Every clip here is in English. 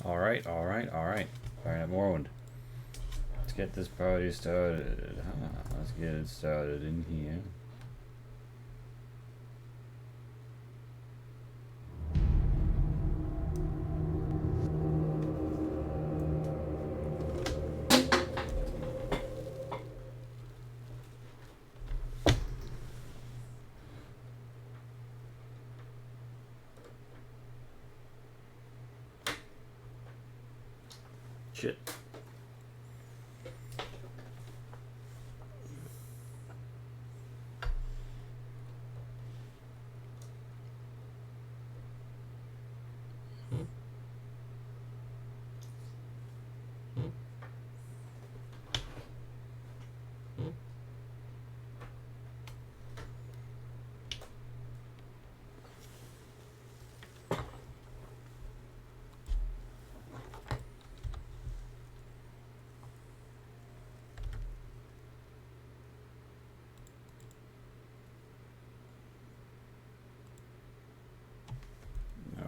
Alright, alright, alright. Alright, Morrowind. Let's get this party started. Let's get it started in here. Shit.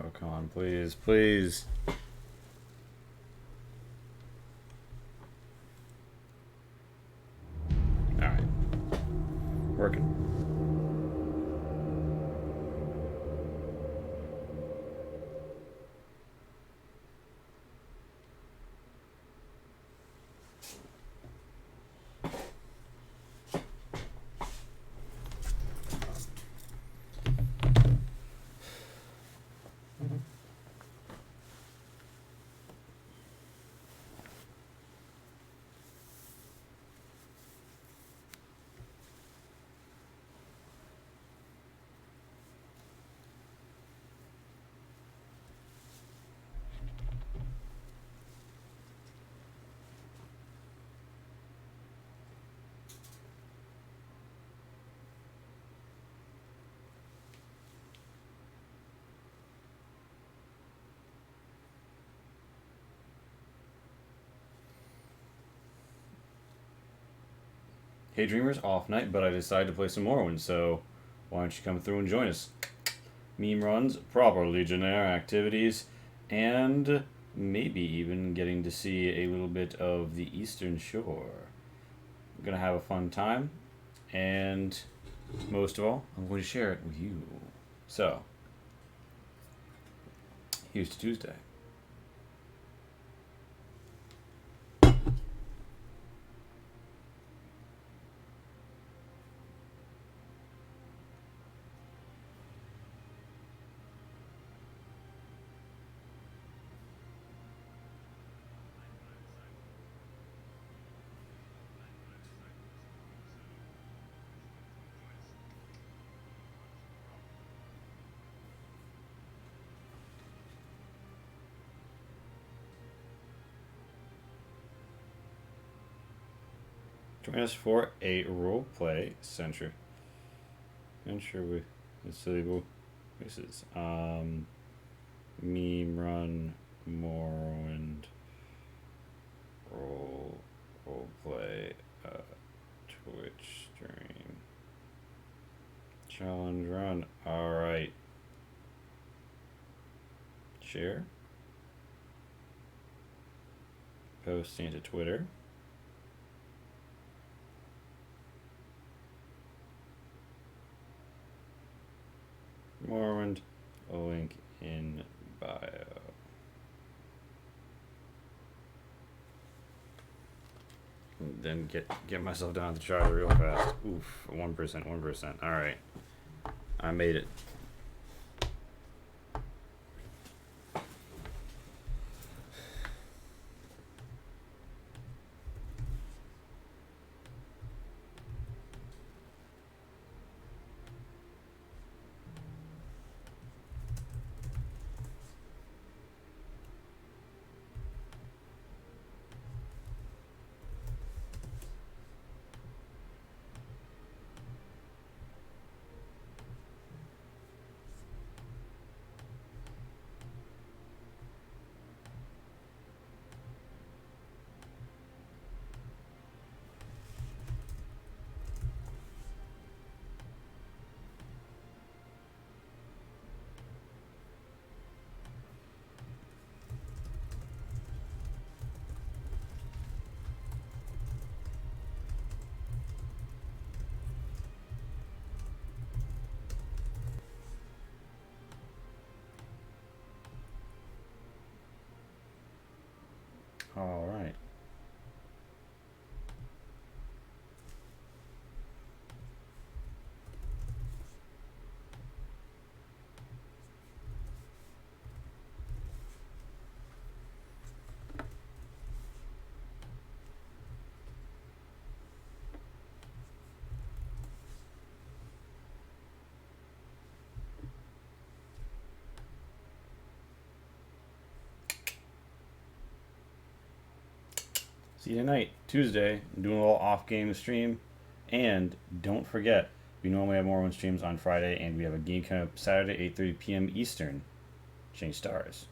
Oh, come on, please, please. Alright. Working. Hey Dreamers, off night, but I decided to play some Morrowind, so why don't you come through and join us? Meme runs, proper Legionnaire activities, and maybe even getting to see a little bit of the Eastern Shore. I'm gonna have a fun time, and most of all, I'm going to share it with you. So, here's to Tuesday. Join us for a roleplay center. Venture with the silly voices. Meme run, Morrowind, roleplay, Twitch stream, challenge run. All right. Share. Posting to Twitter. Morrowind, a link in bio. Then get myself down to Charlie real fast. Oof, 1%, 1%. All right, I made it. All right. See you tonight, Tuesday. I'm doing a little off-game stream. And don't forget, we normally have Morrowind streams on Friday, and we have a game coming up Saturday, 8:30 p.m. Eastern. Change stars.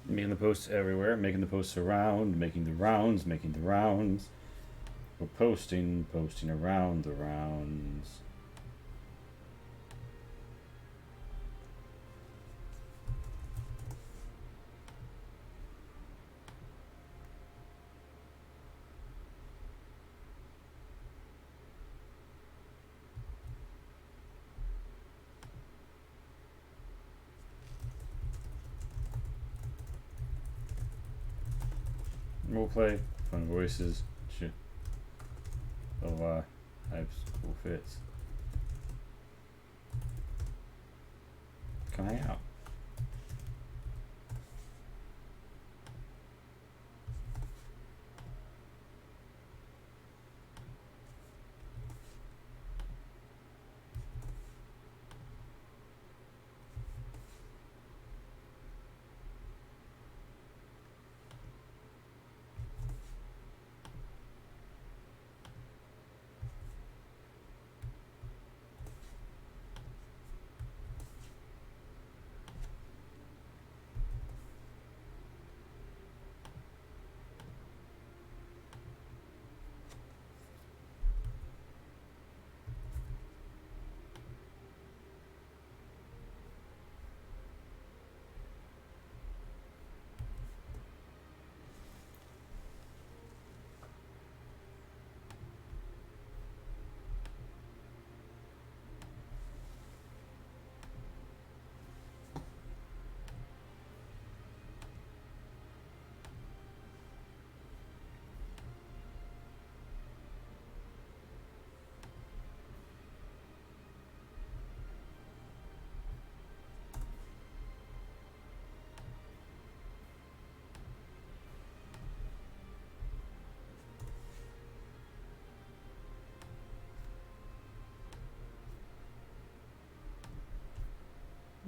Making the posts everywhere, making the posts around, making the rounds, making the rounds. We're posting around the rounds. Roleplay, fun voices, shit. Oh, types, cool fits. Come hang out.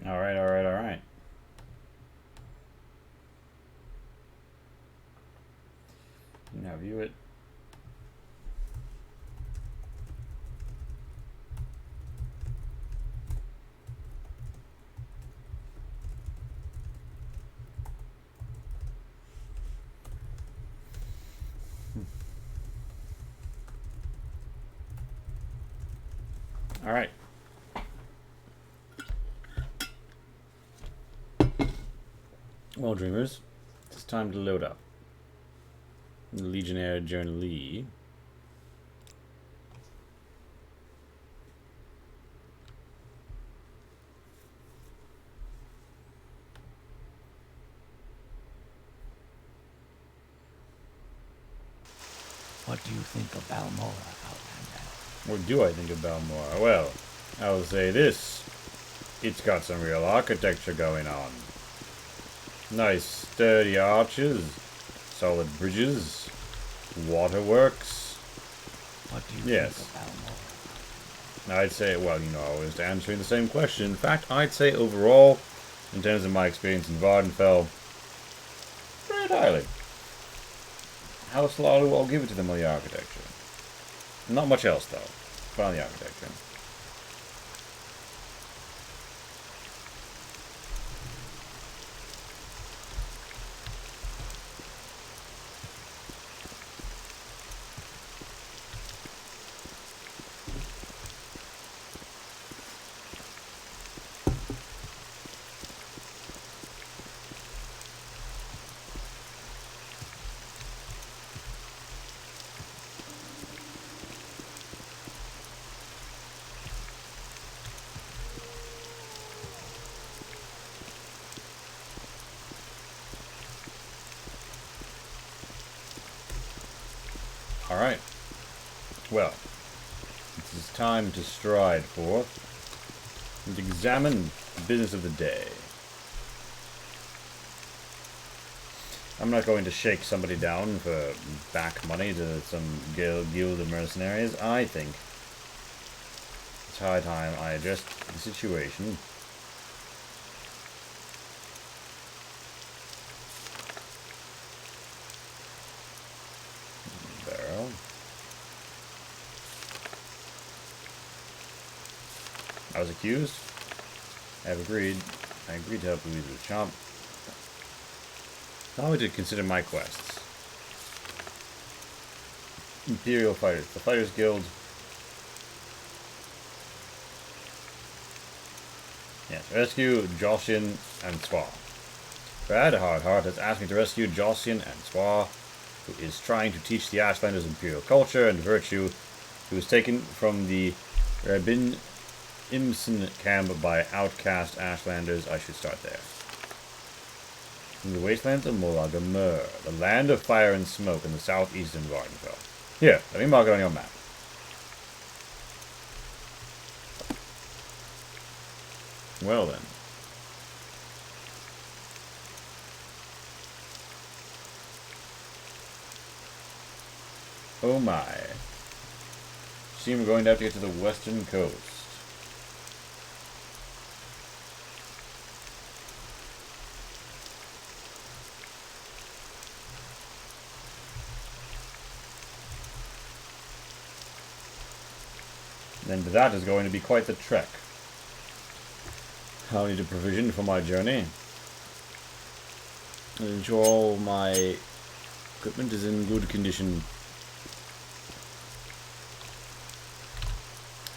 Alright, alright, alright. Now view it. Alright. Well, dreamers, it's time to load up. The Legionnaire Journey. What do you think of Balmora, Outlander? What do I think of Balmora? Well, I'll say this. It's got some real architecture going on. Nice sturdy arches, solid bridges, waterworks. What do you think of Balmora? I'd say, well, you know, I was answering the same question. In fact, I'd say overall, in terms of my experience in Vardenfell, pretty highly. House Lalu, I'll give it to them on the architecture. Not much else, though, but on the architecture. Alright. Well, it is time to stride forth and examine the business of the day. I'm not going to shake somebody down for back money to some guild of mercenaries. I think it's high time I addressed the situation. Barrel. I was accused. I have agreed. I agreed to help Louise with Chomp. Now to consider my quests. Imperial Fighters. The Fighters Guild. Yes, rescue Josian and Swa. Brad Hardheart has asked me to rescue Josian and Swa, who is trying to teach the Ashlanders imperial culture and virtue, who was taken from the Rabin Imsen camp by outcast Ashlanders. I should start there. In the wastelands of Molagamur, the land of fire and smoke in the southeastern Vardenfell. Here, let me mark it on your map. Well then. Oh my. Seem we're going to have to get to the western coast. And that is going to be quite the trek. I'll need a provision for my journey. I'll ensure all my equipment is in good condition.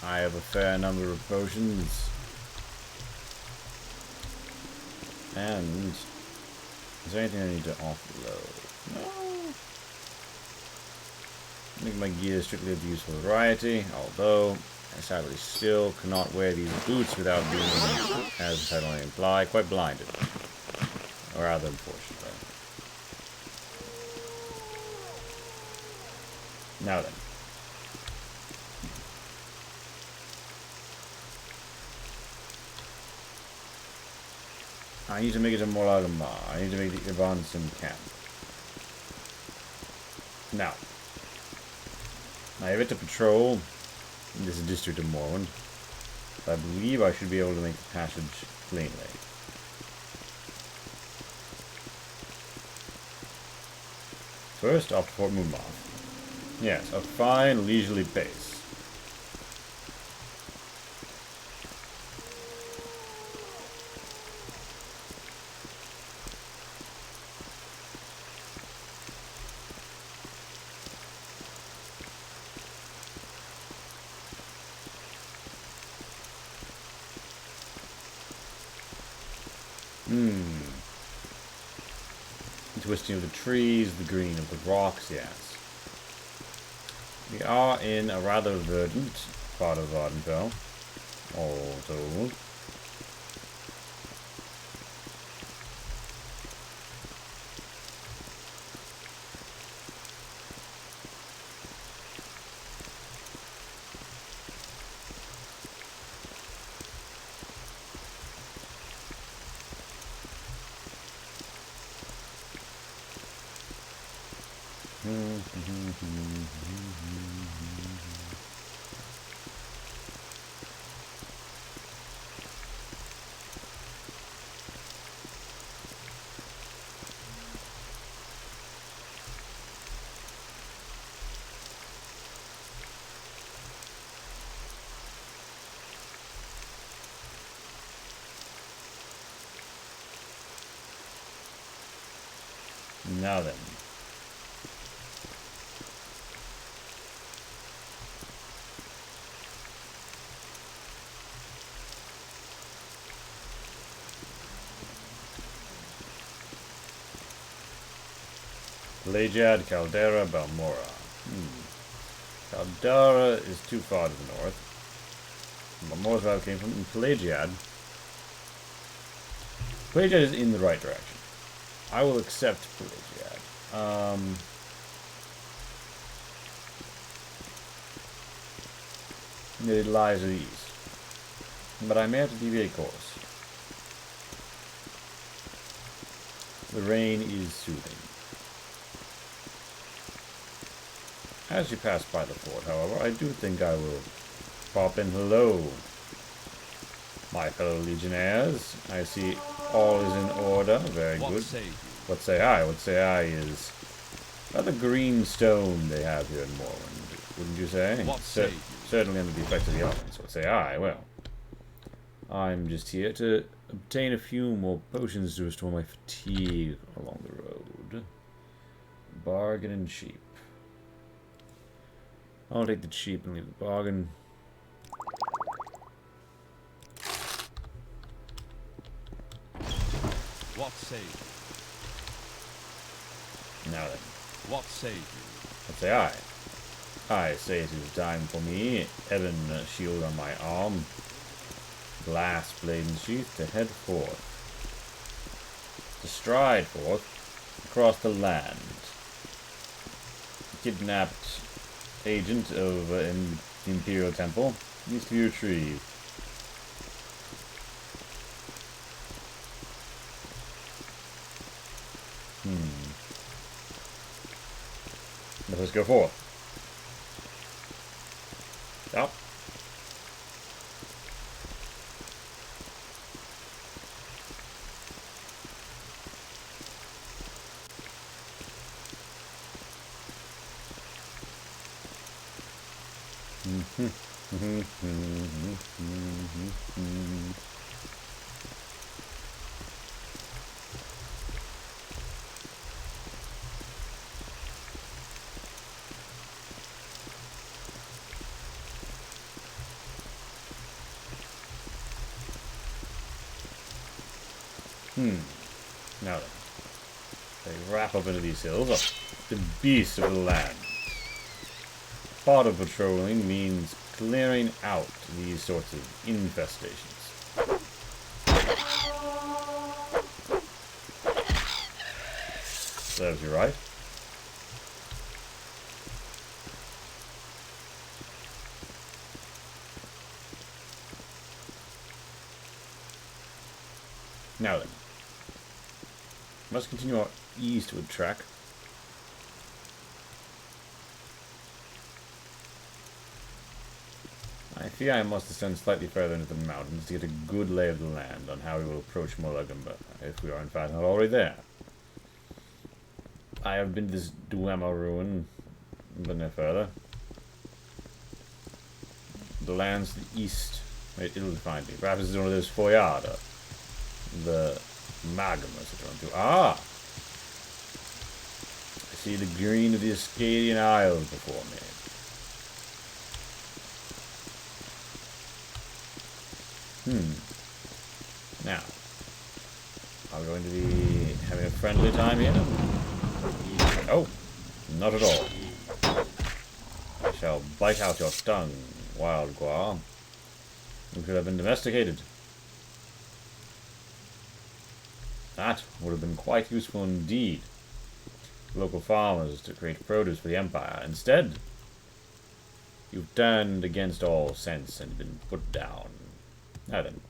I have a fair number of potions. And is there anything I need to offload? No. I think my gear is strictly of useful variety, although I sadly still cannot wear these boots without being, as the title may imply, quite blinded. Or rather, unfortunately. Now then. I need to make it to Morrowind. I need to make the Ivanson camp. Now, I have it to patrol in this district of Morrowind. I believe I should be able to make the passage cleanly. First, off to Fort Moonmoth. Yes, a fine, leisurely pace. The twisting of the trees, the green of the rocks, yes. We are in a rather verdant part of Vardenfell, all told. Now then. Pelagiad, Caldera, Balmora. Caldera is too far to the north. Balmora's where I came from. And Pelagiad is in the right direction. I will accept Pelagiad. It lies to the east. But I may have to deviate course. The rain is soothing. As you pass by the fort, however, I do think I will pop in hello. My fellow legionnaires, I see all is in order. Very good. What say I? What say I is rather green stone they have here in Morrowind, wouldn't you say? What say you? Certainly under the effect of the elements. What say I? Well, I'm just here to obtain a few more potions to restore my fatigue along the road. Bargain and cheap. I'll take the cheap and leave the bargain. What say you? Now then. What say you? What say I? I say it is time for me, ebon shield on my arm, glass blade in sheath, to head forth. To stride forth across the land. Kidnapped agent of the Imperial Temple needs to be retrieved. Let us go forth. Yep. Now then. They wrap up into these hills. Oh, the beast of the land. Part of patrolling means clearing out these sorts of infestations. Serves you right. Now then. Must continue our eastward track. I fear I must descend slightly further into the mountains to get a good lay of the land on how we will approach Morrowind, if we are in fact not already there. I have been to this Duema ruin, but no further. The lands to the east, it'll find me. Perhaps it's one of those Foyada. The Magmas are drawn to. Ah! I see the green of the Ascadian Isles before me. Now, are we going to be having a friendly time here? Oh, not at all. I shall bite out your tongue, wild Guar. You could have been domesticated. That would have been quite useful indeed. Local farmers to create produce for the Empire. Instead, you've turned against all sense and been put down. Now then,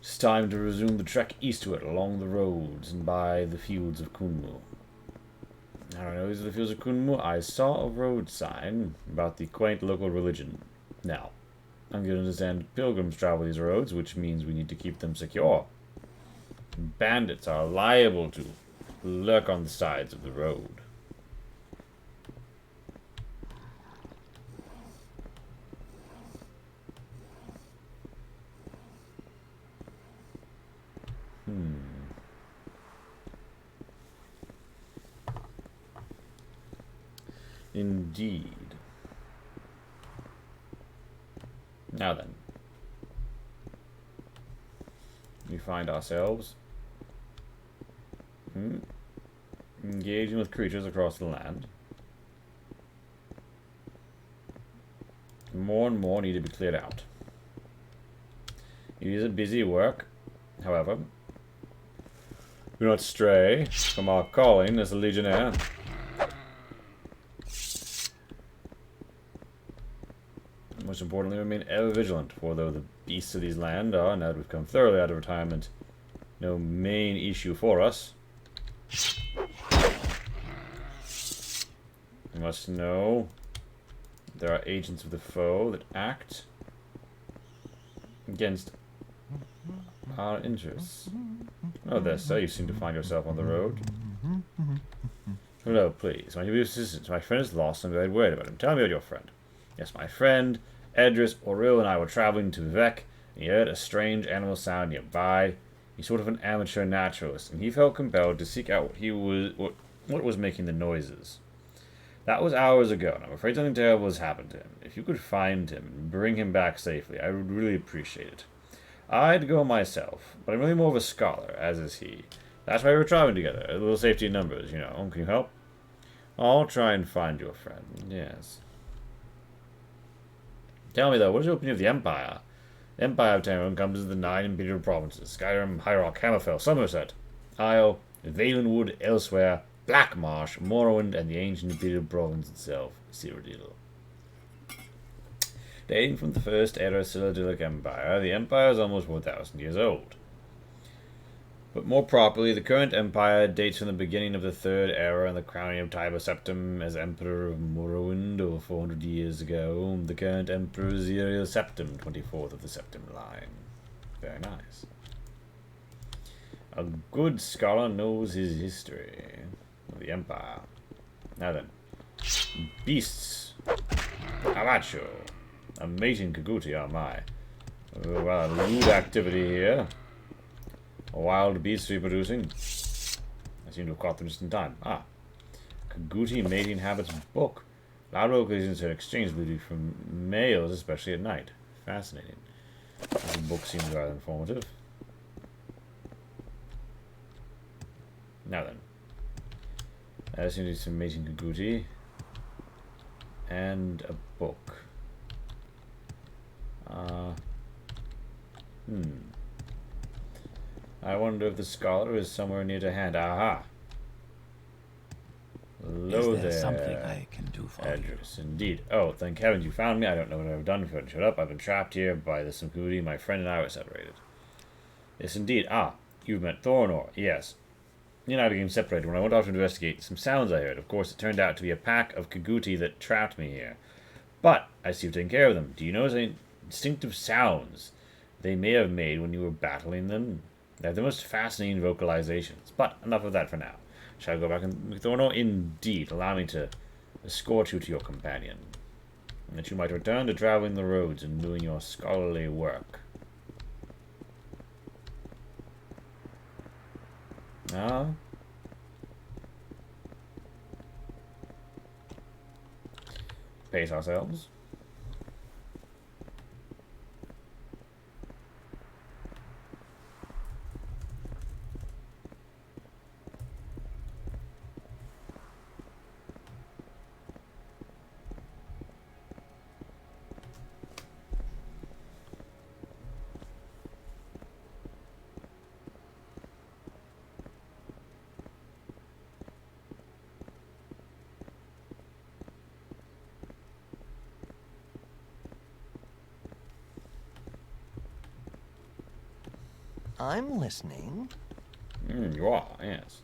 it's time to resume the trek eastward along the roads and by the fields of Kunmu. I don't know, these are the fields of Kunmu. I saw a road sign about the quaint local religion. Now, I'm going to understand pilgrims travel these roads, which means we need to keep them secure. Bandits are liable to lurk on the sides of the road. Indeed. Now then. We find ourselves engaging with creatures across the land. More and more need to be cleared out. It is a busy work, however. Do not stray from our calling as a legionnaire. Most importantly, remain ever vigilant, for though the beasts of these land are, now that we've come thoroughly out of retirement, no main issue for us. You must know there are agents of the foe that act against our interests. Oh, there, sir, you seem to find yourself on the road. Hello, please. My assistance. My friend is lost, and I'm very worried about him. Tell me about your friend. Yes, my friend, Edris, Auril, and I were traveling to Vivek, and he heard a strange animal sound nearby. He's sort of an amateur naturalist, and he felt compelled to seek out what was making the noises. That was hours ago, and I'm afraid something terrible has happened to him. If you could find him and bring him back safely, I would really appreciate it. I'd go myself, but I'm really more of a scholar, as is he. That's why we're traveling together. A little safety in numbers, you know. Can you help? I'll try and find your friend. Yes. Tell me, though, what is your opinion of the Empire? The Empire of Terran encompasses the 9 imperial provinces: Skyrim, High Rock, Hammerfell, Somerset, Isle, Valenwood, Elsewhere, Blackmarsh, Morrowind, and the ancient imperial province itself, Cyrodiil. Dating from the first era Cyrodiilic Empire, the Empire is almost 4,000 years old. But more properly, the current Empire dates from the beginning of the Third Era and the crowning of Tiber Septim as Emperor of Morrowind over 400 years ago. The current Emperor is Uriel Septim, 24th of the Septim line. Very nice. A good scholar knows his history of the Empire. Now then. Beasts. Amacho. A mating Kaguti, oh my. Well, lewd activity here. A wild beast reproducing. I seem to have caught them just in time. Ah. Kaguti Mating Habits book. Loud occasions are exchanged from males, especially at night. Fascinating. This book seems rather informative. Now then. I seem to need some mating Kaguti. And a book. I wonder if the scholar is somewhere near to hand. Aha! Hello Is there there. something I can do for Edris, indeed. Oh, thank heavens you found me. I don't know what I've done for it. Shut up. I've been trapped here by the Samkudi. My friend and I were separated. Yes, indeed. Ah, you've met Thorinor. Yes. He and I became separated when I went off to investigate some sounds I heard. Of course, it turned out to be a pack of Kaguti that trapped me here. But I see you've taken care of them. Do you notice any distinctive sounds they may have made when you were battling them? They have the most fascinating vocalizations. But enough of that for now. Shall I go back and Thorinor? Indeed. Allow me to escort you to your companion, and that you might return to traveling the roads and doing your scholarly work. Ah. Pace ourselves. I'm listening. You are, yes.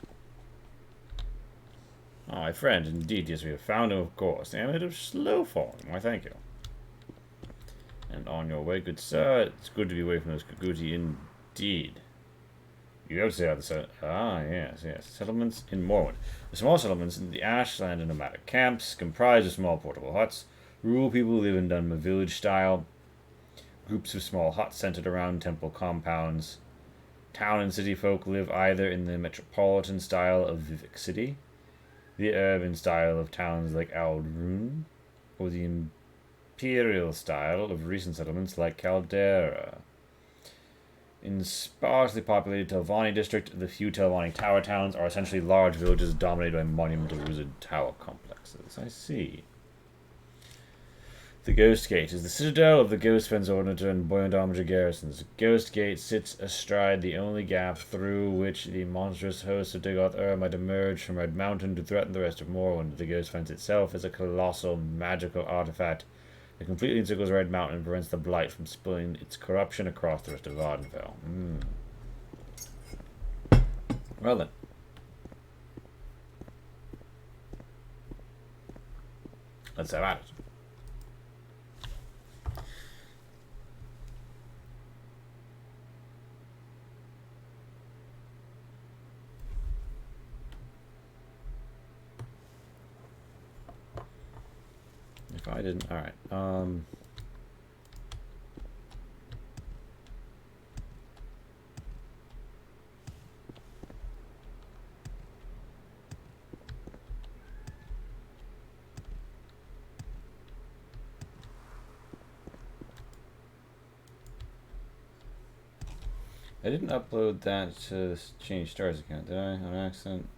Ah, my friend, indeed, yes, we have found him, of course. The amulet of slow falling. Why, thank you. And on your way, good sir. It's good to be away from those Kaguti, indeed. You have to say how the yes. Settlements in Morrowind. The small settlements in the Ashland and nomadic camps, comprised of small portable huts. Rural people live in Dunma village style. Groups of small huts centered around temple compounds. Town and city folk live either in the metropolitan style of Vivek City, the urban style of towns like Aldrun, or the imperial style of recent settlements like Caldera. In sparsely populated Telvanni district, the few Telvanni tower towns are essentially large villages dominated by monumental wizard tower complexes. I see. The Ghost Gate is the citadel of the Ghost Fence Ordinator and Buoyant Armature garrisons. Ghost Gate sits astride the only gap through which the monstrous hosts of Digoth-Ur might emerge from Red Mountain to threaten the rest of Morrowind. The Ghost Fence itself is a colossal magical artifact that completely encircles Red Mountain and prevents the Blight from spilling its corruption across the rest of Vardenfell. Well then. Let's have at it. If I didn't, alright, I didn't upload that to Change Stars account, did I, on accident?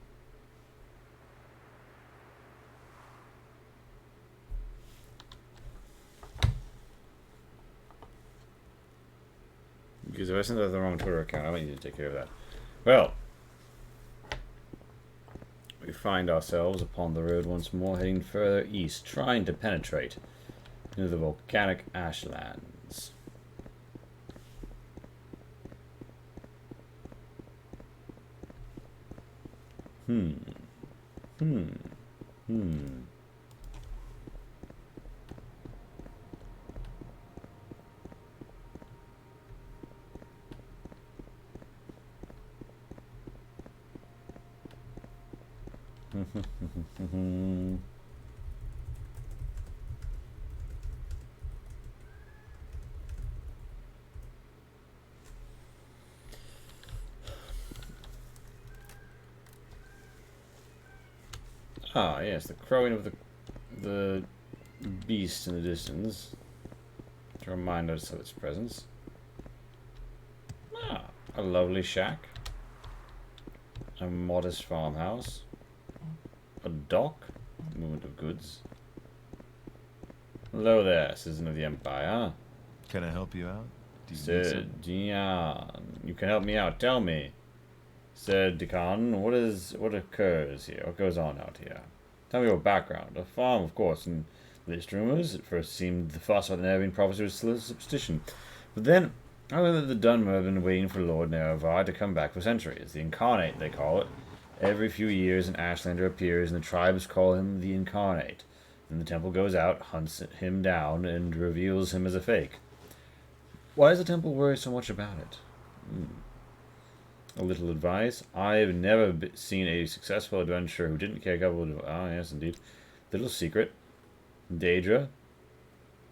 Because if I sent that to the wrong Twitter account, I might need to take care of that. Well, we find ourselves upon the road once more, heading further east, trying to penetrate into the volcanic ashlands. Ah, yes, the crowing of the beast in the distance to remind us of its presence. Ah, a lovely shack, a modest farmhouse, a dock, movement of goods. Hello there, citizen of the Empire. Can I help you out? Do you need Sir some? Dian, you can help me out. Tell me, Sir Dickon, what occurs here? What goes on out here? Tell me your background. A farm, of course, and latest rumors. At first seemed the fuss about the Nervine prophecy was still a superstition. But then, I learned that the Dunmer have been waiting for Lord Nerevar to come back for centuries. The Incarnate, they call it. Every few years an Ashlander appears, and the tribes call him the Incarnate. And the temple goes out, hunts him down, and reveals him as a fake. Why does the temple worry so much about it? A little advice. I've never seen a successful adventurer who didn't care a couple of... Ah, yes, indeed. Little secret. Daedra.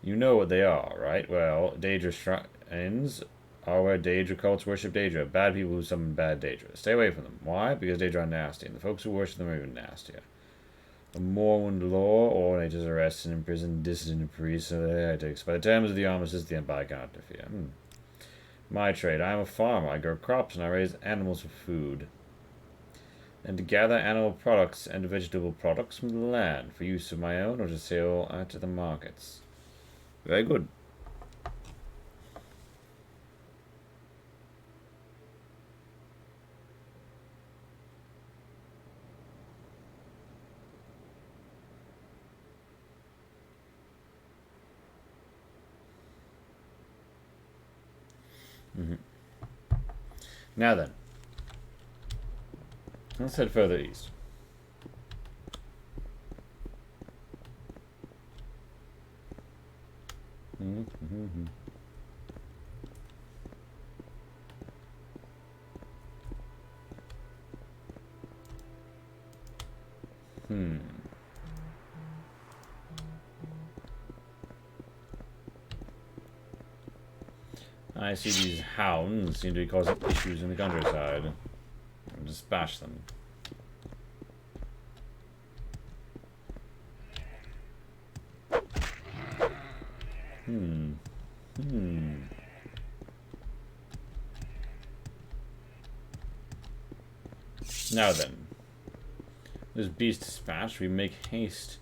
You know what they are, right? Well, Daedra shrines are where Daedra cults worship Daedra. Bad people who summon bad Daedra. Stay away from them. Why? Because Daedra are nasty, and the folks who worship them are even nastier. The Morrowind law ordinators arrest and imprison dissident priests and heretics. By the terms of the armistice, the Empire cannot interfere. My trade. I am a farmer. I grow crops and I raise animals for food. And to gather animal products and vegetable products from the land for use of my own or to sell at the markets. Very good. Now then, let's head further east. I see these hounds seem to be causing issues in the countryside. I'll dispatch them. Now then, this beast dispatched, we make haste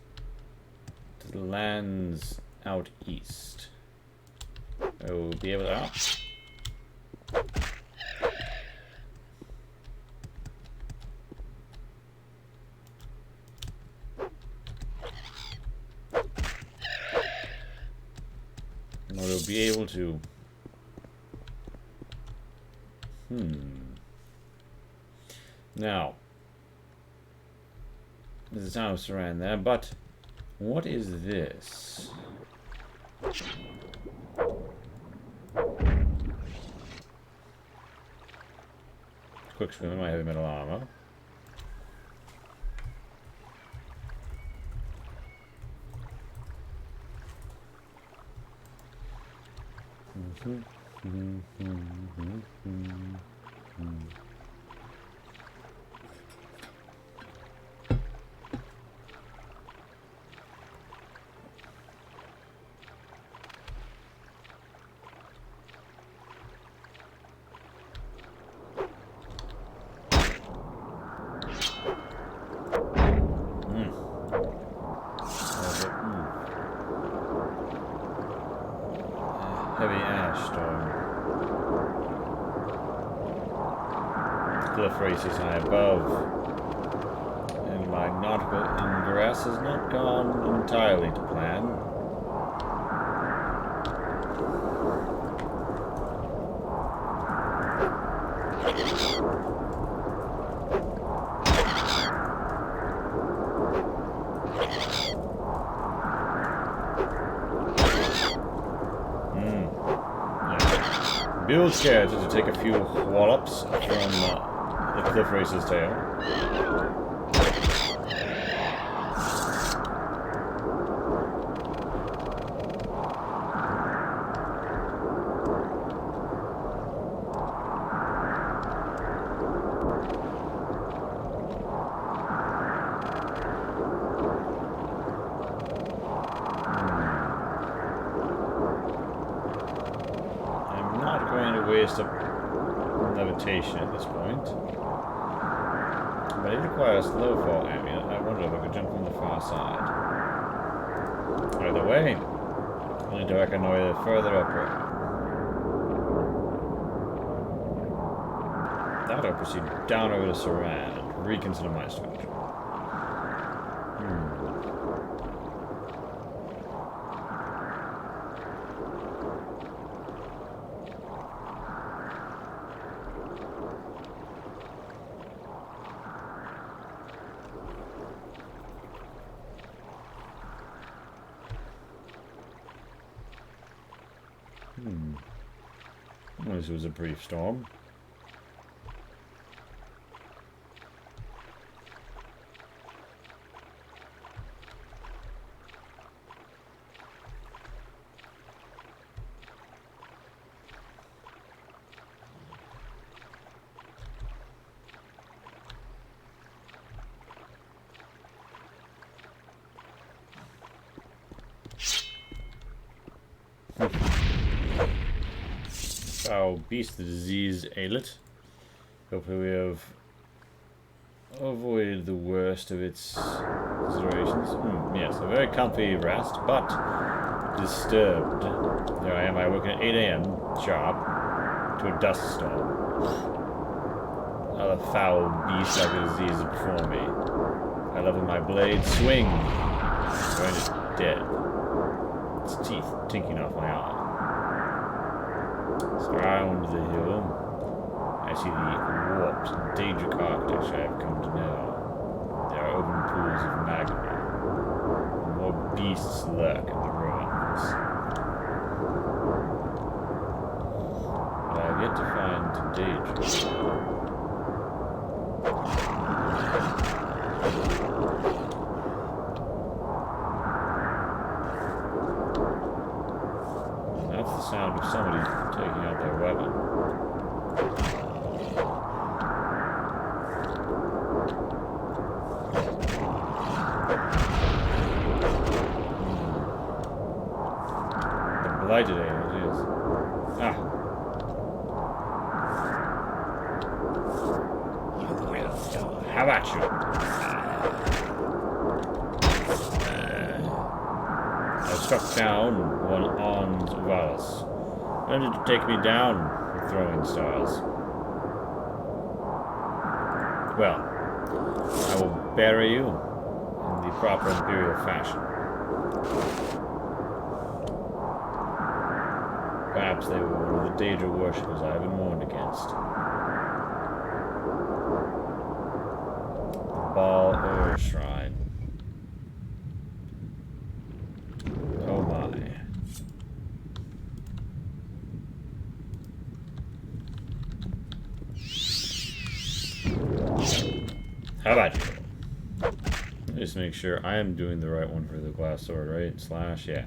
to the lands out east. Oh, be able to. We'll be able to. Now, there's a house around there, but what is this? Quick swim in my heavy metal armor. Heavy ash storm. Cliff races high above. And my nautical ingress has not gone entirely to plan. Build scared to take a few wallops from the cliff racer's tail. Waste of levitation at this point. But it requires slow fall amulet. I wonder if I could jump from the far side. Either way, I need to reconnoiter further upward. That I'll proceed down over to Saran and reconsider my strategy. Well, this was a brief storm. Foul beast, the disease ailed. Hopefully we have avoided the worst of its considerations. Yes, a very comfy rest, but disturbed. There I am, I woke at 8 a.m. sharp to a dust storm. Another foul beast like a disease before me. I level my blade, swing. Going is dead. Its teeth tinking off my arm. Surround the hill, I see the warped, dangerous architecture I have come to know. There are open pools of magma. More beasts lurk in the ruins. But I have yet to find danger. That's the sound of somebody taking out their weapon. The How about you? I struck down one armed Valis. When did you take me down with throwing stars? Well, I will bury you in the proper Imperial fashion. Perhaps they were one of the Daedra worshippers I have been warned against. The Baal Shrine. Oh my. How about you? Just make sure I am doing the right one for the glass sword, right? Slash, yeah.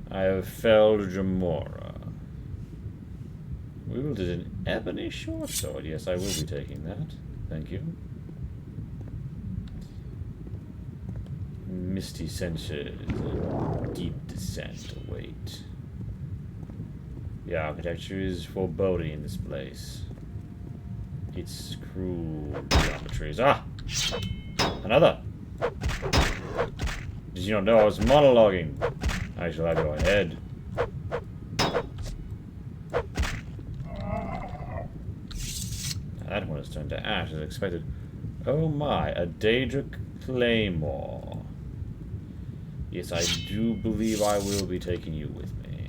I have felled Jamora. Wielded an ebony short sword. Yes, I will be taking that. Thank you. Misty senses. Deep descent await. The architecture is foreboding in this place. Its cruel geometries. Ah! Another! Did you not know I was monologuing? I shall have your head. That one has turned to ash as expected. Oh my, a Daedric Claymore. Yes, I do believe I will be taking you with me.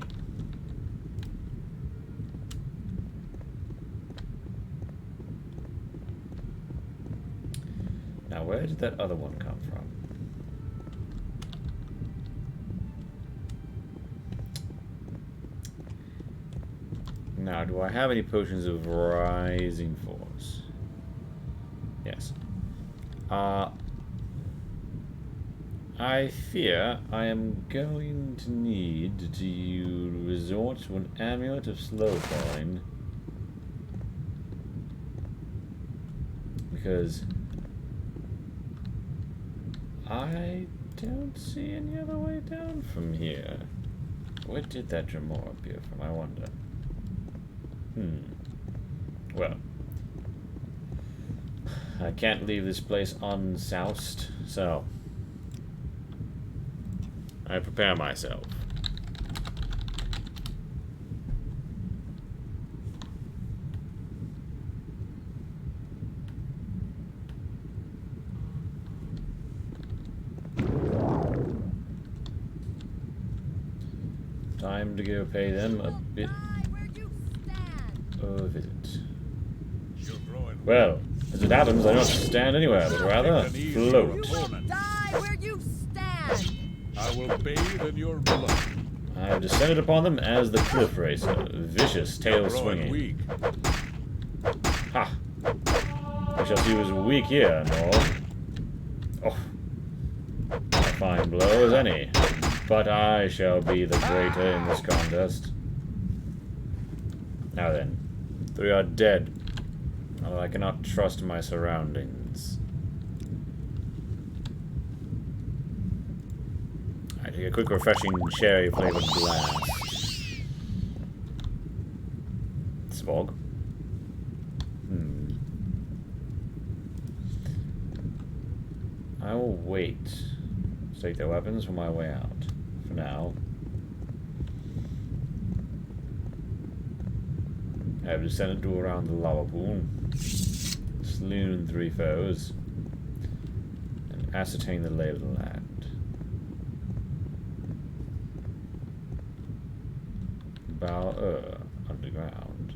Now, where did that other one come from? Now, do I have any potions of Rising Force? Yes. I fear I am going to need to resort to an amulet of slow falling. Because I don't see any other way down from here. Where did that Jamor appear from, I wonder? Well, I can't leave this place unsoused, so I prepare myself. Time to go pay them a bit of a visit. Well, as it happens, I don't stand anywhere, but rather float. Die where you stand. I will bathe in your blood. I have descended upon them as the cliff racer, vicious tail swinging. Weak. Ha! We shall see who's weak here, no? Oh, a fine blow as any, but I shall be the greater in this contest. Now then, 3 are dead. Although I cannot trust my surroundings. I take a quick, refreshing, cherry-flavored blast. Svog. I will wait to take their weapons for my way out. For now. I have descended to around the lava pool, slewn 3 foes, and ascertained the lay of the land. Baal underground.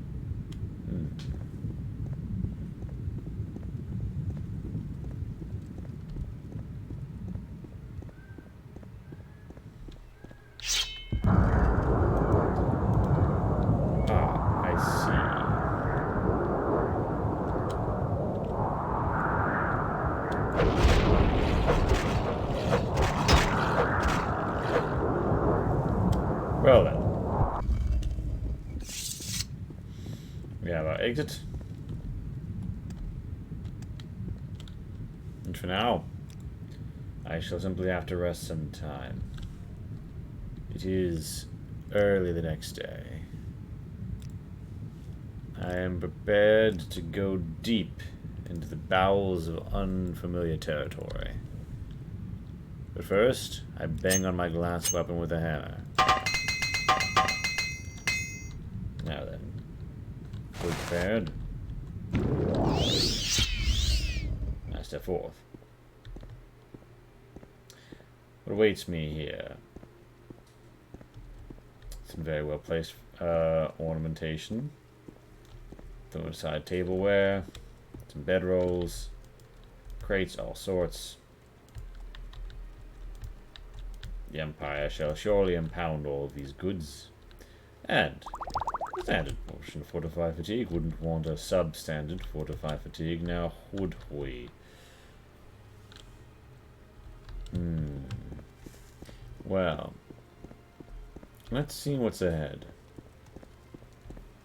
Well then. We have our exit. And for now, I shall simply have to rest some time. It is early the next day. I am prepared to go deep into the bowels of unfamiliar territory. But first, I bang on my glass weapon with a hammer. Now then, fully prepared. I step forth. What awaits me here? Some very well placed ornamentation. Thrown aside tableware. Some bedrolls. Crates, all sorts. The Empire shall surely impound all of these goods. And a standard portion of fortified fatigue. Wouldn't want a substandard fortified fatigue, now would we? Well, let's see what's ahead.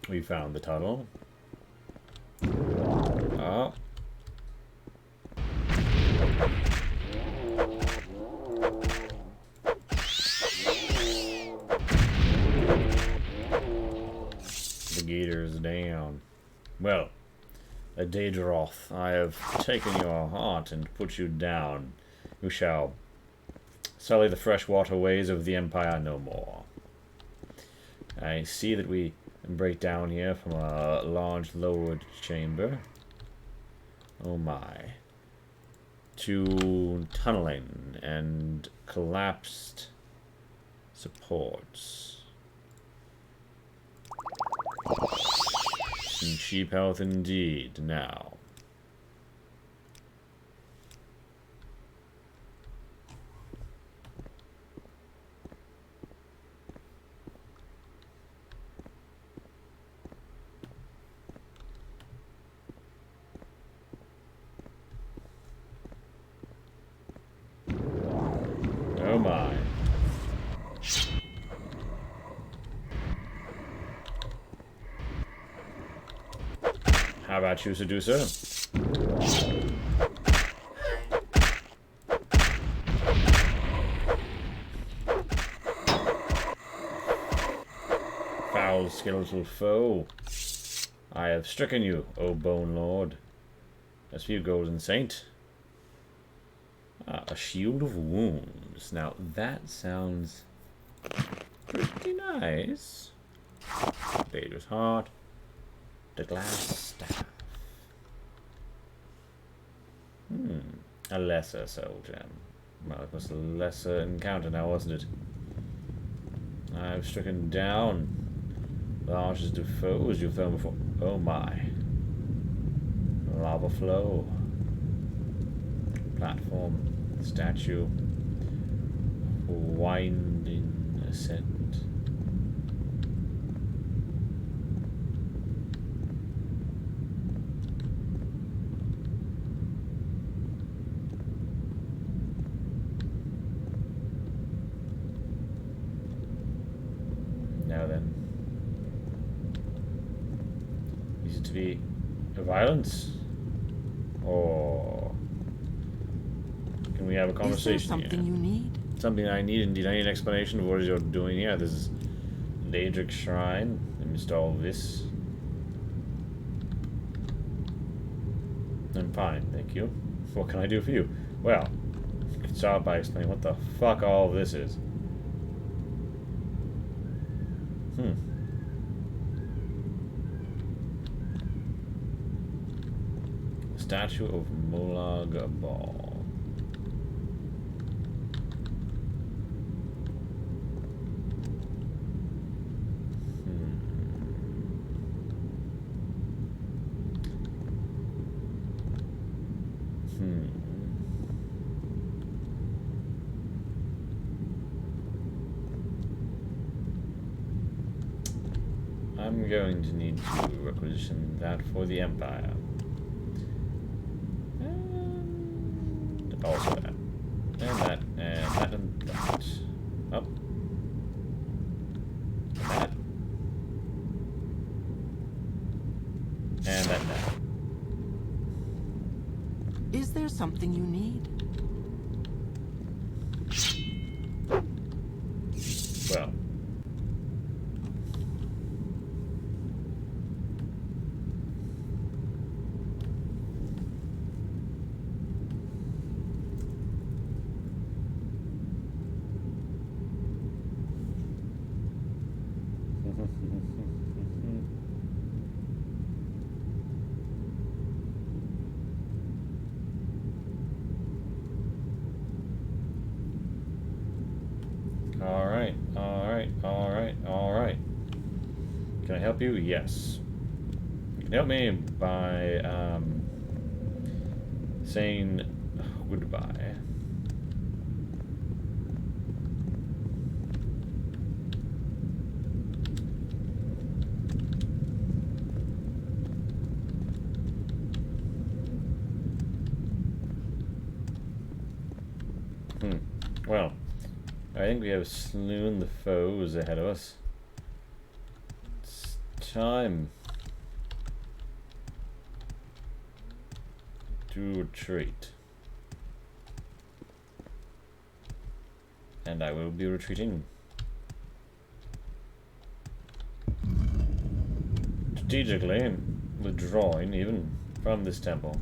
We found the tunnel. Oh. The gator's down. Well, Daedroth, I have taken your heart and put you down. You shall sully the freshwater ways of the Empire no more. I see that we break down here from a large lowered chamber. Oh my. To tunneling and collapsed supports. Some cheap health indeed now. Oh my. How about you, seducer? Foul skeletal foe. I have stricken you, O Bone Lord. As for you, Golden Saint. Ah, a shield of wounds. Now that sounds pretty nice. Vader's heart. The glass staff. A lesser soul gem. Well, it was a lesser encounter now, wasn't it? I've stricken down the harshest of foes you've found before. Oh my. Lava flow. Platform. Statue. Winding ascent. Now then. Is it to be violence? Or can we have a conversation? Is there something you need? Something I need indeed. I need an explanation of what you're doing here. This is Daedric Shrine. Let me install this. I'm fine, thank you. What can I do for you? Well, you can start by explaining what the fuck all this is. Statue of Molag Bal. I'm going to need to requisition that for the Empire. And also that. And that, and that, and that. Up. That. And that now. Is there something you need? Well. Alright, alright, alright, alright. Can I help you? Yes. You can help me by saying goodbye. Well, I think we have slewn the foes ahead of us. It's time to retreat. And I will be retreating. Strategically withdrawing even from this temple.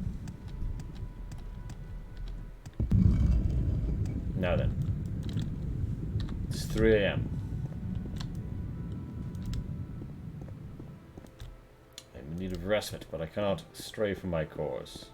Now then. It's 3 AM. I'm in need of respite, but I cannot stray from my course.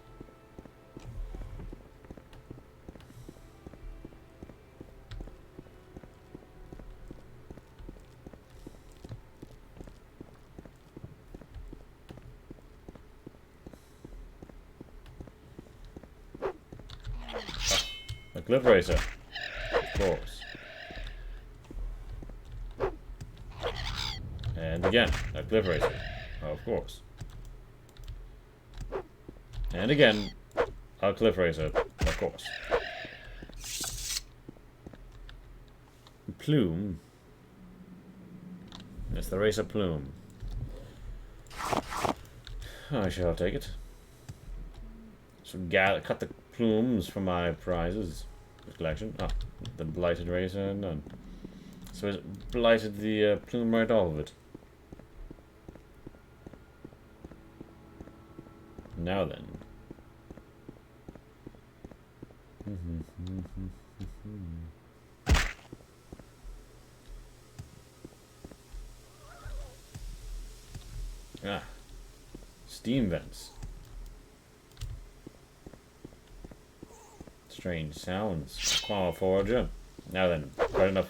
A cliff racer. Of course. And again, a cliff racer. Of course. And again, a cliff racer. Of course. Plume. It's the racer Plume. I shall take it. So cut the plumes from my prizes. Collection. Ah, the blighted racer, none. So it blighted the plume right off of it. Now then. Ah, steam vents. Strange sounds. Quama Forager. Now then, quite enough.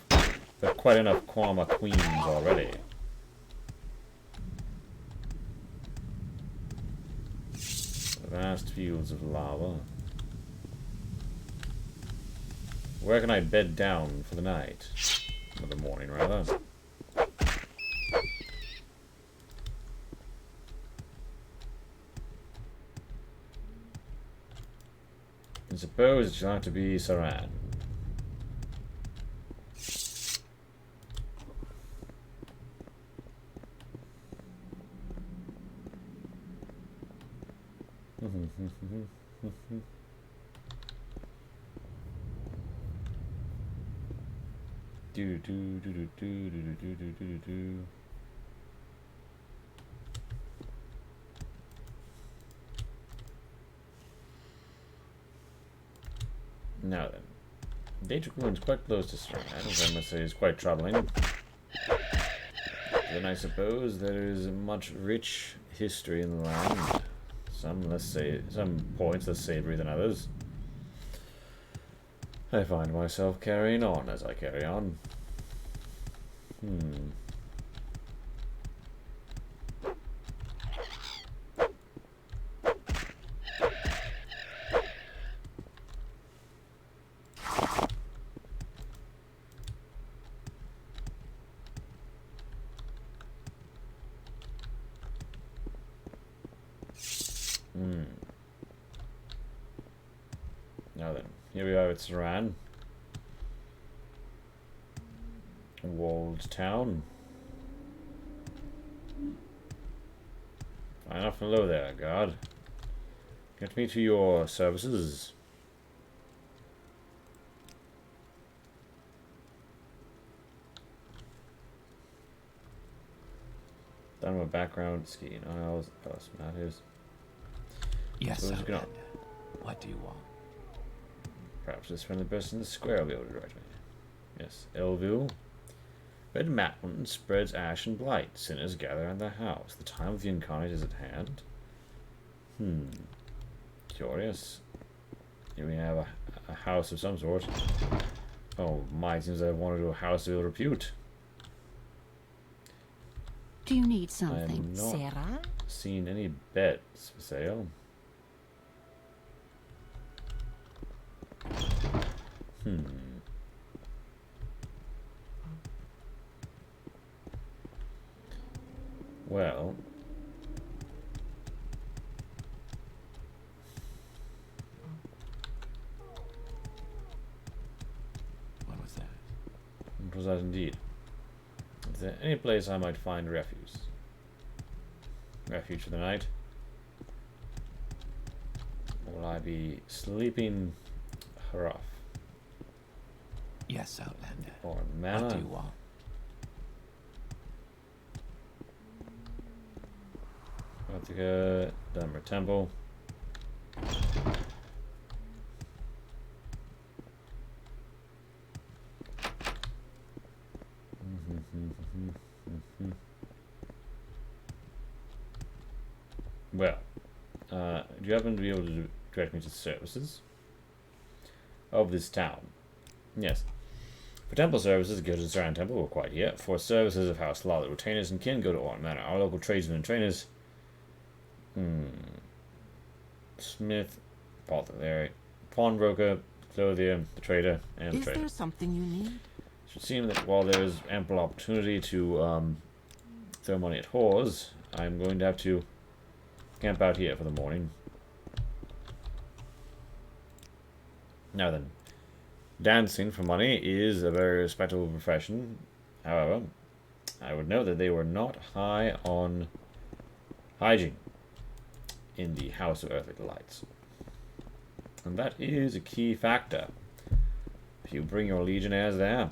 There are quite enough Quama Queens already. Vast fields of lava. Where can I bed down for the night? Or the morning, rather. I suppose it shall have to be Saran. Do do do do do do do do do do. Now then, Daedric Ruins quite close to Strand, which I must say is quite troubling. Then I suppose there is much rich history in the land. Some points less savory than others. I find myself carrying on as I carry on. Now then, here we are at Saran. Walled town. Fine enough and low there, guard. Get me to your services. Done with background skiing. Oh, matters. Yes, So sir. who's gonna- What do you want? Perhaps this friendly person in the square will be able to direct me. Yes, Elville. Red mountain spreads ash and blight. Sinners gather in their house. The time of the incarnate is at hand. Curious. Here we have a house of some sort. Oh my, it seems I wanted a house of ill repute. Do you need I something, am not Sarah? seen any beds for sale. Well, What was that? what was that indeed? Is there any place I might find refuge? Refuge for the night? Will I be sleeping rough? Yes, Outlander. Or What do manna? you want? Gothica, Dunmer Temple. Well, do you happen to be able to direct me to services of this town? Yes. For temple services, go to the Saran Temple, we're quite here. For services of House Law, the retainers and kin, go to Orton Manor. Our local tradesmen and trainers. Smith, apothecary, pawnbroker, clothier, the trader, and the Is trader. there something you need? It should seem that while there is ample opportunity to throw money at whores, I'm going to have to camp out here for the morning. Now then, dancing for money is a very respectable profession. However, I would note that they were not high on hygiene in the House of Earthly Delights. And that is a key factor. If you bring your legionnaires there,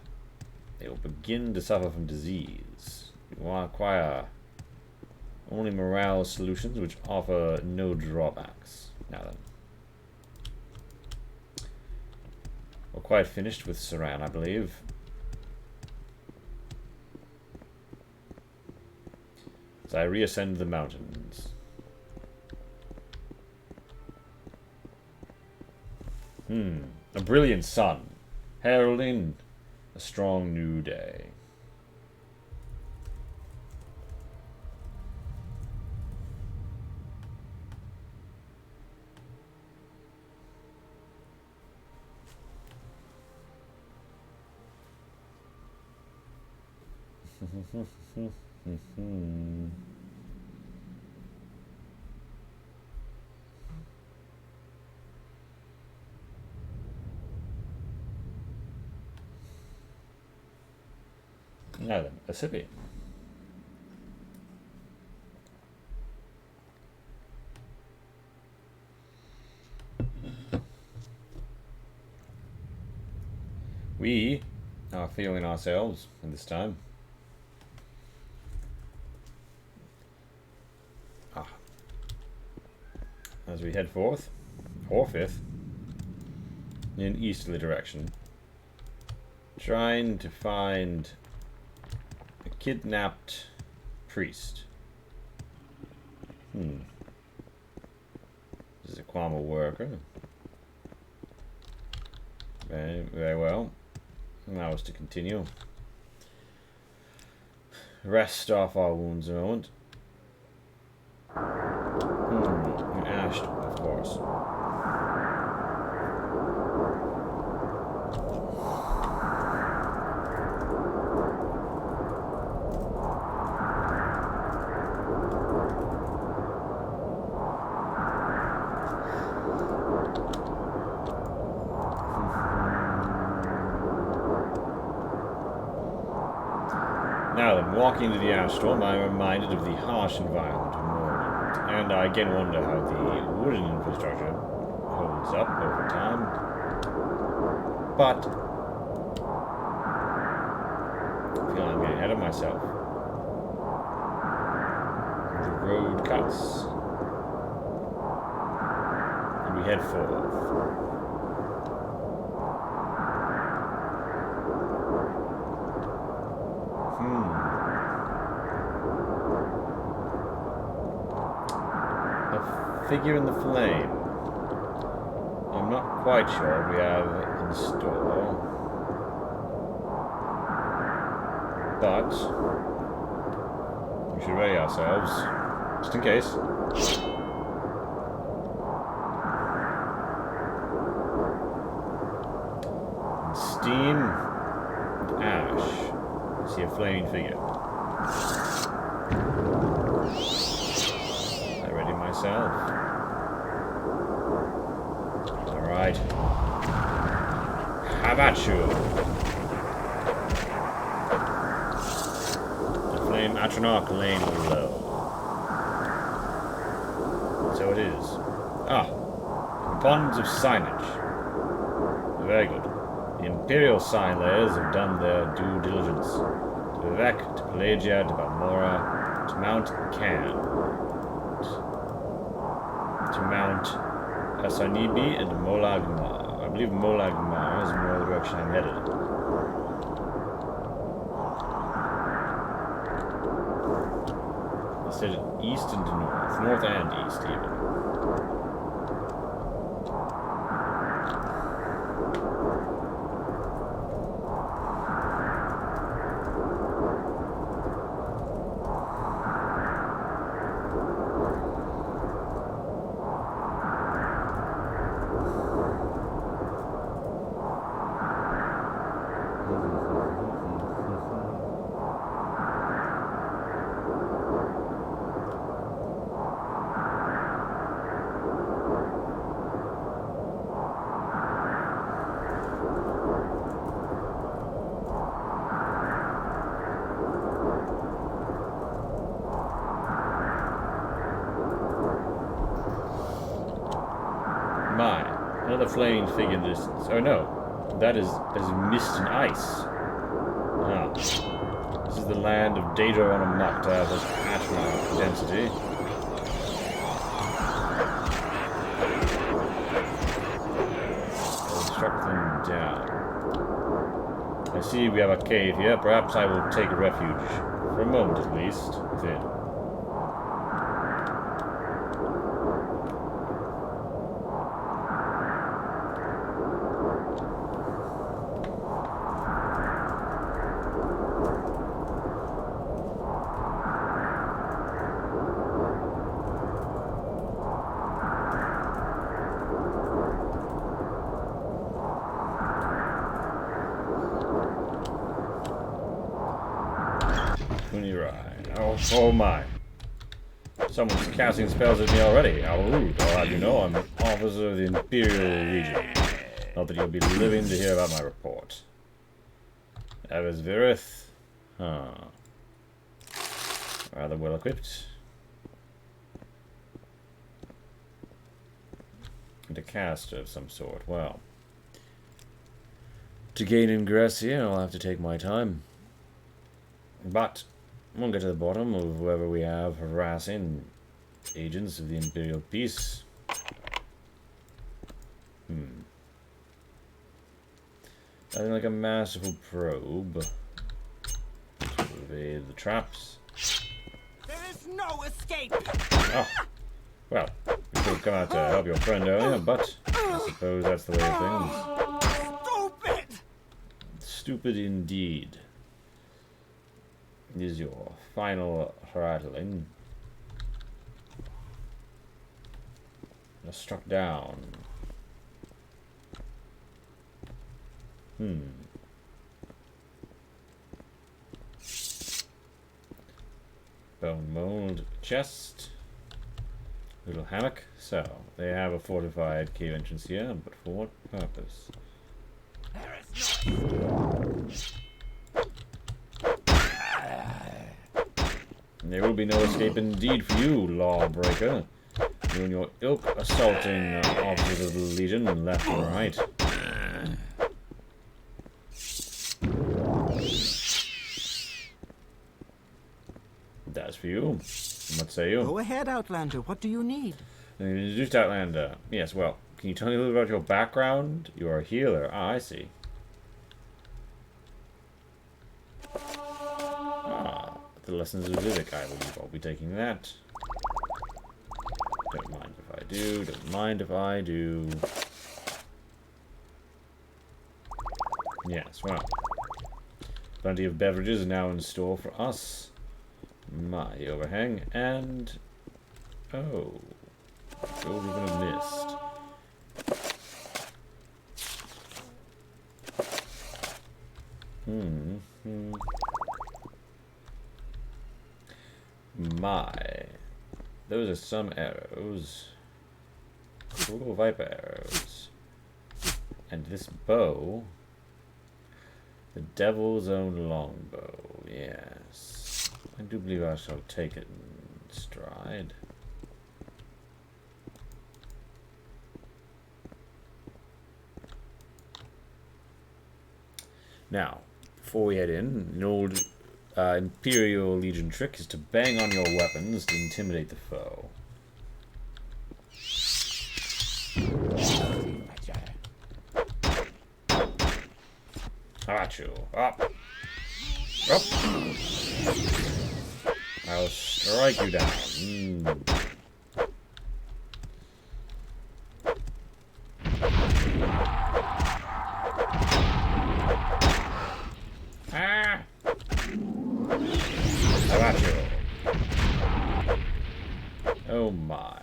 they will begin to suffer from disease. You will acquire only morale solutions which offer no drawbacks. Now then. We're quite finished with Saran, I believe. As I reascend the mountains. A brilliant sun, heralding a strong new day. Now then, a sippy. We are feeling ourselves at this time. As we head forth, or fifth, in an easterly direction, trying to find a kidnapped priest. This is a Kwama worker. Very, very well. Allow us to continue. Rest off our wounds a moment. Ashed, of course. Now then, walking into the ash storm, I am reminded of the harsh environment of Morrowind, and I again wonder how the wooden infrastructure holds up over time. But I feel I'm getting ahead of myself. The road cuts, and we head forth. Figure in the Flame. I'm not quite sure what we have in store. But we should ready ourselves, just in case. And steam, and ash. I see a flaming figure. I ready myself. Alright. How about you? Atronach lane below. So it is. Ah, ponds of signage. Very good. The Imperial sign layers have done their due diligence. To Vivek, to Pelagia, to Balmora, to Mount Can, to Mount Asanibi and Molagmar. I believe Molagmar is more the direction I'm headed. Said east and north. North and east, even. Another flaming figure in the distance. Oh no, that is mist and ice. Ah, this is the land of Daedra on a Mokta of Atronach density. I struck them down. I see we have a cave here. Perhaps I will take refuge, for a moment at least, within. Oh my. Someone's casting spells at me already. How rude. I'll have you know I'm an officer of the Imperial Legion. Not that you'll be living to hear about my report. Avis Virith. Huh. Rather well equipped. And a caster of some sort. Well. To gain ingress here, I'll have to take my time. But we'll get to the bottom of whoever we have harassing agents of the Imperial Peace. Nothing like a masterful probe to evade the traps. There is no escape. Oh, well, you could have come out to help your friend earlier, but I suppose that's the way of things. Stupid. Stupid indeed. Is your final rattling. Just struck down. Bone mold chest. Little hammock. So, they have a fortified cave entrance here, but for what purpose? There is no. There will be no escape indeed for you, lawbreaker. You and your ilk assaulting officers of the Legion left and right. That's for you. What say you? Go ahead, Outlander. What do you need? Introduced Outlander. Yes, well, can you tell me a little about your background? You are a healer. Ah, I see. The lessons of Vivek, I believe I'll be taking that. Don't mind if I do. Don't mind if I do. Yes, well. Plenty of beverages now in store for us. My overhang, and... Oh. Gold even a mist. My. Those are some arrows. Cool viper arrows. And this bow. The devil's own longbow. Yes. I do believe I shall take it in stride. Now, before we head in, an old Imperial Legion trick is to bang on your weapons to intimidate the foe. Hachu, up! Up! I'll strike you down. Ah! Oh my.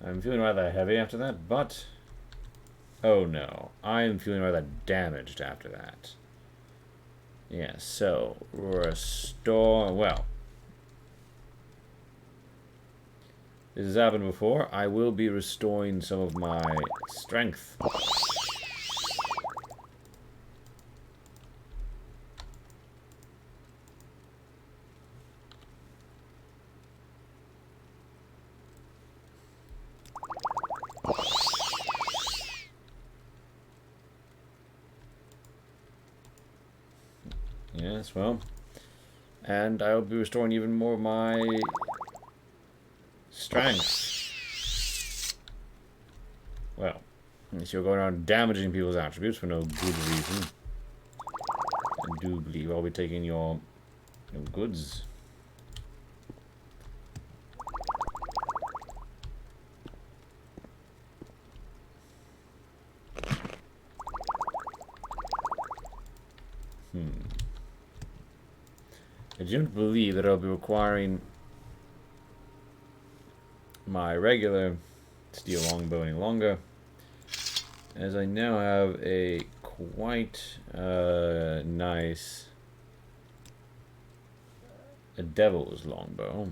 I'm feeling rather heavy after that, but... Oh no. I'm feeling rather damaged after that. Yeah, so... Restore... Well. This has happened before. I will be restoring some of my strength. Yes, well, and I'll be restoring even more of my strength. Well, unless you're going around damaging people's attributes for no good reason, I do believe I'll be taking your goods. I don't believe that I'll be requiring my regular steel longbow any longer, as I now have a quite nice devil's longbow.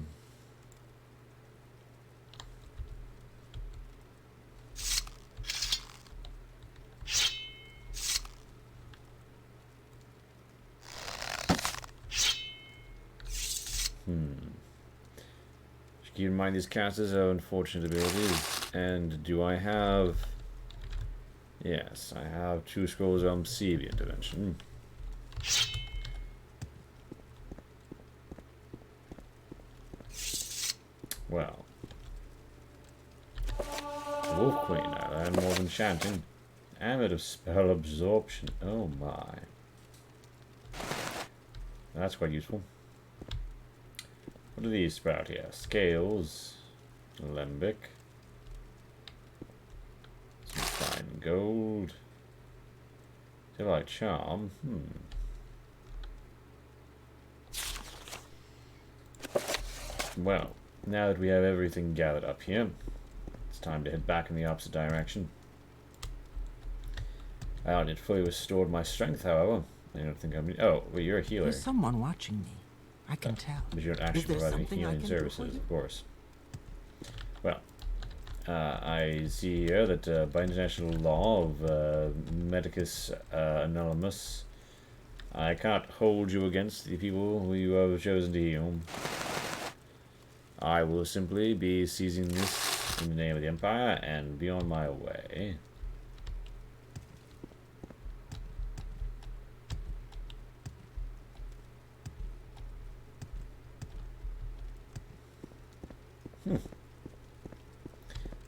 Just keep in mind these casters have unfortunate abilities. And do I have... Yes, I have 2 scrolls of Omsivi intervention. Well. Wolf Queen, I learned more of enchanting. Amulet of spell absorption. Oh my. That's quite useful. What do these sprout here? Scales, lembic, some fine gold, like charm. Well, now that we have everything gathered up here, it's time to head back in the opposite direction. I haven't yet fully restored my strength, however. I don't think I'm... Oh, well, you're a healer. There's someone watching me. I can tell. But you don't actually Is there provide any something I healing can do for services, you? of course. Well, I see here that by international law of Medicus Anonymous, I can't hold you against the people who you have chosen to heal. I will simply be seizing this in the name of the Empire and be on my way.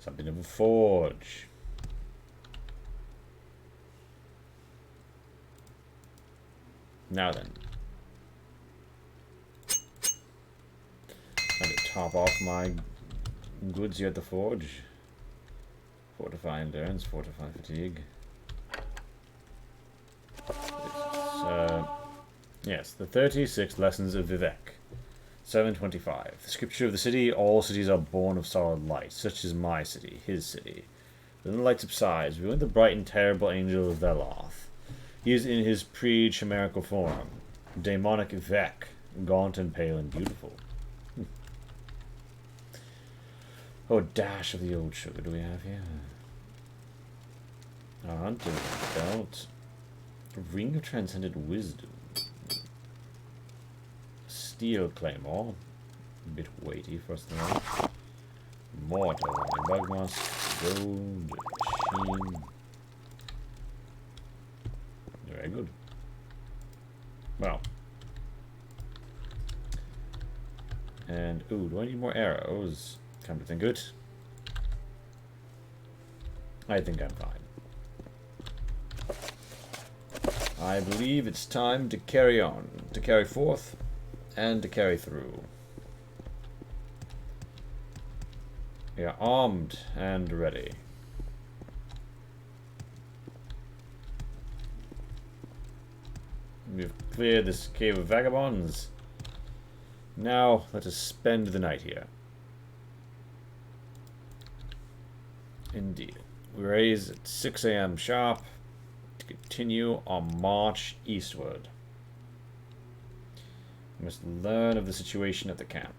Something of a forge. Now then. Time to top off my goods here at the forge. Fortify endurance, fortify fatigue. Yes, the 36 lessons of Vivek. 725. The scripture of the city, all cities are born of solid light, such as my city, his city. Then the light subsides, we went the bright and terrible angel of Veloth. He is in his pre-chimerical form, demonic Vivek, gaunt and pale and beautiful. Oh, a dash of the old sugar do we have here? A hunter's belt. A ring of transcendent wisdom. Steel claymore. A bit weighty for us tonight. Mortar, bug moss, gold, machine. Very good. Well. And, ooh, do I need more arrows? Come to think of it. I think I'm fine. I believe it's time to carry on, to carry forth, and to carry through. We are armed and ready. We've cleared this cave of vagabonds. Now let us spend the night here. Indeed. We raise at 6 a.m. sharp to continue our march eastward. We must learn of the situation at the camp.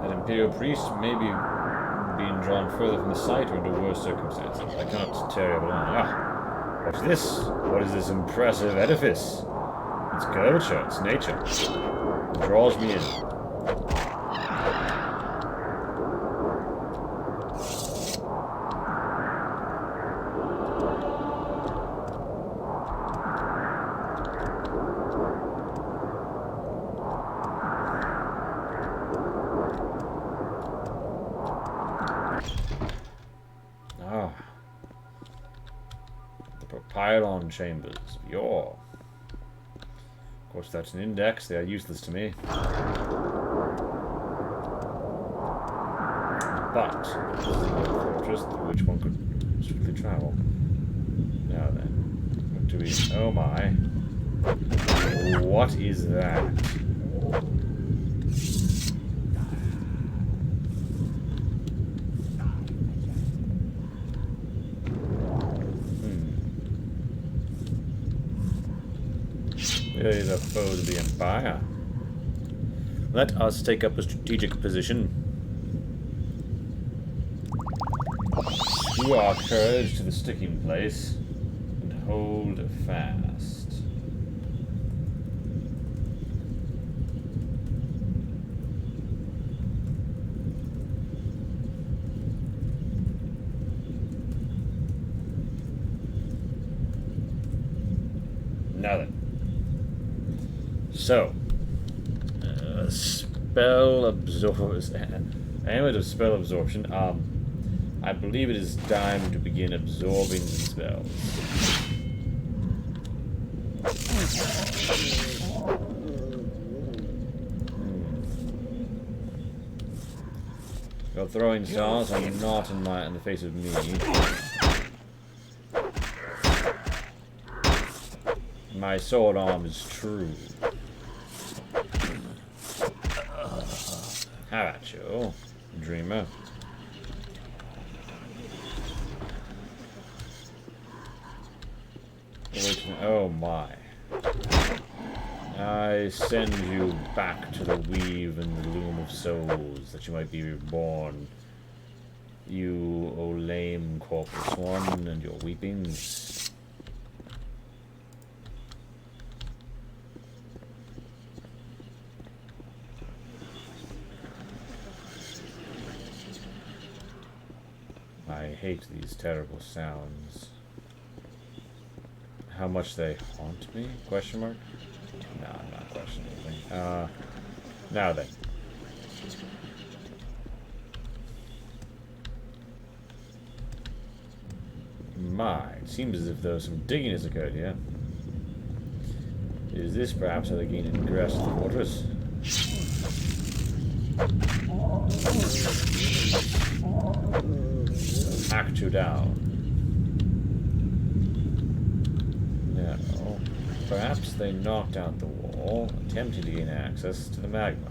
An Imperial priest may be being drawn further from the site or into worse circumstances. I cannot tarry over long. Ah, what's this? What is this impressive edifice? It's curvature, it's nature. It draws me in. Ah. The Propylon chambers of yore. Of course, that's an index. They are useless to me. But this is another fortress through which one could swiftly travel. Now then, what do we? Oh my! What is that? These are foes of the Empire. Let us take up a strategic position. Screw our courage to the sticking place and hold fast. Now then. So, spell absorbs. Amulet of spell absorption. I believe it is time to begin absorbing spells. Your throwing stars are not in the face of me. My sword arm is true. How about you, dreamer? Oh my. I send you back to the weave and the loom of souls, that you might be reborn. You, O lame corpus one, and your weepings. I hate these terrible sounds. How much they haunt me? Question mark? No, I'm not questioning anything. Now then. My, it seems as if though some digging has occurred here. Is this perhaps how they gain ingress to the fortress? Hack 2 down. No. Perhaps they knocked out the wall, attempting to gain access to the magma.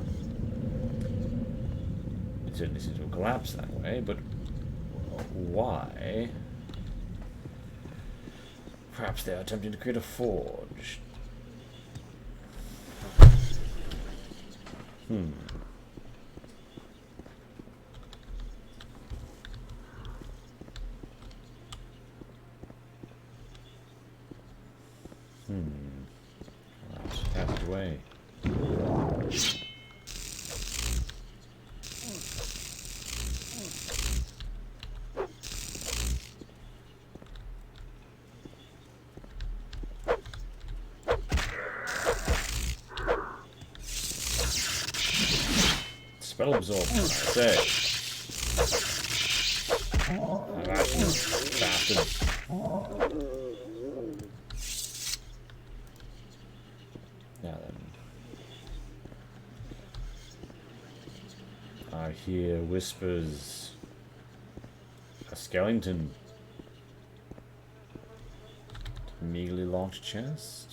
It certainly seems to have collapsed that way, but why? Perhaps they are attempting to create a forge. Perhaps passed away. Spell absorption, I say. I've actually bastards. Now then. I hear whispers. A skeleton. Meagerly locked chest.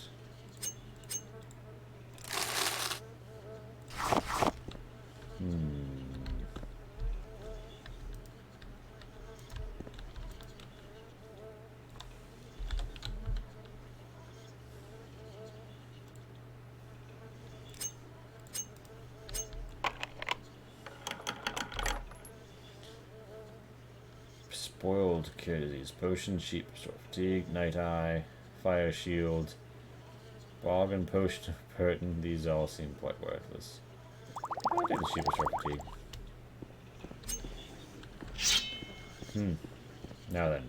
Spoiled cure disease potion, sheep restore fatigue, night eye, fire shield, bargain potion of Burton. These all seem quite worthless. I'll do the sheep restore fatigue. Now then.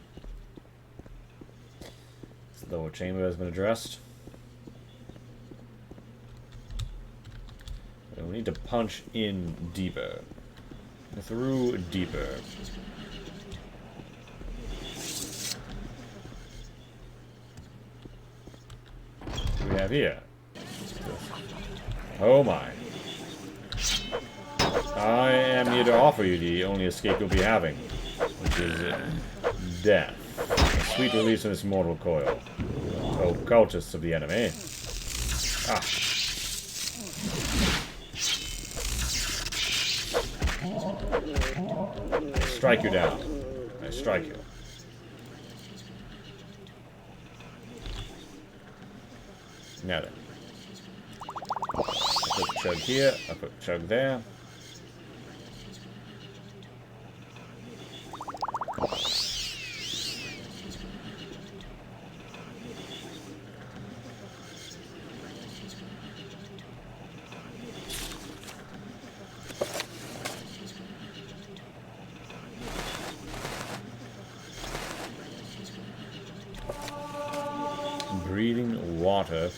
This lower chamber has been addressed. We need to punch in deeper. Through deeper. What do we have here? Oh my. I am here to offer you the only escape you'll be having, which is death. A sweet release from this mortal coil. Oh, cultists of the enemy. Ah. I strike you down. I strike you. Now then. I put chug here, I put chug there. Breathing Water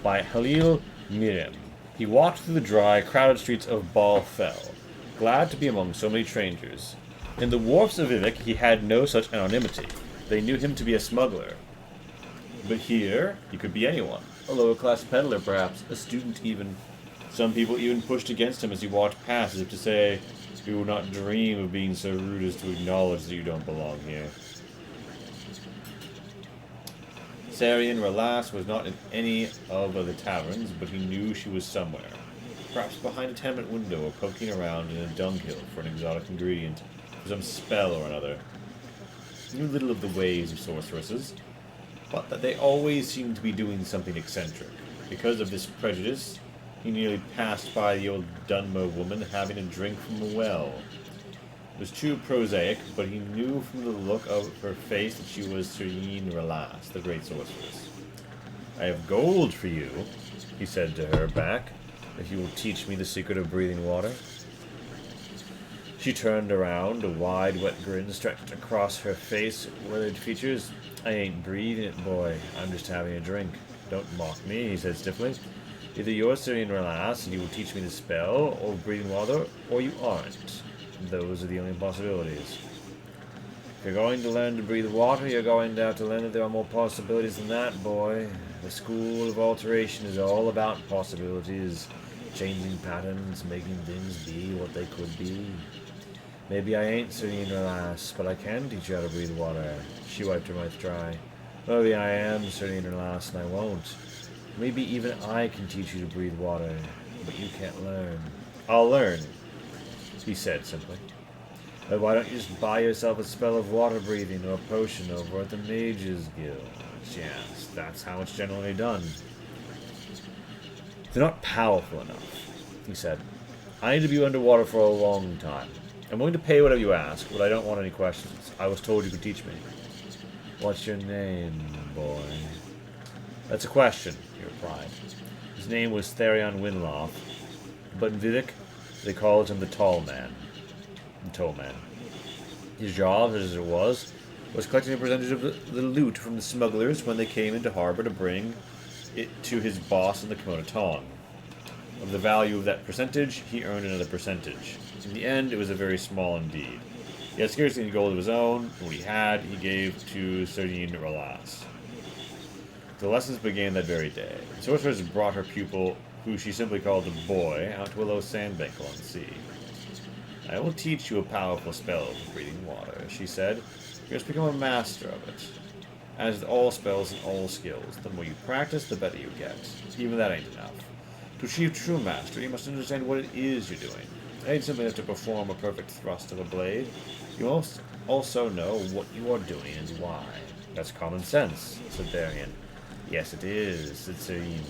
by Halil Mirim. He walked through the dry, crowded streets of Bal Fel, glad to be among so many strangers. In the wharfs of Vivek, he had no such anonymity. They knew him to be a smuggler. But here, he could be anyone. A lower-class peddler, perhaps. A student, even. Some people even pushed against him as he walked past, as if to say, "You will not dream of being so rude as to acknowledge that you don't belong here." Sarian Relas was not in any of the taverns, but he knew she was somewhere. Perhaps behind a tenement window or poking around in a dunghill for an exotic ingredient, for some spell or another. He knew little of the ways of sorceresses, but that they always seemed to be doing something eccentric. Because of this prejudice, he nearly passed by the old Dunmo woman having a drink from a well. It was too prosaic, but he knew from the look of her face that she was Serene Relas, the great sorceress. "I have gold for you," he said to her back, "if you will teach me the secret of breathing water." She turned around, a wide, wet grin stretched across her face, weathered features. "I ain't breathing it, boy. I'm just having a drink. Don't mock me," he said stiffly. "Either you're Serene Relas and you will teach me the spell of breathing water, or you aren't. Those are the only possibilities. If you're going to learn to breathe water, you're going to have to learn that there are more possibilities than that, boy. The school of alteration is all about possibilities, changing patterns, making things be what they could be. Maybe I ain't serene or lass, but I can teach you how to breathe water. She wiped her mouth dry. Maybe I am serene or lass, and I won't. Maybe even I can teach you to breathe water, but you can't learn. I'll learn, he said simply. But why don't you just buy yourself a spell of water breathing or a potion over at the Mages Guild? Yes, that's how it's generally done. They're not powerful enough, he said. I need to be underwater for a long time. I'm willing to pay whatever you ask, but I don't want any questions. I was told you could teach me. What's your name, boy? That's a question, he replied. His name was Therion Winloth, but in Vivek, they called him the Tall Man. The Tall Man. His job, as it was collecting a percentage of the loot from the smugglers when they came into harbor to bring it to his boss in the Komoda Tongue. Of the value of that percentage, he earned another percentage. In the end, it was a very small indeed. He had scarcely any gold of his own, and what he had, he gave to Sardine Relas. The lessons began that very day. The sorceress brought her pupil, who she simply called the boy, out to a low sandbank along the sea. I will teach you a powerful spell for breathing water, she said. You must become a master of it. As with all spells and all skills, the more you practice, the better you get. Even that ain't enough. To achieve true mastery, you must understand what it is you're doing. It ain't simply enough to perform a perfect thrust of a blade. You must also know what you are doing and why. That's common sense, said Darian. Yes, it is, said Serene,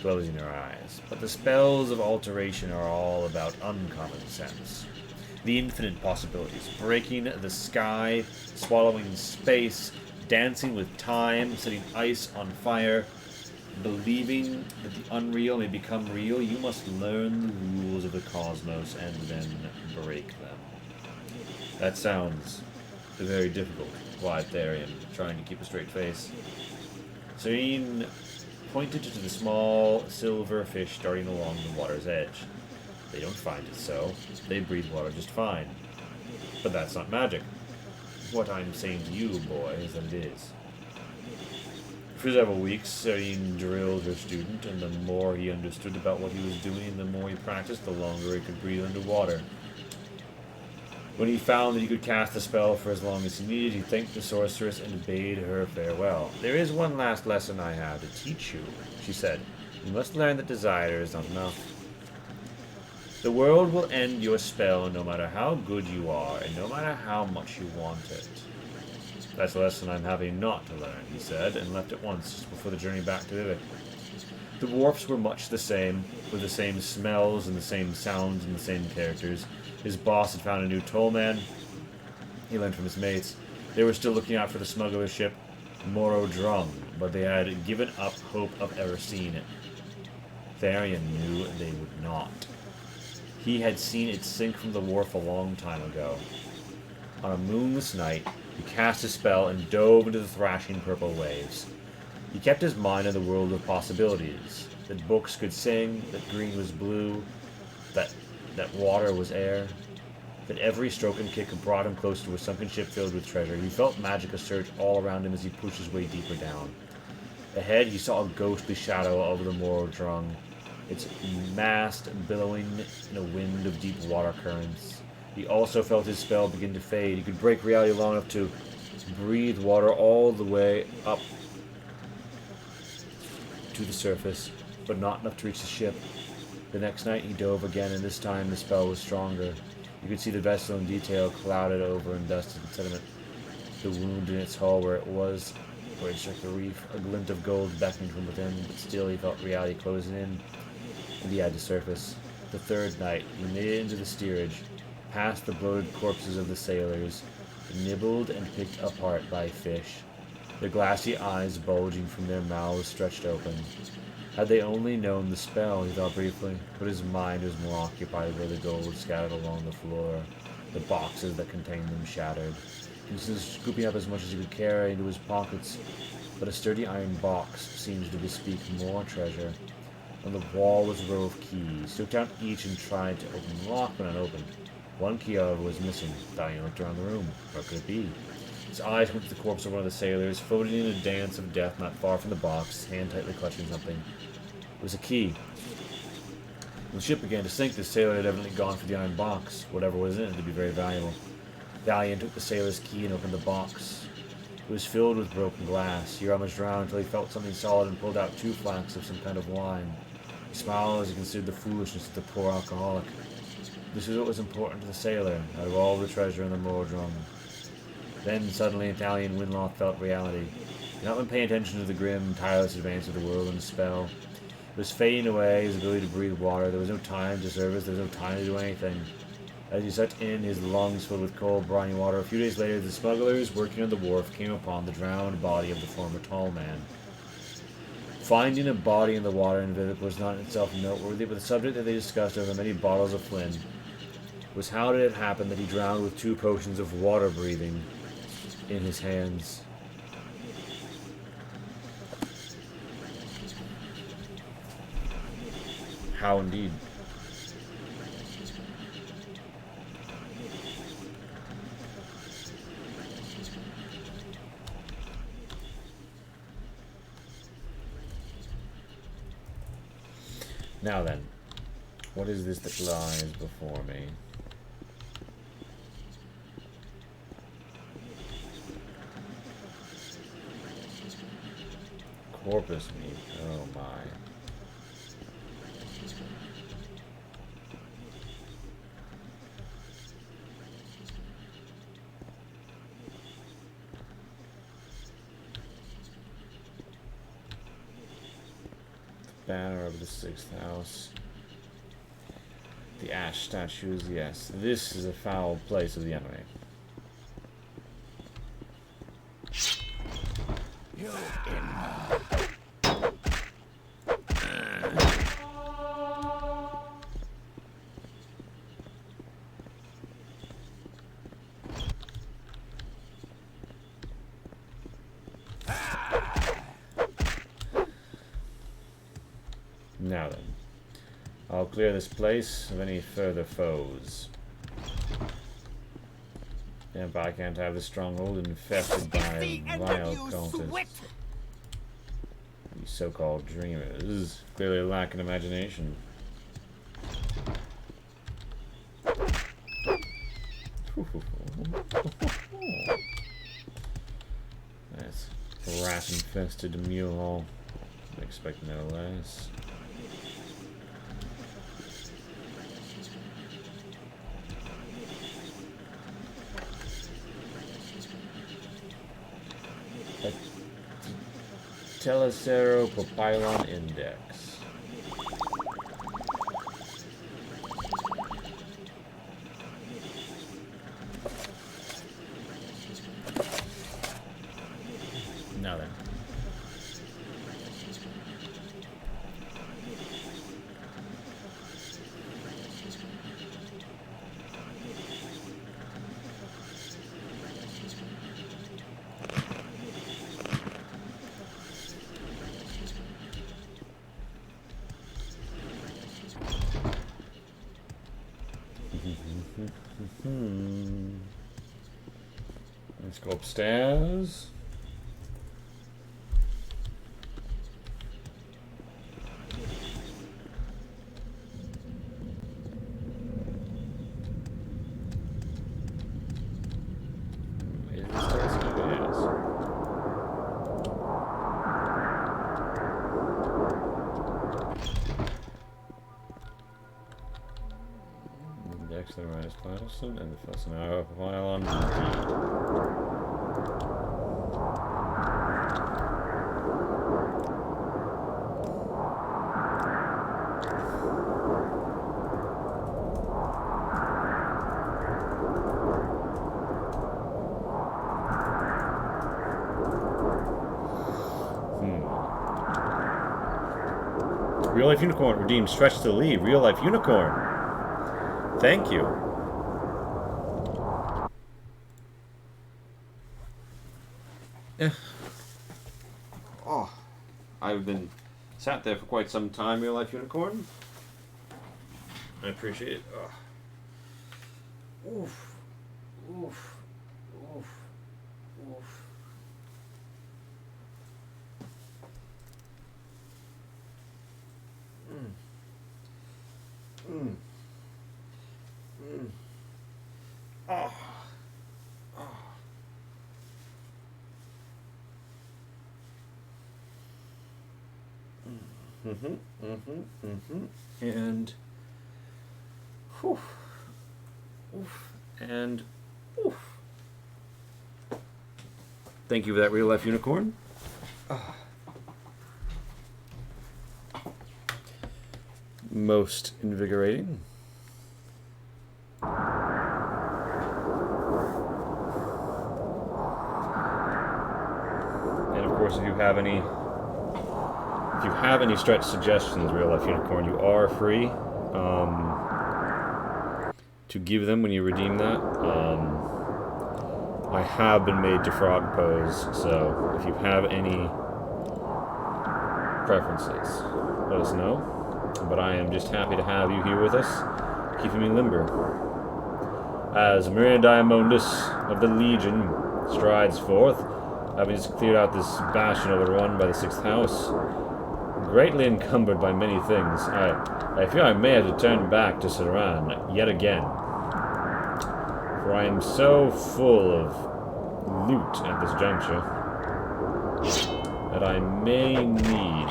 closing her eyes. But the spells of alteration are all about uncommon sense. The infinite possibilities, breaking the sky, swallowing space, dancing with time, setting ice on fire. Believing that the unreal may become real, you must learn the rules of the cosmos and then break them. That sounds very difficult, replied Therion, trying to keep a straight face. Serene pointed to the small silver fish darting along the water's edge. They don't find it so. They breathe water just fine. But that's not magic. What I'm saying to you, boy, is that it is. For several weeks, Serene drilled her student, and the more he understood about what he was doing, the more he practiced, the longer he could breathe underwater. When he found that he could cast the spell for as long as he needed, he thanked the sorceress and bade her farewell. There is one last lesson I have to teach you, she said. You must learn that desire is not enough. The world will end your spell no matter how good you are, and no matter how much you want it. That's a lesson I'm having not to learn, he said, and left at once, just before the journey back to Vivek. The wharfs were much the same, with the same smells and the same sounds and the same characters. His boss had found a new tollman, he learned from his mates. They were still looking out for the smuggler ship, Morrowind, but they had given up hope of ever seeing it. Therion knew they would not. He had seen it sink from the wharf a long time ago. On a moonless night, he cast a spell and dove into the thrashing purple waves. He kept his mind in the world of possibilities. That books could sing, that green was blue, that water was air, that every stroke and kick brought him closer to a sunken ship filled with treasure. He felt magic surge all around him as he pushed his way deeper down. Ahead, he saw a ghostly shadow over the Morrowind, its mast billowing in a wind of deep water currents. He also felt his spell begin to fade. He could break reality long enough to breathe water all the way up to the surface, but not enough to reach the ship. The next night he dove again, and this time the spell was stronger. You could see the vessel in detail, clouded over and dusted in sediment. The wound in its hull where it struck the reef, a glint of gold beckoned from within, but still he felt reality closing in, and he had to surface. The third night, he made it into the steerage, past the bloated corpses of the sailors, nibbled and picked apart by fish, their glassy eyes bulging from their mouths stretched open. Had they only known the spell, he thought briefly, but his mind was more occupied by the gold scattered along the floor, the boxes that contained them shattered. He was scooping up as much as he could carry into his pockets, but a sturdy iron box seemed to bespeak more treasure. On the wall was a row of keys. He took down each and tried to open the lock, but unopened. One key, however, was missing. Diane looked around the room. What could it be? His eyes went to the corpse of one of the sailors, floating in a dance of death not far from the box, his hand tightly clutching something. It was a key. When the ship began to sink, the sailor had evidently gone for the iron box. Whatever was in it had to be very valuable. Valiant took the sailor's key and opened the box. It was filled with broken glass. He almost drowned until he felt something solid and pulled out 2 flasks of some kind of wine. He smiled as he considered the foolishness of the poor alcoholic. This was what was important to the sailor, out of all the treasure in the Mordrum. Then, suddenly, Italian Winloth felt reality. He had not been paying attention to the grim, tireless advance of the world in a spell. It was fading away, his ability to breathe water. There was no time to service, there was no time to do anything. As he sucked in, his lungs filled with cold, briny water. A few days later, the smugglers working on the wharf came upon the drowned body of the former tall man. Finding a body in the water in Vivek was not in itself noteworthy, but the subject that they discussed over many bottles of Flynn was how did it happen that he drowned with 2 potions of water breathing in his hands. How indeed. Now then, what is this that lies before me? Corpus meat. Oh my. Banner of the 6th house. The ash statues, yes. This is a foul place of the enemy. Now then, I'll clear this place of any further foes. Yep, I can't have this stronghold infested by vile cultists. These so-called dreamers clearly lack an imagination. That's rat-infested mule hall. I expect no less. Telecero Propylon Index. Now then. Let's go upstairs. Is this stairs? It is. Index the rise Patterson and the first hour file on Real life unicorn redeemed stretch to leave. Real life unicorn. Thank you. Oh, I've been sat there for quite some time, real life unicorn. I appreciate it. Oof. Oof. Oof. And, whew, oof, and, oof. Thank you for that real life unicorn. Most invigorating. And of course, if you have any stretch suggestions, real life unicorn, you are free to give them when you redeem that. I have been made to frog pose, so if you have any preferences, let us know. But I am just happy to have you here with us, keeping me limber. As Maria Diamondus of the Legion strides forth, having just cleared out this bastion overrun by the 6th house, greatly encumbered by many things, I fear I may have to turn back to Saran yet again. For I am so full of loot at this juncture that I may need...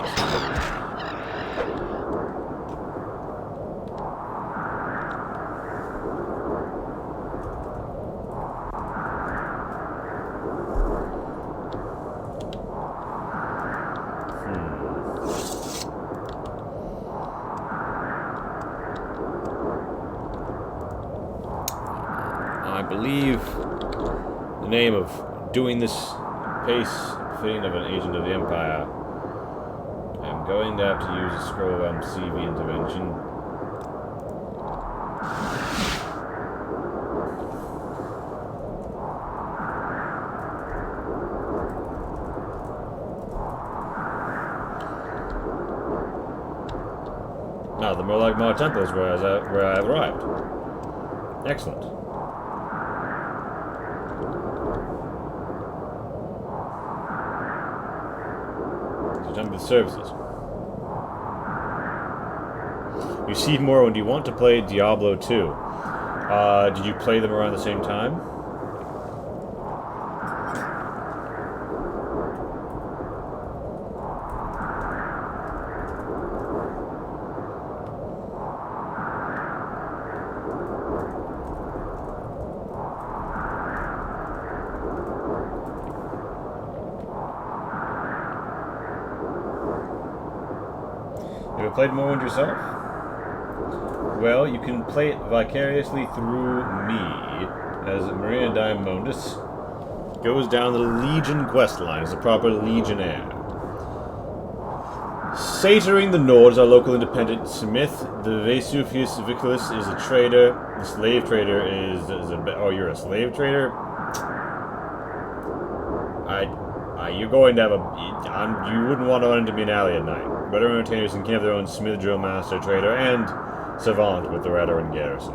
I believe the name of doing this pace fitting of an agent of the Empire. I'm going to have to use a scroll of CV intervention. Now, the Morrowind Temple is where I have arrived. Excellent. Temple services. You see Morrowind. Do you want to play Diablo 2? Did you play them around the same time? You ever played Morrowind yourself? Well, you can play it vicariously through me, as Maria Diamondus goes down the Legion Questline as a proper Legionnaire. Satering the Nords, our local independent smith, the Vesuvius Viculus is a trader, the slave trader is a... Oh, you're a slave trader? You're going to have you wouldn't want to run into me in an alley at night. Better entertainers can have their own smith, drill master, trader, and savant with the Radarin garrison.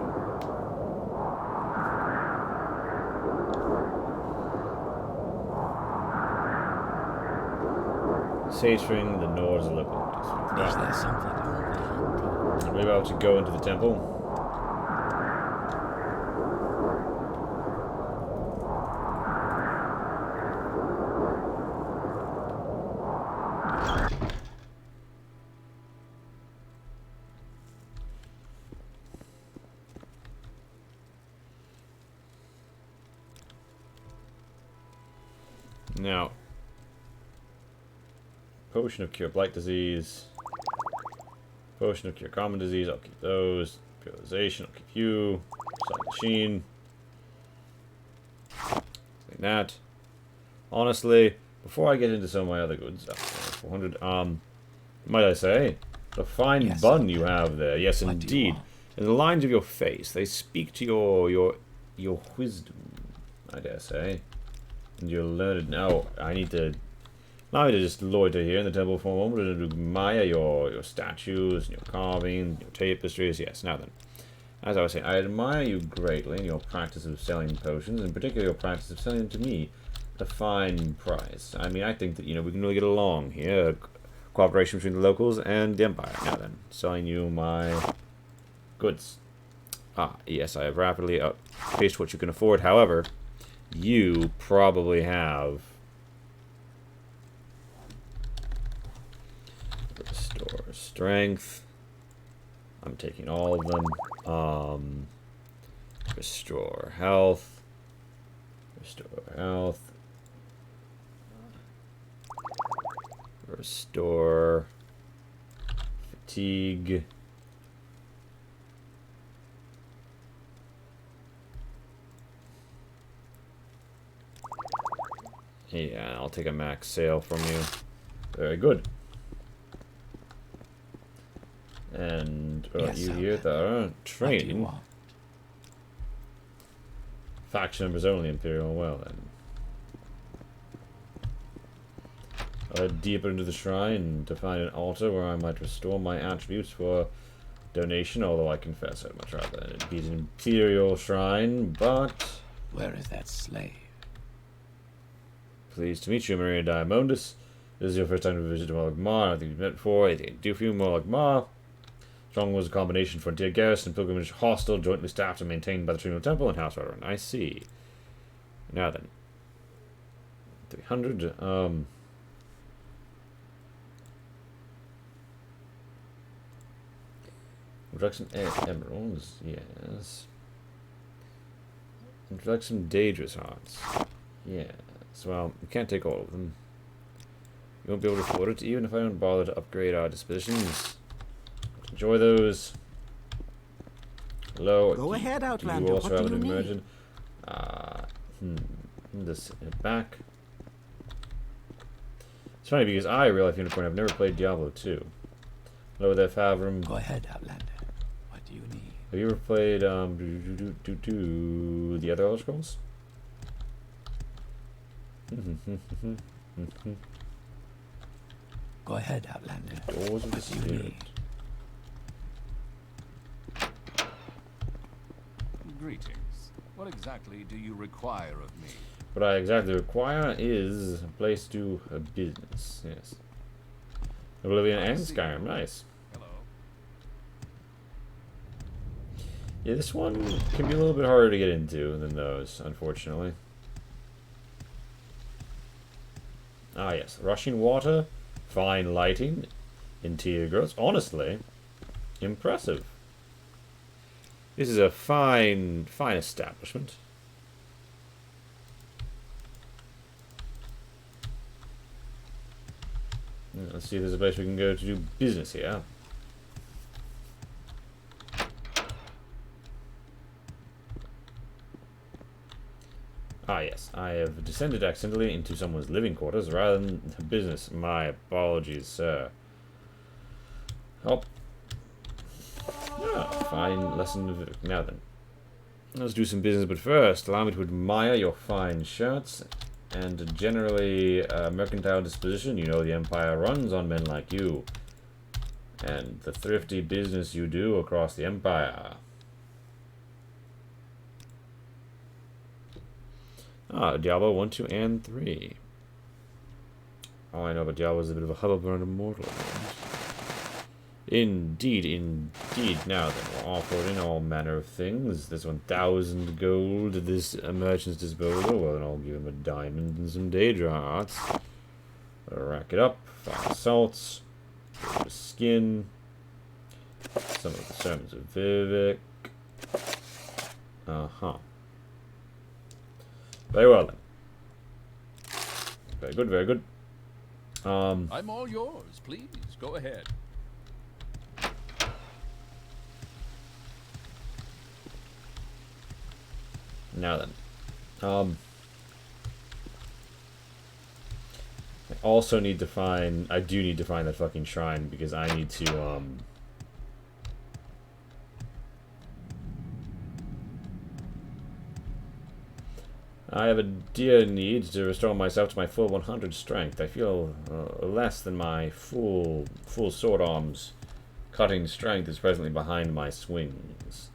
Satering the Nords local. Is there something Are we about to go into the temple? Now, potion of cure blight disease, potion of cure common disease, I'll keep those. Purification, I'll keep you. Solid machine. Like that. Honestly, before I get into some of my other goods, 400, might I say, the fine bun you have there. Yes, indeed. And the lines of your face, they speak to your wisdom, I dare say. And you're learned. Now, I need to just loiter here in the temple for a moment and admire your statues, and your carving, your tapestries. Yes, now then. As I was saying, I admire you greatly in your practice of selling potions, and particularly your practice of selling them to me at a fine price. I mean, I think that, we can really get along here. Cooperation between the locals and the Empire. Now then, selling you my goods. Ah, yes, I have rapidly outpaced what you can afford. However, you probably have stores. strength. I'm taking all of them. Restore health. Restore health. Restore fatigue. Yeah, I'll take a max sale from you. Very good. And Yes, you I'll here have that are What do you training. want? Faction members only, Imperial. Well then. I'll head deeper into the shrine to find an altar where I might restore my attributes for donation, although I confess I'd much rather it be an Imperial shrine, but... Where is that slave? Pleased to meet you, Maria Diamondis. This is your first time to visit Morlock Mar. I think you've met before. Anything I can do for you, Morlock Mar? Strong was a combination frontier garrison, pilgrimage hostel, jointly staffed and maintained by the Trinal Temple and House Veteran. I see. Now then. 300. Would like some emeralds? Yes. Would like some dangerous hearts? Yes. Well, we can't take all of them. You won't be able to afford it, even if I don't bother to upgrade our dispositions. Enjoy those. Hello. Go ahead, Do Outlander. you also What have do an you need? immersion? Just head back. It's funny because I, real life unicorn, have never played Diablo 2. Hello there, Favrum. Go ahead, Outlander. What do you need? Have you ever played the other Elder Scrolls? Go ahead, Outlander. Doors of the What do you Spirit. need? Greetings. What exactly do you require of me? What I exactly require is a place to do a business. Yes. Oblivion and Skyrim. Nice. Hello. Yeah, this one can be a little bit harder to get into than those, unfortunately. Ah, yes. Rushing water, fine lighting, interior growth. Honestly, impressive. This is a fine establishment. Let's see if there's a place we can go to do business here. Ah, yes. I have descended accidentally into someone's living quarters rather than the business. My apologies, sir. Oh. Yeah, fine lesson of... Now then. Let's do some business, but first, allow me to admire your fine shirts and generally mercantile disposition. You know the Empire runs on men like you. And the thrifty business you do across the Empire. Ah, Diablo 1, 2, and 3. All I know about Diablo is a bit of a hubbub around Immortal. Indeed. Now then, we're offering all manner of things. This 1,000 gold, this merchant's disposal. Well, then I'll give him a diamond and some Daedra hearts. Rack it up. 5 salts. Skin. Some of the sermons of Vivek. Very well then. Very good, very good. I'm all yours. Please, go ahead. Now then. I also need to find... I do need to find that fucking shrine because I need to, I have a dear need to restore myself to my full 100 strength. I feel less than my full sword arms. Cutting strength is presently behind my swings.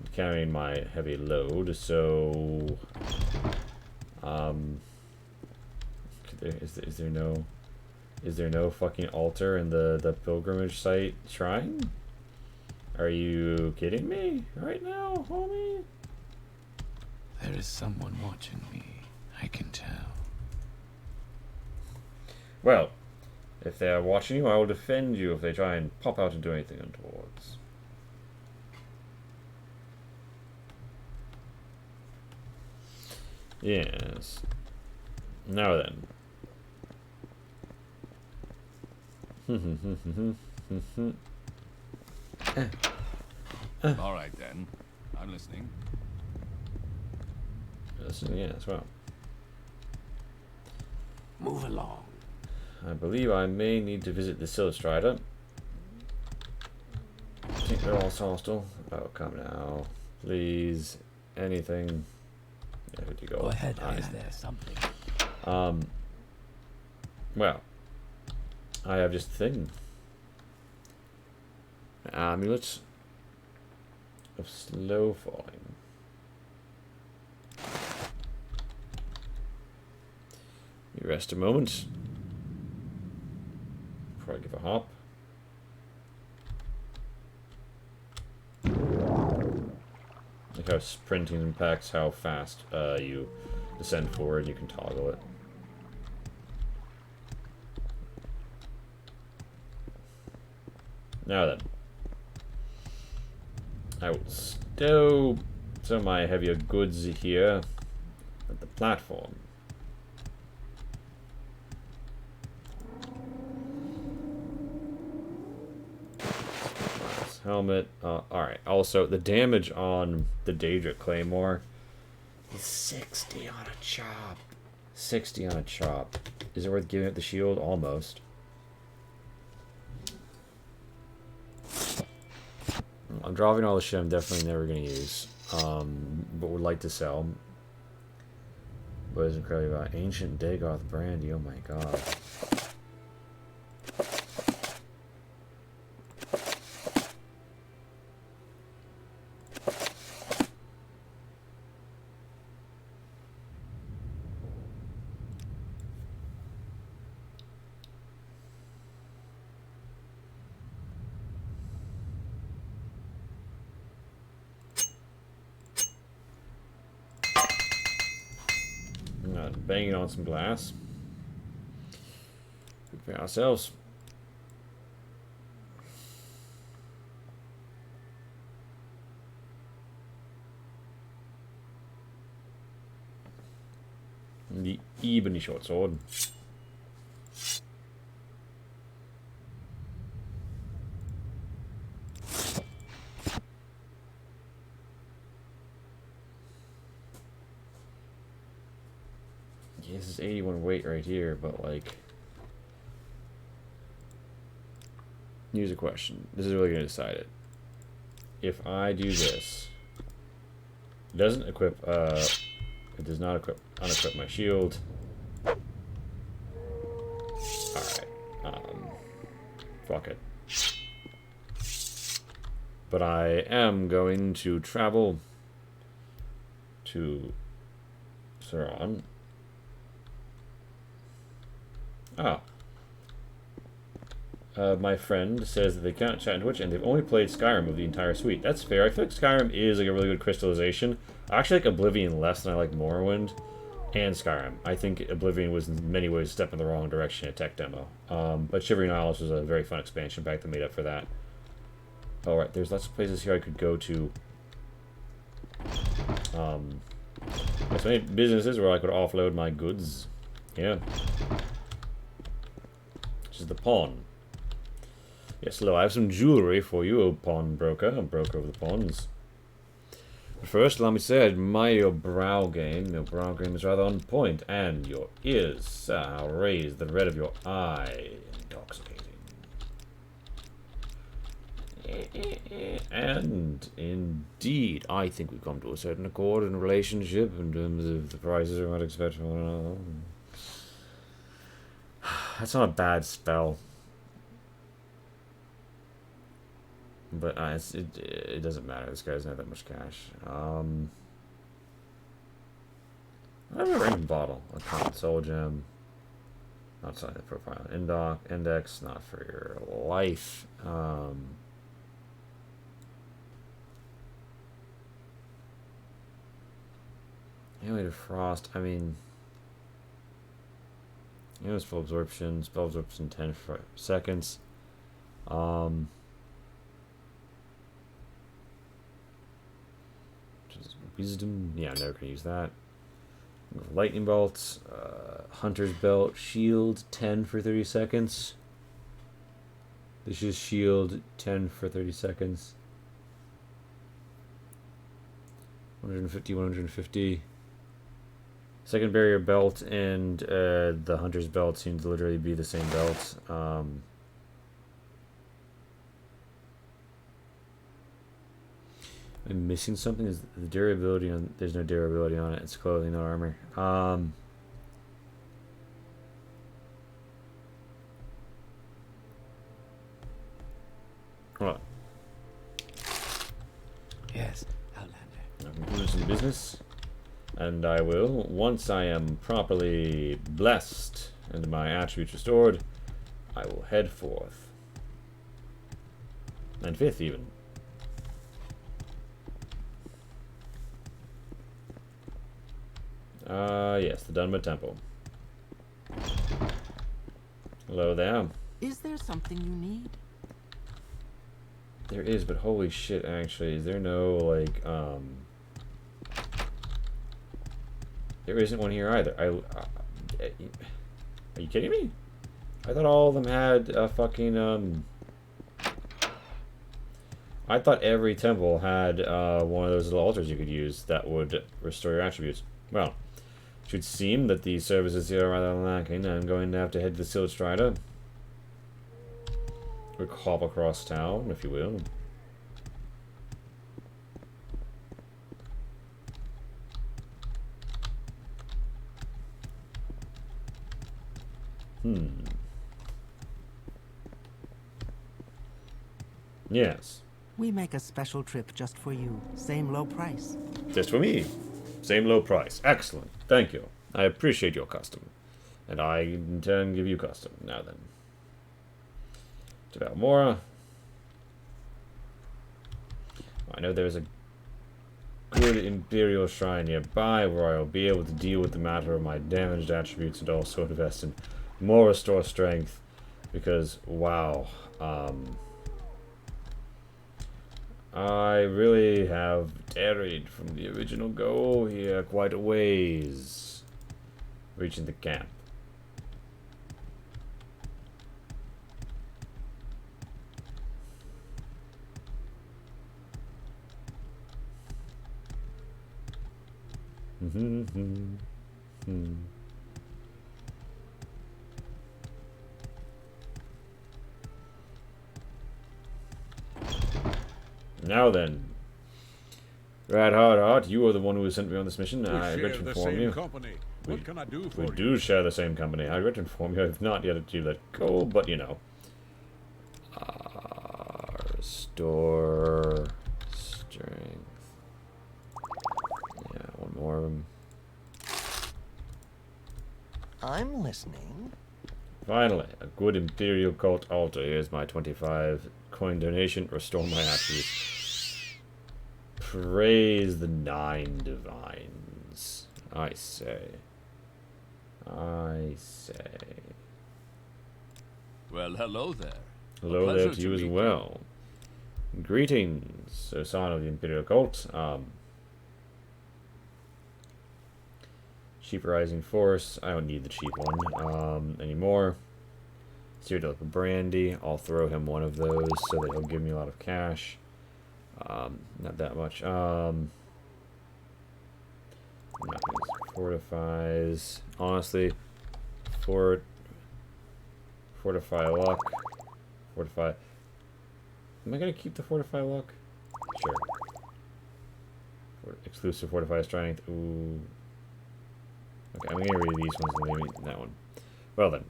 I'm carrying my heavy load, so... Is there no fucking altar in the pilgrimage site shrine? Are you kidding me right now, homie? There is someone watching me. I can tell. Well, If they are watching you, I will defend you if they try and pop out and do anything untowards. Yes. Now then. All right then. I'm listening. Listen, yeah, as well. Move along. I believe I may need to visit the Silverstrider. I think they're all hostile. Oh, come now. Please. Anything. Yeah, where'd you go? Go ahead. Ah, Is there something? Well. I have just a thing. Amulet of slow falling. You rest a moment. Before I give a hop. Like how sprinting impacts how fast you descend forward, you can toggle it. Now then. I will stow some of my heavier goods here at the platform. Helmet. Alright. Also, the damage on the Daedric Claymore is 60 on a chop. 60 on a chop. Is it worth giving it the shield? Almost. I'm dropping all the shit I'm definitely never going to use. But would like to sell. But it's incredible about Ancient Dagoth Brandy. Oh my god. Banging on some glass. Prepare ourselves. And the ebony short sword. This is 81 weight right here, but like, here's a question. This is really going to decide it. If I do this, it doesn't equip, it does not unequip my shield. Alright, fuck it. But I am going to travel to Sauron. My friend says that they cannot chat in Twitch and they've only played Skyrim of the entire suite. That's fair. I feel like Skyrim is like a really good crystallization. I actually like Oblivion less than I like Morrowind and Skyrim. I think Oblivion was in many ways a step in the wrong direction at tech demo. But Shivering Isles was a very fun expansion pack that made up for that. Alright, there's lots of places here I could go to. There's many businesses where I could offload my goods. Yeah. Which is the pawn. Yes, hello, I have some jewelry for you, O pawnbroker. I'm broker of the pawns. But first, let me say, I admire your brow game. Your brow game is rather on point, and your ears, sir, how raised the red of your eye. Intoxicating. And, indeed, I think we've come to a certain accord in relationship in terms of the prices we might expect from one another. That's not a bad spell. But it doesn't matter. This guy doesn't have that much cash. I have a random bottle. A common soul gem. Not sign the profile. Index. Not for your life. Alien Frost. I mean, Yeah, it's full absorption. Spell absorption 10 for seconds. Wisdom. Yeah, I'm never gonna use that. Lightning bolts. Hunter's belt. Shield 10 for 30 seconds. This is shield 10 for 30 seconds. 150, 150. Second barrier belt and the hunter's belt seem to literally be the same belt. I'm missing something. Is the durability on? There's no durability on it. It's clothing, not armor. Hold on. Yes, Outlander. I'm doing some business, and I will once I am properly blessed and my attributes restored. I will head forth, and fifth even. Yes, the Dunma Temple. Hello there. Is there something you need? There is, but holy shit, actually, is there no, like, there isn't one here either. Are you kidding me? I thought all of them had a fucking, I thought every temple had, one of those little altars you could use that would restore your attributes. Well, it should seem that the services here are rather lacking. I'm going to have to head to the Sealed Strider. Or hop across town, if you will. Yes. We make a special trip just for you. Same low price. Just for me. Same low price. Excellent. Thank you. I appreciate your custom. And I in turn give you custom. Now then. To Valmora. I know there's a good Imperial shrine nearby where I'll be able to deal with the matter of my damaged attributes and also invest in more restore strength. Because, wow. I really have tarried from the original goal here quite a ways. Reaching the camp. Now then, Red Hard, you are the one who sent me on this mission. I regret to inform you. Company. What can I do for We you? do share the same company. I regret to inform you I have not yet to let go, but you know. Restore strength. Yeah, one more of them. I'm listening. Finally, a good Imperial cult altar. Here's my 25 coin donation. Restore my attributes. Praise the 9 divines. I say. I say. Well, hello there. Hello pleasure there to you to as meet you. well. Greetings, O son of the Imperial cult. Cheap Rising Force. I don't need the cheap one anymore. Seared Milk Brandy. I'll throw him one of those so that he'll give me a lot of cash. Not that much. Fortifies. Honestly, Fortify Luck. Fortify. Am I gonna keep the Fortify Luck? Sure. Exclusive Fortify Strength. Ooh. Okay, I'm gonna get rid of these ones and leave that one. Well then.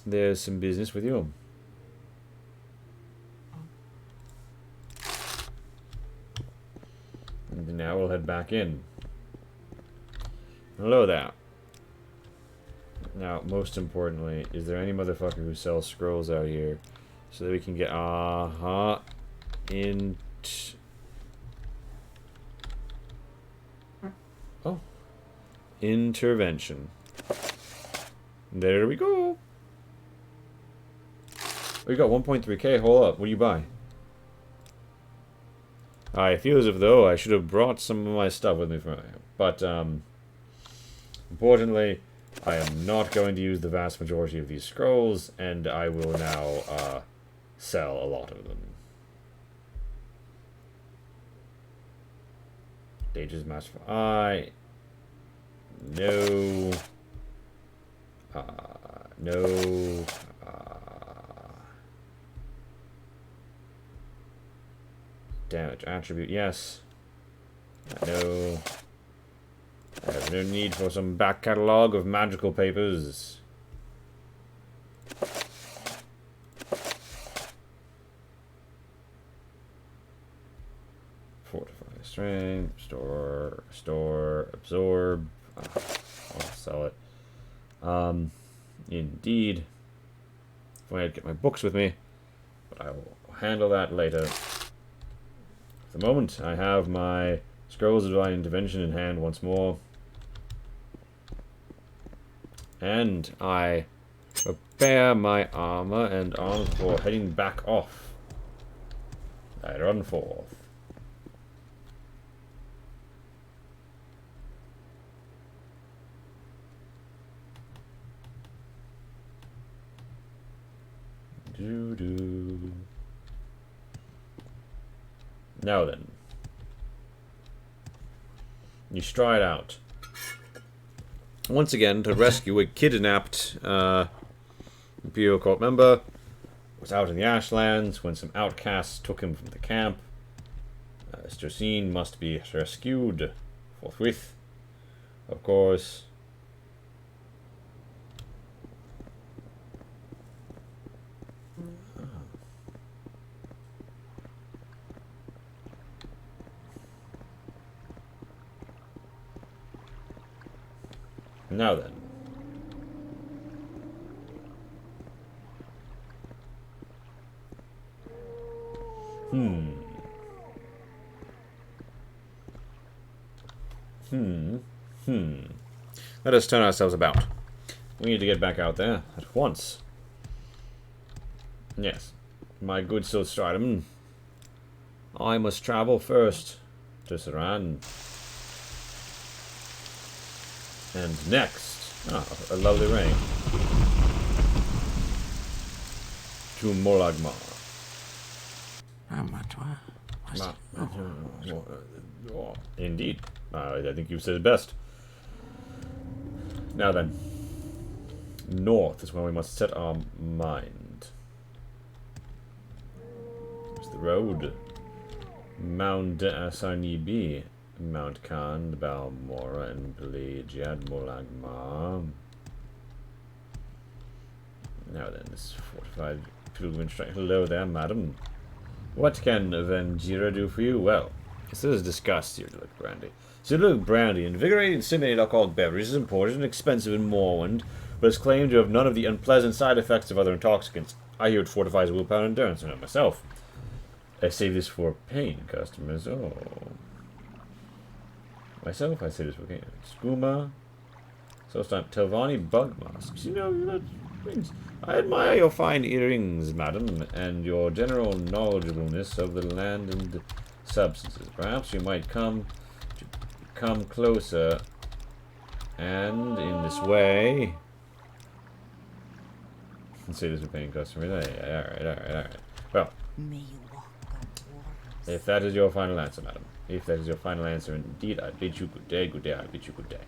There's some business with you. And now we'll head back in. Hello there. Now, most importantly, is there any motherfucker who sells scrolls out here so that we can get intervention. There we go. We got 1.3k. Hold up. What do you buy? I feel as if though I should have brought some of my stuff with me for but importantly, I am not going to use the vast majority of these scrolls, and I will now sell a lot of them. Stages match for I. No. No. Damage attribute, yes. No. I have no need for some back catalog of magical papers. Fortify strength, store, absorb. I'll sell it. Indeed. If I had to get my books with me, but I will handle that later. At the moment, I have my Scrolls of Divine Intervention in hand once more. And I prepare my armor and arms before heading back off. I run forth. Doo-doo. Now then. You stride out. Once again, to rescue a kidnapped Imperial Court member. Was out in the Ashlands when some outcasts took him from the camp. Stracine must be rescued forthwith. Of course. Now then. Let us turn ourselves about. We need to get back out there at once. Yes, my good Sir Stridham. I must travel first to Saran. And next, a lovely ring, to Moragmar. Indeed. I think you've said it best. Now then, north is where we must set our mind. Here's the road. Mount Asarnibi, Mount Khan, Balmora, and Pelagiad Molagma. Now then, this fortified pilgrim strike. Hello there, madam. What can Vengira do for you? Well, this is discussed, Sir Luke Brandy. Sir Luke Brandy, invigorating and stimulating alcoholic beverages is important and expensive in Morrowind, but is claimed to have none of the unpleasant side effects of other intoxicants. I hear it fortifies willpower and endurance, I know myself. I save this for paying customers. Oh. Myself, I say this for paying. Skooma. So it's not Telvanni bug masks. You know, that rings. I admire your fine earrings, madam, and your general knowledgeableness of the land and substances. Perhaps you might come closer, and in this way. Let's say this is paying customers. Alright. Well, May you walk on waters. if that is your final answer, madam. If that is your final answer, indeed, I bid you good day, I bid you good day.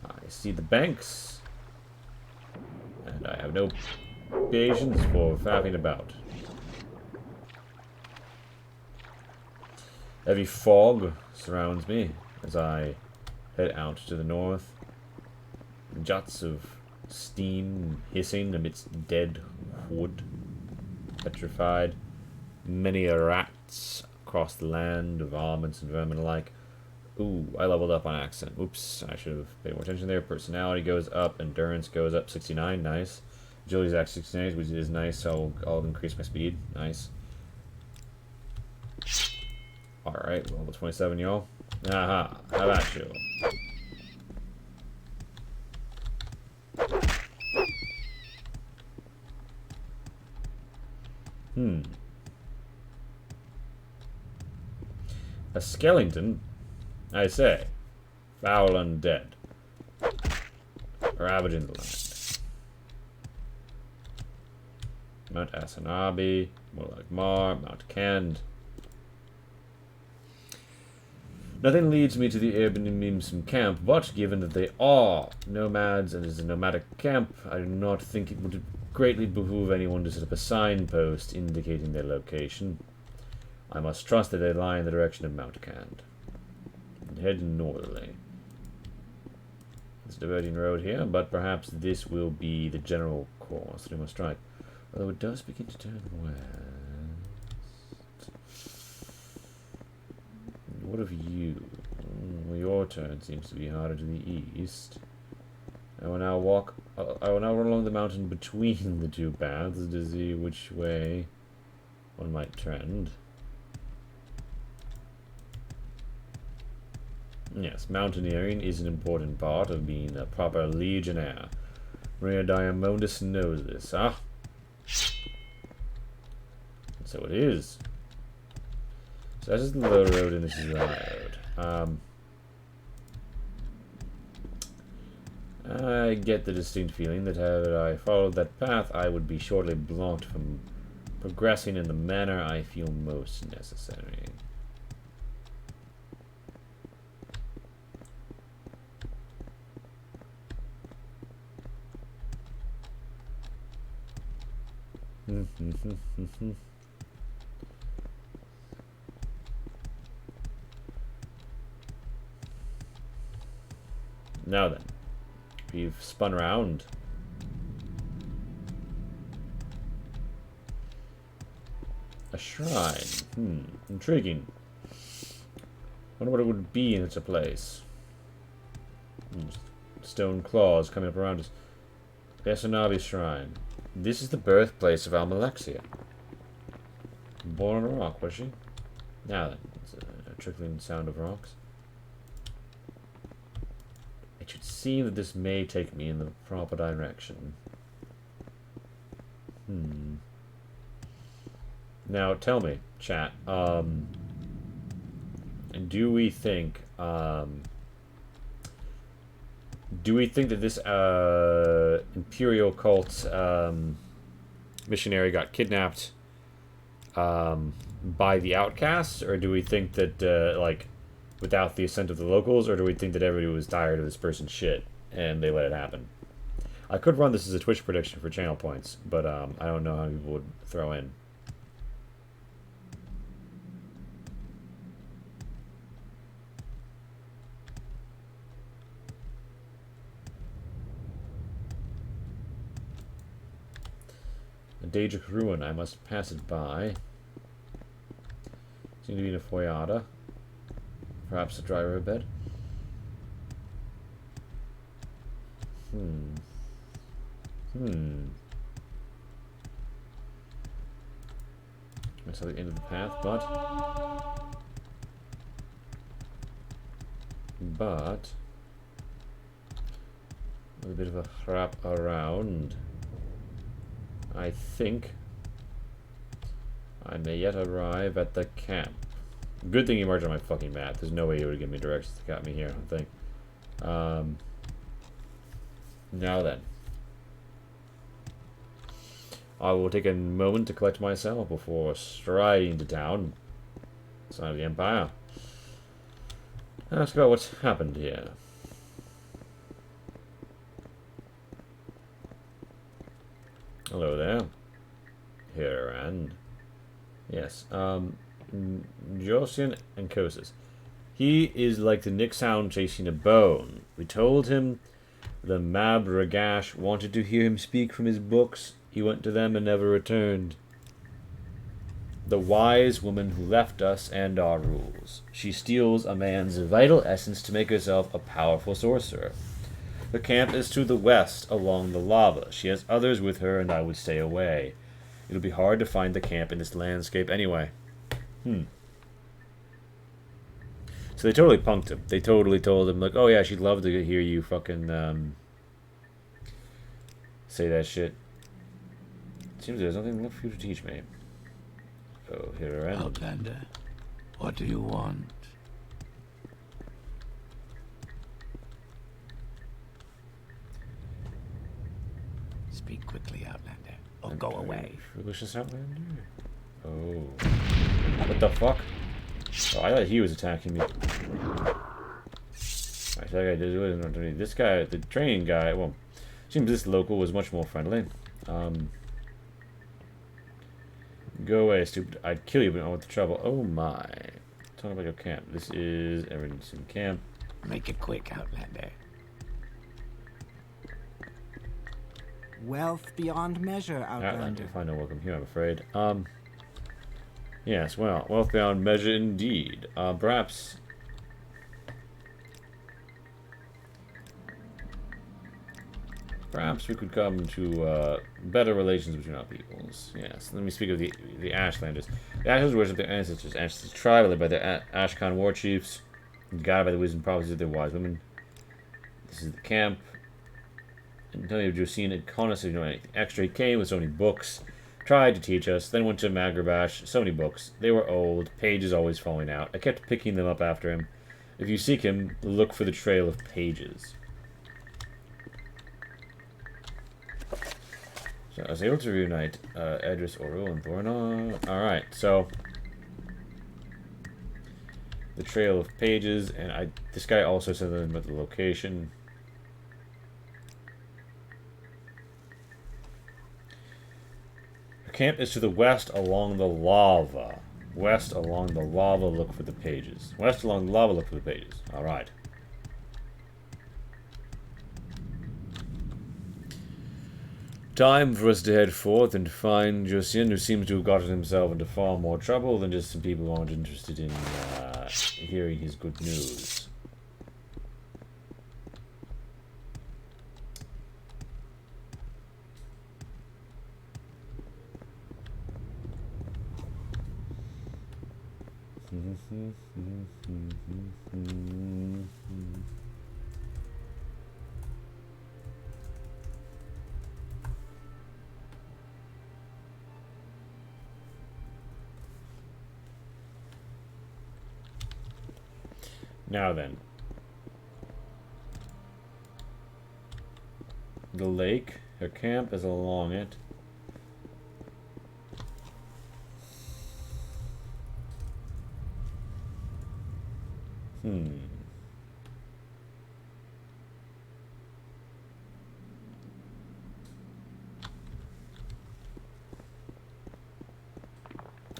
I see the banks, and I have no patience for faffing about. Heavy fog surrounds me as I head out to the north. Juts of steam hissing amidst dead wood, petrified. Many rats across the land of almonds and vermin alike. Ooh, I leveled up on accent. Oops, I should have paid more attention there. Personality goes up, endurance goes up 69, nice. Agility's at 69, which is nice, so I'll increase my speed, nice. Alright, level 27, y'all. Aha, how about you? A skeleton? I say. Foul undead. Ravaging the land. Mount Asanabi. More like Mar. Mount Kand. Nothing leads me to the Urbanimimsum camp, but given that they are nomads and is a nomadic camp, I do not think it would greatly behoove anyone to set up a signpost indicating their location. I must trust that they lie in the direction of Mount Kand. And head northerly. There's a diverting road here, but perhaps this will be the general course that we must strike. Although it does begin to turn west. What of you? Well, your turn seems to be harder to the east. I will now run along the mountain between the two paths to see which way one might trend. Yes, mountaineering is an important part of being a proper legionnaire. Maria Diamondis knows this, huh? And so it is. So that is the low road and this is the high road. I get the distinct feeling that had I followed that path, I would be shortly blocked from progressing in the manner I feel most necessary. Now then, we've spun around. A shrine. Intriguing. Wonder what it would be in such a place. Stone claws coming up around us. Besanabi Shrine. This is the birthplace of Almalexia. Born on a rock, was she? Now then, it's a trickling sound of rocks. It should seem that this may take me in the proper direction. Now, tell me, chat, do we think that this Imperial cult missionary got kidnapped by the outcasts, or do we think that like without the assent of the locals, or do we think that everybody was tired of this person's shit and they let it happen? I could run this as a Twitch prediction for channel points, but I don't know how many people would throw in. A Daedric ruin, I must pass it by. Seem to be in a foyada. Perhaps a dry roadbed. I saw the end of the path, but with a bit of a wrap around, I think I may yet arrive at the camp. Good thing you marked on my fucking map. There's no way you would give me directions to got me here, I don't think. Now then. I will take a moment to collect myself before striding to town. Sign of the Empire. Ask about what's happened here. Hello there. Here and yes, Josian and Kosis. He is like the Nick sound chasing a bone. We told him the Mab Ragash wanted to hear him speak from his books. He went to them and never returned. The wise woman who left us and our rules. She steals a man's vital essence to make herself a powerful sorcerer. The camp is to the west along the lava. She has others with her and I would stay away. It'll be hard to find the camp in this landscape anyway. So they totally punked him. They totally told him, like, oh yeah, she'd love to hear you fucking say that shit. Seems there's nothing left for you to teach me. Oh, here I am. Outlander, what do you want? Speak quickly, Outlander, or go away. Delicious Outlander? Oh. What the fuck? Oh, I thought he was attacking me. Alright, so that guy did it underneath. This guy, the training guy, well, seems this local was much more friendly. Go away, stupid. I'd kill you, but not with the trouble. Oh my. Talk about your camp. This is everyone's in camp. Make it quick, Outlander. Wealth beyond measure, Outlander, Outlander. find no welcome here, I'm afraid. Yes, well, wealth beyond measure indeed. Perhaps we could come to better relations between our peoples. Yes, let me speak of the Ashlanders. The Ashlanders worship their ancestors tribally by their Ashkan war chiefs, guided by the wisdom prophecies of their wise women. This is the camp. Antonio Josine and Conis didn't know anything extra. He came with so many books, tried to teach us, then went to Magrabash. So many books. They were old, pages always falling out. I kept picking them up after him. If you seek him, look for the trail of pages. So I was able to reunite Edris, Orul, and Thornar. Alright, so the trail of pages, and this guy also said something about the location. Camp is to the west along the lava. West along the lava, look for the pages. West along the lava, look for the pages. Alright. Time for us to head forth and find Josien, who seems to have gotten himself into far more trouble than just some people who aren't interested in hearing his good news. Now then, the lake, her camp is along it.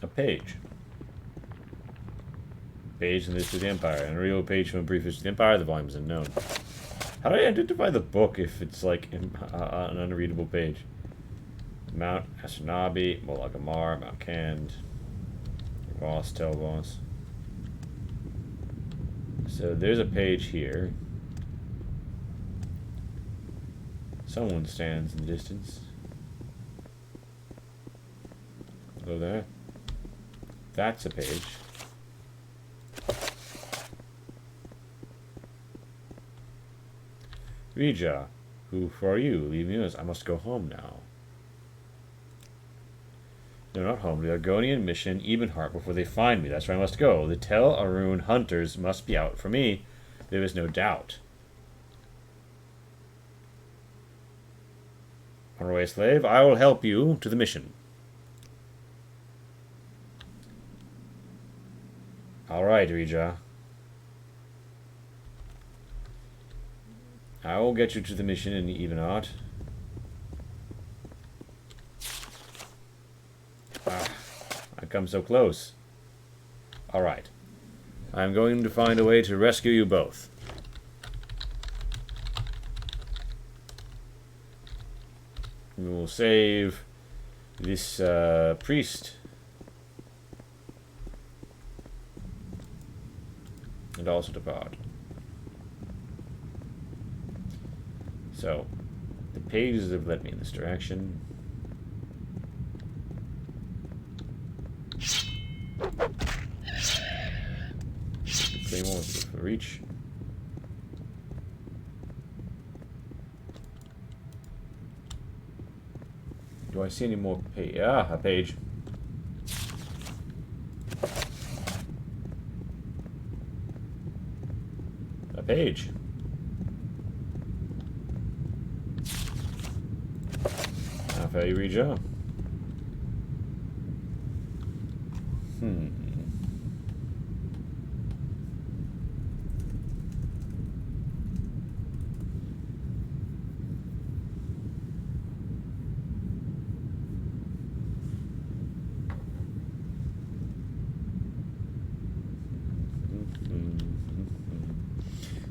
A page. Page in the history of the Empire, and a real page from a brief history of the Empire. The volume is unknown. How do I identify the book if it's like an unreadable page? Mount Asanabi, Molagamar, Mount Cand, Voss, Telvoss. So there's a page here. Someone stands in the distance. Go there. That's a page. Rija, who for you? Leave me. I must go home now. No, not home. The Argonian mission, Ebenheart, before they find me. That's where I must go. The Tel Arun hunters must be out for me. There is no doubt. On our way, slave. I will help you to the mission. All right, Rija. I will get you to the mission in Ebenheart. I come so close. Alright. I'm going to find a way to rescue you both. We will save this priest. And also depart. So, the pages have led me in this direction. The claymore was good for reach. Do I see any more page? Ah, a page. page. How far you read Joe?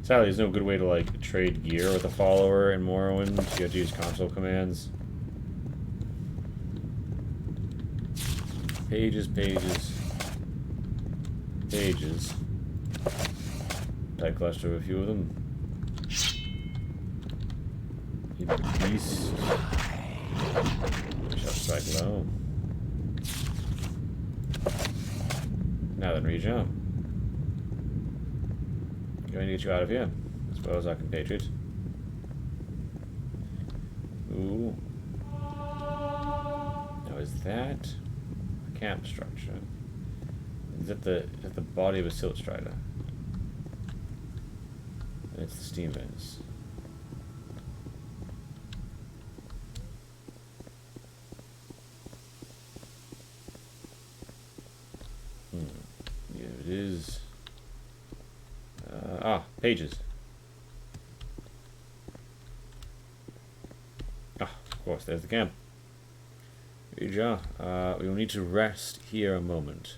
Sadly, there's no good way to like trade gear with a follower in Morrowind. You have to use console commands. Pages, pages, pages. Tight cluster of a few of them. You beast. Shall strike low. Now then, reach out. Going to get you out of here, I suppose, our compatriot. Ooh. Now, is that a camp structure? Is that the body of a silt strider? And it's the steam vents. Yeah, it is. Pages. Of course, there's the camp. Rija, we will need to rest here a moment.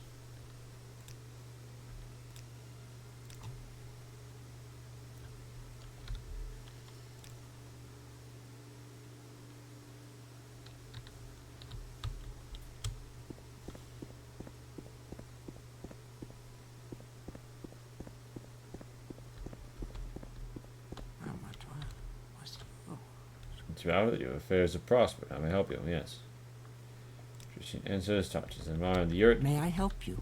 That your affairs have prospered. I may help you, yes. Answers, touches, and admire the earth. May I help you?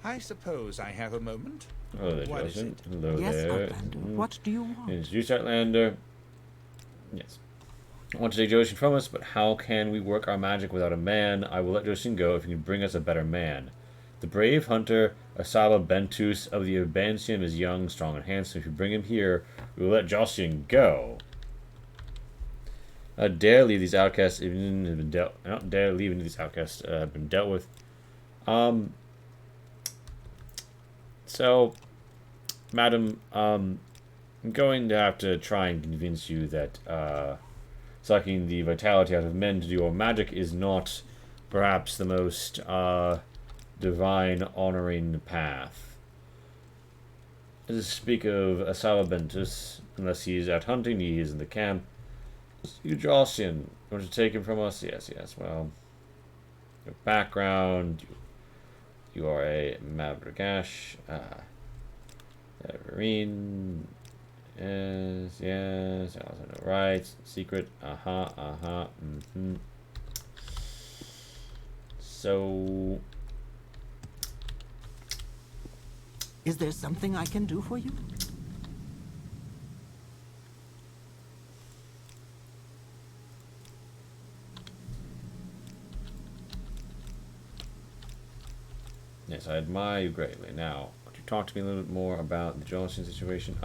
I suppose I have a moment. Hello there, What is Joseph. it? Hello Yes, there. Outlander. What do you want? Introduce Outlander. Yes. I want to take Joshin from us, but how can we work our magic without a man? I will let Joshin go if you can bring us a better man. The brave hunter, Asaba Bentus of the Urbantium, is young, strong, and handsome. If you bring him here, we will let Joshin go. Dare leave these outcasts even have been dealt. I don't dare leave any of these outcasts have been dealt with. So, madam, I'm going to have to try and convince you that sucking the vitality out of men to do your magic is not perhaps the most divine honoring path. To speak of Asaba Bentus, unless he's out hunting, he is in the camp. You, Josian, you want to take him from us? Yes, yes. Well, your background, you are a Mavragash, Marine, yes, I also know rights, secret, So, Is there something I can do for you? yes, I admire you greatly. Now, could you talk to me a little bit more about the Jolson situation?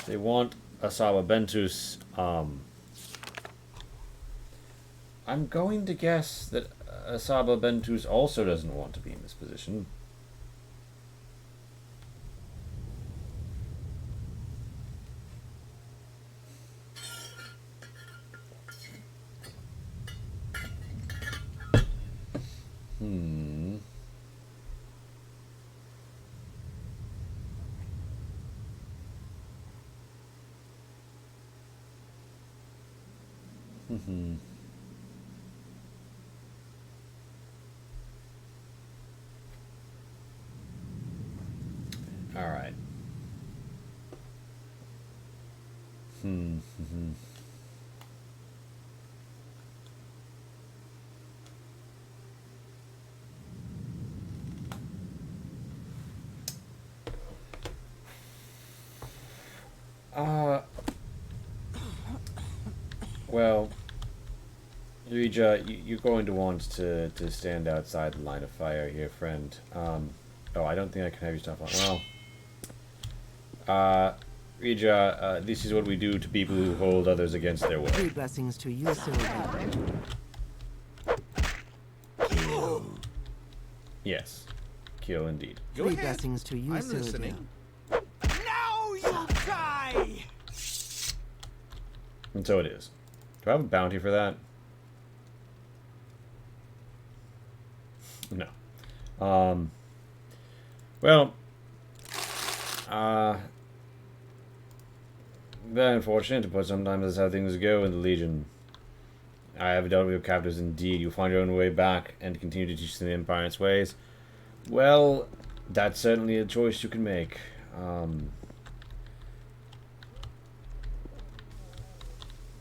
They want Asaba Bentus. I'm going to guess that Asaba Bentus also doesn't want to be in this position. All right. Well, Rija, you're going to want to stand outside the line of fire here, friend. Oh, I don't think I can have your stuff on. Well, Rija, this is what we do to people who hold others against their will. 3 blessings to you, Sylvia. Yes. Kill indeed. Go 3 ahead. blessings to you, I'm Sylvia. listening. Now you die! And so it is. Do I have a bounty for that? No. Well, very unfortunate, but sometimes that's how things go in the Legion. I have dealt with your captives indeed. You'll find your own way back and continue to teach the Empire its ways. Well, that's certainly a choice you can make.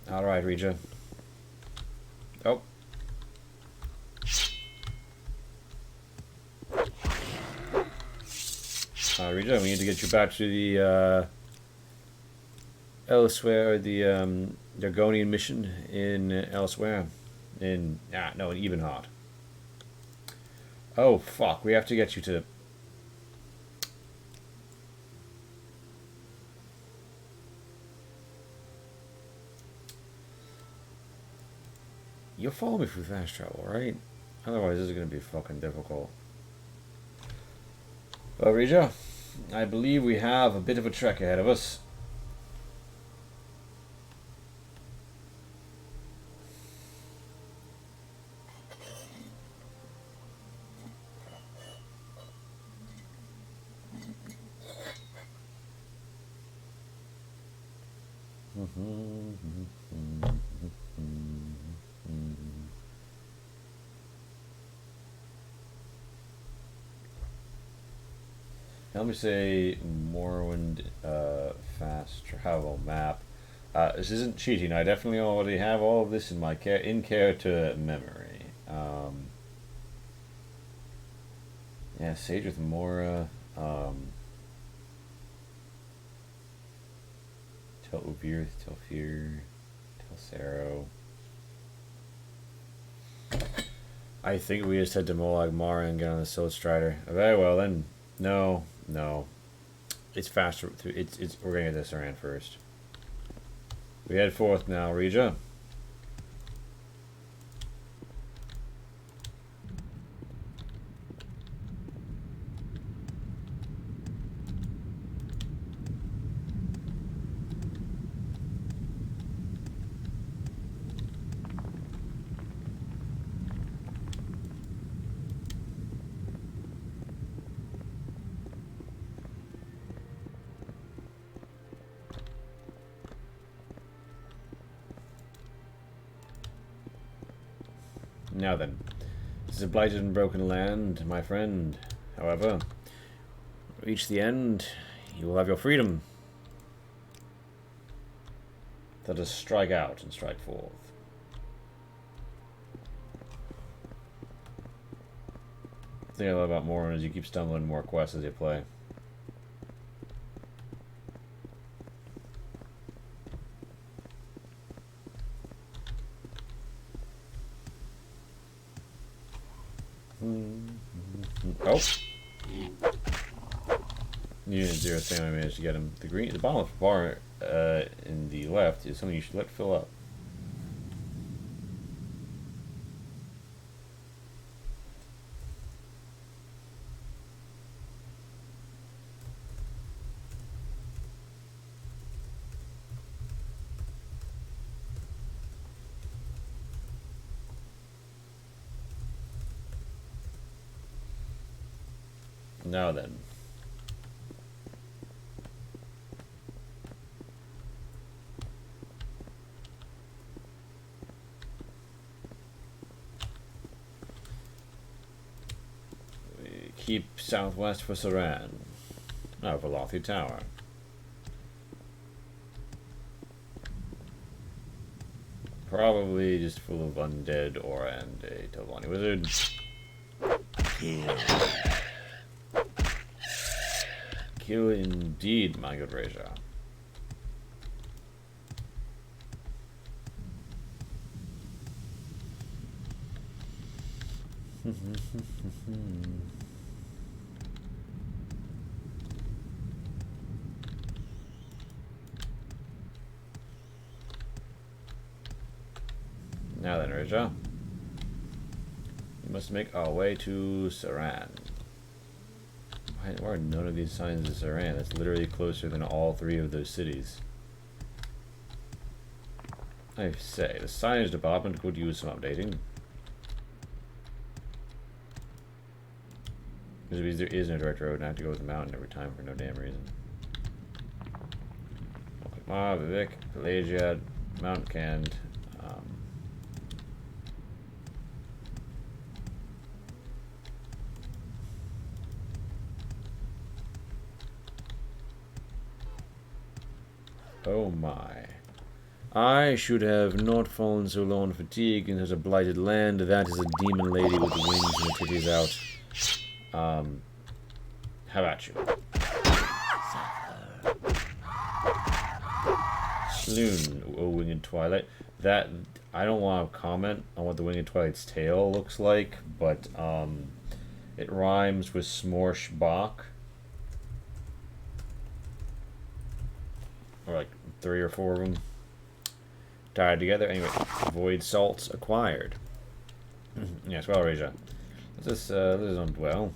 Alright, Rija. Oh. Rija, we need to get you back to the, elsewhere, the, Dargonian mission in elsewhere. In, no, in Ebenheart. Oh, fuck, we have to get you to... You'll follow me through fast travel, right? Otherwise, this is going to be fucking difficult. Well, Rija, I believe we have a bit of a trek ahead of us. Let me say Morrowind fast travel map. This isn't cheating. I definitely already have all of this in my character memory. Yeah, Sage with Mora. Tel Ubir, Tel Fear, Tel Saro. I think we just head to Molag Mara and get on the Sword Strider. Very well then. No. It's faster. We're gonna get this around first. We head forth now, Rija. Now then, this is a blighted and broken land, my friend. However, reach the end, you will have your freedom. Let us strike out and strike forth. The thing I love about Morrowind is you keep stumbling more quests as you play. Oh! Unit 0 saying I managed to get him. The bottom of the bar in the left is something you should let fill up. Now then. We keep southwest for Saran. Oh, Velothi Tower. Probably just full of undead aura and a Telvanni wizard. Kill indeed, my good Raja. Now then, Raja. We must make our way to Saran. Why are none of these signs of Saran? That's literally closer than all three of those cities. I say, the signage department could use some updating. Because there is no direct road, and I have to go with the mountain every time for no damn reason. Vivek, Pelagia, Mount Cand. Oh my. I should have not fallen so low on fatigue in such a blighted land. That is a demon lady with wings and titties out. How about you? Sloon, oh, Winged Twilight. That, I don't want to comment on what the Winged Twilight's tail looks like, but, it rhymes with Smorsh Bach. Or like 3 or 4 of them tied together. Anyway, void salts acquired. Yes, well, Raja. This isn't well.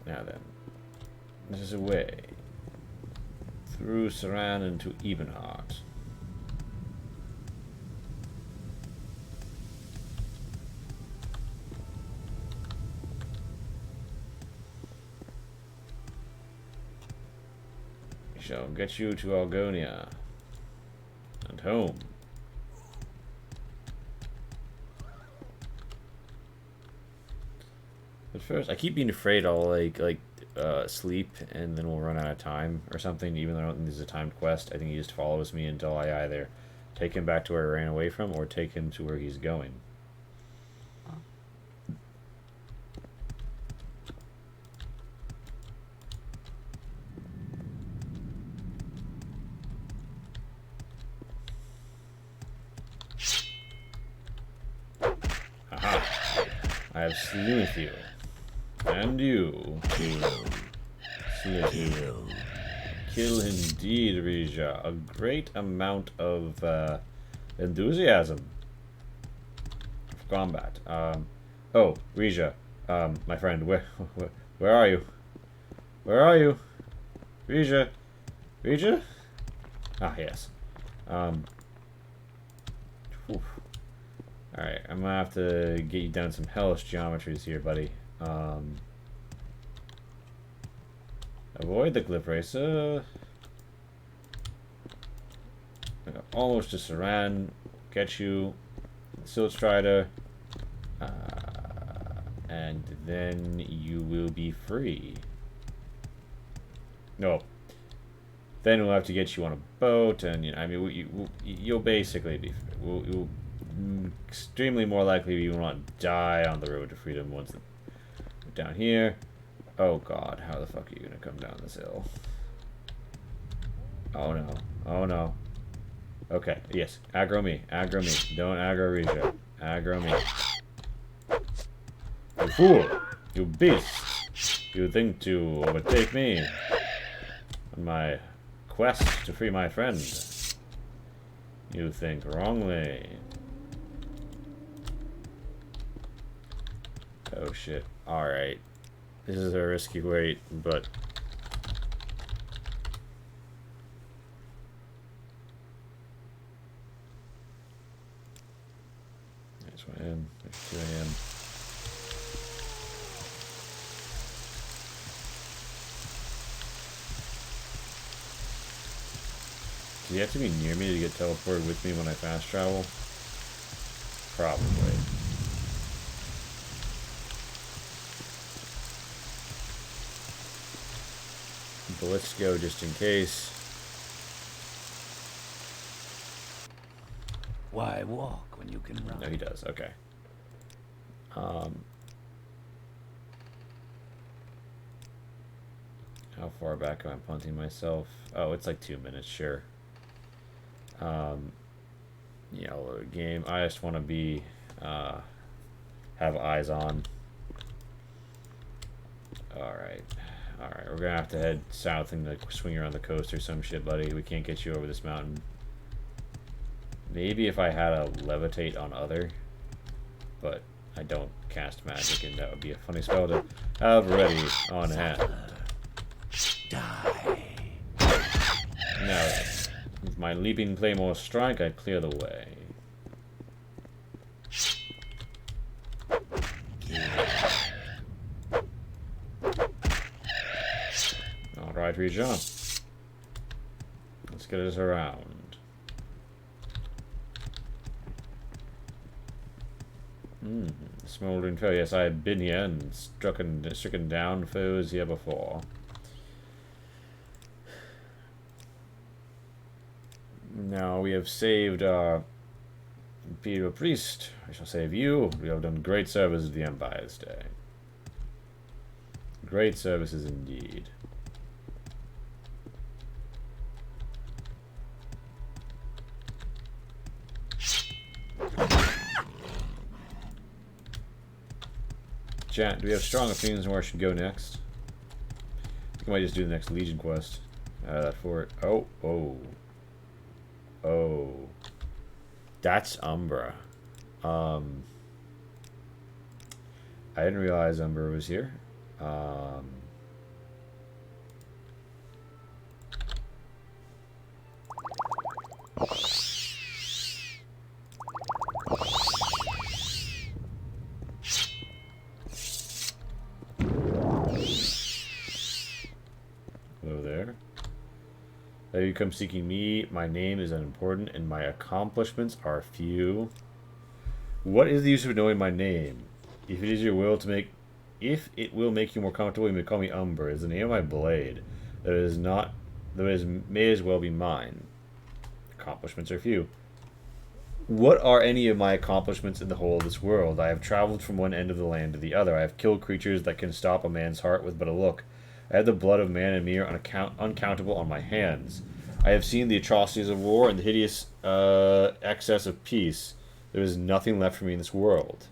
Now then, this is a way through Saran into Ebenheart. Shall get you to Algonia and home. But first, I keep being afraid I'll sleep and then we'll run out of time or something. Even though I don't think this is a timed quest, I think he just follows me until I either take him back to where I ran away from or take him to where he's going. I have slew with you. And you. Kill indeed, Rija. A great amount of enthusiasm of combat. Oh, Rija. My friend, where are you? Where are you? Rija? Rija? Ah, yes. Alright, I'm gonna have to get you down some hellish geometries here, buddy. Avoid the Cliff Racer. Almost to Saran. Get you. Silt Strider. And then you will be free. No. Then we'll have to get you on a boat, and you know, I mean, you'll basically be. You'll extremely more likely you will not die on the road to freedom once down here. Oh god, how the fuck are you gonna come down this hill? Oh no. Oh no. Okay, yes. Aggro me. Aggro me. Don't aggro Rija. Aggro me. You fool! You beast! You think to overtake me on my quest to free my friend. You think wrongly. Oh shit. Alright. This is a risky wait, but... There's 1 a.m. There's 2 a.m. Do you have to be near me to get teleported with me when I fast travel? Probably. But let's go just in case. Why walk when you can run? No, he does. Okay. How far back am I punting myself? Oh, it's like 2 minutes, sure. Yeah, game. I just want to be, have eyes on. Alright. Alright, we're gonna have to head south and like swing around the coast or some shit, buddy. We can't get you over this mountain. Maybe if I had a levitate on other, but I don't cast magic, and that would be a funny spell to have ready on hand. Die. Now, with my leaping claymore strike, I clear the way. Alright, rejump. Let's get us around. Smoldering foe. Yes, I have been here and stricken down foes here before. Now we have saved our imperial priest. I shall save you. We have done great service to the Empire this day. Great services indeed. Chat, do we have strong opinions on where I should go next? I think I might just do the next Legion quest. That fort. Oh. That's Umbra. I didn't realize Umbra was here. Hello there. Have you come seeking me? My name is unimportant, and my accomplishments are few. What is the use of knowing my name? If it is your will to make, if it will make you more comfortable, you may call me Umber. Is the name of my blade. That is not, that is may as well be mine. Accomplishments are few. What are any of my accomplishments in the whole of this world? I have traveled from one end of the land to the other. I have killed creatures that can stop a man's heart with but a look. I have the blood of man and mere uncountable on my hands. I have seen the atrocities of war and the hideous excess of peace. There is nothing left for me in this world.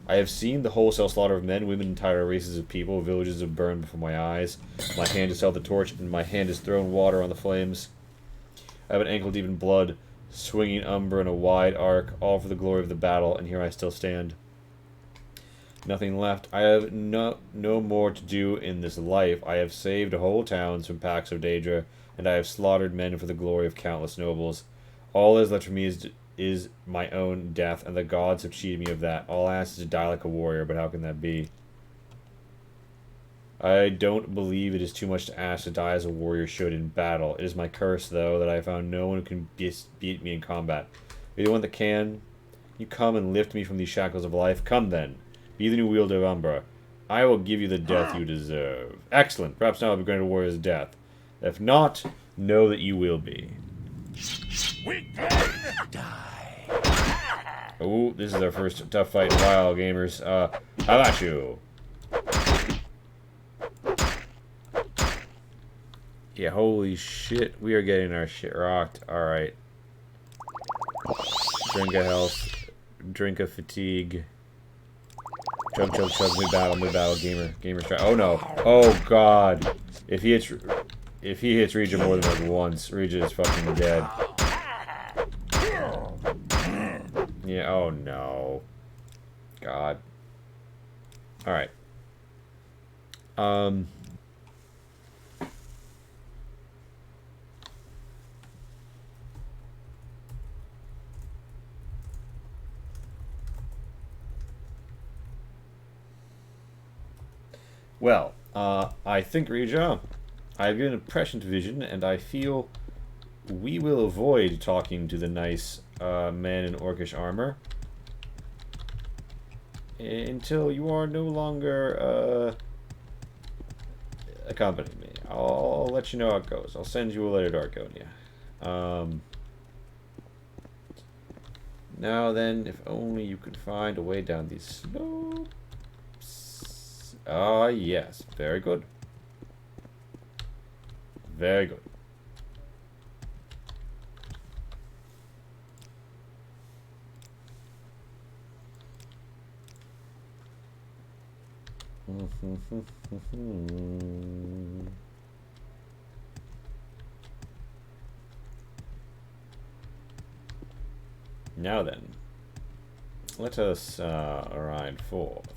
I have seen the wholesale slaughter of men, women, entire races of people. Villages have burned before my eyes. My hand has held the torch, and my hand has thrown water on the flames. I have an ankle deep in blood, swinging umber in a wide arc, all for the glory of the battle, and here I still stand. Nothing left. I have no more to do in this life. I have saved whole towns from packs of Daedra, and I have slaughtered men for the glory of countless nobles. All that is left for me is my own death, and the gods have cheated me of that. All I ask is to die like a warrior, but how can that be? I don't believe it is too much to ask to die as a warrior should in battle. It is my curse, though, that I have found no one who can beat me in combat. Be the one that can. You come and lift me from these shackles of life. Come then. Be the new wielder of Umbra. I will give you the death you deserve. Excellent. Perhaps now I'll be granted a warrior's death. If not, know that you will be. Die. Oh, this is our first tough fight in a while, gamers. How about you? Yeah, holy shit. We are getting our shit rocked. Alright. Drink of health. Drink of fatigue. Chug, chug, chug. We battle, gamer strike. Oh no. Oh god. If he hits Regia more than like once, Regia is fucking dead. Yeah, oh no. God. Alright. Well, I think, Regia, I've given impression to Vision, and I feel we will avoid talking to the nice man in orcish armor until you are no longer accompanying me. I'll let you know how it goes. I'll send you a letter to Arconia. Now then, if only you could find a way down these slopes. Ah, yes. Very good. Very good. Now then, let us ride forth.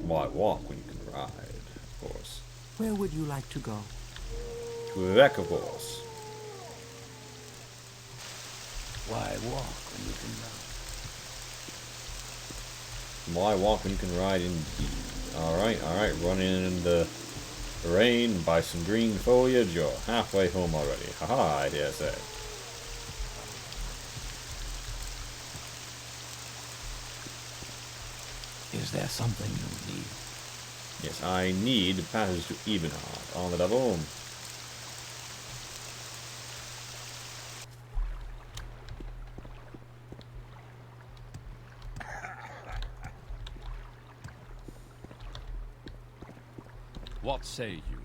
Why walk when you can ride, of course. Where would you like to go? To Quebec, of course. Why walk when you can run? Why walk when you can ride indeed? Alright, run in the rain, buy some green foliage, you're halfway home already. Haha, I dare say. Is there something you need? Yes, I need passage to Ebenheart on the double. What say you?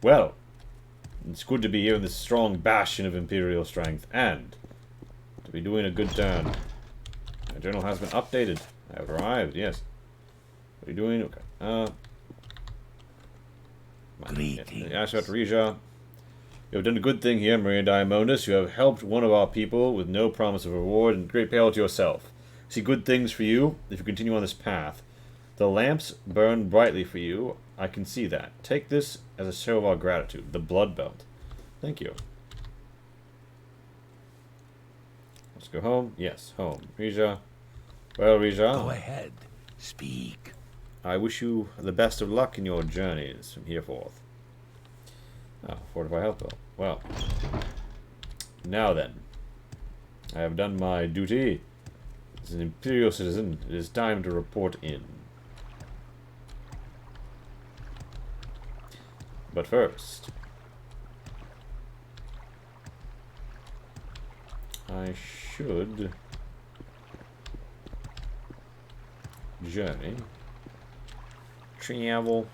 Well, it's good to be here in this strong bastion of Imperial strength, and to be doing a good turn. My journal has been updated. I have arrived, yes. What are you doing? Okay. Greetings. Ashat Rija. You have done a good thing here, Maria Diamonus. You have helped one of our people with no promise of reward and great payout to yourself. I see good things for you if you continue on this path. The lamps burn brightly for you. I can see that. Take this as a show of our gratitude. The blood belt. Thank you. Let's go home. Yes, home. Rija. Well, Rija. Go ahead. Speak. I wish you the best of luck in your journeys from here forth. Oh, fortify health bill. Well. Now then. I have done my duty. As an Imperial citizen, it is time to report in. But first, I should journey, travel,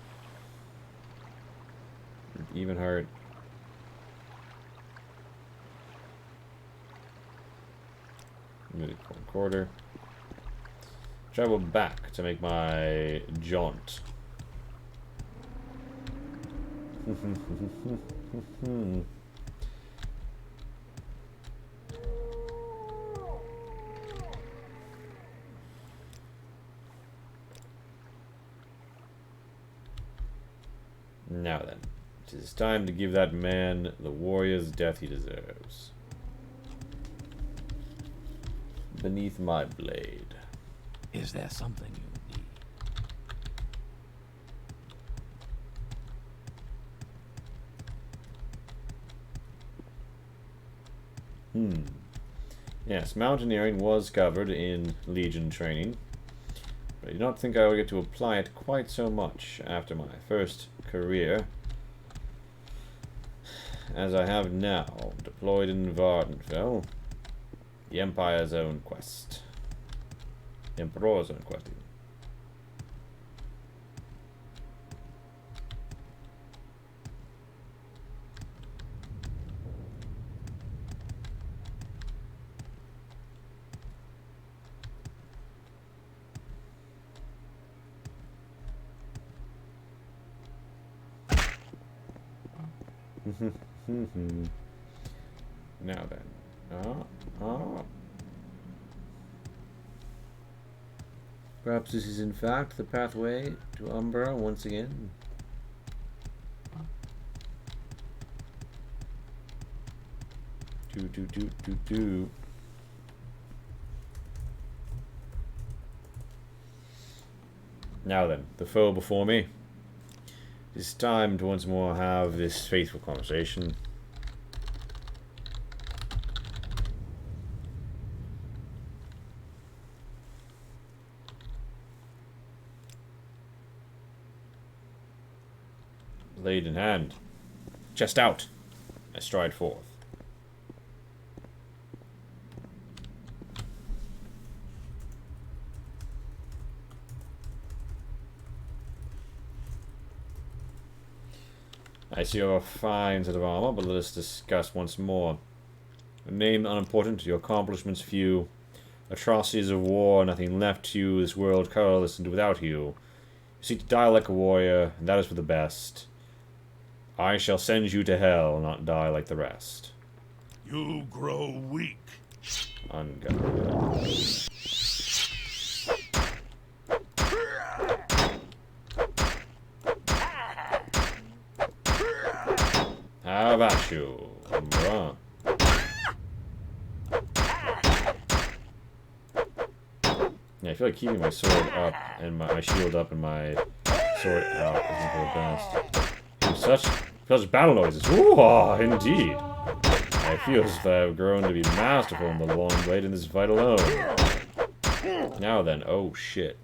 Ebenheart, quarter, travel back to make my jaunt. Now then, it is time to give that man the warrior's death he deserves. Beneath my blade. Is there something you need? Yes, mountaineering was covered in Legion training, but I do not think I will get to apply it quite so much after my first career as I have now, deployed in Vardenfell, the Empire's own quest. The Emperor's own quest, even. Now then. Perhaps this is in fact the pathway to Umbra once again. Do. Now then, the foe before me. It's time to once more have this faithful conversation. Blade in hand. Chest out. I stride forth. I see you have a fine set of armor, but let us discuss once more. A name unimportant, your accomplishments few. Atrocities of war, nothing left to you, this world colorless and without you. You seek to die like a warrior, and that is for the best. I shall send you to hell, not die like the rest. You grow weak. Ungodly. How about you, Umbra? Yeah, I feel like keeping my sword up and my shield up and my sword out isn't for the best. Such battle noises. Ooh, indeed. I feel as if I have grown to be masterful in the long blade in this fight alone. Now then, oh shit.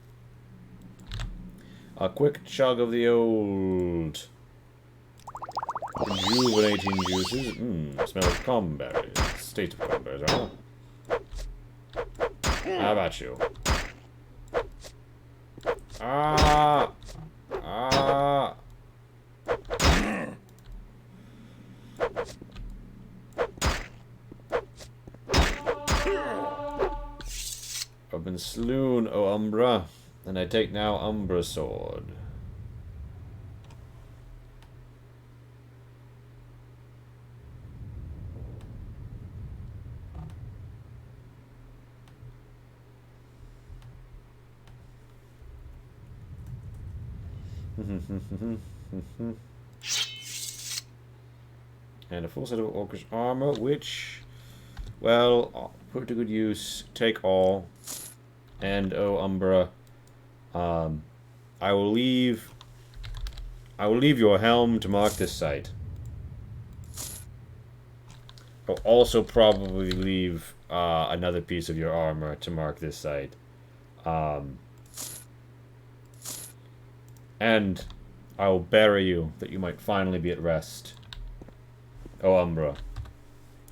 A quick chug of the old rejuvenating juices. Smell of cranberries. State of cranberries, rather. How about you? I've been slewn, O Umbra, and I take now Umbra's sword. And a full set of orcish armor, which, well, put to good use. Take all. And oh, Umbra, I will leave your helm to mark this site. I'll also probably leave another piece of your armor to mark this site. And I will bury you, that you might finally be at rest. Oh, Umbra.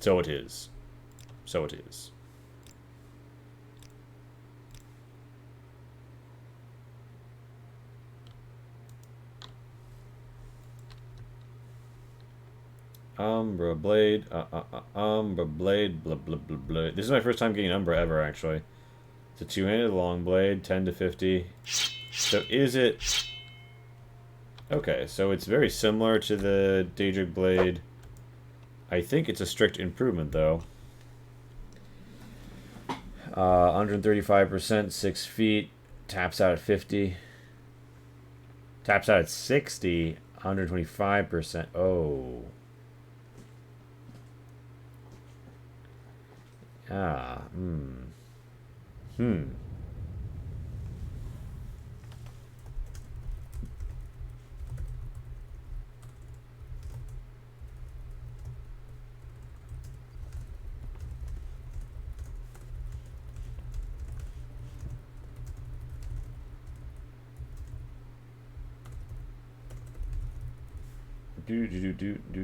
So it is. So it is. Umbra blade, Umbra blade, blah blah blah blah. This is my first time getting Umbra ever, actually. It's a two-handed long blade, 10 to 50. So is it... Okay, so it's very similar to the Daedric blade. I think it's a strict improvement, though. 135%, 6 feet, taps out at 50. Taps out at 60, 125%. Oh. Ah,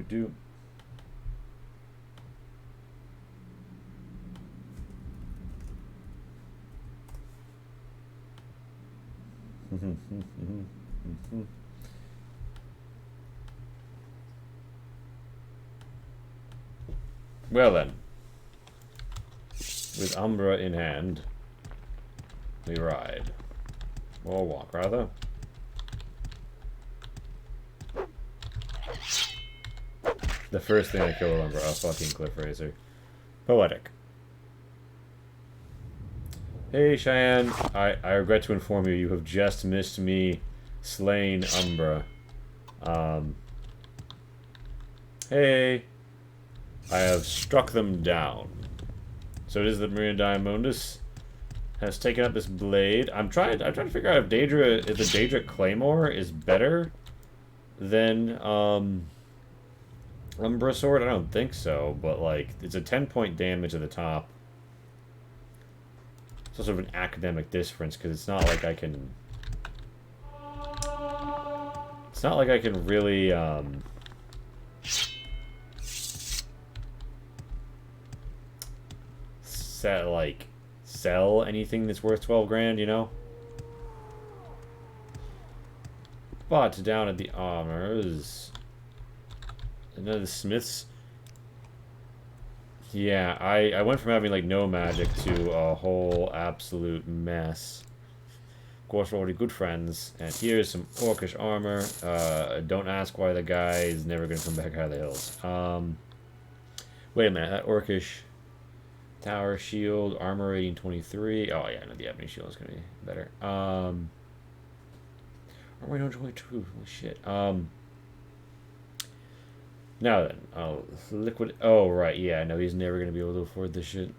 Do. Well then, with Umbra in hand, we ride. Or walk, rather. The first thing I kill with Umbra, a fucking cliff razor. Poetic. Hey, Cheyenne. I regret to inform you, you have just missed me slaying Umbra. Hey. I have struck them down. So it is that Marina Diamondus has taken up this blade. I'm trying to figure out if the Daedric Claymore is better than Umbra Sword. I don't think so, but like it's a 10-point damage at the top. It's also an academic difference because it's not like I can. It's not like I can really sell anything that's worth 12 grand, you know? But down at the armors, another smiths. Yeah, I went from having like no magic to a whole absolute mess. Of course, we're already good friends. And here's some orcish armor. Don't ask why the guy is never gonna come back out of the hills. Wait a minute, that orcish tower shield, armor rating 23. Oh yeah, no, the ebony shield is gonna be better. Armor rating 22. Holy shit. Now then, liquid. Oh right, yeah. No, he's never gonna be able to afford this shit.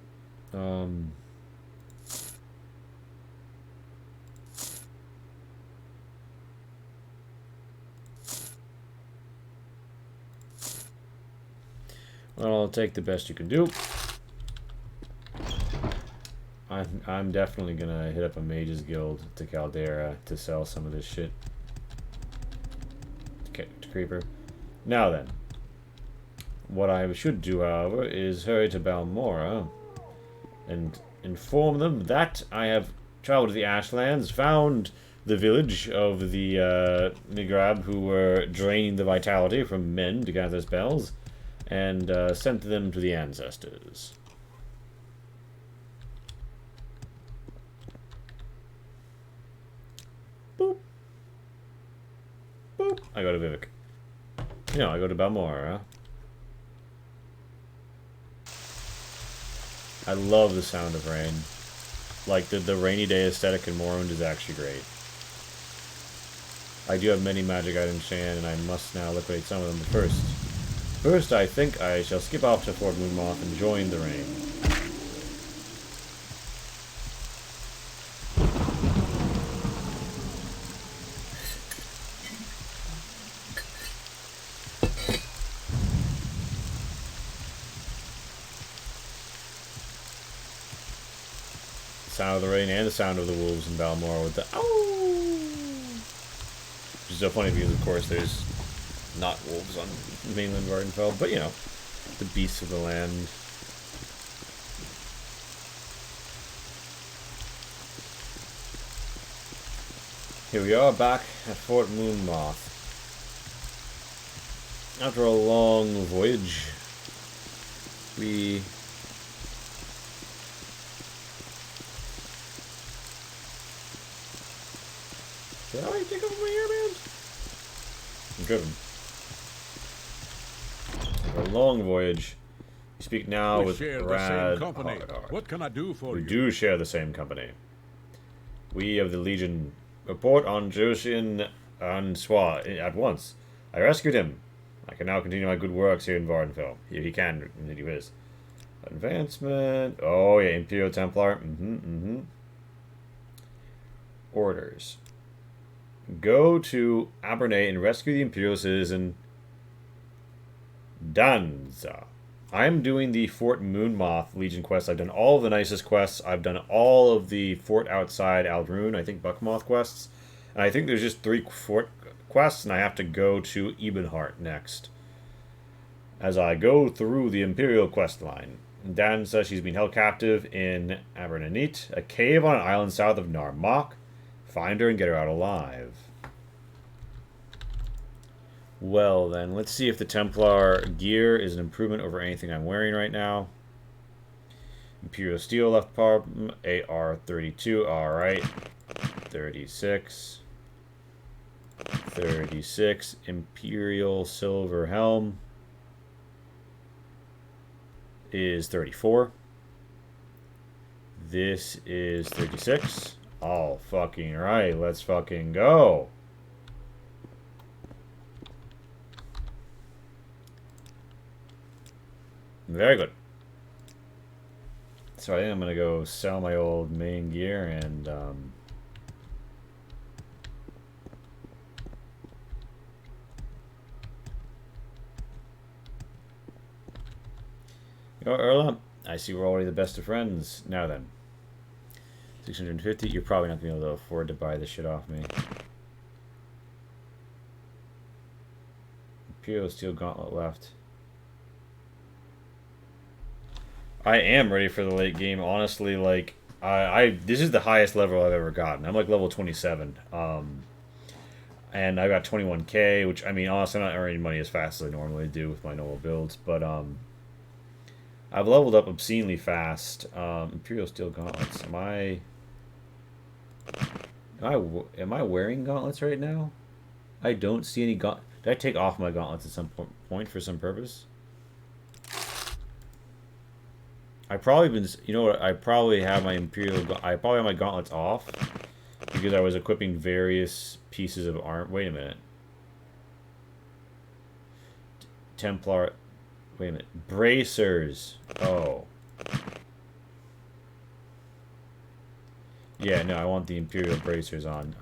Well, I'll take the best you can do. I'm definitely gonna hit up a mages guild to Caldera to sell some of this shit to Creeper. Now then, what I should do, however, is hurry to Balmora and inform them that I have traveled to the Ashlands, found the village of the Migrab who were draining the vitality from men to gather spells, and sent them to the ancestors. Boop. Boop. I go to Vivek. No, I go to Balmora. I love the sound of rain. Like, the rainy day aesthetic in Morrowind is actually great. I do have many magic items to hand, and I must now liquidate some of them. But first, I think I shall skip off to Fort Moonmoth and join the rain. Sound of the rain and the sound of the wolves in Balmora with the ow! Which is so funny because, of course, there's not wolves on mainland Vardenfell, but, you know, the beasts of the land. Here we are back at Fort Moonmoth. After a long voyage, we... Did I take off my hairband? Good. A long voyage. We speak now with share Brad. the same company. What can I do for you? We do share the same company. We of the Legion report on Joshin and Swa at once. I rescued him. I can now continue my good works here in Vardenfell. Here he can, indeed he is. Advancement. Oh yeah, Imperial Templar. Orders. Go to Abernay and rescue the Imperial citizen Danza. I'm doing the Fort Moonmoth Legion quest. I've done all of the nicest quests. I've done all of the fort outside Aldrune, I think Buckmoth quests. And I think there's just 3 fort quests, and I have to go to Ebenheart next. As I go through the Imperial quest line, Danza, she's been held captive in Abernanit, a cave on an island south of Narmak. Find her and get her out alive. Well then, let's see if the Templar gear is an improvement over anything I'm wearing right now. Imperial Steel left part, AR-32, alright. 36. 36. Imperial Silver Helm is 34. This is 36. All fucking right, let's fucking go. Very good. So I think I'm gonna go sell my old main gear and go Erla. I see we're already the best of friends. Now then. 650, you're probably not going to be able to afford to buy this shit off me. Imperial Steel Gauntlet left. I am ready for the late game. Honestly, like I this is the highest level I've ever gotten. I'm like level 27. And I got 21k, which I mean, honestly, I'm not earning money as fast as I normally do with my normal builds, but I've leveled up obscenely fast. Imperial Steel Gauntlets. Am I wearing gauntlets right now? I don't see any gaunt. Did I take off my gauntlets at some point for some purpose? I probably been. You know what? I probably have my I probably have my gauntlets off because I was equipping various pieces of armor. Wait a minute. Templar. Wait a minute. Bracers. Oh. Yeah, no, I want the Imperial bracers on.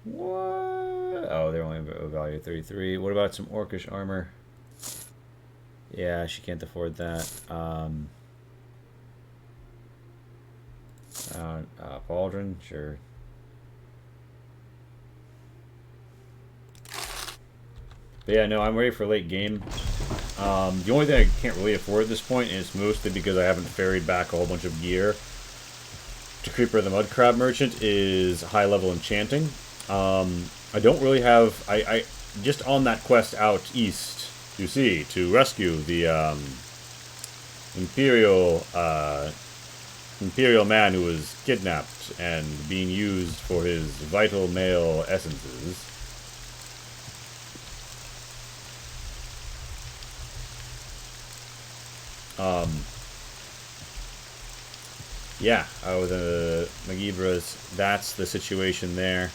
What? Oh, they're only value 33. What about some Orcish armor? Yeah, she can't afford that. Pauldron, sure. But yeah, no, I'm ready for late game. The only thing I can't really afford at this point, and it's mostly because I haven't ferried back a whole bunch of gear to Creeper the Mudcrab Merchant, is high level enchanting. I don't really have. I just on that quest out east, you see, to rescue the Imperial man who was kidnapped and being used for his vital male essences. Yeah, the Magibras, that's the situation there.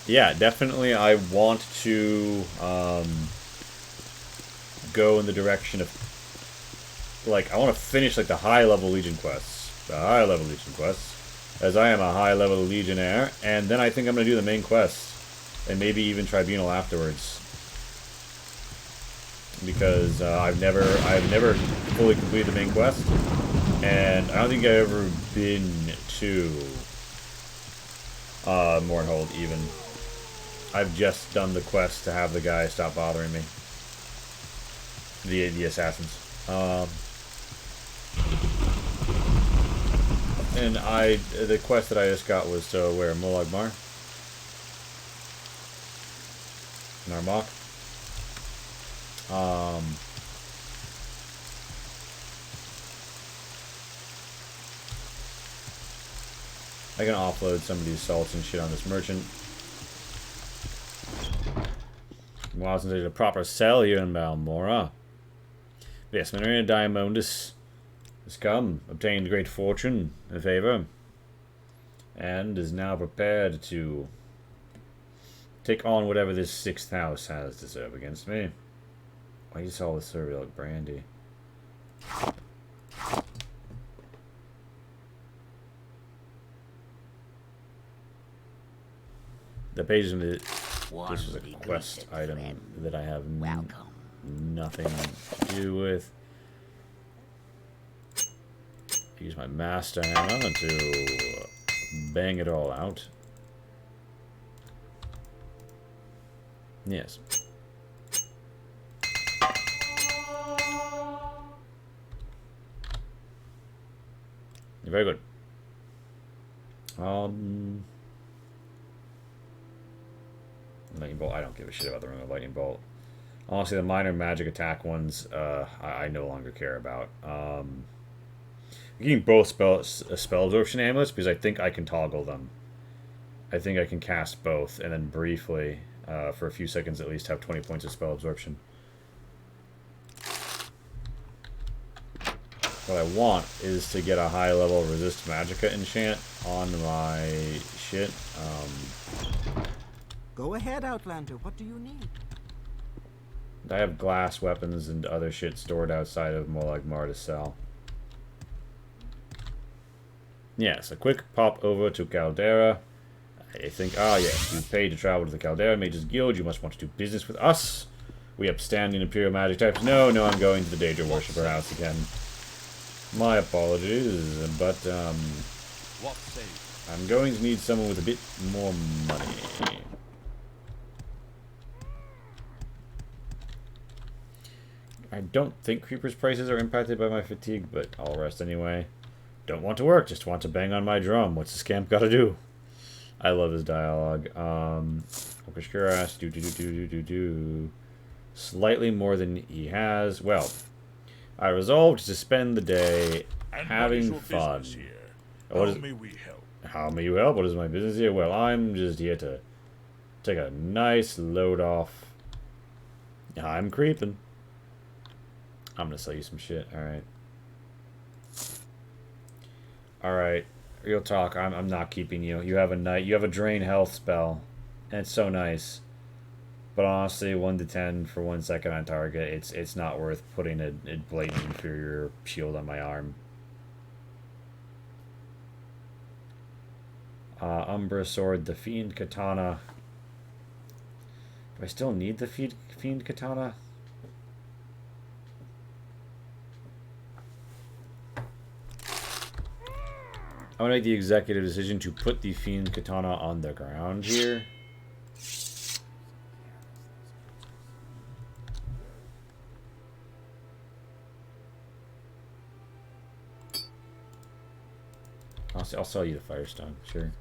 Yeah, definitely I want to go in the direction of, like, I want to finish, like, the high-level Legion quests. As I am a high-level Legionnaire, and then I think I'm going to do the main quest, and maybe even Tribunal afterwards. Because I've never fully completed the main quest, and I don't think I've ever been to Mornhold even. I've just done the quest to have the guy stop bothering me. The assassins. And the quest that I just got was to where? Molag Mar? Narmak? I can offload some of these salts and shit on this merchant. Wow, since there's a proper sell here in Balmora. Yes, Marina Diamondus has come, obtained great fortune and favor, and is now prepared to take on whatever this 6th house has to serve against me. I just saw the Servil brandy. The pages of the... This was a quest item that I have nothing to do with. Use my master hammer to bang it all out. Yes. Very good. Lightning Bolt. I don't give a shit about the Room of Lightning Bolt. Honestly, the minor magic attack ones, I no longer care about. I'm getting both spell absorption amulets because I think I can toggle them. I think I can cast both and then briefly, for a few seconds at least, have 20 points of spell absorption. What I want is to get a high level resist magica enchant on my shit. Go ahead, Outlander. What do you need? I have glass weapons and other shit stored outside of Molag Mar to sell. Yes, a quick pop over to Caldera. I think, yes, you paid to travel to the Caldera Mages Guild. You must want to do business with us. We upstanding Imperial magic types. No, I'm going to the Daedra Worshipper house again. My apologies, but, What say you? I'm going to need someone with a bit more money. I don't think Creeper's prices are impacted by my fatigue, but I'll rest anyway. Don't want to work, just want to bang on my drum. What's the scamp gotta do? I love his dialogue. Orchestra, do. Slightly more than he has. Well, I resolved to spend the day having fun. How may we help? How may you help? What is my business here? Well, I'm just here to take a nice load off. I'm creeping. I'm gonna sell you some shit. Alright. Alright. Real talk, I'm not keeping you. You have a drain health spell. And it's so nice. But honestly, 1 to 10 for 1 second on target, it's not worth putting a blatant inferior shield on my arm. Umbra Sword, the Fiend Katana. Do I still need the Fiend Katana? I'm gonna make the executive decision to put the Fiend Katana on the ground here. I'll sell you the Firestone, sure.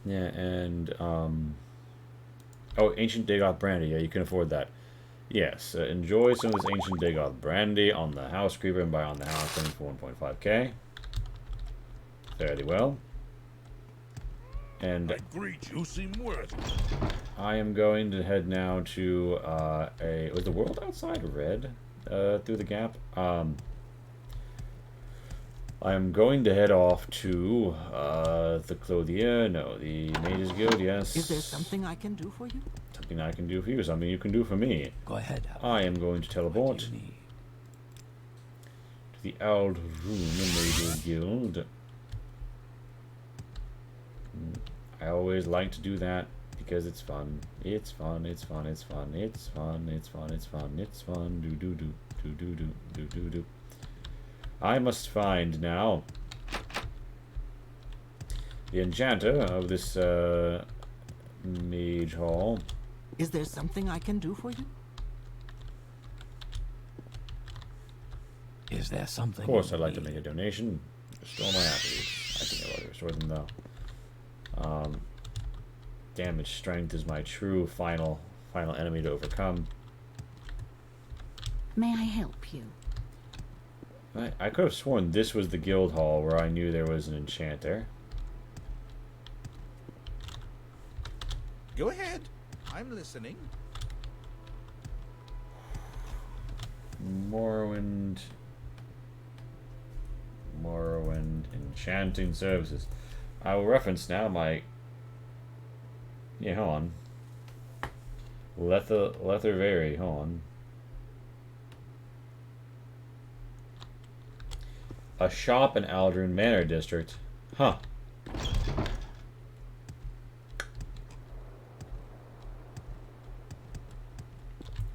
Yeah, and oh, Ancient Dagoth Brandy. Yeah, you can afford that. Yes, enjoy some of this Ancient Dagoth Brandy on the House Creeper and buy on the house thing for 1.5k. Fairly well. And I greet you, seem worthy. I am going to head now to was the world outside red through the gap? I'm going to head off to the Clothier. No, the Mages Guild. Yes. Is there something I can do for you? Something I can do for you. Something you can do for me. Go ahead. I am going to teleport What do you need? to the Old Room Mages Guild. I always like to do that because it's fun. It's fun. It's fun. It's fun. It's fun. It's fun. It's fun. It's fun. Do do do do do do do do do. I must find now the enchanter of this mage hall. Is there something I can do for you? Is there something? Of course, you I'd like to need? make a donation. Restore my attributes. I think I've already restored them though. Damage strength is my true final enemy to overcome. May I help you? I could have sworn this was the guild hall where I knew there was an enchanter. Go ahead. I'm listening. Morrowind, enchanting services. I will reference now my... Yeah, hold on. Lether Vary, hold on. A shop in Aldrin Manor District. Huh.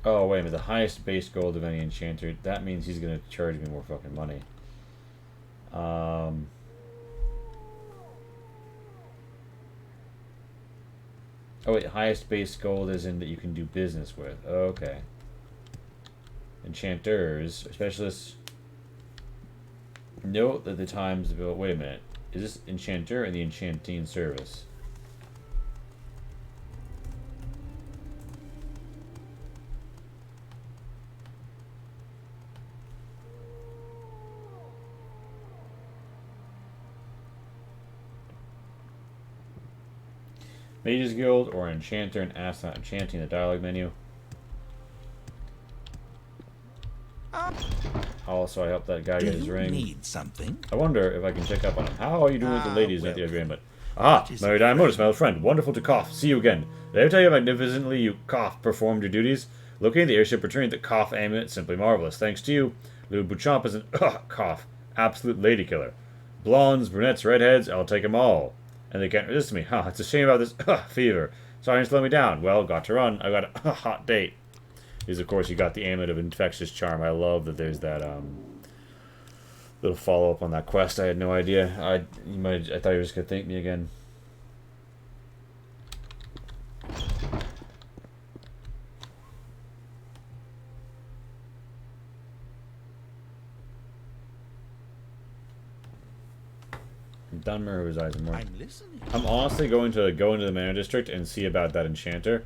Oh, wait a minute. The highest base gold of any enchanter. That means he's going to charge me more fucking money. Oh, wait. Highest base gold is in that you can do business with. Okay. Enchanters. Specialists. Note that the times of... Wait a minute. Is this enchanter and the enchanting service? Mages Guild or Enchanter and ask not enchanting the dialogue menu. Also, I helped that guy Do get his you ring. need something? I wonder if I can check up on him. How are you doing with the ladies at the well, agreement? Ah, Mary Diamotis, my old friend. Wonderful to cough. See you again. Did I ever tell you how magnificently you cough performed your duties? Looking at the airship returning the cough amulet, simply marvelous. Thanks to you, Lou Bouchamp is an cough. Absolute lady killer. Blondes, brunettes, redheads, I'll take 'em all. And they can't resist me. It's a shame about this fever. Sorry, just let me down. Well, got to run. I got a hot date. Is of course you got the amulet of infectious charm. I love that there's that little follow up on that quest. I had no idea. I thought you were just gonna thank me again. Dunmer, whose eyes are more. I'm listening. I'm honestly going to go into the Manor District and see about that enchanter.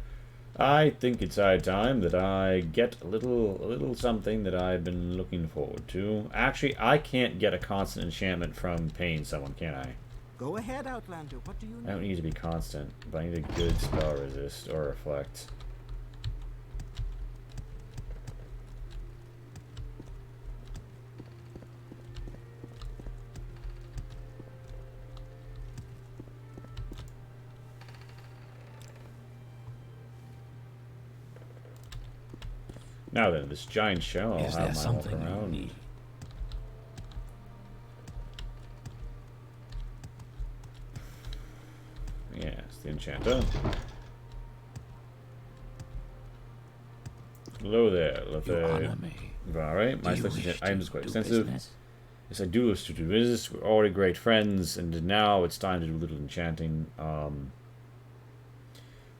I think it's high time that I get a little something that I've been looking forward to. Actually, I can't get a constant enchantment from paying someone, can I? Go ahead, Outlander. What do you need? I don't need to be constant, but I need a good spell resist or reflect. Now then, this giant shell, I'll Is have there my walk something you around. need? Yes, the enchanter. Hello there, You honor me. Alright, my Do you selection wish items is to quite do extensive. business? Yes, I do wish to do business. We're already great friends, and now it's time to do a little enchanting.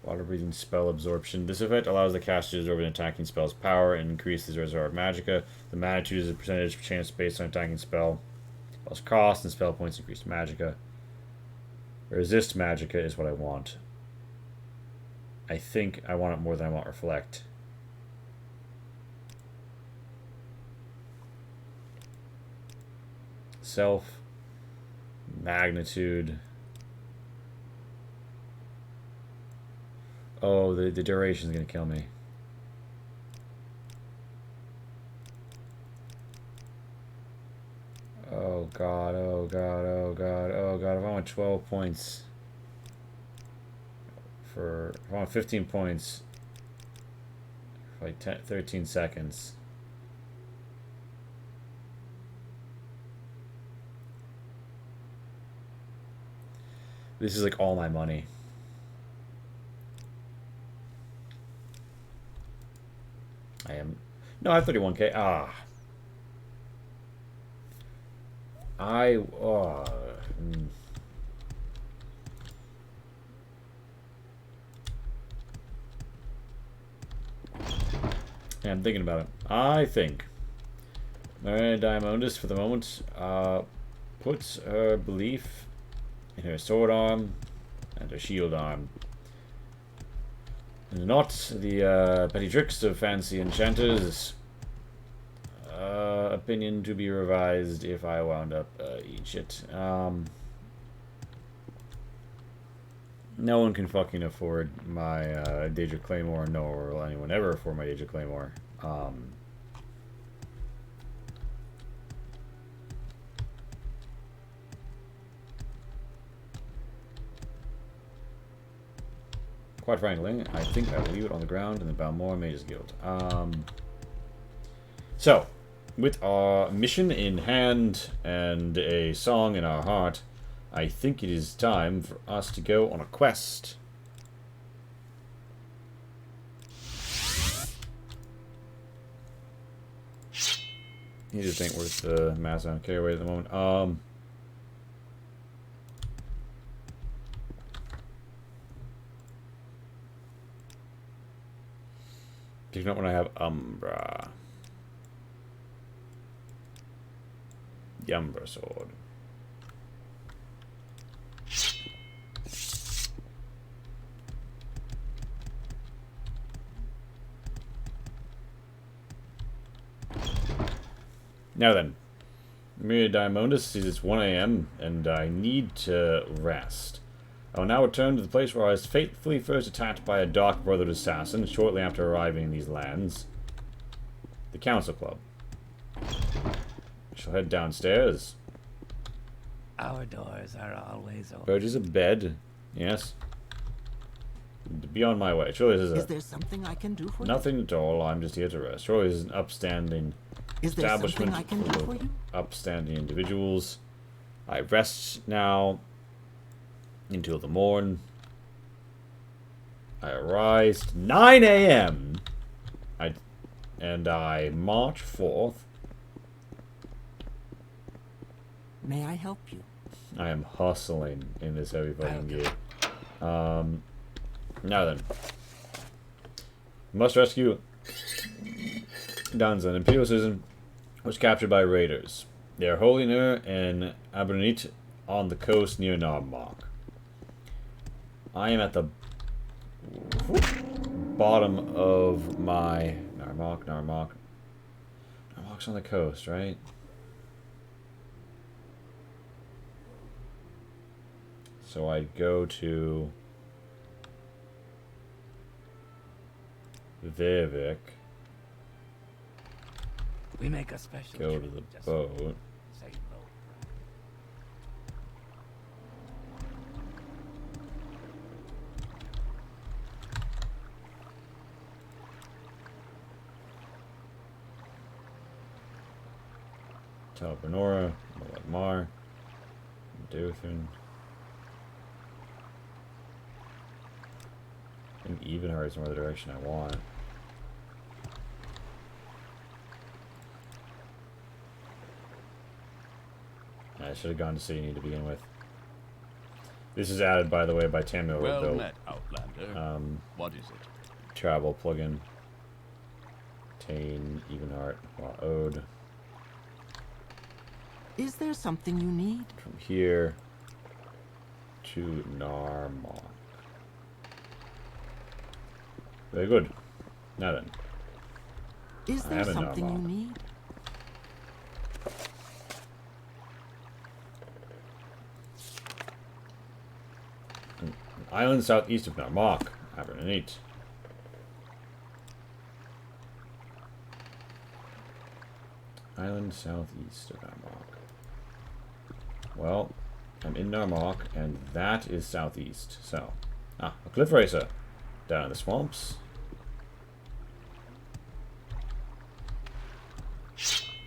Water breathing spell absorption. This effect allows the caster to absorb an attacking spell's power and increases the reservoir of magicka. The magnitude is a percentage chance based on attacking spell. Spell's cost and spell points increase magicka. Resist magicka is what I want. I think I want it more than I want reflect. Self. Magnitude. Oh, the duration is going to kill me. Oh god, oh god, oh god, oh god. If I want 12 points for... If I want 15 points for like 13 seconds. This is like all my money. I am... No, I have 31k. Ah. Yeah, I'm thinking about it. I think Maria Diamondis, for the moment, puts her belief in her sword arm and her shield arm. And not the petty tricks of fancy enchanters. Opinion to be revised if I wound up eating shit. No one can fucking afford my Daedra Claymore, nor will anyone ever afford my Daedra Claymore. Quite frankly, I think I will leave it on the ground in the Balmora Mage's Guild. So, with our mission in hand and a song in our heart, I think it is time for us to go on a quest. He just ain't worth the mass amount of carry weight at the moment. Do not want to have Umbra. The Umbra sword. Now then, Myria Diamondis sees it's 1 AM and I need to rest. I will now return to the place where I was fatefully first attacked by a dark brotherhood assassin shortly after arriving in these lands. The Council Club. I shall head downstairs. Our doors are always open. Purchase a bed. Yes. Be on my way. Surely this Is there something I can do for nothing at all. I'm just here to rest. Surely this is an upstanding you? Is there something establishment I can do full for of you? upstanding individuals. I rest now until the morn. I arise 9 a.m. And I march forth. May I help you? I am hustling in this heavy fucking game. Now then. Must rescue Danza, an imperial citizen, was captured by raiders. They are holding her in Abernit on the coast near Narmak. I am at the bottom of my... Narmak's on the coast, right? So I'd go to Vivek. We make a special Go trip to the just boat. Same low Telepenora, Mar, Dothan. I think Evenheart is more the direction I want. I should have gone to City Need to begin with. This is added, by the way, by Tamil. Well met, Outlander. What is it? Travel plugin. Tane, Evenheart, Ode. Is there something you need? From here to Narmak. Very good. Now then. Is I there am in something you Narmak. need? An island southeast of Narmak. Abernit. Island southeast of Narmak. Well, I'm in Narmak, and that is southeast. So, a cliff racer down in the swamps.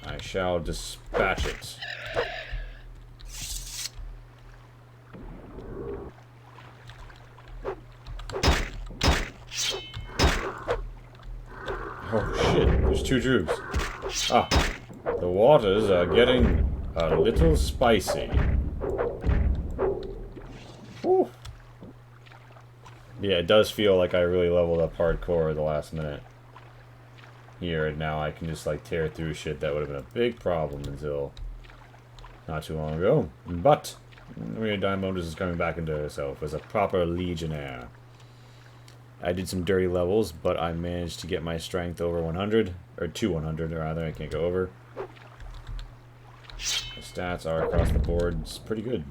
I shall dispatch it. Oh shit, there's two troops. Ah, the waters are getting a little spicy. Whew. Yeah, it does feel like I really leveled up hardcore at the last minute. Here, and now I can just like tear through shit that would have been a big problem until not too long ago. But Maria Diamondis is coming back into herself as a proper legionnaire. I did some dirty levels, but I managed to get my strength over 100, or to 100 rather. I can't go over. The stats are across the board. It's pretty good.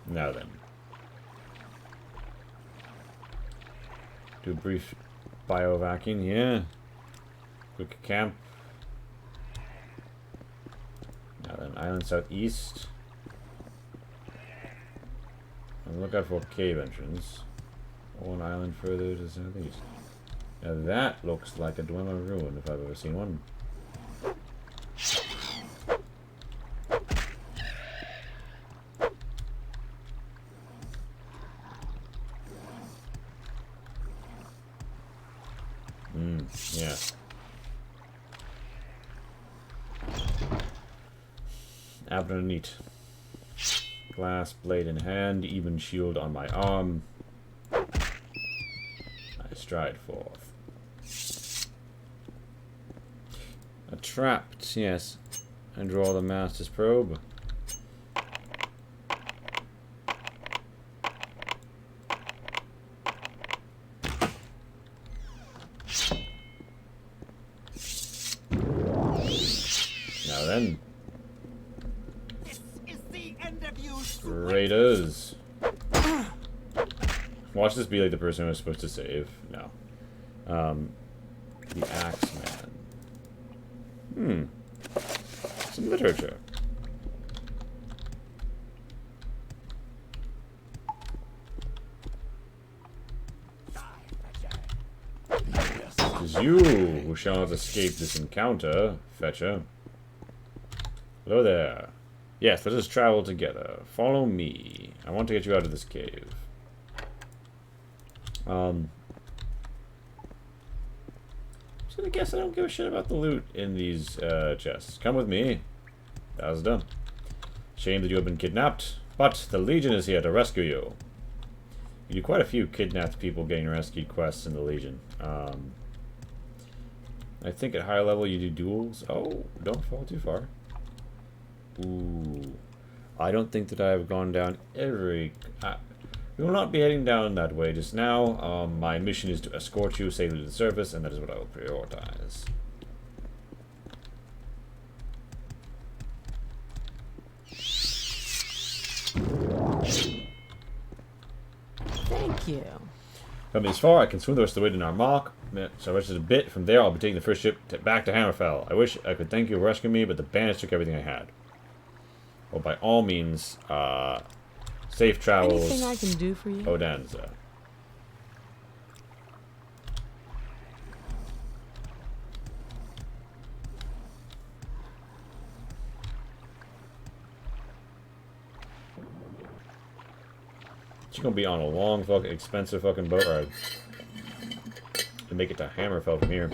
Now then. Do a brief biovacking, yeah. Quick camp. Now then, island southeast. And look out for cave entrance. One island further to the southeast. Now that looks like a Dwemer ruin if I've ever seen one. Yeah. Abner neat. Glass blade in hand, even shield on my arm. I stride forth. Trapped, yes. And draw the master's probe. Now then. This is the end of you. Raiders. Watch this be like the person who was supposed to save. No. The Axeman. Some literature. It is you who shall not escape this encounter, Fetcher. Hello there. Yes, let us travel together. Follow me. I want to get you out of this cave. So I guess I don't give a shit about the loot in these chests. Come with me. That was dumb. Shame that you have been kidnapped, but the Legion is here to rescue you. You do quite a few kidnapped people getting rescued quests in the Legion. I think at higher level you do duels. Oh, don't fall too far. Ooh. I don't think that I have gone down every... we will not be heading down that way just now. My mission is to escort you safely to the surface, and that is what I will prioritize. Thank you. Come this far, I can swim the rest of the way to Narmak. So I rested a bit. From there, I'll be taking the first ship back to Hammerfell. I wish I could thank you for rescuing me, but the bandits took everything I had. Well, by all means, safe travels. Anything I can do for you? Odanza. She's gonna be on a long, fucking, expensive fucking boat ride to make it to Hammerfell from here.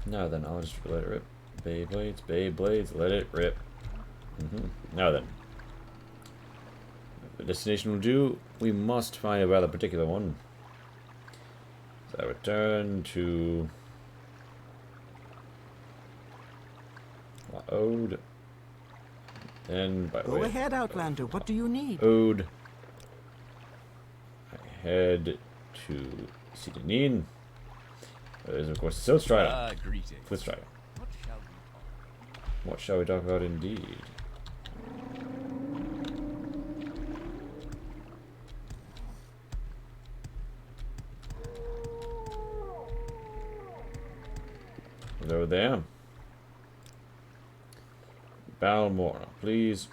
Now then, I'll just let it rip. Beyblades, Beyblades, let it rip. Now then. The destination will do. We must find a rather particular one. So I return to... Ode. Then, by the Go way... ahead, Outlander. What do you need? Ode. I head to Sidanin. There's of course Silstrata. Greetings. Silstrata. What shall we talk? What shall we talk about indeed? Over there. Balmora, please.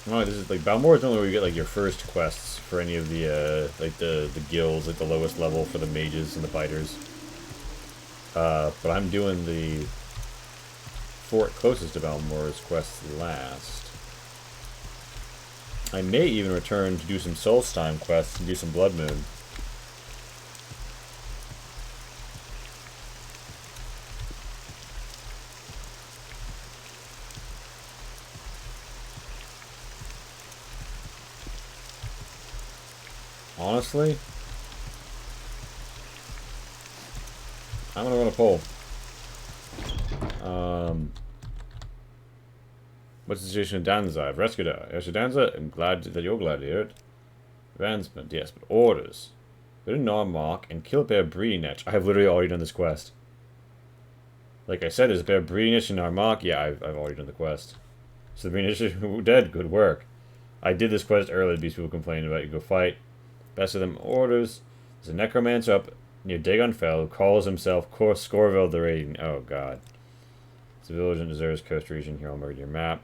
Oh, this is like Balmora is normally where you get like your first quests for any of the like the guilds, like the lowest level for the mages and the fighters. But I'm doing the fort closest to Balmora's quests last. I may even return to do some Solstheim quests and do some Blood Moon. Honestly, I'm gonna run a poll. What's the situation in Danza? I've rescued her. Yes, Danza, I'm glad that you're glad to hear it. Advancement, yes, but orders. Go to Narmark and kill Bear Breeding Netch. I have literally already done this quest. Like I said, is Bear Breeding Netch in Narmark? Yeah, I've already done the quest. So the Breeding Netch is dead. Good work. I did this quest earlier. These people complaining about you. Go fight. Best of them orders. There's a necromancer up near Dagon Fell who calls himself Scorville the Raiden. Oh god. It's a village in Desert's coast region. Here, I'll mark your map.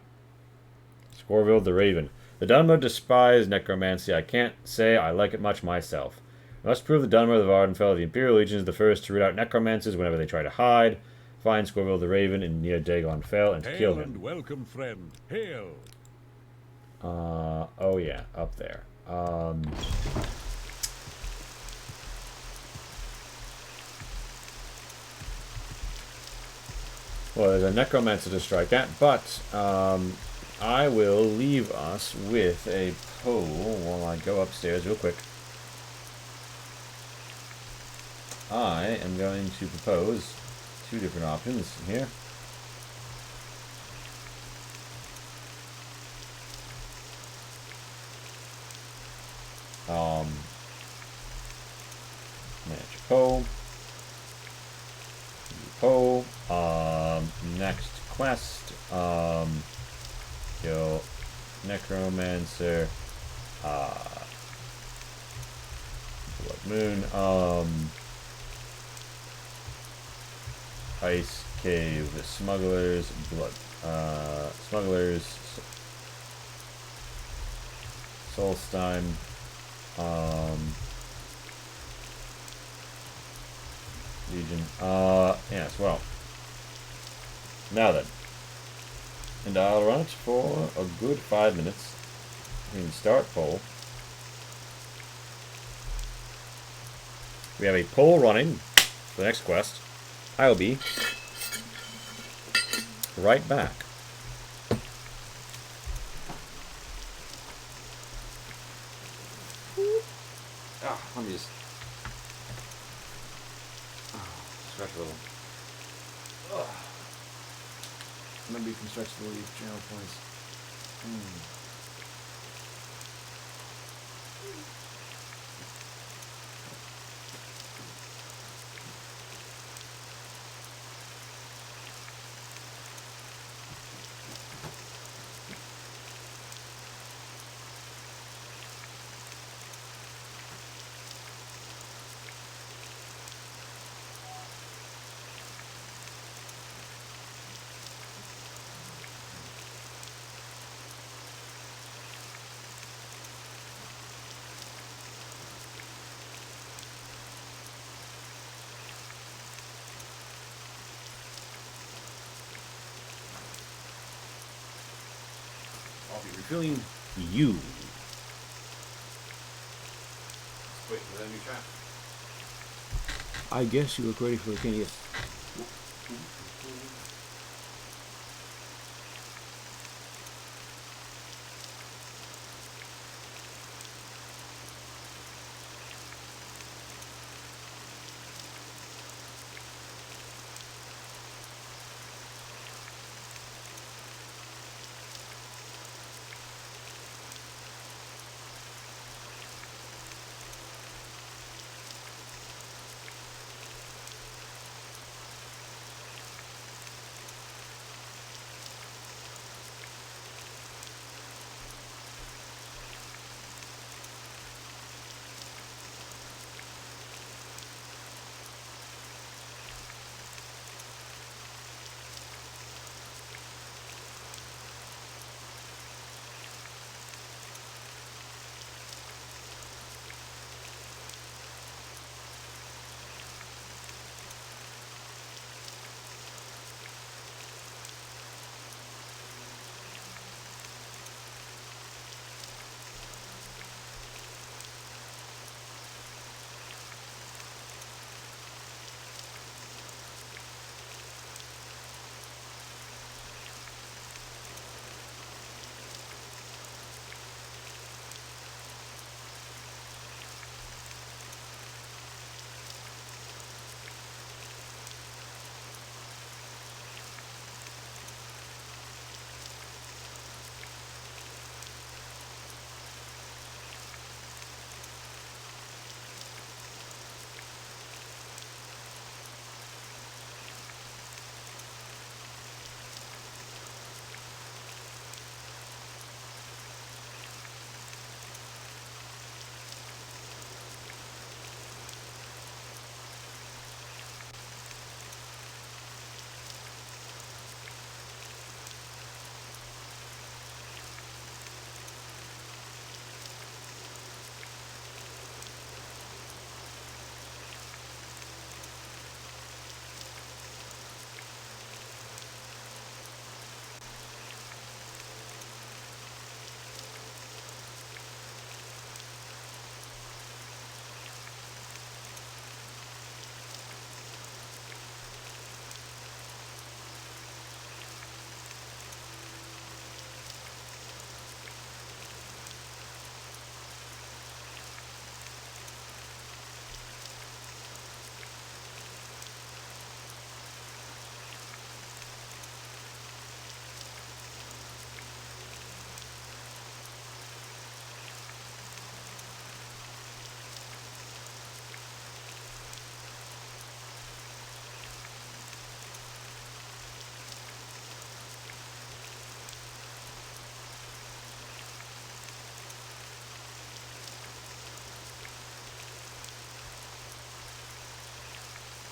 Scorville the Raven. The Dunmer despise necromancy. I can't say I like it much myself. I must prove the Dunmer of Ardenfell. The Imperial Legion is the first to root out necromancers whenever they try to hide. Find Scorville the Raven in near Dagon Fell and to kill him. And welcome, friend. Hail. Oh yeah, up there. Well, there's a necromancer to strike at, but I will leave us with a poll while I go upstairs real quick. I am going to propose two different options here. Manage poll. Poll. Next quest. Kill necromancer Blood Moon. Ice Cave, Smugglers, Smugglers, Solstein, Legion. Yes, well. Now then. And I'll run it for a good 5 minutes. We can start poll. We have a poll running for the next quest. I'll be right back. Let me just stretch a little. Maybe you can stretch the little channel points. I'll be refilling you. Wait, is that a new trap? I guess you look ready for the Phineas.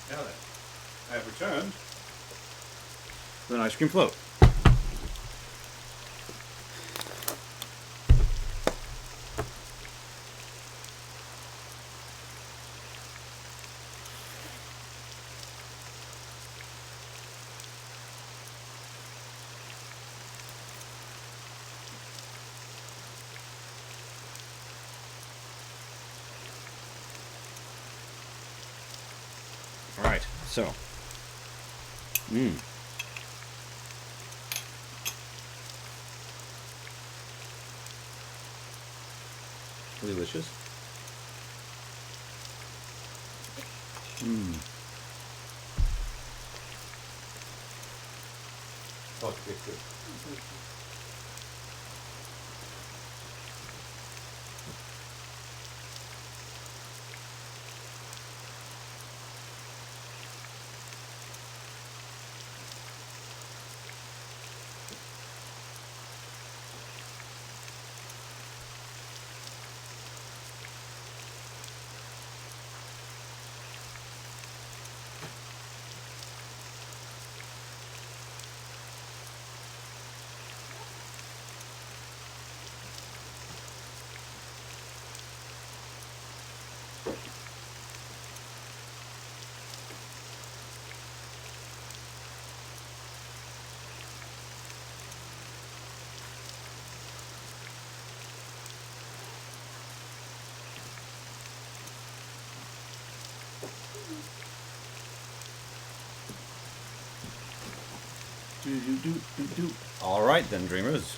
Now then, I have returned with an ice cream float. Alright, so. Delicious. Oh, it's good. All right then, dreamers.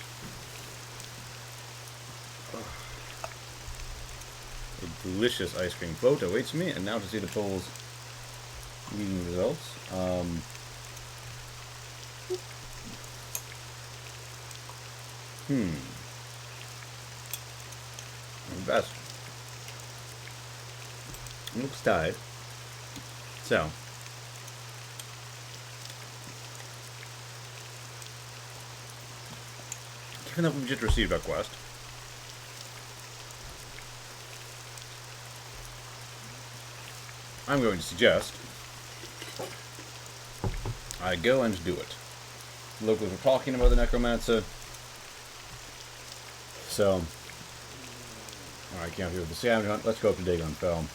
A delicious ice cream float awaits me, and now to see the polls leading results. Best. Looks tied. So. Given that we've just received our quest, I'm going to suggest I go and do it. Locals were talking about the necromancer, so I can't do with the scavenger hunt. Let's go up to Dagon Fell.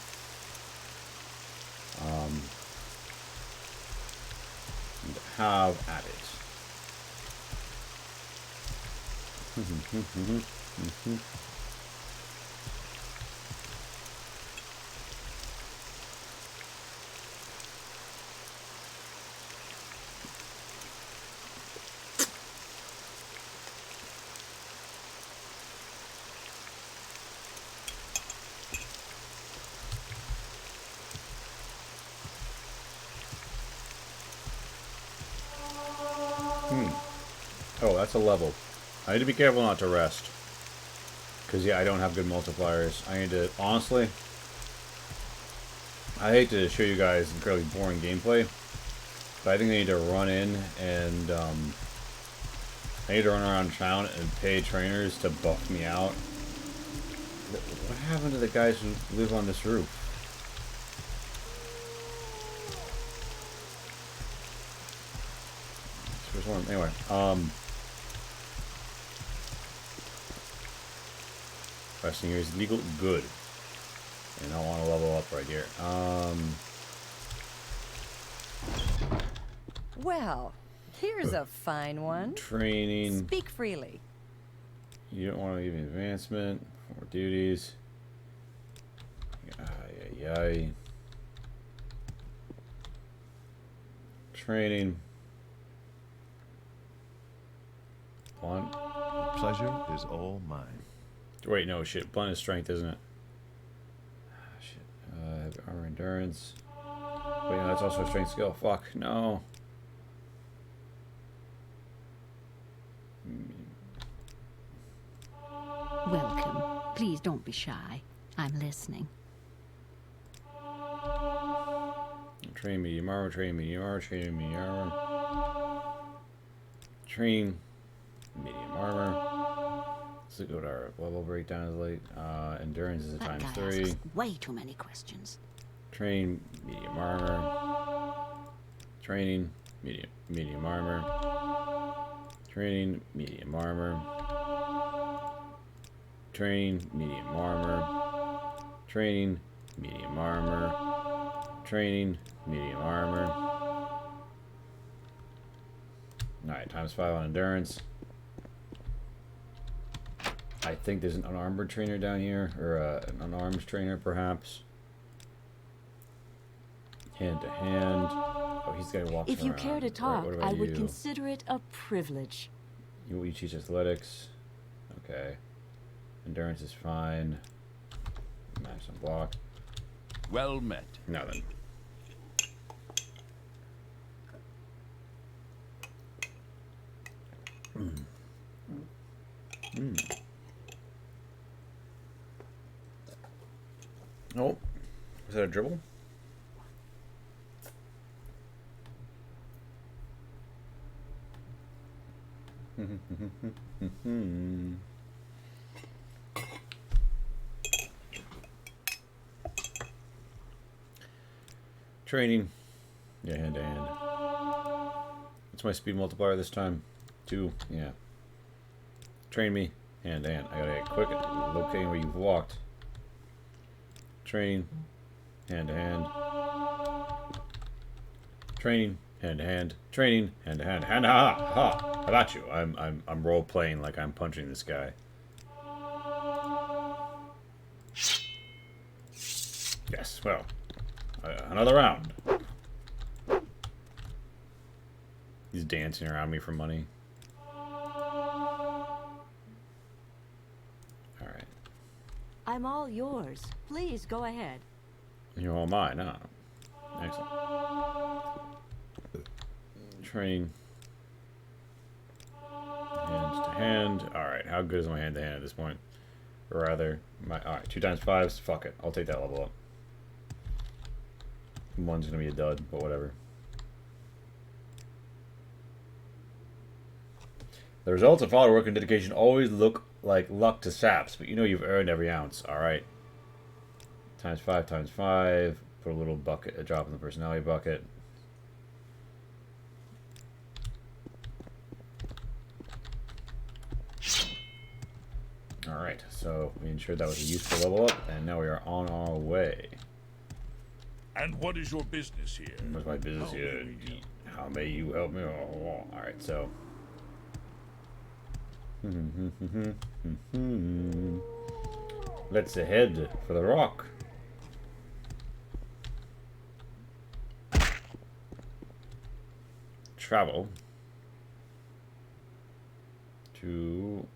And have at it. Oh, that's a level. I need to be careful not to rest. Because, yeah, I don't have good multipliers. I need to, honestly, I hate to show you guys incredibly boring gameplay, but I think I need to run in and, I need to run around town and pay trainers to buff me out. What happened to the guys who live on this roof? Anyway, resting here is legal. Good. And I want to level up right here. Well, here's a fine one. Training. Speak freely. You don't want to give me advancement. More duties. Yay. Training. Blunt. Pleasure is all mine. Wait, no, shit. Blunt is strength, isn't it? Shit. Armor endurance. Wait, no, that's also a strength skill. Fuck, no. Welcome. Please don't be shy. I'm listening. Train medium armor, train medium armor, train medium armor. Train medium armor. Let's go to our level breakdown is late. Endurance is a That times guy 3. asks way too many questions. Train medium armor. Training, medium armor. Training, medium armor. Training, medium armor. Training, medium armor. Training, medium armor. Alright, ×5 on endurance. I think there's an unarmored trainer down here, or an unarmed trainer perhaps. Hand to hand. Oh, he's got to walk around. If you care to talk, What I about would you? consider it a privilege. You teach athletics. Okay. Endurance is fine. Match and block. Well met. Now then. Oh, was that a dribble? Training. Yeah, hand to hand. What's my speed multiplier this time? 2. Yeah. Train me. Hand to hand. I gotta get quick at locating where you've walked. Training. Hand to hand. Training. Hand to hand. Training. Hand to hand. Hand to ha ha. How about you? I'm role playing like I'm punching this guy. Yes. Well. Another round. He's dancing around me for money. Alright. I'm all yours. Please go ahead. You're all mine, huh? Excellent. Train. Hands to hand. Alright, how good is my hand to hand at this point? Or rather, my. Alright, 2 ×5s. Fuck it. I'll take that level up. One's gonna be a dud, but whatever. The results of hard work and dedication always look like luck to saps, but you know you've earned every ounce. Alright. ×5, ×5. Put a little bucket, a drop in the personality bucket. Alright, so we ensured that was a useful level up, and now we are on our way. And what is your business here? What's my business here? How may you help me? Alright, so. Let's head for the rock. Travel to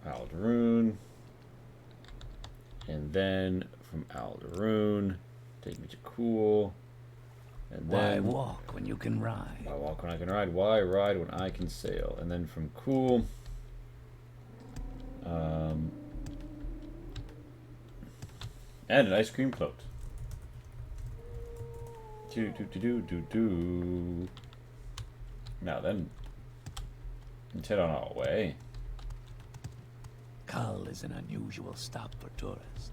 Aldaroon, and then from Aldaroon, take me to Cool, and Why then walk when you can ride? why walk when I can ride? Why ride when I can sail? And then from Cool, and an ice cream float. Now then, let's head on our way. Cull is an unusual stop for tourists.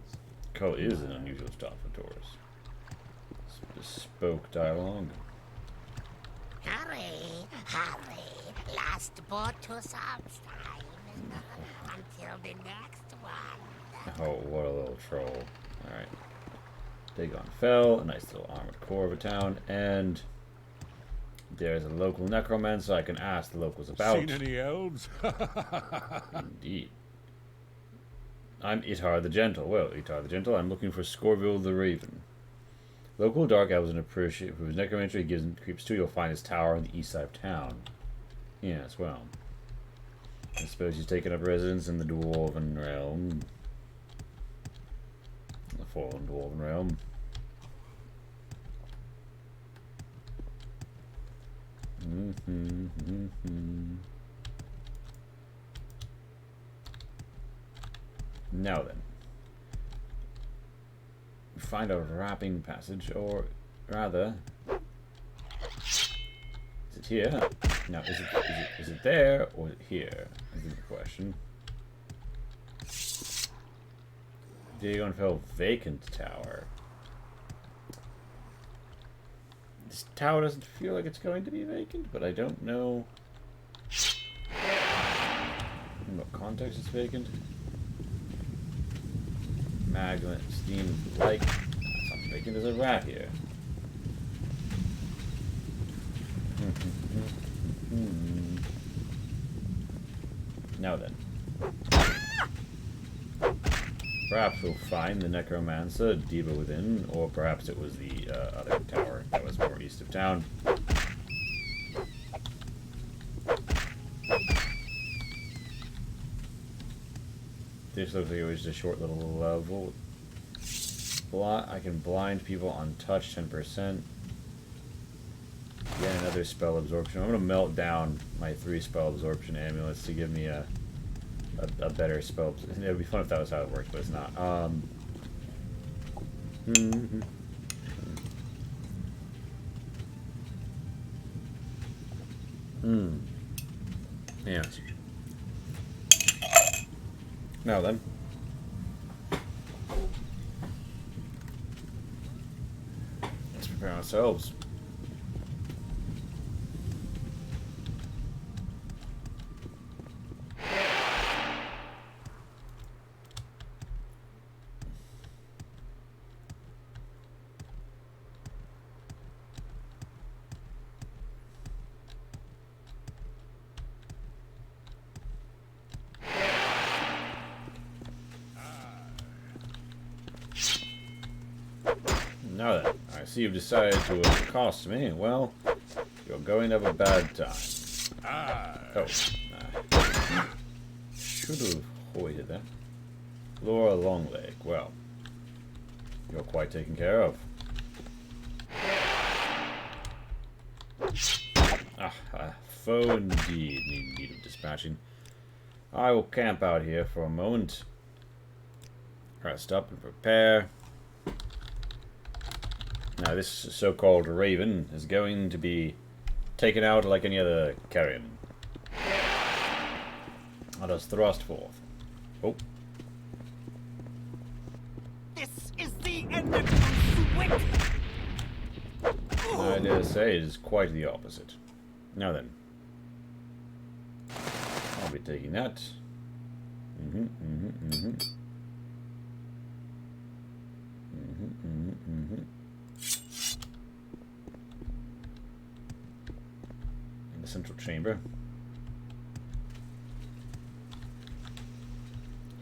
Cull is an unusual stop for tourists. Bespoke dialogue. Hurry, hurry. Last boat to Salzstein. Until the next one. Oh, what a little troll. Alright. Dagon Fell, a nice little armored core of a town, and there's a local necromancer I can ask the locals about. Seen any elves? Indeed. I'm Itar the Gentle. Well, Itar the Gentle, I'm looking for Scorville the Raven. Local dark elves and appreciate whose necromancy gives creeps to. You'll find his tower on the east side of town. Yes, well. I suppose he's taken up residence in the Dwarven realm. The fallen Dwarven realm. Now then. Find a wrapping passage, or rather, is it here? No, is it there, or is it here? Is the question. Dagon Fell vacant tower. This tower doesn't feel like it's going to be vacant, but I don't know in what context it's vacant. Magma, steam, like, it's not vacant as a rat here. Now then. Perhaps we'll find the Necromancer, Diva within, or perhaps it was the other tower that was more east of town. This looks like it was just a short little level. I can blind people untouched 10%. Get another spell absorption. I'm gonna melt down my 3 spell absorption amulets to give me a better spell. It would be fun if that was how it worked, but it's not. Yeah. Now then. Let's prepare ourselves. Now then, I see you've decided to accost me. Well, you're going to have a bad time. Oh. Should have waited there. Laura Longleg. Well, you're quite taken care of. Foe indeed. Need of dispatching. I will camp out here for a moment. Rest up and prepare. Now this so-called Raven is going to be taken out like any other carrion. Let us thrust forth. Oh. This is the end of you, Swick! I dare say it is quite the opposite. Now then. I'll be taking that. In the central chamber.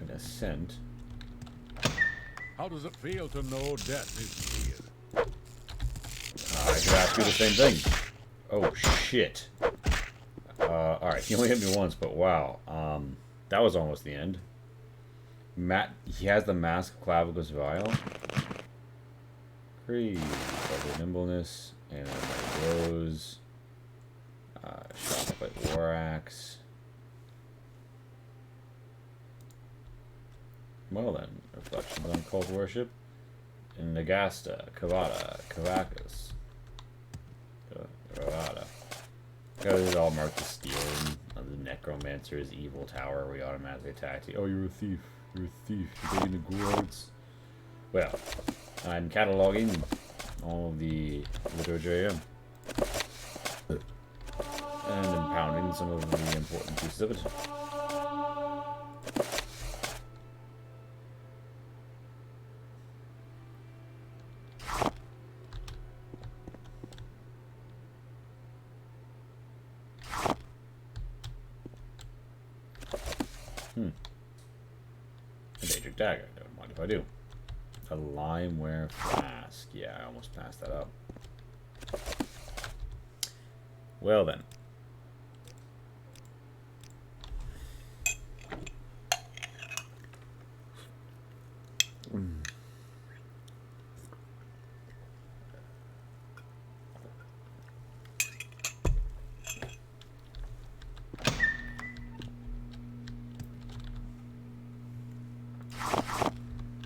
An ascent. How does it feel to know death is near? I could ask you the same thing. Oh shit. Alright, he only hit me once, but wow. That was almost the end. He has the Mask of Clavicus Vial. Creed, nimbleness, and my blows. Shotlight War Axe. Well then, reflections on cult worship. And Nagasta, Kavada, Kavakas. Kavada. Because it's all marked as stealing. The Necromancer's evil tower, we automatically attacked you. Oh, you're a thief. You're a thief. You're taking the gourds. Well, I'm cataloging all of the literature here. And impounding some of the important pieces of it. A Daedric Dagger, don't mind if I do. A Limeware Flask. Yeah, I almost passed that up. Well then.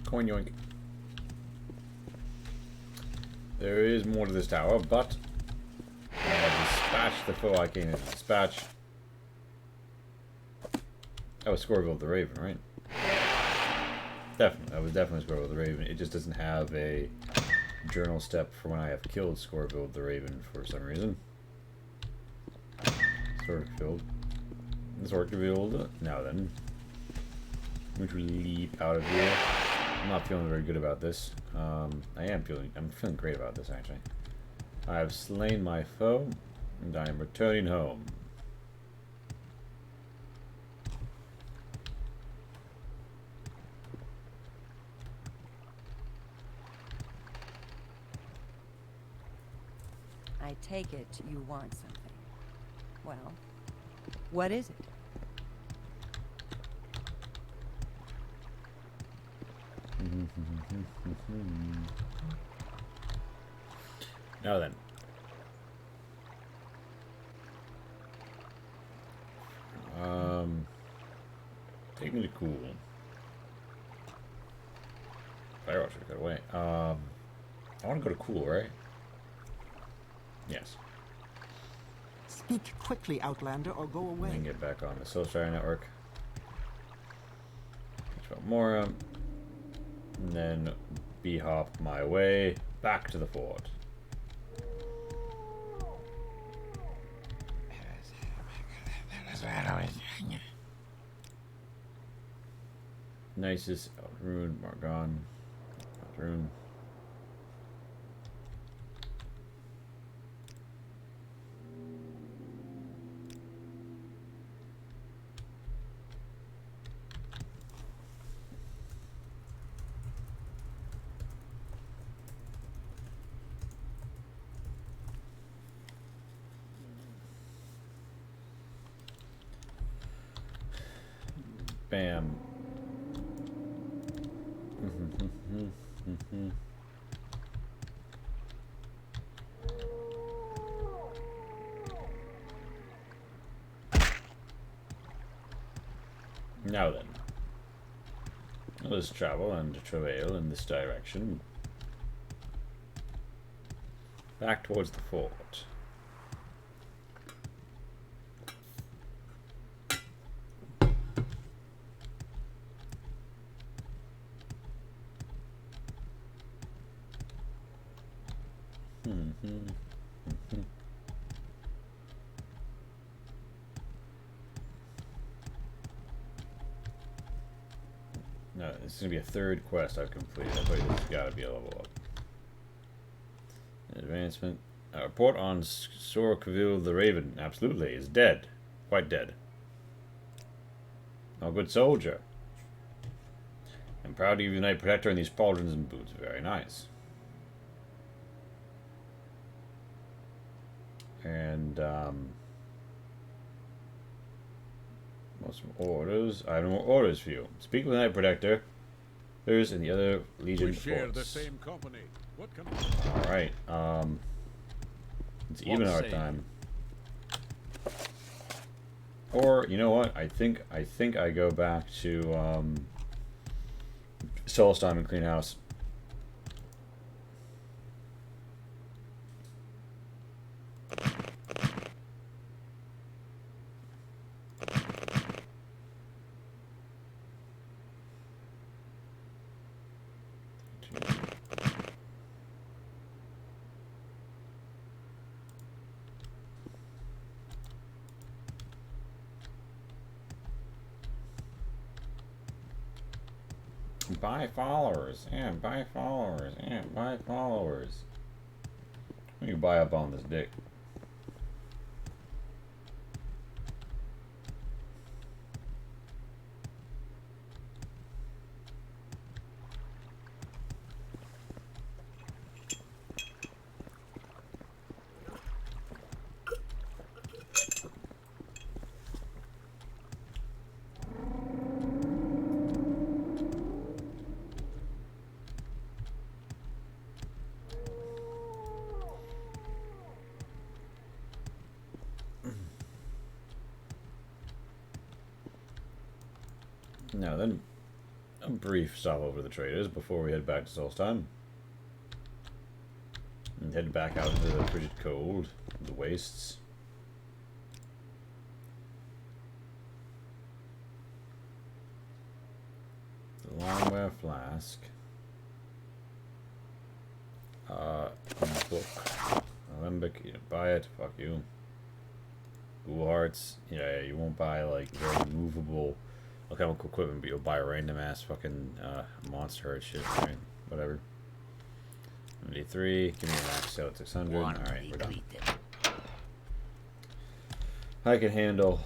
Coin yoink. There is more to this tower, but I have dispatched the foe I came in to dispatch. That was Scorville the Raven, right? Definitely, that was definitely Scorville the Raven. It just doesn't have a journal step for when I have killed Scorville the Raven for some reason. Sword filled. Sword revealed. Now then. I'm going to leap out of here. I'm not feeling very good about this. I'm feeling great about this actually. I have slain my foe, and I am returning home. I take it you want something. Well, what is it? Now then. Take me to cool. Firewatch should got away. I want to go to cool, right? Yes. Speak quickly, Outlander, or go away. And get back on the Soulshire network. More, and then b-hop my way back to the fort. Nicest Rune, Margon, Rune. Bam. Now then, let's travel and travail in this direction. Back towards the fort. No, this is gonna be a third quest I've completed. I thought this has got to be a level up. Advancement. Report on Sorcaville the Raven. Absolutely, is dead. Quite dead. Oh, good soldier. I'm proud to give you Knight Protector and these pauldrons and boots. Very nice. And, most orders. I have no more orders for you. Speak with the Knight Protector. There's in the other Legion We share forts. the same company. What can Alright, it's even our time. Or, you know what? I think I go back to, Solstheim and clean house. Buy followers, and buy followers, and buy followers. Let me buy up on this dick. Now then, a brief stop over the traders before we head back to Solstheim. And head back out into the frigid cold, the wastes. The Longwear Flask. Book. Alembic, you didn't buy it. Fuck you. Ghoul Hearts. Yeah, you won't buy like very movable alchemical equipment, but you'll buy random ass fucking monster heart shit. Right? Whatever. 73. Give me a max sale at 600. Alright, we're done. I can handle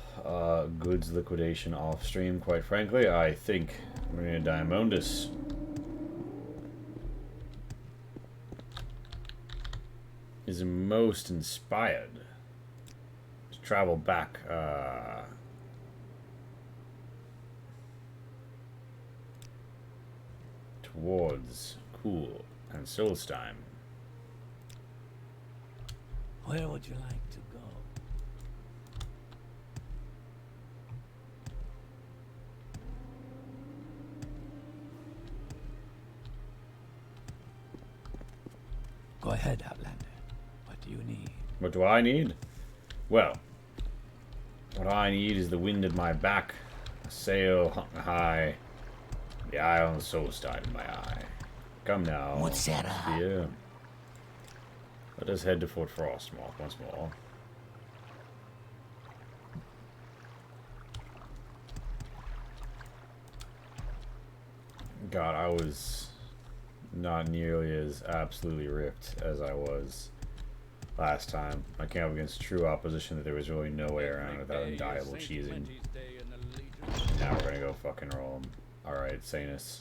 goods liquidation off stream, quite frankly. I think Marina Diamondis is most inspired to travel back towards Cool and Solstheim. Where would you like to go? Go ahead, Outlander. What do you need? What do I need? Well, what I need is the wind at my back, a sail hung high, the eye on the Solstheim in my eye. Come now. What's that? Yeah. Let us head to Fort Frostmoth once more. God, I was not nearly as absolutely ripped as I was last time. I came up against true opposition that there was really no way around without undieable cheesing. Now we're gonna go fucking roll them. Alright, Sanus.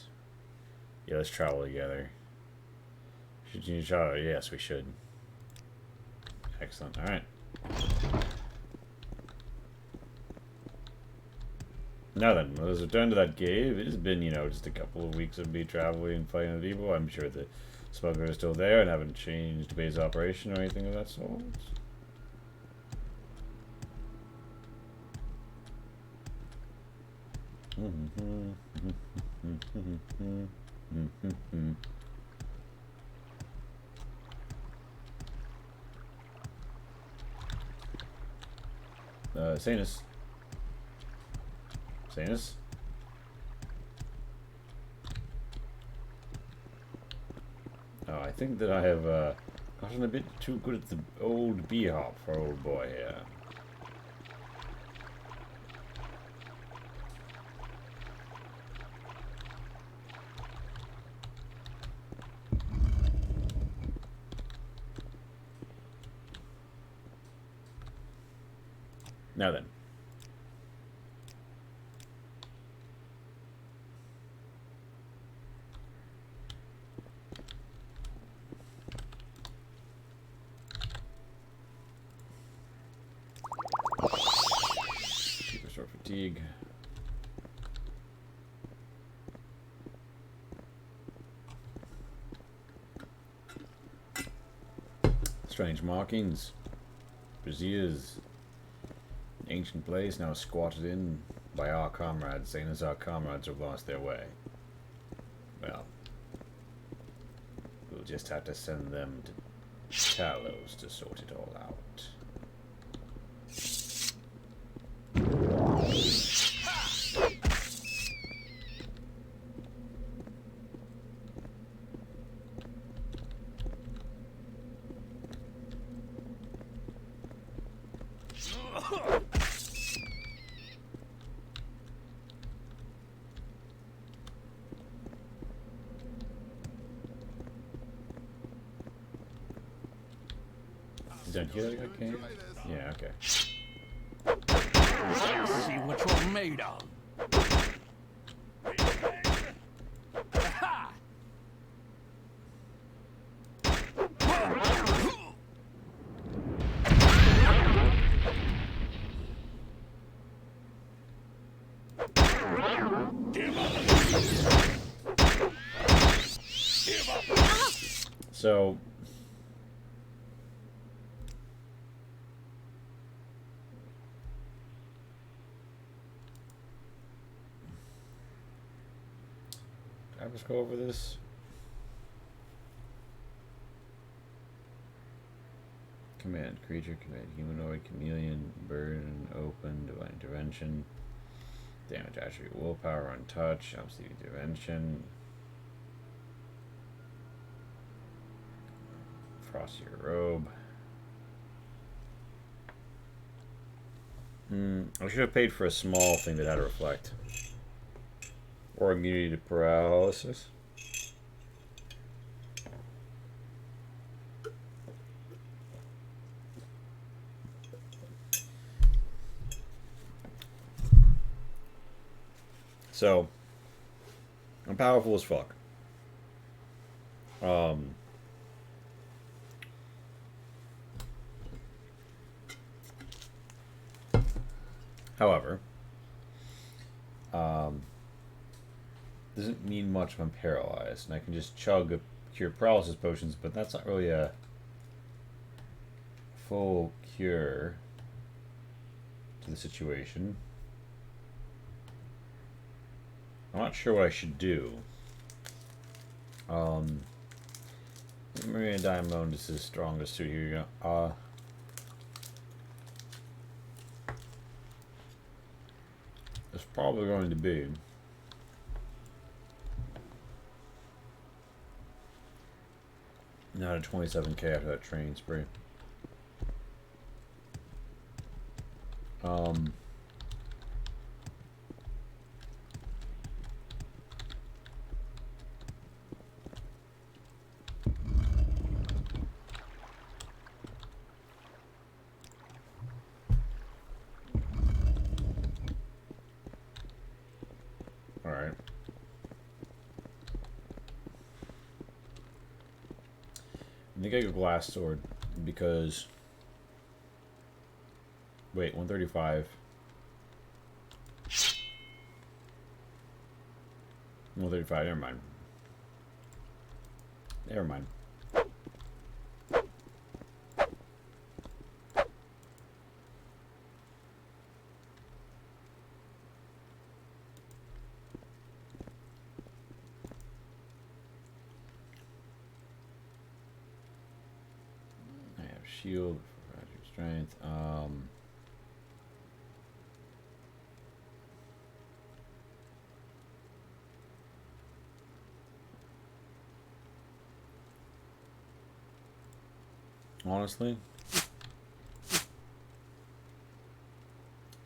Yeah, let's travel together. Should you travel? Yes, we should. Excellent. Alright. Now then, let's return to that cave. It has been, you know, just a couple of weeks of me traveling and fighting with evil. I'm sure the smugglers are still there and haven't changed base operation or anything of that sort. Sanus. Sanus? Oh, I think that I have gotten a bit too good at the old bee-hop for old boy here. Now then. Restore fatigue. Strange markings. Braziers. Ancient place now squatted in by our comrades, saying as our comrades have lost their way. Well, we'll just have to send them to Talos to sort it all out. Don't hear that okay? Yeah, okay. See what you're made of. So I just go over this. Command, creature, command, humanoid, chameleon, bird, open, divine intervention, damage attribute, willpower, untouch, obviously intervention. Frostier robe. I should have paid for a small thing that had a reflect. Or immunity to paralysis. So, I'm powerful as fuck. However, doesn't mean much if I'm paralyzed, and I can just chug cure paralysis potions, but that's not really a full cure to the situation. I'm not sure what I should do. Marina Diamond is the strongest suit here. You go. It's probably going to be not a 27k after that training spree. Alright. I think I go glass sword because wait, 135. 135, never mind. Never mind. Shield, strength. Honestly,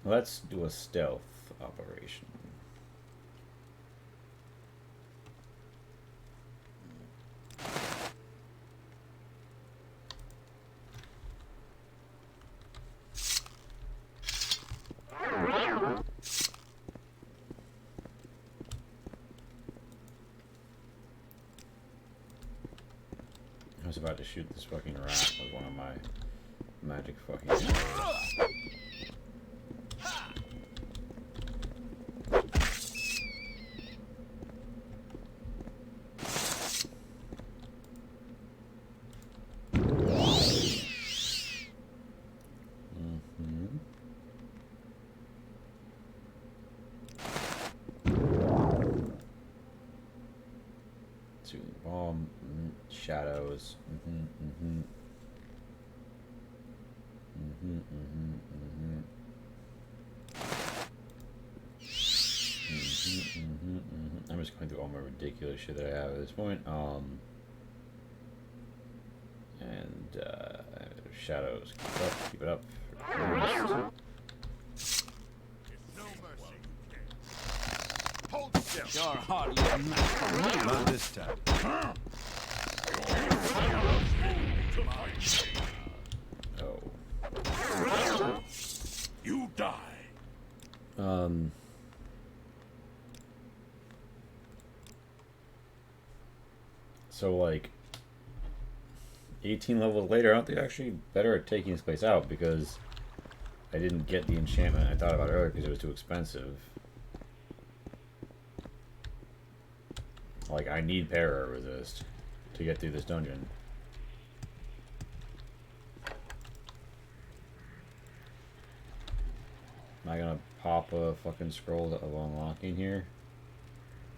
let's do a stealth operation. I was about to shoot this fucking rat with one of my magic fucking arrows. Bomb, shadows. I'm just going through all my ridiculous shit that I have at this point. And shadows. Keep it up. Hold still. You're hardly a master. Not this time. Oh. You die. So like 18 levels later, aren't they actually better at taking this place out because I didn't get the enchantment I thought about earlier because it was too expensive. Like I need para resist to get through this dungeon. Am I gonna pop a fucking scroll of unlocking here?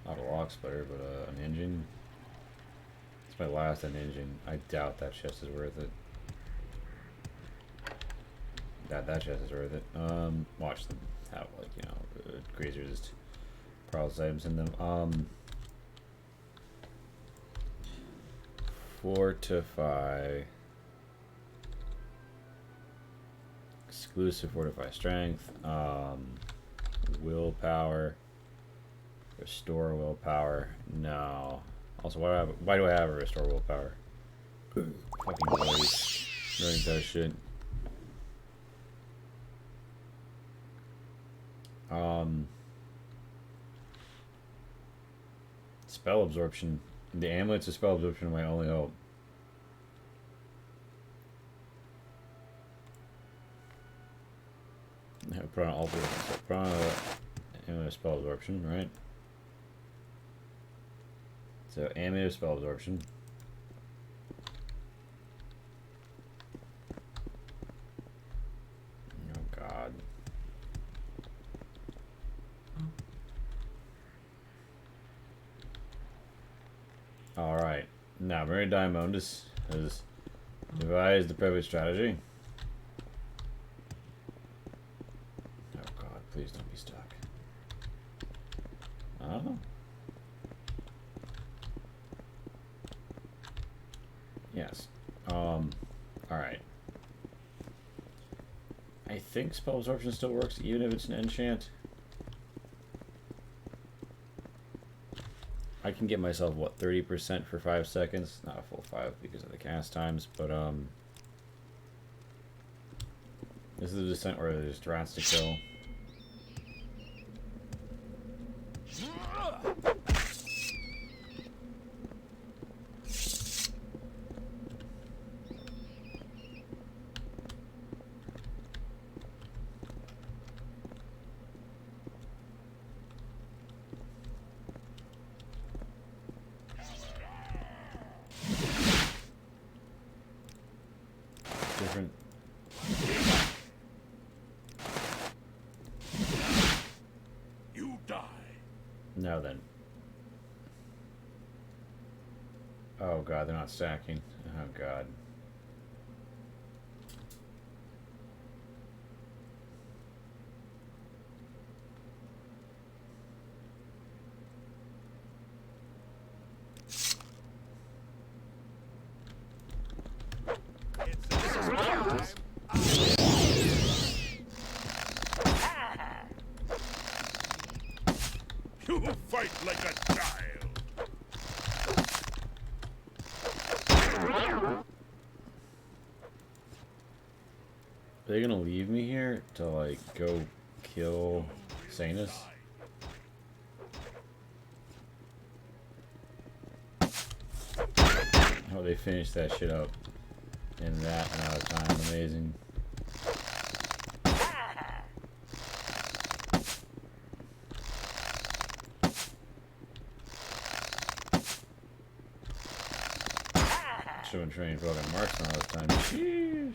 Not a lock splitter, but an engine. It's my last engine. I doubt that chest is worth it. That chest is worth it. Watch them have like, you know, crazy resist paralysis items in them. Fortify. exclusive fortify strength. Willpower. Restore willpower. No. Also, why do I have a restore willpower? Fucking waste. Running that shit. Spell absorption. The amulets of spell absorption are my only hope. Put on all put on amulet of spell absorption, right? So amulet of spell absorption. Oh god. Alright. Now Mary Diamondus has devised the perfect strategy. Oh god, please don't be stuck. Oh. Yes. Alright. I think spell absorption still works even if it's an enchant. I can get myself, what, 30% for 5 seconds? Not a full 5 because of the cast times, but, this is a descent where there's rats to kill. Different. You die. Now then. Oh god, they're not stacking. Oh god. You fight like a child. Are they gonna leave me here to like go kill Sanus? Oh, they finished that shit up in that amount of time. Amazing. Should have been trained fucking marksman all this time. Sheesh.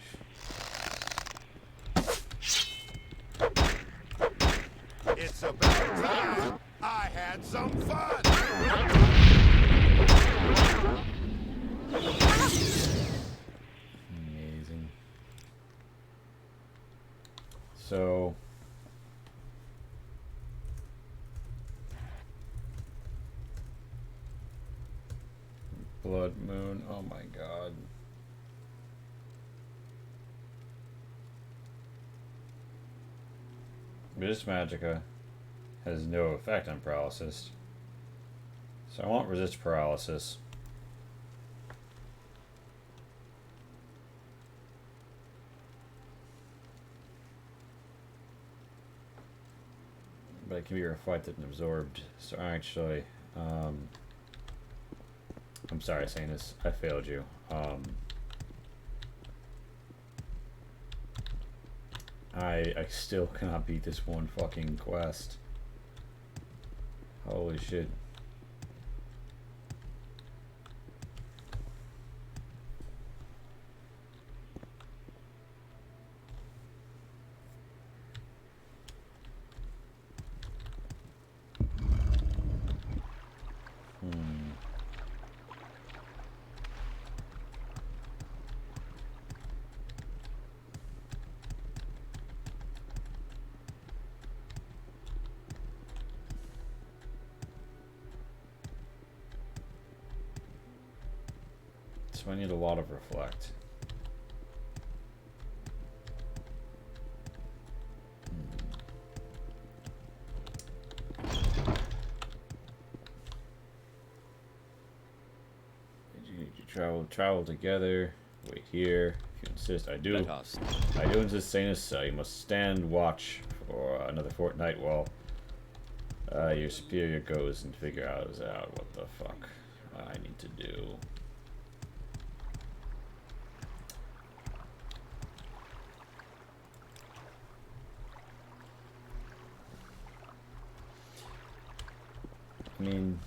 It's about time I had some fun. Amazing. So Blood Moon, oh my god. Resist Magicka has no effect on paralysis. So I want resist paralysis. But it can be reflected and absorbed. So actually, I'm sorry, Sanus. I failed you. I still cannot beat this one fucking quest. Holy shit. So I need a lot of reflect. travel together. Wait here. If you insist, I do. I do insist, Sanus. You must stand watch for another fortnight while your superior goes and figure out what the fuck I need to do. I mean,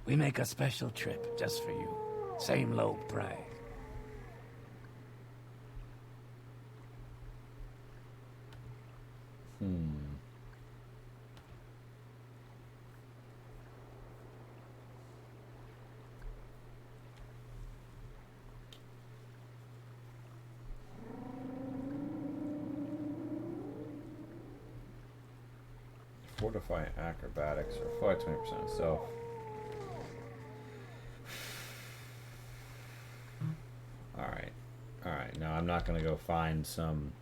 We make a special trip just for you. Same low price. Fortify acrobatics or 5-20% self. Alright, now I'm not gonna go find some.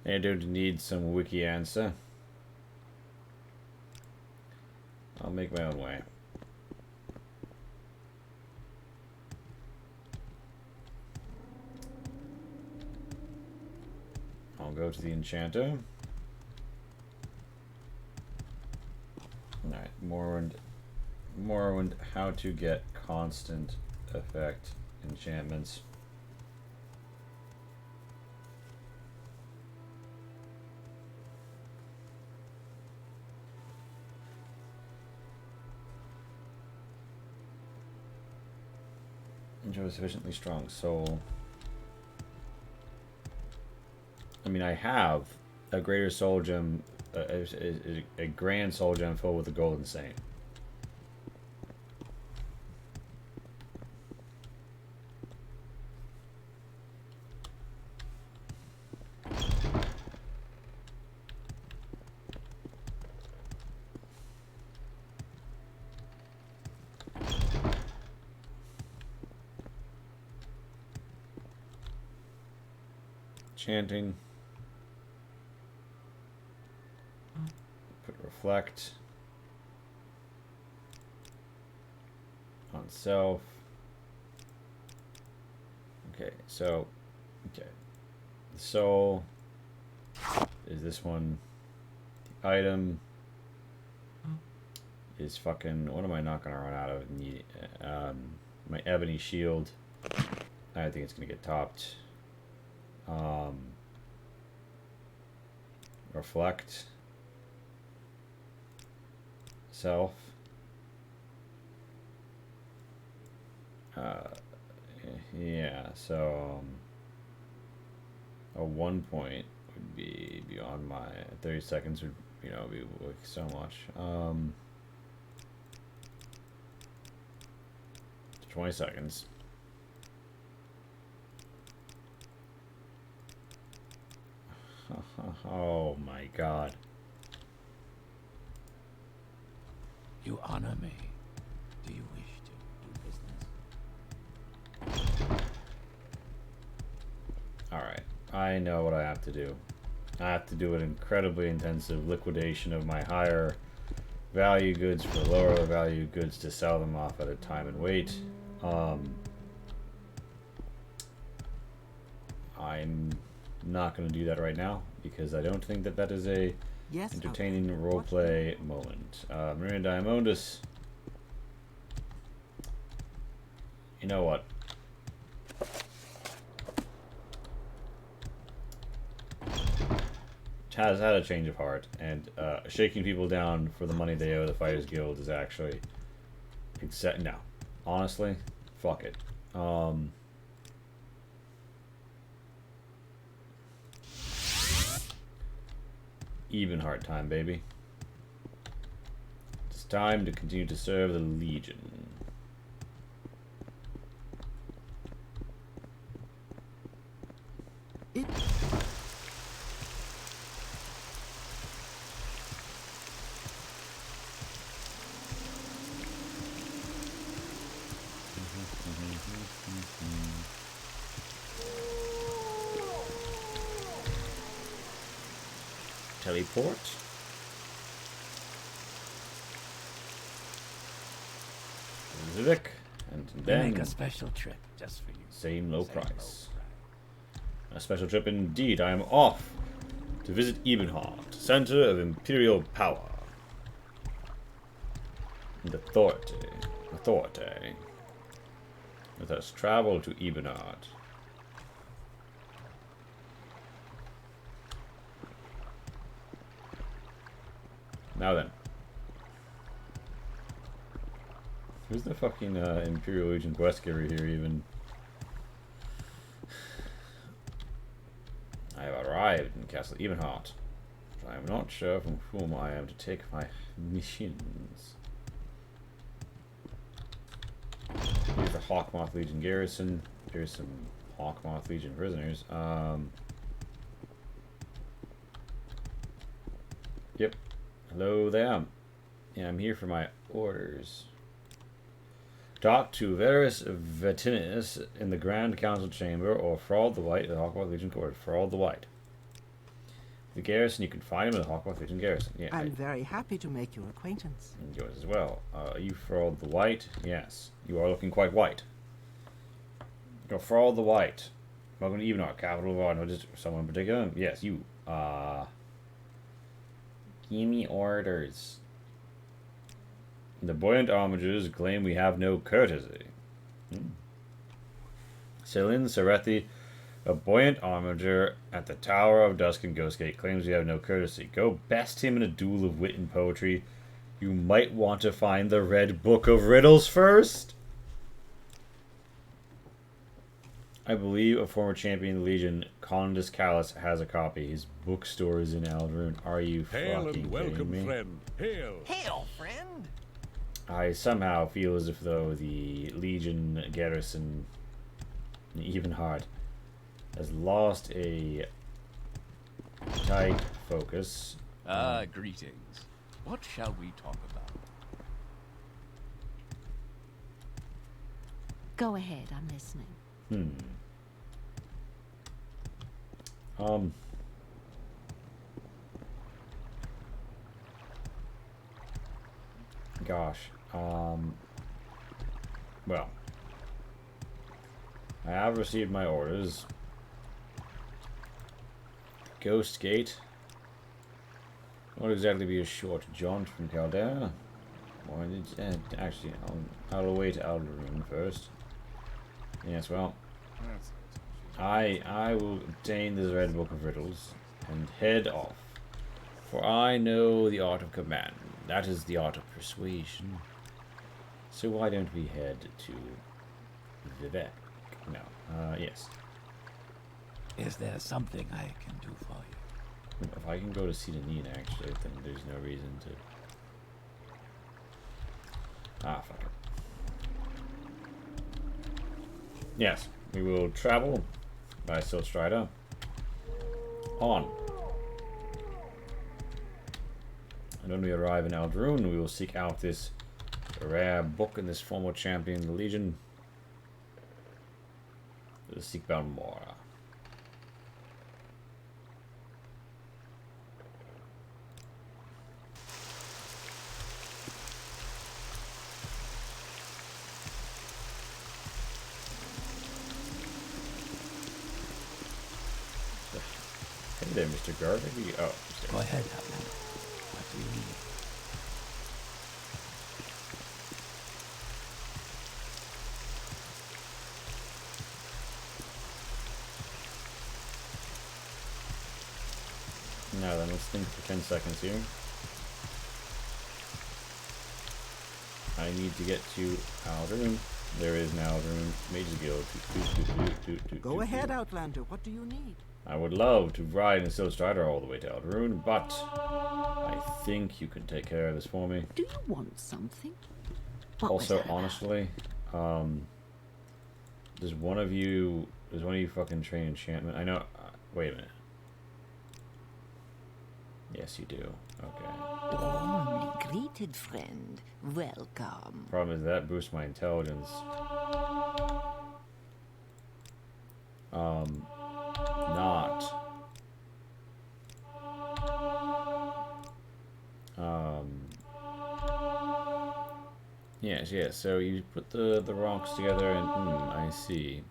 I do need some wiki answer. I'll make my own way. I'll go to the enchanter. Alright, Morrowind, how to get constant effect enchantments. Enjoy a sufficiently strong soul. I mean, I have a greater soul gem, a grand soul gem filled with a golden saint. Chanting. Put reflect on self. Okay, so the soul is this one. The item is fucking. What am I not gonna run out of? My ebony shield. I think it's gonna get topped. Reflect self. Yeah, so a 1 point would be beyond my 30 seconds would be like so much. 20 seconds. Oh my god. You honor me. Do you wish to do business? Alright, I know what I have to do. I have to do an incredibly intensive liquidation of my higher value goods for lower value goods to sell them off at a time and wait. I'm not going to do that right now because I don't think that is a entertaining roleplay moment. Marina Diamondus. You know what? Has had a change of heart, and shaking people down for the money they owe the Fighters Guild is actually no. Honestly, fuck it. Ebenheart time, baby. It's time to continue to serve the Legion. Teleport. Vic, and then make a special trip just for you. Same low price. A special trip indeed. I am off to visit Ebenheart, center of imperial power and authority. Let us travel to Ebenheart. Now then. Who's the fucking Imperial Legion quest giver here even? I have arrived in Castle Ebenheart. But I am not sure from whom I am to take my missions. Here's the Hawkmoth Legion garrison. Here's some Hawkmoth Legion prisoners. Yep. Hello there. Yeah, I'm here for my orders. Talk to Varus Vatinis in the Grand Council Chamber, or Fraud the White, the Hawkmoth Legion Court. Fraud the White. The garrison, you can find him in the Hawkmoth Legion garrison. Yeah, I'm very happy to make your acquaintance. And yours as well. Are you Fraud the White? Yes. You are looking quite white. You're Fraud the White. Welcome to Ebenheart, capital of Arden. Just someone in particular? Yes, you. Give me orders. The buoyant armigers claim we have no courtesy. Selin Sarethi, a buoyant armiger at the Tower of Dusk and Ghostgate, claims we have no courtesy. Go best him in a duel of wit and poetry. You might want to find the Red Book of Riddles first. I believe a former champion of the Legion, Condus Callus, has a copy. His bookstore is in Aldrune. Are you Hail fucking and welcome, kidding me? friend. Hail. Hail, friend. I somehow feel as if though the Legion garrison in Ebenheart has lost a tight focus. Greetings. What shall we talk about? Go ahead, I'm listening. Gosh. Well. I have received my orders. Ghostgate. Won't exactly be a short jaunt from Caldera. Or actually, I'll await Aldrune first. Yes, well. I will obtain this Red Book of Riddles and head off. For I know the art of command. That is the art of persuasion. So why don't we head to Vivek? No. Yes. Is there something I can do for you? If I can go to Cedonine, actually, then there's no reason to... Ah, fuck it. Yes, we will travel by Silstrider on. And when we arrive in Aldrune, we will seek out this rare book in this former champion of the Legion. We'll seek Balmora. Hey there, Mr. Guard. Oh, go ahead, Outlander. What do you need? Now then, let's think for 10 seconds here. I need to get to Aldrune. There is an Aldrune. Mage's Guild. Go ahead, Outlander. What do you need? I would love to ride in a Silver Strider all the way to Elrune, but I think you can take care of this for me. Do you want something? What Also, was that about? honestly, does one of you fucking train enchantment? I know. Wait a minute. Yes, you do. Okay. Warmly greeted, friend. Welcome. Problem is that boosts my intelligence. Not. Yes, yes. So you put the rocks together, and I see.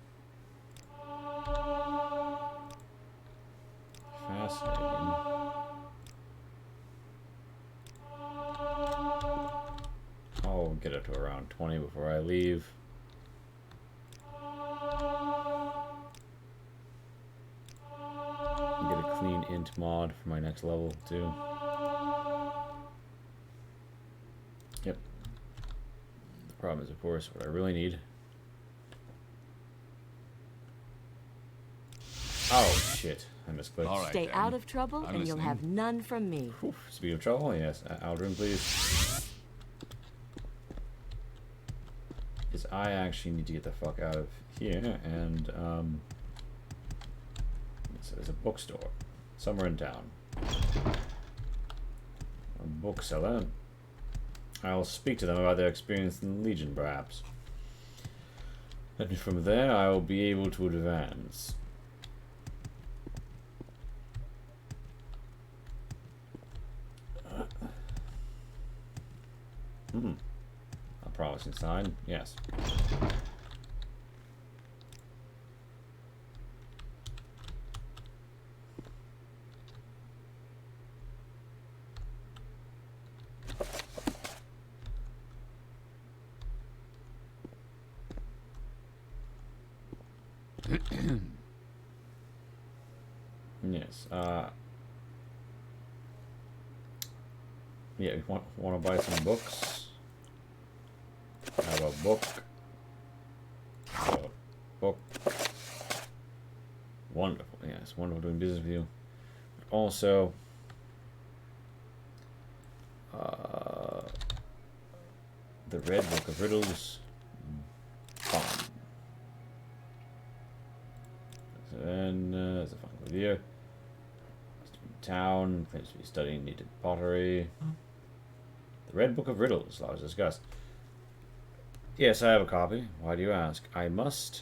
Fascinating. I'll get it to around 20 before I leave. Get a clean int mod for my next level too. Yep. The problem is, of course, what I really need. Oh shit! I misclicked. All right, Stay then. out of trouble, I'm and you'll listening. have none from me. Whew, speed of trouble, yes. Aldrin, please. Because I actually need to get the fuck out of here, and there's a bookstore somewhere in town. A bookseller. I'll speak to them about their experience in the Legion, perhaps. And from there, I will be able to advance. A promising sign, yes. Yes, yeah, we want to buy some books. I have a book. Book. Wonderful. Yes, wonderful doing business with you. Also, the Red Book of Riddles. Fun. Then there's a fun review. Town claims to be studying needed pottery. The Red Book of Riddles, I was discussed. Yes, I have a copy. Why do you ask? I must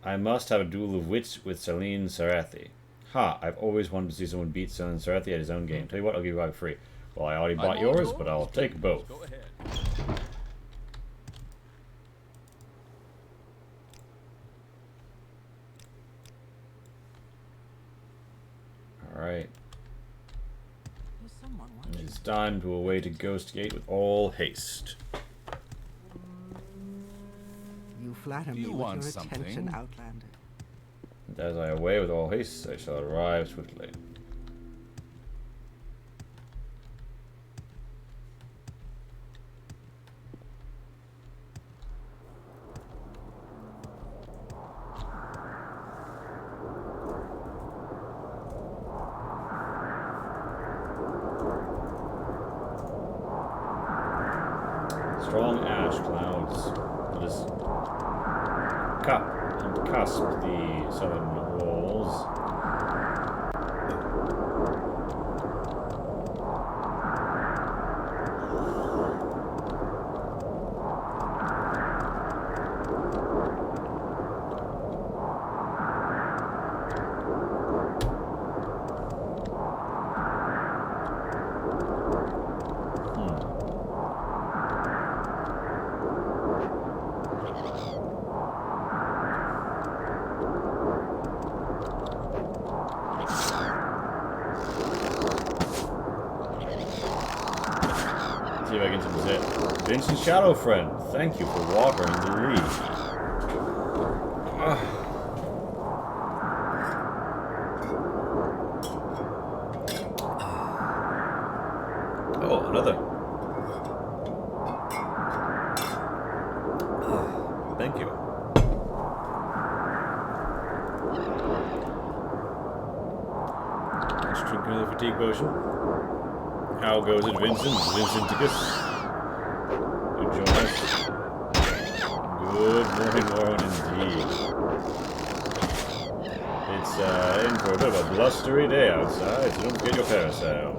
have a duel of wits with Celine Sarathi. Ha! I've always wanted to see someone beat Celine Sarathi at his own game. Tell you what, I'll give you one free. Well, I already bought yours, but I'll take both. Go ahead. Alright. There's someone watching. It's time to away to Ghost Gate with all haste. You flatter Do me you with want your something? attention, Outlander. And as I away with all haste, I shall arrive swiftly. Strong ash clouds that is cup and cusp the southern walls. See if I can zoom it. Vincent Shadow Friend, thank you for watering the leaf. Oh, another. Thank you. another fatigue potion. How goes it, Vincent? Vincenticus? You join us? Good morning, Morrowind, indeed. It's in for a bit of a blustery day outside, so don't forget your parasail.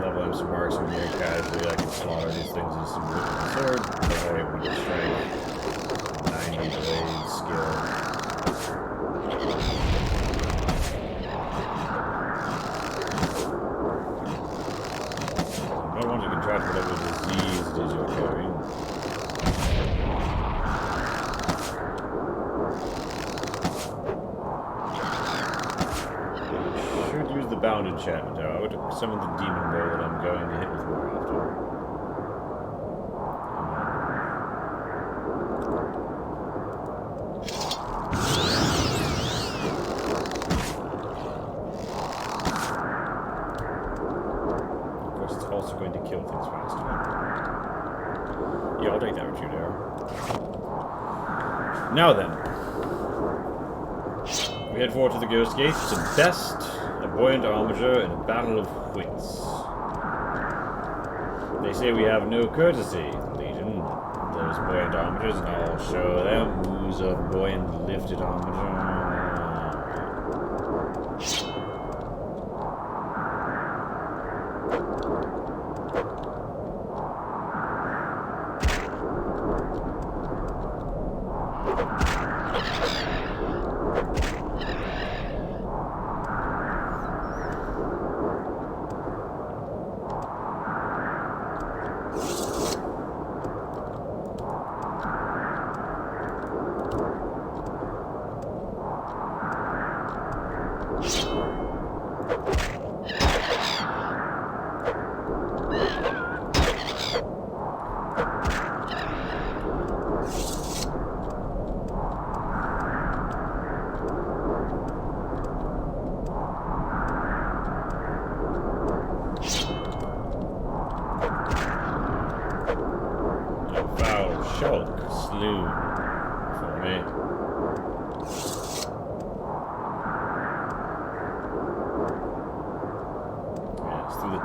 Level up some marksman here casually. I can slaughter these things with some whip and sword. But I want to strength. 90 blade skill. I want to contract whatever disease it is you're carrying. Should use the bound enchantment tower. I would summon the demon bow that I'm going to hit with more often. Of course, it's also going to kill things faster. Yeah, I'll take that retreat arrow. Now then. We head forward to the Ghost Gate to best a buoyant armature in a battle of wits. They say we have no courtesy, Legion. Those buoyant armatures, and I'll show them who's a buoyant lifted armature.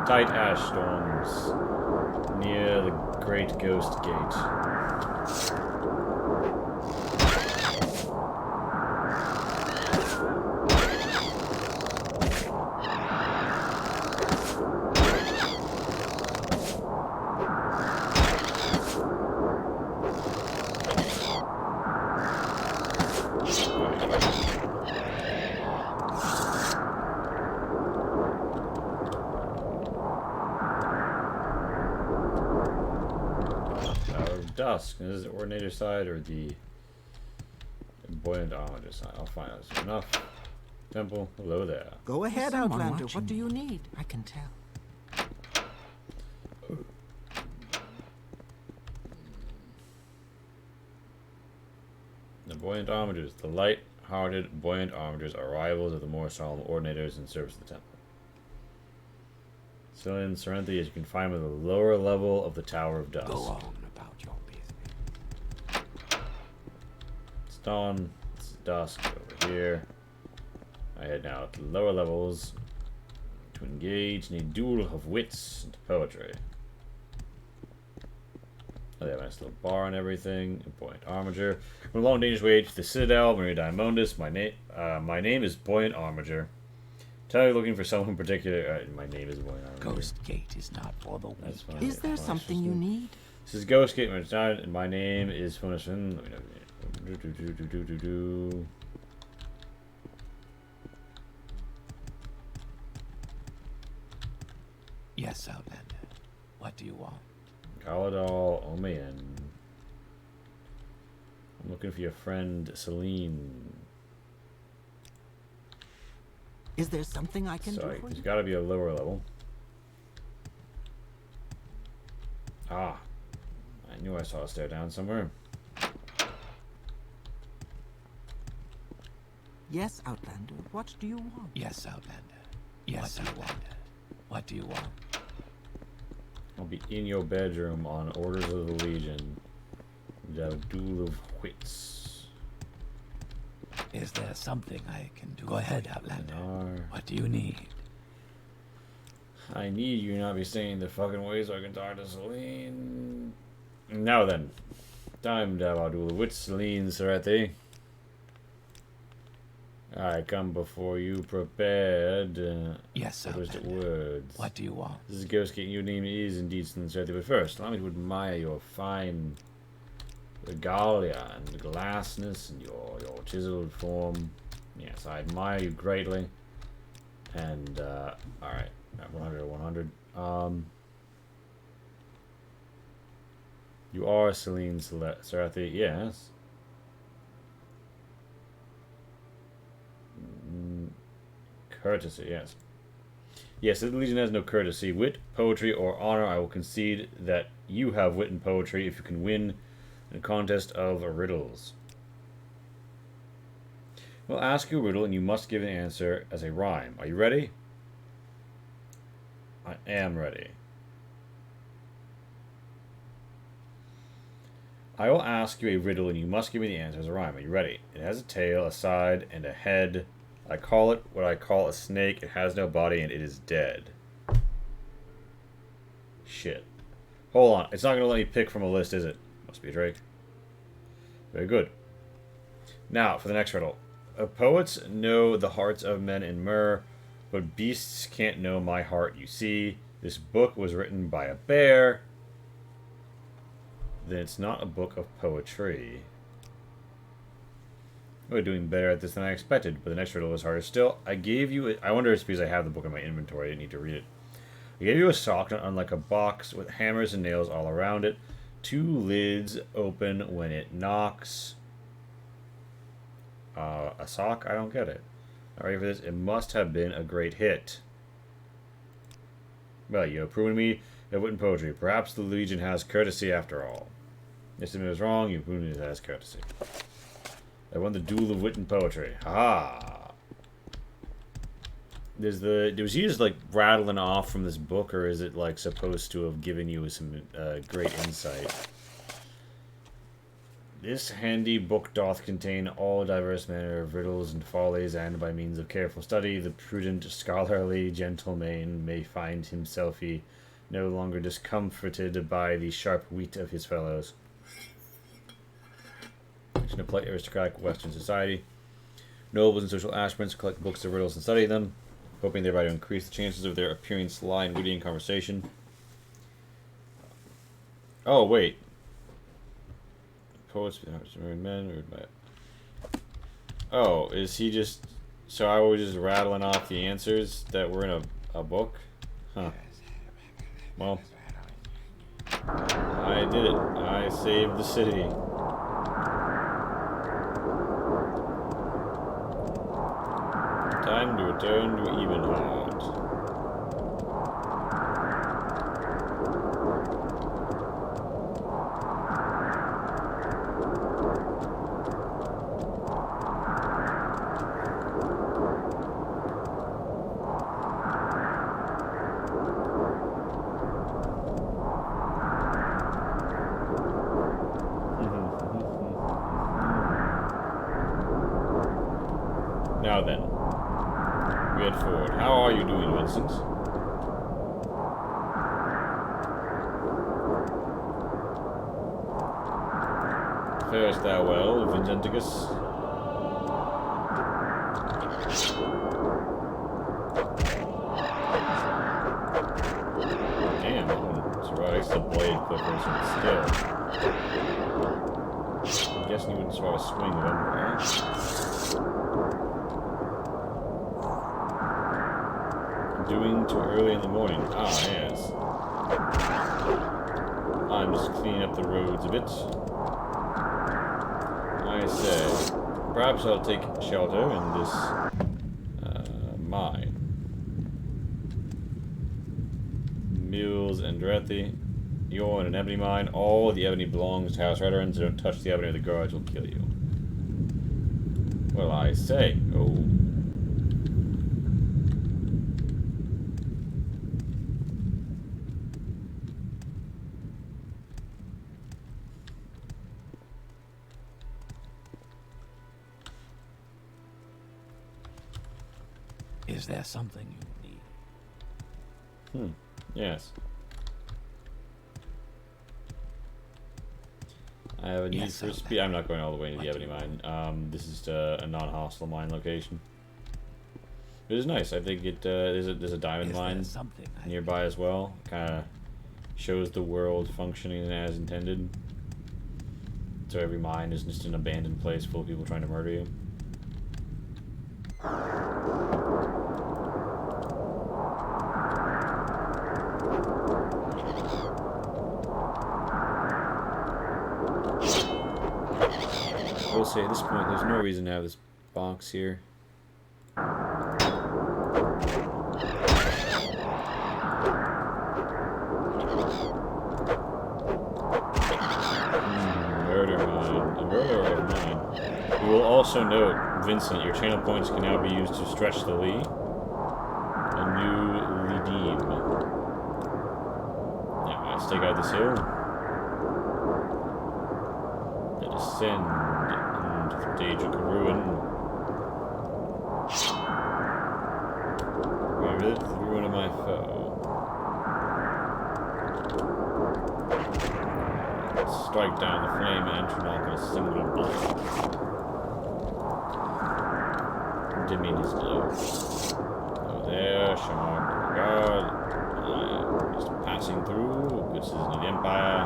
Tight ash storms near the Great Ghost Gate. Dusk. Is it the Ordinator side or the Buoyant Armature side? I'll find out soon enough. Temple, hello there. Go ahead, Someone Outlander. watching. What do you need? I can tell. The Buoyant Armatures. The light-hearted Buoyant Armatures are rivals of the more solemn Ordinators in service of the Temple. Still in Serenity, as you can find them at the lower level of the Tower of Dusk. Go on about your business. It's dawn, it's dusk over here. I head now to the lower levels to engage in a duel of wits and poetry. Oh, they have a nice little bar and everything. Buoyant Armature. From a long dangerous way to the Citadel, Maria Diamondis. My name is Buoyant Armature. Tell you looking for someone in particular. My name is Buoyant Armature. Ghost Gate is not for the weak. Is there something you need? This is Ghost Gate, and my name is Funison. Yes, Outlander. What do you want? Galadal Omeyan. I'm looking for your friend Celine. Is there something I can Sorry, do for there's you? got to be a lower level. Ah, I knew I saw a stair down somewhere. Yes, Outlander. What do you want? Yes, Outlander. Yes, Outlander. What do you want? I'll be in your bedroom on orders of the Legion. We have a duel of wits. Is there something I can do? Go ahead, Outlander. No. What do you need? I need you not be staying the fucking way so I can talk to Celine. Now then. Time to have a duel with Celine, Serethi. I come before you prepared. Yes, Outlander. Outlander. Words. What do you want? This is Ghost King. Your name is indeed Celine Serethi. But first, allow me to admire your fine regalia and glassness and your chiseled form. Yes, I admire you greatly. And, alright. 100 or 100. You are Celine Serethi, yes. Courtesy, yes. Yes, the Legion has no courtesy. Wit, poetry, or honor. I will concede that you have wit and poetry if you can win in a contest of riddles. We'll ask you a riddle and you must give an answer as a rhyme. Are you ready? I am ready. I will ask you a riddle and you must give me the answer as a rhyme. Are you ready? It has a tail, a side, and a head. I call it what I call a snake. It has no body and it is dead. Shit. Hold on. It's not going to let me pick from a list, is it? Must be a Drake. Very good. Now, for the next riddle. Poets know the hearts of men in myrrh, but beasts can't know my heart, you see. This book was written by a bear. Then it's not a book of poetry. We're doing better at this than I expected, but the next riddle is harder still. I gave you... I wonder if it's because I have the book in my inventory. I didn't need to read it. I gave you a sock not unlike a box with hammers and nails all around it. 2 lids open when it knocks. A sock? I don't get it. Not ready for this? It must have been a great hit. Well, you have proven me that wit and poetry. Perhaps the Legion has courtesy after all. Yes, if it was wrong, you proven it has courtesy. I won the duel of wit and poetry. Ha! Was he just like rattling off from this book, or is it like supposed to have given you some great insight? This handy book doth contain all diverse manner of riddles and follies, and by means of careful study, the prudent, scholarly gentleman may find himself no longer discomforted by the sharp wit of his fellows. In a polite aristocratic Western society, nobles and social aspirants collect books of riddles and study them, hoping thereby to increase the chances of their appearing sly and witty in conversation. Oh, wait. Poets, men, oh, is he just... So I was just rattling off the answers that were in a book? Huh. Well, I did it. I saved the city. Time to return to Ebenheart. Now then, we head forward. How are you doing, Vincent? Farest thou well, Vincenticus? Damn, that's right. I used to blade clippers and still. I'm guessing you wouldn't try to swing with them, right? Doing too early in the morning. Ah, yes. I'm just cleaning up the roads a bit. I say, perhaps I'll take shelter in this mine. Mills and Drethi, you're in an ebony mine. All the ebony belongs to House Redderans. Don't touch the ebony or the guards will kill you. Well, I say, oh. Is there something you need? Yes. I have a need Yes, for speed. I'm not going all the way into the ebony mine. This is a non-hostile mine location. It is nice. I think it there's a diamond mine nearby as well. Kind of shows the world functioning as intended. So every mine is just an abandoned place full of people trying to murder you. I will say at this point, there's no reason to have this box here. Murder mine. A murder of mine. You will also note, Vincent, your channel points can now be used to stretch the Lee. A new redeem. Now I stake out this hill. Then descend into the stage of ruin. Rid the ruin of my foe. Strike down the flame and turn off in a single blow. Dimming his glow. Oh, there, Shamar, God. I am just passing through. Good citizen of the Empire.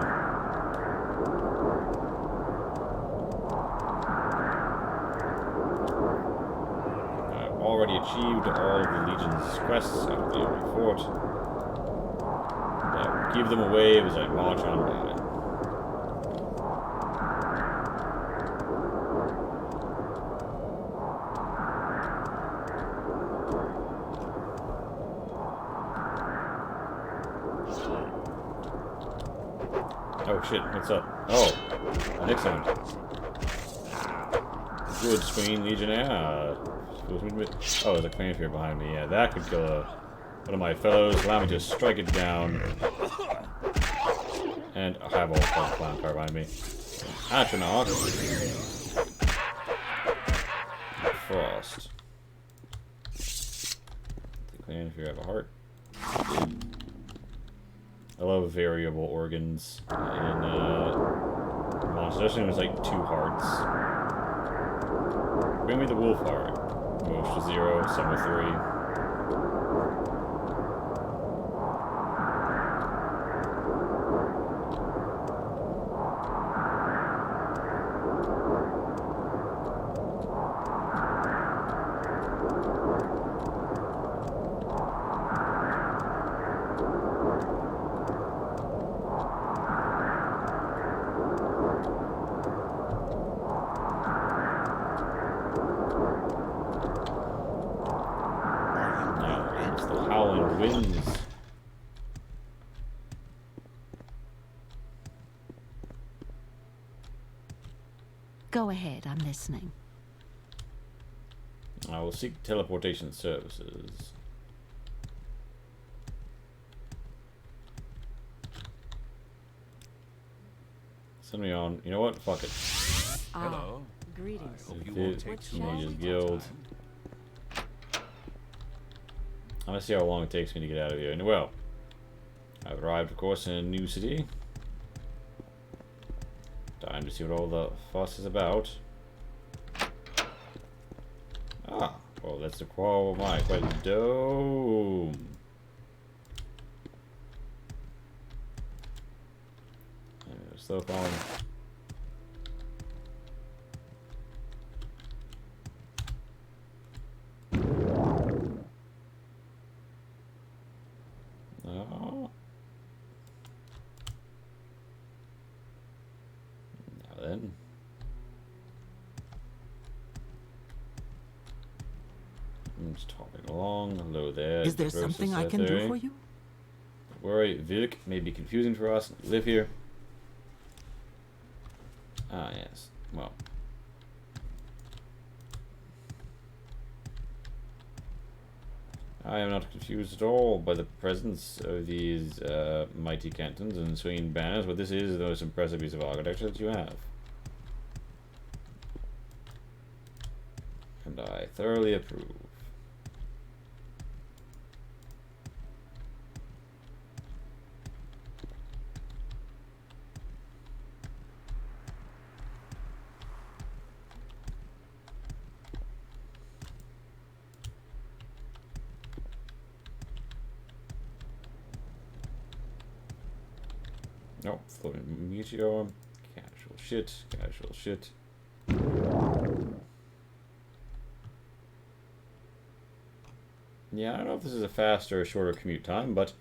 I've already achieved all of the Legion's quests out of the enemy fort. I will give them a wave as I march on by. Oh shit, what's up? Oh, an excellent. Good swinging legionnaire. Oh, there's a clan fear behind me. Yeah, that could kill one of my fellows. Allow me to strike it down. And I have a whole clown car behind me. Atronach. Frost. The clan fear have a heart. I love variable organs in monsters. Especially when there's like 2 hearts. Bring me the wolf heart. Most with 0, some with 3. Winds. Go ahead, I'm listening. I will seek teleportation services. Send me on. You know what? Fuck it. Hello. Greetings. Mage's Guild. I'm gonna see how long it takes me to get out of here. And well, I've arrived, of course, in a new city. Time to see what all the fuss is about. Ah, well, that's the quarrel of my quite dome. Slow falling. Oh. Now then. I'm just talking along. Hello there. Is there something I can do for you? Don't worry, Vilk may be confusing for us. Live here. Ah, yes. Well. I am not confused at all by the presence of these mighty cantons and swinging banners, but this is the most impressive piece of architecture that you have. And I thoroughly approve. Oh, floating meteor. Casual shit. Casual shit. Yeah, I don't know if this is a faster or shorter commute time, but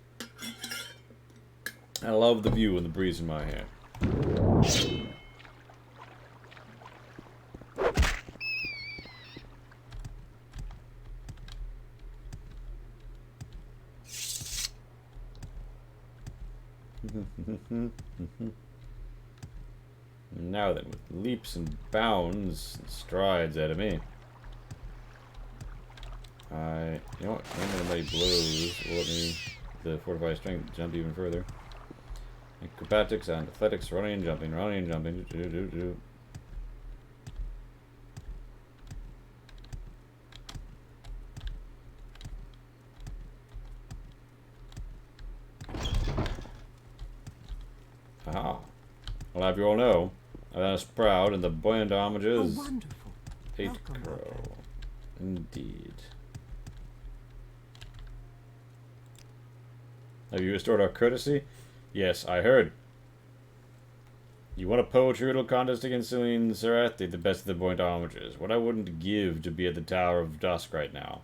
I love the view and the breeze in my hair. Now then, with leaps and bounds and strides out of me. You know what? Remember the mighty blows will let me, the fortified strength, jump even further. Acrobatics and athletics, running and jumping, running and jumping. Aha. I'll have you all know, I'm proud and the buoyant homages. Oh, wonderful. 8 Welcome, crow. Lopez. Indeed. Have you restored our courtesy? Yes, I heard. You want a poetry riddle contest against Celine Serati, the best of the buoyant homages. What I wouldn't give to be at the Tower of Dusk right now.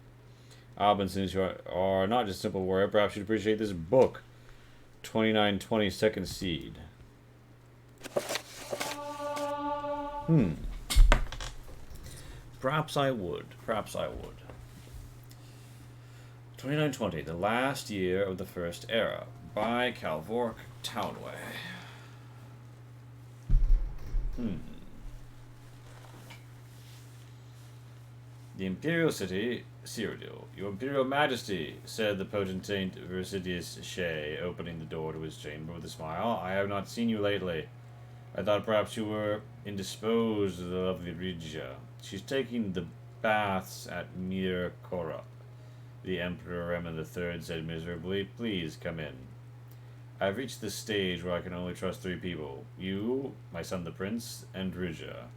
Ah, but since you are not just a simple warrior, perhaps you'd appreciate this book. 2920 Second Seed. Perhaps I would. Perhaps I would. 2920, The Last Year of the First Era, by Calvork Townway. The Imperial City, Cyrodiil. Your Imperial Majesty, said the potentate Versidius Shea, opening the door to his chamber with a smile. I have not seen you lately. I thought perhaps you were indisposed of the lovely Regia. She's taking the baths at Mir Korup. The Emperor Remen III said miserably, please come in. I've reached the stage where I can only trust 3 people. You, my son the prince, and Regia,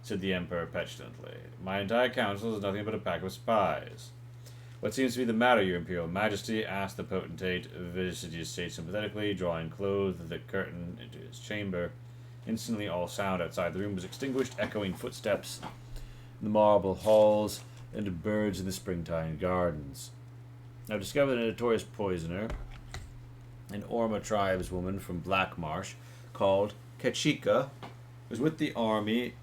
said the Emperor petulantly. My entire council is nothing but a pack of spies. What seems to be the matter, your Imperial Majesty? Asked the potentate Versidius sympathetically, drawing close the curtain into his chamber. Instantly all sound outside the room was extinguished, echoing footsteps in the marble halls and birds in the springtime gardens. I've discovered a notorious poisoner, an Orma tribeswoman from Black Marsh, called Kachika, was with the army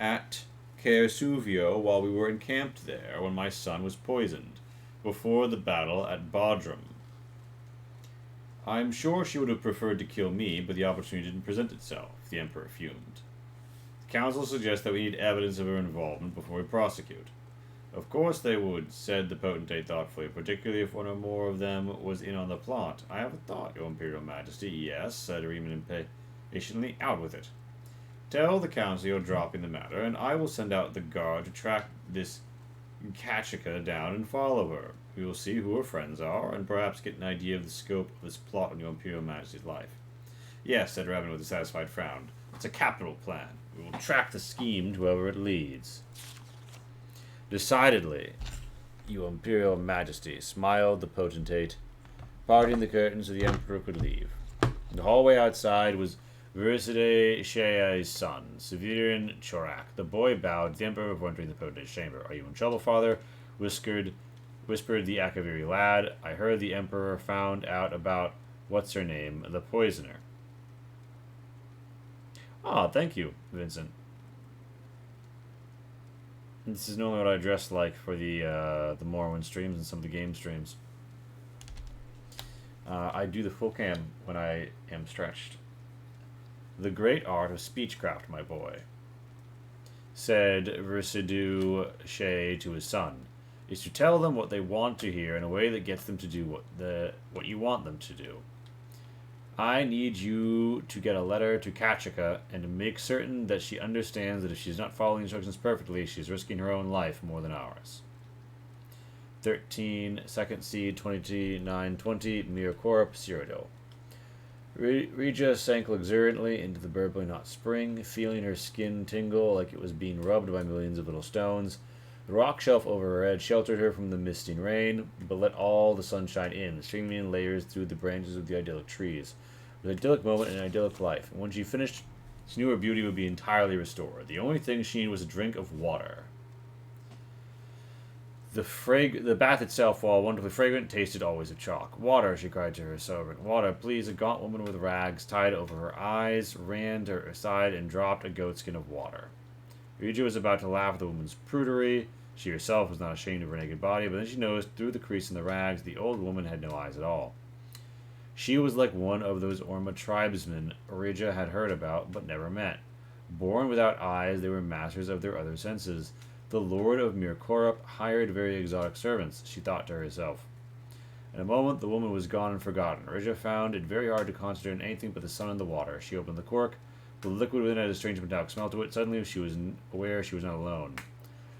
at Kersuvio while we were encamped there when my son was poisoned, before the battle at Bodrum. I'm sure she would have preferred to kill me, but the opportunity didn't present itself, the Emperor fumed. The Council suggests that we need evidence of her involvement before we prosecute. Of course they would, said the potentate thoughtfully, particularly if one or more of them was in on the plot. I have a thought, Your Imperial Majesty. Yes, said Reman impatiently. Out with it. Tell the Council you're dropping the matter, and I will send out the guard to track this Kachika down and follow her. We will see who her friends are, and perhaps get an idea of the scope of this plot on Your Imperial Majesty's life. Yes, said Revan with a satisfied frown. It's a capital plan. We will track the scheme to whoever it leads. Decidedly, Your Imperial Majesty, smiled the potentate, parting the curtains so the Emperor could leave. In the hallway outside was Verside Shea's son, Severin Chorak. The boy bowed to the Emperor before entering the potentate's chamber. Are you in trouble, father? Whispered the Akaviri lad. I heard the Emperor found out about what's-her-name, the poisoner. Ah, thank you, Vincent. This is normally what I dress like for the Morrowind streams and some of the game streams. I do the full cam when I am stretched. The great art of speechcraft, my boy, said Versidu Shea to his son, is to tell them what they want to hear in a way that gets them to do what you want them to do. I need you to get a letter to Kachika and to make certain that she understands that if she's not following instructions perfectly, she's risking her own life more than ours. 13, Second Seed, 2920, Mir Korup, Cyrodiil. Regia sank luxuriantly into the burbling hot spring, feeling her skin tingle like it was being rubbed by millions of little stones. The rock shelf over her head sheltered her from the misting rain, but let all the sunshine in, streaming in layers through the branches of the idyllic trees. It was an idyllic moment in an idyllic life, and when she finished, she knew her beauty would be entirely restored. The only thing she needed was a drink of water. The bath itself, while wonderfully fragrant, tasted always of chalk. Water, she cried to her servant. Water, please. A gaunt woman with rags tied over her eyes ran to her side and dropped a goatskin of water. Rija was about to laugh at the woman's prudery. She herself was not ashamed of her naked body, but then she noticed through the crease in the rags the old woman had no eyes at all. She was like one of those Orma tribesmen Rija had heard about but never met. Born without eyes, they were masters of their other senses. The Lord of Mirkorup hired very exotic servants, she thought to herself. In a moment, the woman was gone and forgotten. Rija found it very hard to concentrate on anything but the sun and the water. She opened the cork. The liquid within had a strange metallic smell to it. Suddenly, she was aware she was not alone.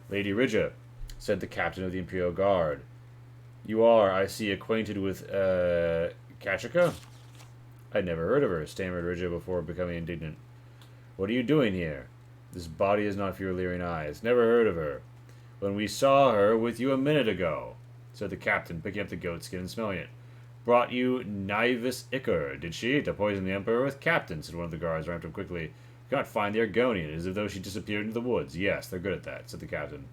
Lady Rija, said the captain of the Imperial Guard. You are, I see, acquainted with, Kachika? I'd never heard of her, stammered Rija before becoming indignant. What are you doing here? This body is not for your leering eyes. Never heard of her. When we saw her with you a minute ago, said the captain, picking up the goatskin and smelling it. Brought you Naivus Ichor, did she, to poison the Emperor with? Captain, said one of the guards, ramped up quickly. We can't find the Argonian, as though she disappeared into the woods. Yes, they're good at that, said the captain.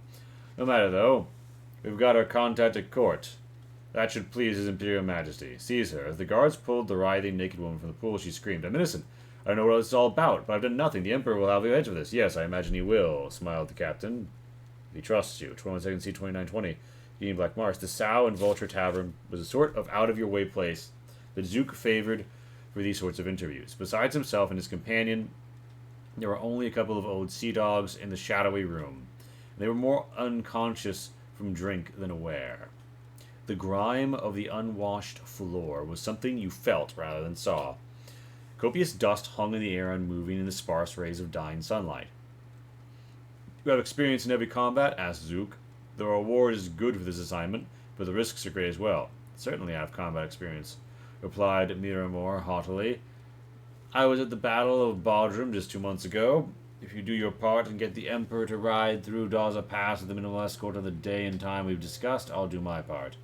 No matter, though. We've got our contact at court. That should please His Imperial Majesty. Seize her. As the guards pulled the writhing naked woman from the pool, she screamed, I'm innocent. I don't know what it's all about, but I've done nothing. The Emperor will have the edge of this. Yes, I imagine he will, smiled the captain. He trusts you. 21 seconds C 2920. Union Black Mars. The Sow and Vulture Tavern was a sort of out-of-your-way place that Zook favored for these sorts of interviews. Besides himself and his companion, there were only a couple of old sea dogs in the shadowy room. They were more unconscious from drink than aware. The grime of the unwashed floor was something you felt rather than saw. Copious dust hung in the air unmoving in the sparse rays of dying sunlight. You have experience in every combat? Asked Zook. The reward is good for this assignment, but the risks are great as well. Certainly I have combat experience, replied Miramor haughtily. I was at the Battle of Bodrum just 2 months ago. If you do your part and get the Emperor to ride through Daza Pass with the minimal escort on the day and time we've discussed, I'll do my part.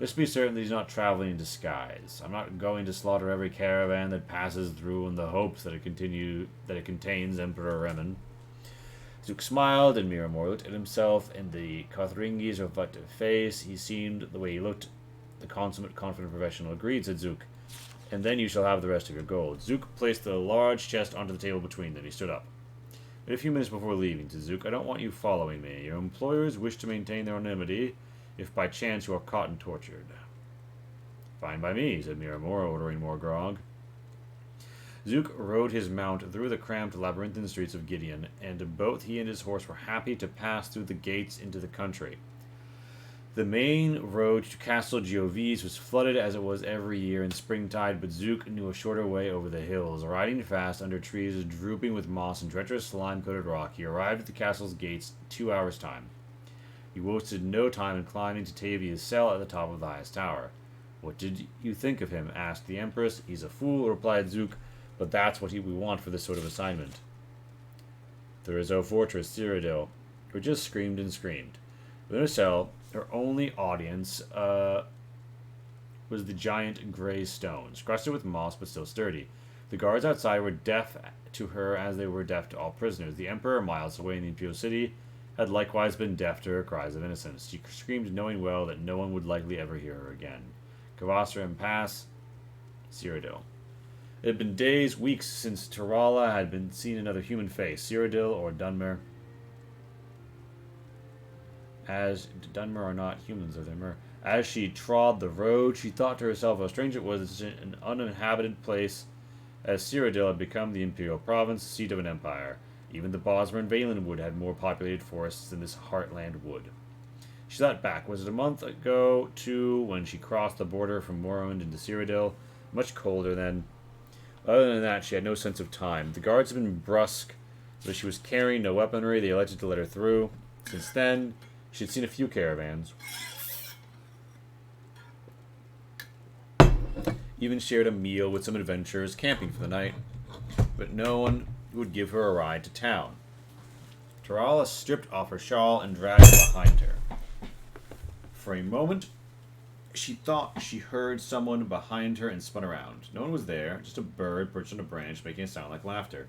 Just be certain that he's not traveling in disguise. I'm not going to slaughter every caravan that passes through in the hopes that it contains Emperor Remen. Zook smiled, and Miramor looked at himself in the Kothringi's reflective face. He seemed, the way he looked, the consummate, confident professional. Agreed, said Zook. And then you shall have the rest of your gold. Zook placed the large chest onto the table between them. He stood up. In a few minutes before leaving, said Zook, I don't want you following me. Your employers wish to maintain their anonymity, if by chance you are caught and tortured. Fine by me, said Miramor, ordering more grog. Zook rode his mount through the cramped labyrinthine streets of Gideon, and both he and his horse were happy to pass through the gates into the country. The main road to Castle Giovis was flooded as it was every year in springtide, but Zook knew a shorter way over the hills. Riding fast under trees drooping with moss and treacherous slime-coated rock, he arrived at the castle's gates 2 hours' time. He wasted no time in climbing to Tavia's cell at the top of the highest tower. What did you think of him? Asked the Empress. He's a fool, replied Zook, but that's what we want for this sort of assignment. Thurizo Fortress, Cyrodiil, who just screamed and screamed. Within her cell, her only audience was the giant gray stones, crusted with moss but still sturdy. The guards outside were deaf to her as they were deaf to all prisoners. The Emperor, miles away in the Imperial City, had likewise been deaf to her cries of innocence. She screamed knowing well that no one would likely ever hear her again. Kavasra and Pass, Cyrodiil. It had been days, weeks since Tirala had been seen another human face, Cyrodiil or Dunmer. As Dunmer are not humans, are they mer? As she trod the road, she thought to herself how strange it was that an uninhabited place as Cyrodiil had become the imperial province, seat of an empire. Even the Bosmer and Valenwood had more populated forests than this heartland would. She thought back. Was it a month ago, too, when she crossed the border from Morrowind into Cyrodiil? Much colder then. Other than that, she had no sense of time. The guards had been brusque, but she was carrying no weaponry. They elected to let her through. Since then, she had seen a few caravans. Even shared a meal with some adventurers camping for the night. But no one would give her a ride to town. Tirala stripped off her shawl and dragged it behind her. For a moment, She thought she heard someone behind her and spun around. No one was there, just a bird perched on a branch making a sound like laughter.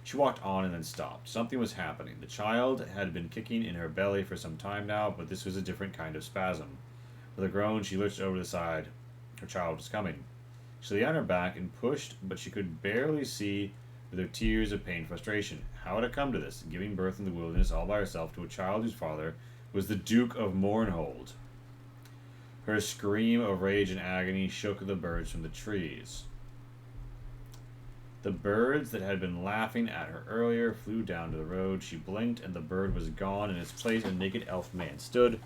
She walked on and then stopped. Something was happening. The child had been kicking in her belly for some time now, but this was a different kind of spasm. With a groan, she lurched over the side. Her child was coming. She lay on her back and pushed, but she could barely see with her tears of pain and frustration. How had it come to this? Giving birth in the wilderness all by herself to a child whose father was the Duke of Mournhold. Her scream of rage and agony shook the birds from the trees. The birds that had been laughing at her earlier flew down to the road. She blinked, and the bird was gone. In its place, a naked elf man stood.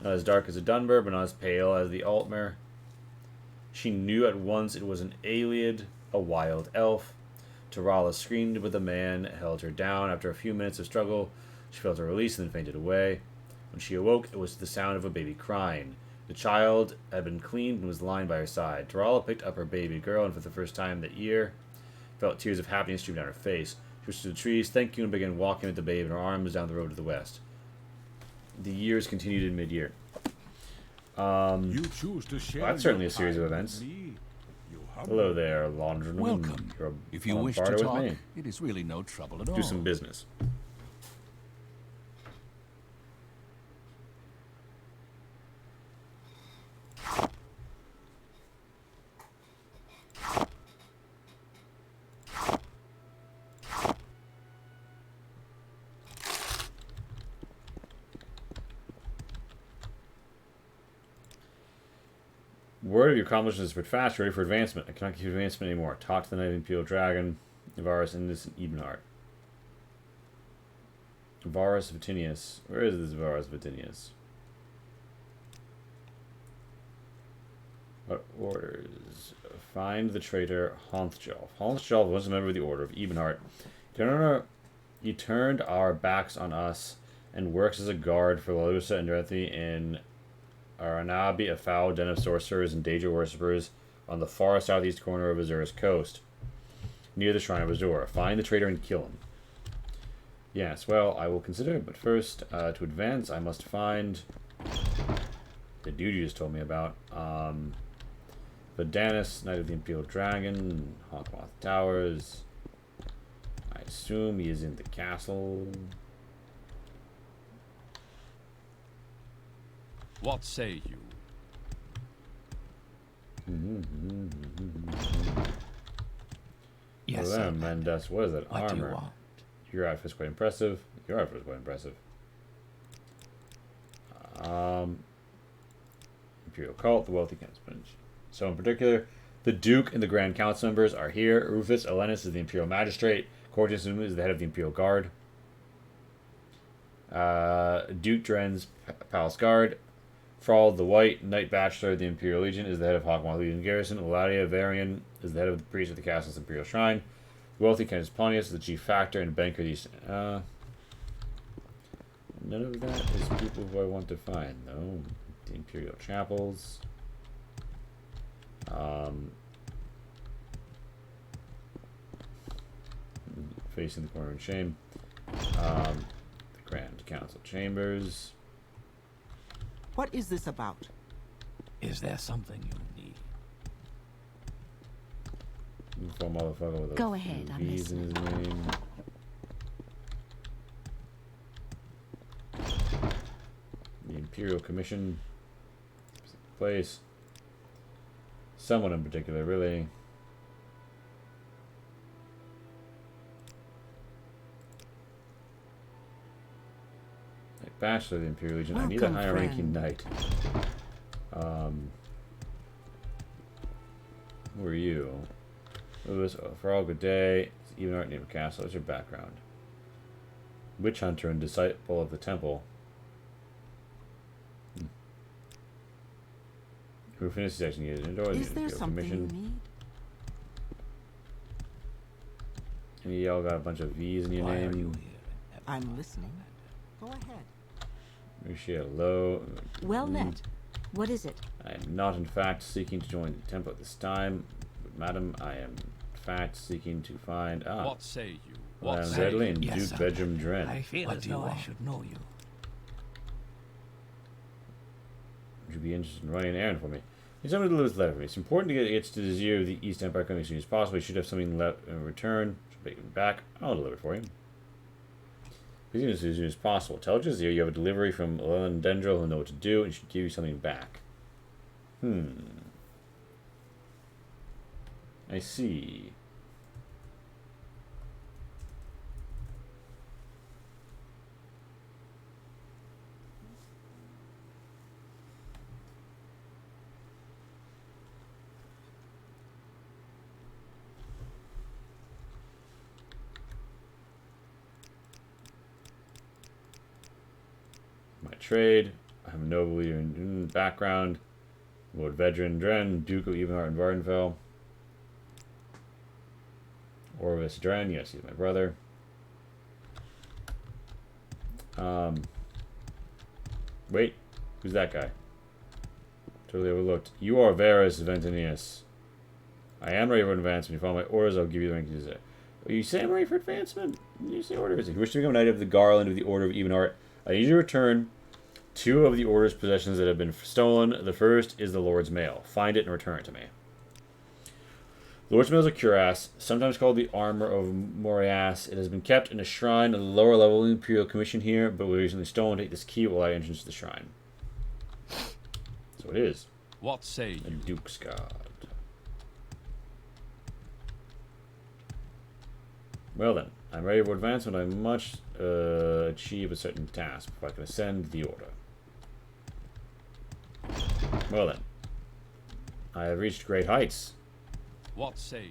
Not as dark as a Dunbar, but not as pale as the Altmer. She knew at once it was an Aeliad, a wild elf. Tarala screamed, but the man held her down. After a few minutes of struggle, she felt a release and then fainted away. When she awoke, it was the sound of a baby crying. The child had been cleaned and was lying by her side. Tarala picked up her baby girl, and for the first time that year, felt tears of happiness stream down her face. She reached to the trees, thank you, and began walking with the babe in her arms down the road to the west. The years continued in mid-year. You choose to share Well, that's certainly your a series of time with events. me. You Hello there, laundryman. Welcome. You're If you on wish to barter with talk, me. it is really no trouble at all. Do some business. Word of your accomplishments spread fast, ready for advancement. I cannot give you advancement anymore. Talk to the Knight of the Imperial Dragon, Varus, and this Ebenheart. Varus Vitinius. Where is this Varus Vitinius? What orders? Find the traitor Honthjolf. Honthjolf was a member of the Order of Ebenheart. He turned our backs on us and works as a guard for Lalusa and Dorothy in Aranabi, a foul den of sorcerers and danger worshippers on the far southeast corner of Azura's coast, near the Shrine of Azura. Find the traitor and kill him. Yes, well, I will consider it, but first, to advance, I must find the dude you just told me about. Vidanis, Knight of the Imperial Dragon, Hawkmoth Towers. I assume he is in the castle. What say you? Yes, Well, then, Mendes, what is that what armor? do you want? Your outfit's quite impressive. Your outfit's quite impressive. Imperial Cult, the wealthy Kensman. So in particular, the Duke and the Grand Council members are here. Rufus Elenis is the Imperial Magistrate. Cordius is the head of the Imperial Guard. Duke Dren's Palace Guard. Frald the White, Knight Bachelor of the Imperial Legion, is the head of Hawkmoth Legion Garrison. Eladia Varian is the head of the priest of the castle's Imperial Shrine. Wealthy Candace Pontius is the chief factor and banker of these. None of that is people who I want to find, though. The Imperial Chapels. Facing the corner in shame. The Grand Council Chambers. What is this about? Is there something you need? Beautiful motherfucker with a Go few ahead, I'm V's in his name. The Imperial Commission. Place. Someone in particular, really. Like Bachelor of the Imperial Legion. I need a Welcome, higher ranking friend. knight. Who are you? Lewis, for all good day. Even art name of castle. What's your background? Witch hunter and disciple of the temple. Who finished the section you enjoy Is there something you need? And you all got a bunch of V's in your Why are you name. here? I'm listening. Go ahead. Appreciate low. Well met. What is it? I am not in fact seeking to join the temple at this time, but madam, I am in fact seeking to find What say you? I What am say readily you? in Yes, Duke sir. Bedroom Dren. I feel as though I should know you. you be interested in running an errand for me? Need someone to deliver this letter for me. It's important to get it to the Zero of the East Empire coming as soon as possible. You should have something left in return. Should take it back. I'll deliver it for you. Please as soon as possible. Tell Jazir you have a delivery from Leland Dendril who'll know what to do and should give you something back. I see. My trade. I'm a noble leader in background. Lord Vedran Dren, Duke of Evenheart and Vardenfell. Orvis Dren, yes, he's my brother. Wait, who's that guy? Totally overlooked. You are Varus Ventinius. I am ready for advancement. If you follow my orders, I'll give you the rank you desire. You say I'm ready for advancement? You say orders. If you wish to become a knight of the Garland of the Order of Evenheart, I need you to return 2 of the Order's possessions that have been stolen. The first is the Lord's Mail. Find it and return it to me. The Lord's Mail is a cuirass, sometimes called the Armor of Morias. It has been kept in a shrine at the lower level of the Imperial Commission here, but was recently stolen. Take this key will allow entrance to the shrine. So it is. What say you? A Duke's Guard. Well then, I'm ready for advancement. I must achieve a certain task before I can ascend the order. Well then, I have reached great heights. What say you?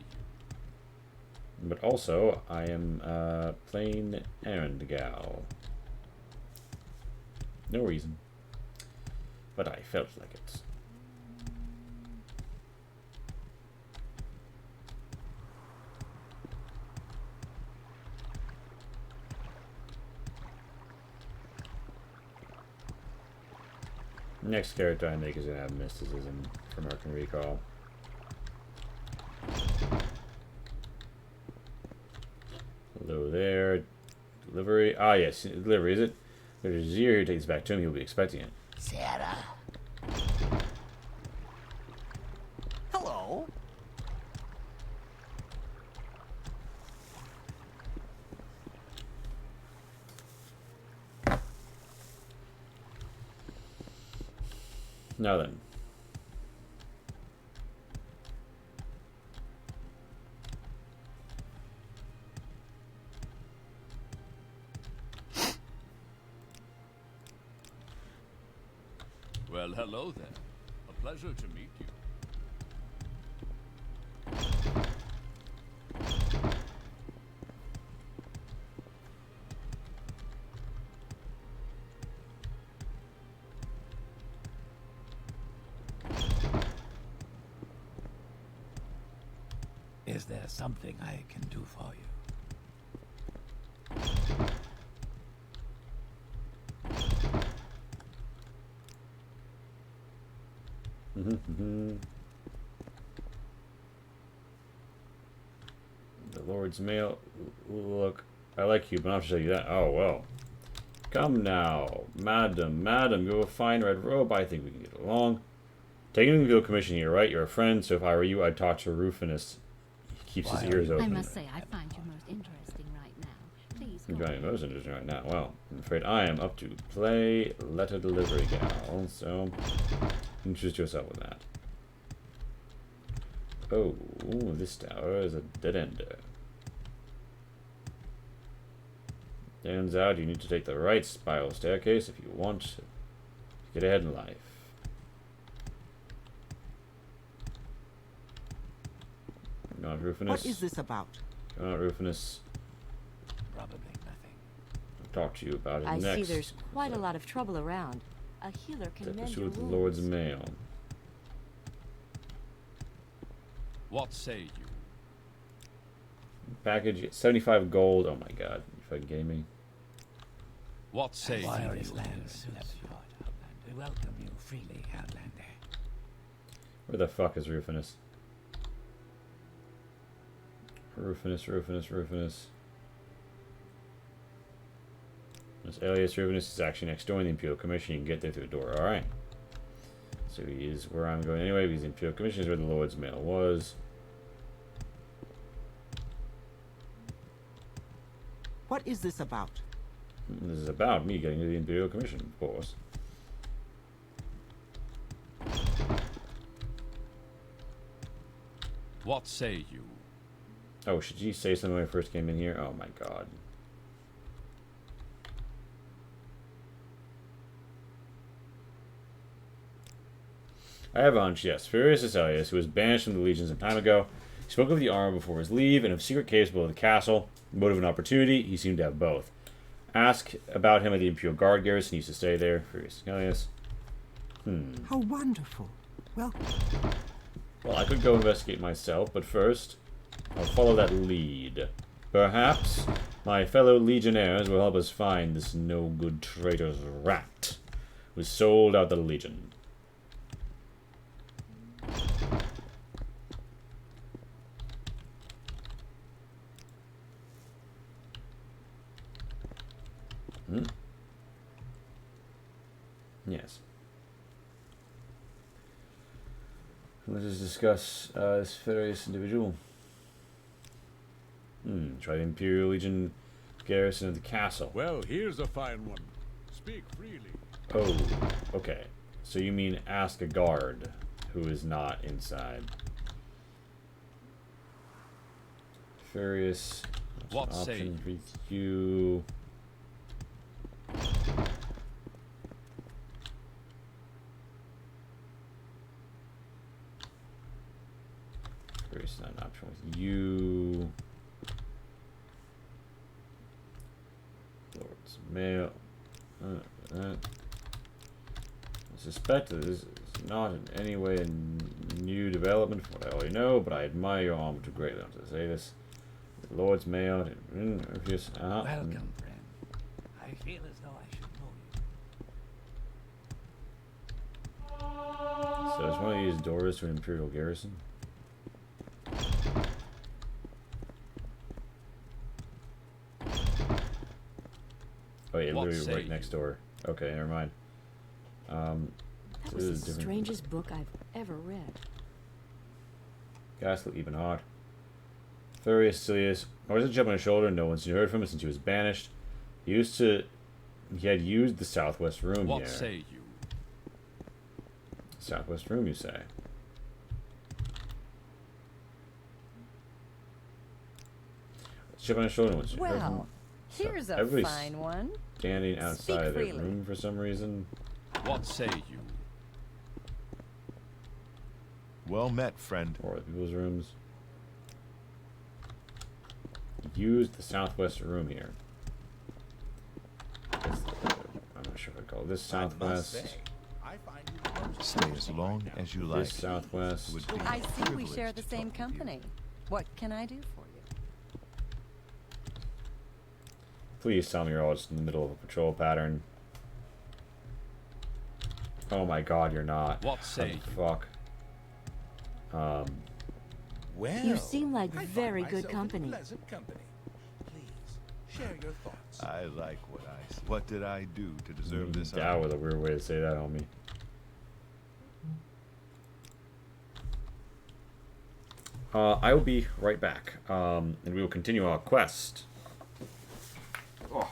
But also, I am a plain errand gal. No reason. But I felt like it. Next character I make is going to have mysticism from Arcan Recall. Hello there. Delivery. Ah, yes. Delivery, is it? There's Zir who takes it back to him. He'll be expecting it. Sarah. Hello. Now then. Well, hello there. A pleasure to meet you. Is there something I can do for you? The Lord's Mail. Look, I like you, but I'll show you that. Oh, well. Come now, madam, you have a fine red robe. I think we can get along. Taking the Imperial Commission here, right? You're a friend, so if I were you, I'd talk to Rufinus. He keeps his ears open. I must say, I find you most interesting right now. Please You're go finding ahead. most interesting right now. Well, I'm afraid I am up to play letter delivery gal, so interest yourself with that. Oh, this tower is a dead ender. Turns out you need to take the right spiral staircase if you want to get ahead in life. Come on, Rufinus. What is this about? Come on, Rufinus. Probably nothing. I'll talk to you about it I next. see there's quite a lot of trouble around. A healer can Take mend this your with the wounds. Lord's Mail. What say you? Package 75 gold. Oh my god, you fucking kidding me? What say you? Glorious land suits you, Outlander. We welcome you freely, Outlander. Where the fuck is Rufinus? Rufinus. This alias Rufinus is actually next door in the Imperial Commission. You can get there through the door. Alright. So he is where I'm going anyway, because the Imperial Commission is where the Lord's Mail was. What is this about? This is about me getting to the Imperial Commission, of course. What say you? Oh, should you say something when I first came in here? Oh my god. I have a hunch, yes. Furious Aselius, who was banished from the legion some time ago, spoke of the armor before his leave and of secret caves below the castle. Motive and opportunity, he seemed to have both. Ask about him at the Imperial Guard garrison. He used to stay there. Furious Aselius. How wonderful. Well, Well, I could go investigate myself, but first, I'll follow that lead. Perhaps my fellow legionnaires will help us find this no-good traitor's rat who sold out the legion. Yes. Let us discuss this various individual. Try the Imperial Legion garrison of the castle. Well, here's a fine one. Speak freely. Oh, okay. So you mean ask a guard who is not inside. Furious. What say Option for you? Furious not an option with you. Lord's Mail. I suspect that this is not in any way a new development from what I already know, but I admire your armor too greatly to say this. The Lord's Mail. Welcome, friend. I feel as though I should know you. So it's one of these doors to an Imperial garrison. Oh yeah, literally right next door. Okay, never mind. That So was this is the different. strangest book I've ever read. Ghastly even hot. Furious Silius. Always a chip on his shoulder, no one's heard from him since he was banished. He had used the southwest room What here. say you? Southwest room, you say? Chip on his shoulder, no one's heard from him. Well, here's a everybody's fine one. standing outside of their freely. room for some reason. What say you? Well met, friend. Or other people's rooms. Use the southwest room here. I'm not sure if I call this southwest. Stay as long as you like. This southwest. Would be I see we privileged share the to same talk with you. company. What can I do for you? Please tell me you're all just in the middle of a patrol pattern. Oh my god, you're not. What say you? Fuck. Well, You seem like I find very good myself in company. pleasant company. Please, share your thoughts. I like what I see. What did I do to deserve this Yeah, honor? with a weird way to say that, homie. I will be right back, and we will continue our quest. Oh.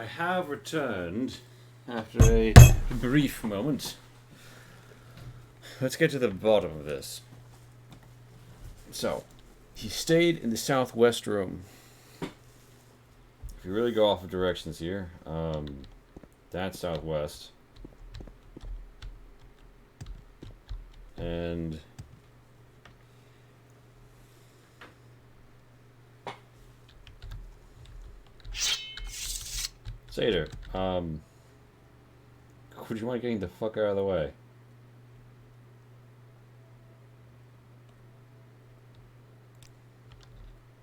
have returned after a brief moment. Let's get to the bottom of this. So, he stayed in the southwest room. If you really go off of directions here, that's southwest. And Seder, would you mind getting the fuck out of the way?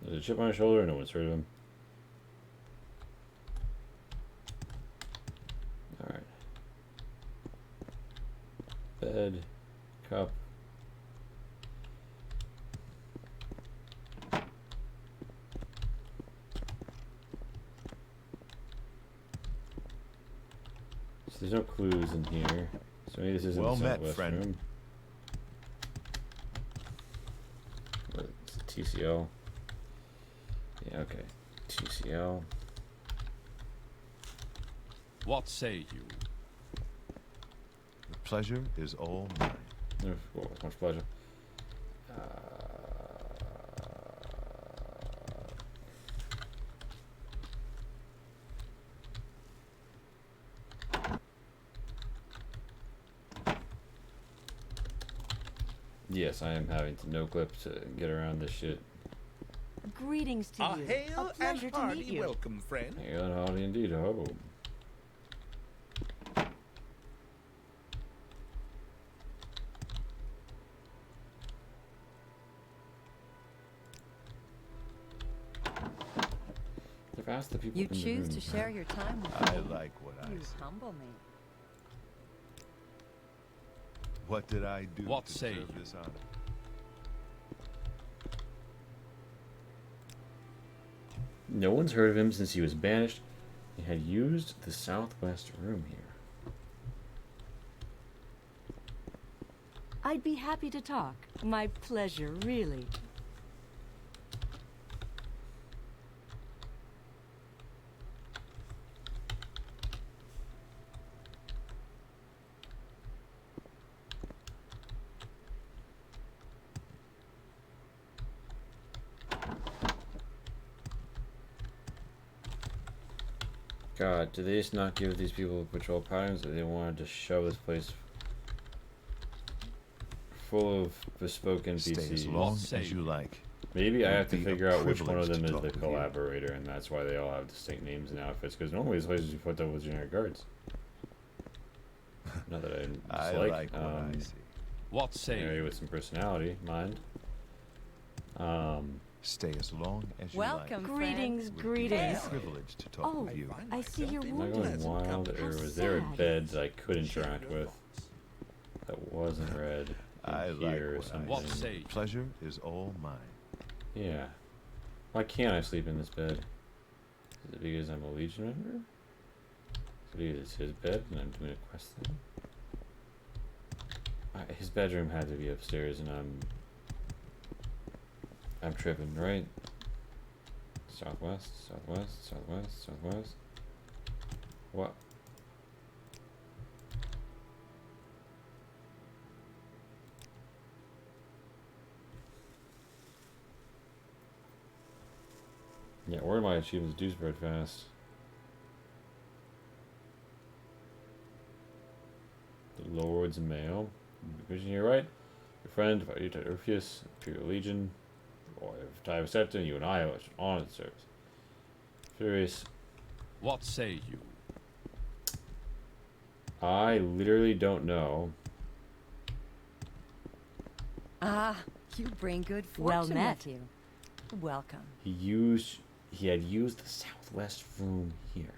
There's a chip on his shoulder, no one's heard of him. Alright. Bed, cup. So there's no clues in here. So maybe this isn't Well the met, southwest friend. room. What, it's a TCL. Yeah, okay. TCL. What say you? The pleasure is all mine. Well, with much pleasure. Yes, I am having to no clip to get around this shit. Greetings to you. hail A pleasure and to hearty meet you. welcome, friend. Hail and howdy indeed, ho. They've asked the people You in the choose room. to share your time with I me. like what I You see. humble me. What did I do What to say deserve you? this honor? No one's heard of him since he was banished. He had used the southwest room here. I'd be happy to talk. My pleasure, really. God, did they just not give these people patrol patterns that they wanted to shove this place full of bespoke Stay as NPCs? long say as you like. Maybe I It have to would be a figure out which one of privilege them to is talk the with you. collaborator, and that's why they all have distinct names and outfits. Because normally these places you put up with generic guards. Not that I I dislike. like what I see. What say Area you? with some personality, mind. Stay as long as you Welcome, like. Greetings, It would be greetings. a privilege to talk Oh, with you. I see you're Am I wounded. going wild, or How was there a sad. bed that I could interact with that wasn't red in I like here or what I something? What say you? Pleasure is all mine. Yeah. Why can't I sleep in this bed? Is it because I'm a Legion member? Is it because it's his bed and I'm doing a quest thing? His bedroom had to be upstairs, and I'm tripping, right? Southwest, southwest, southwest, southwest. What? Yeah, where are my achievements? Do spread fast. The Lord's Mail. Vision here, right? Your friend, Vita Orpheus, Imperial Legion, or if Ty Septon, you and I are on the service. Furious. What say you? I literally don't know. Ah, you bring good fortune Well met. with you. Welcome. He had used the southwest room here.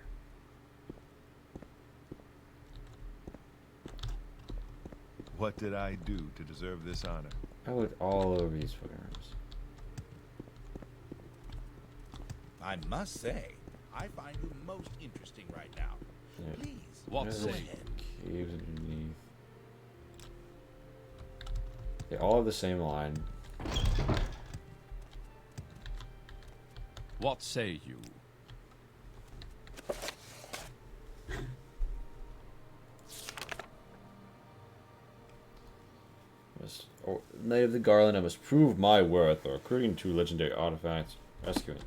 What did I do to deserve this honor? I looked all over these fucking rooms. I must say, I find you most interesting right now. Yeah. Please, What There's say you? caves underneath. They all have the same line. What say you? Knight of the Garland, I must prove my worth by recruiting 2 legendary artifacts. Rescuing.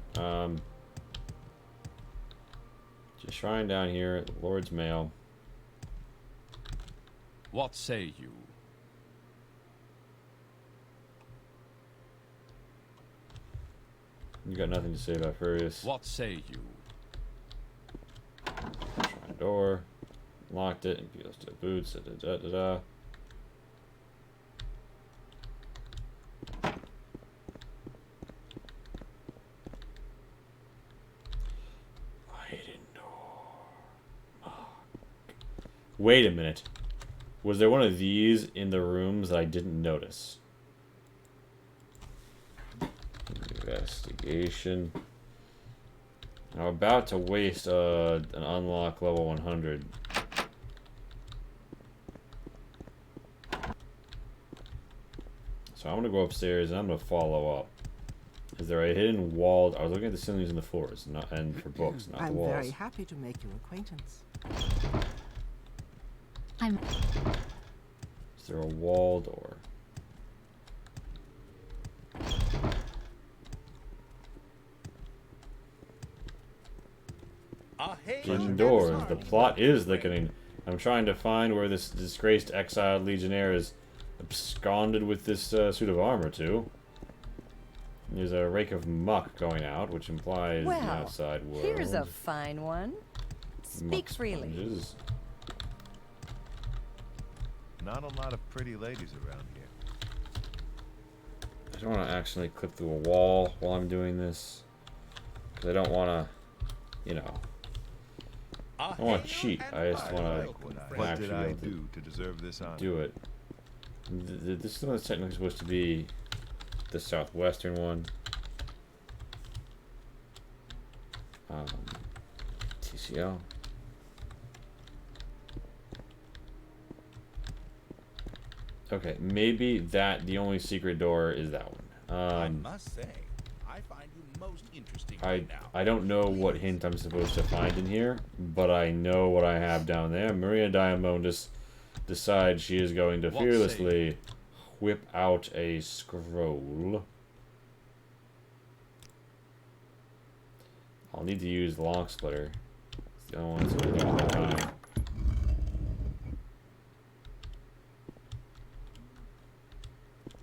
Just shrine down here, Lord's Mail. What say you? You got nothing to say about Furious. What say you? Shrine door. Locked it, appeals to boots, da-da-da-da-da. Wait a minute. Was there one of these in the rooms that I didn't notice? Investigation. I'm about to waste an unlock level 100. So I'm gonna go upstairs and I'm gonna follow up. Is there a hidden wall? I was looking at the ceilings and the floors, and for books, not the walls. I'm very happy to make your acquaintance. Is there a wall door? Hidden doors. The plot is thickening. I'm trying to find where this disgraced exiled legionnaire is absconded with this suit of armor to. There's a rake of muck going out, which implies the outside world. Here's a fine one. Speak freely. Sponges. Not a lot of pretty ladies around here. I don't want to accidentally clip through a wall while I'm doing this. Because I don't want to, you know. I don't want to cheat. I just want to What did I do to deserve this honor? do it. This is the one that's technically supposed to be the southwestern one. TCL. Okay, maybe the only secret door is that one. I must say, I find you most interesting right now. I don't know what hint I'm supposed to find in here, but I know what I have down there. Maria Diamondis decides she is going to fearlessly whip out a scroll. I'll need to use the Long Splitter. It's the only one that's really got time.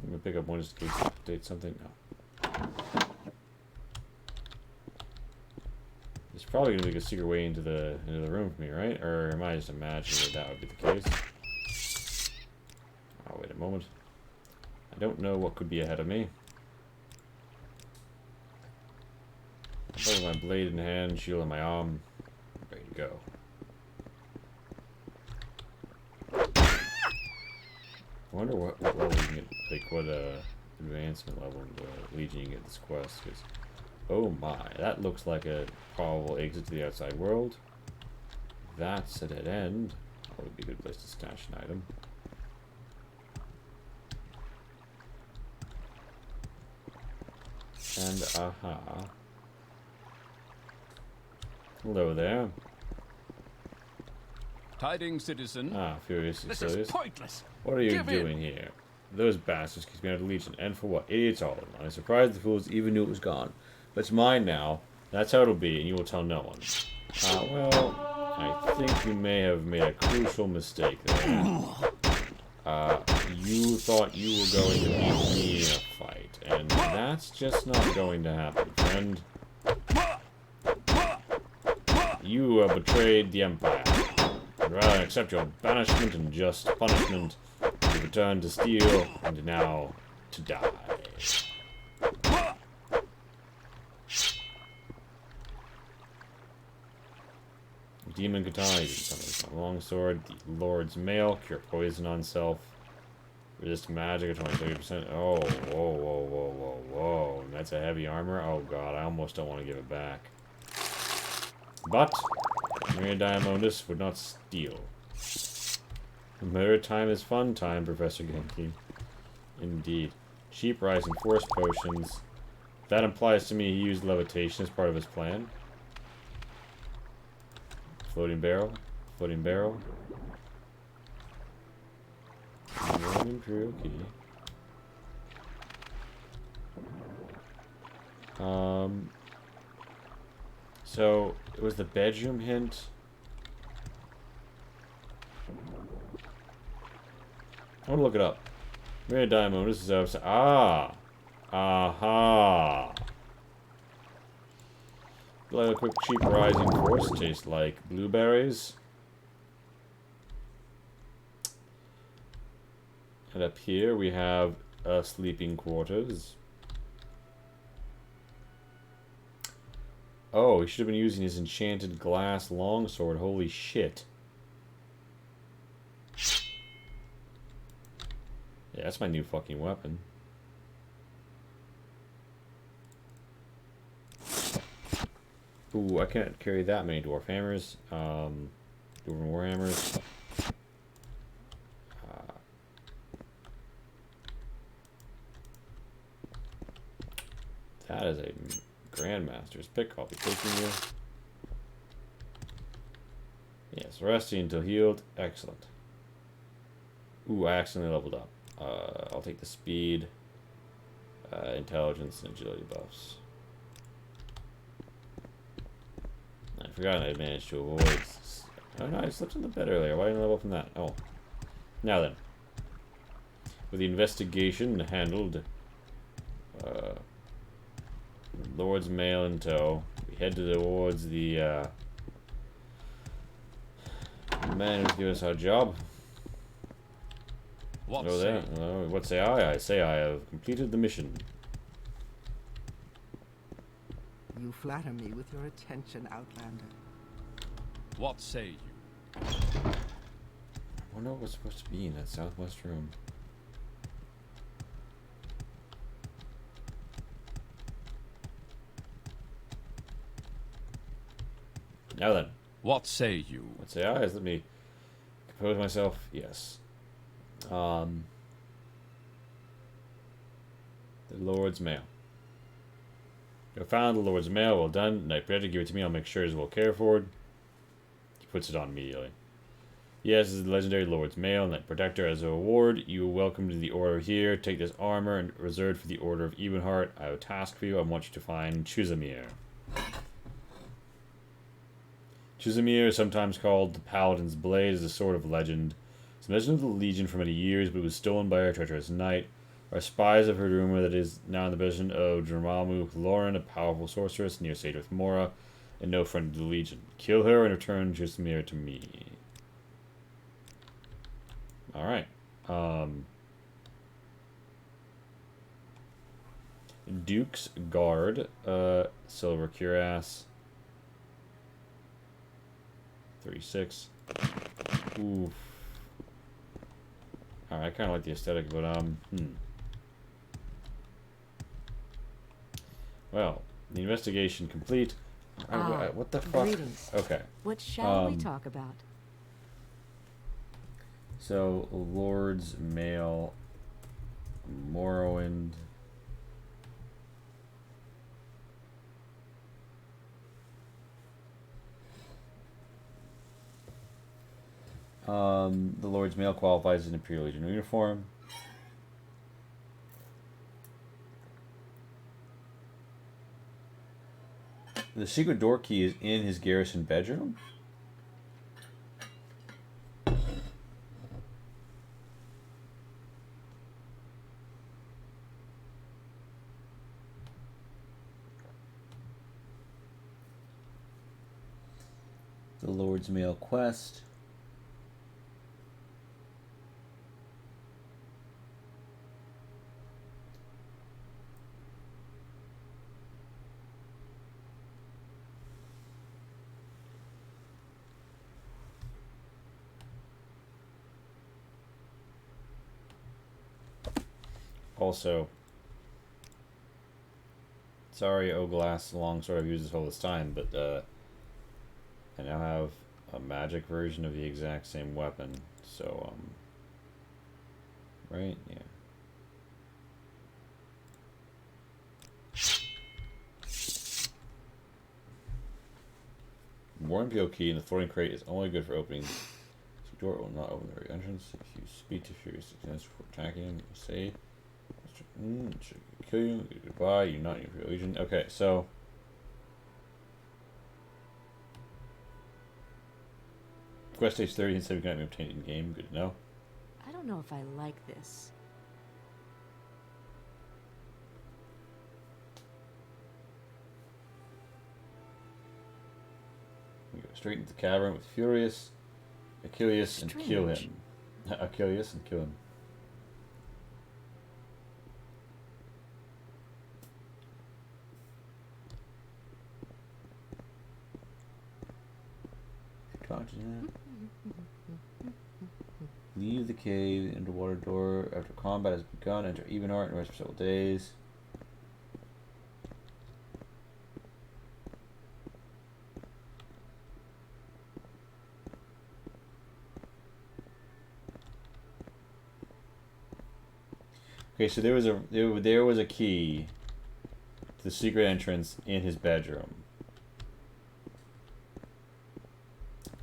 I'm gonna pick up one just in case to update something. No. There's probably gonna be a secret way into the room for me, right? Or am I just imagining that would be the case? Oh, wait a moment. I don't know what could be ahead of me. I'm putting my blade in hand, shield in my arm, ready to go. I wonder what level you can get, like what advancement level in the Legion you can get this quest, because oh my, that looks like a probable exit to the outside world. That's a dead end. That would be a good place to stash an item. And aha. Hello there. Tidings, citizen. Ah, Furious This Cecilius. is pointless. What are you Give in. doing here? Those bastards keep me out of the Legion, and for what? Idiots all of them. I'm surprised the fools even knew it was gone. But it's mine now. That's how it'll be, and you will tell no one. Well, I think you may have made a crucial mistake there. You thought you were going to beat me in a fight, and that's just not going to happen, friend. You have betrayed the Empire. I'd rather accept your banishment and just punishment. You return to steal, and now to die. Demon Katana, you summon a longsword, the Lord's Mail, cure poison on self, resist magic at 20-30%. Oh, whoa, whoa, whoa, whoa, whoa. And that's a heavy armor? Oh god, I almost don't want to give it back. But Maria Diamondis would not steal. Murder time is fun time, Professor Genki. Indeed. Cheap rising force potions. That implies to me he used levitation as part of his plan. Floating barrel. Floating barrel. One Imperial key. So it was the bedroom hint. I want to look it up. Red diamond. This is outside. Ah. Aha. Let a quick cheap rising force taste like blueberries. And up here we have sleeping quarters. Oh, he should have been using his enchanted glass longsword. Holy shit. Yeah, that's my new fucking weapon. Ooh, I can't carry that many dwarf hammers. Dwarven warhammers. That is a Grandmaster's pick. I'll be taking you. Yes, resting until healed. Excellent. Ooh, I accidentally leveled up. I'll take the speed, intelligence, and agility buffs. I forgot I managed to avoid. Oh no, I slept in the bed earlier. Why didn't I level up from that? Oh. Now then. With the investigation handled, Lord's mail in tow, we head towards the man who's given us our job. What Oh, there. What say I? I say I have completed the mission. You flatter me with your attention, Outlander. What say you? I wonder what was supposed to be in that southwest room. Now then. What say you? What say I? Let me compose myself. Yes. The Lord's mail. I found the Lord's mail. Well done. Knight Protector, give it to me. I'll make sure it's well cared for. He puts it on immediately. Yes, this is the legendary Lord's mail. Knight Protector, as a reward, you are welcome to the order here. Take this armor and reserved for the Order of Ebenheart. I have a task for you. I want you to find Chuzamir. Chuzamir, sometimes called the Paladin's Blade, is a sword of legend. It's a legend of the Legion for many years, but it was stolen by our treacherous knight. Our spies have heard rumor that it is now in the possession of Dramamu Lauren, a powerful sorceress near Sadrith Mora, and no friend of the Legion. Kill her and return Chuzamir to me. Alright. Duke's Guard, Silver Cuirass. 36. Oof. Alright, I kinda like the aesthetic, but well, the investigation complete. What the fuck? Greetings. Okay. What shall we talk about? So, Lord's Mail, Morrowind. The Lord's Mail qualifies as an Imperial Legion uniform. The secret door key is in his garrison bedroom? The Lord's Mail quest. Also, sorry, Oglass Longsword, I've used this all this time, but I now have a magic version of the exact same weapon, so, right? Yeah. War Imperial key in the floating crate is only good for opening. The door will not open the very entrance. If you speak to Furious Success before attacking him, say, Kill you. Goodbye. You're not in your legion. Okay, so. Quest stage 30 and 7 can be obtained in game. Good to know. I don't know if I like this. We go straight into the cavern with Furious, Achilles, and kill him. Achilles and kill him. Leave the cave, the underwater door. After combat has begun, enter Ebenheart and rest for several days. Okay, so there was a key to the secret entrance in his bedroom.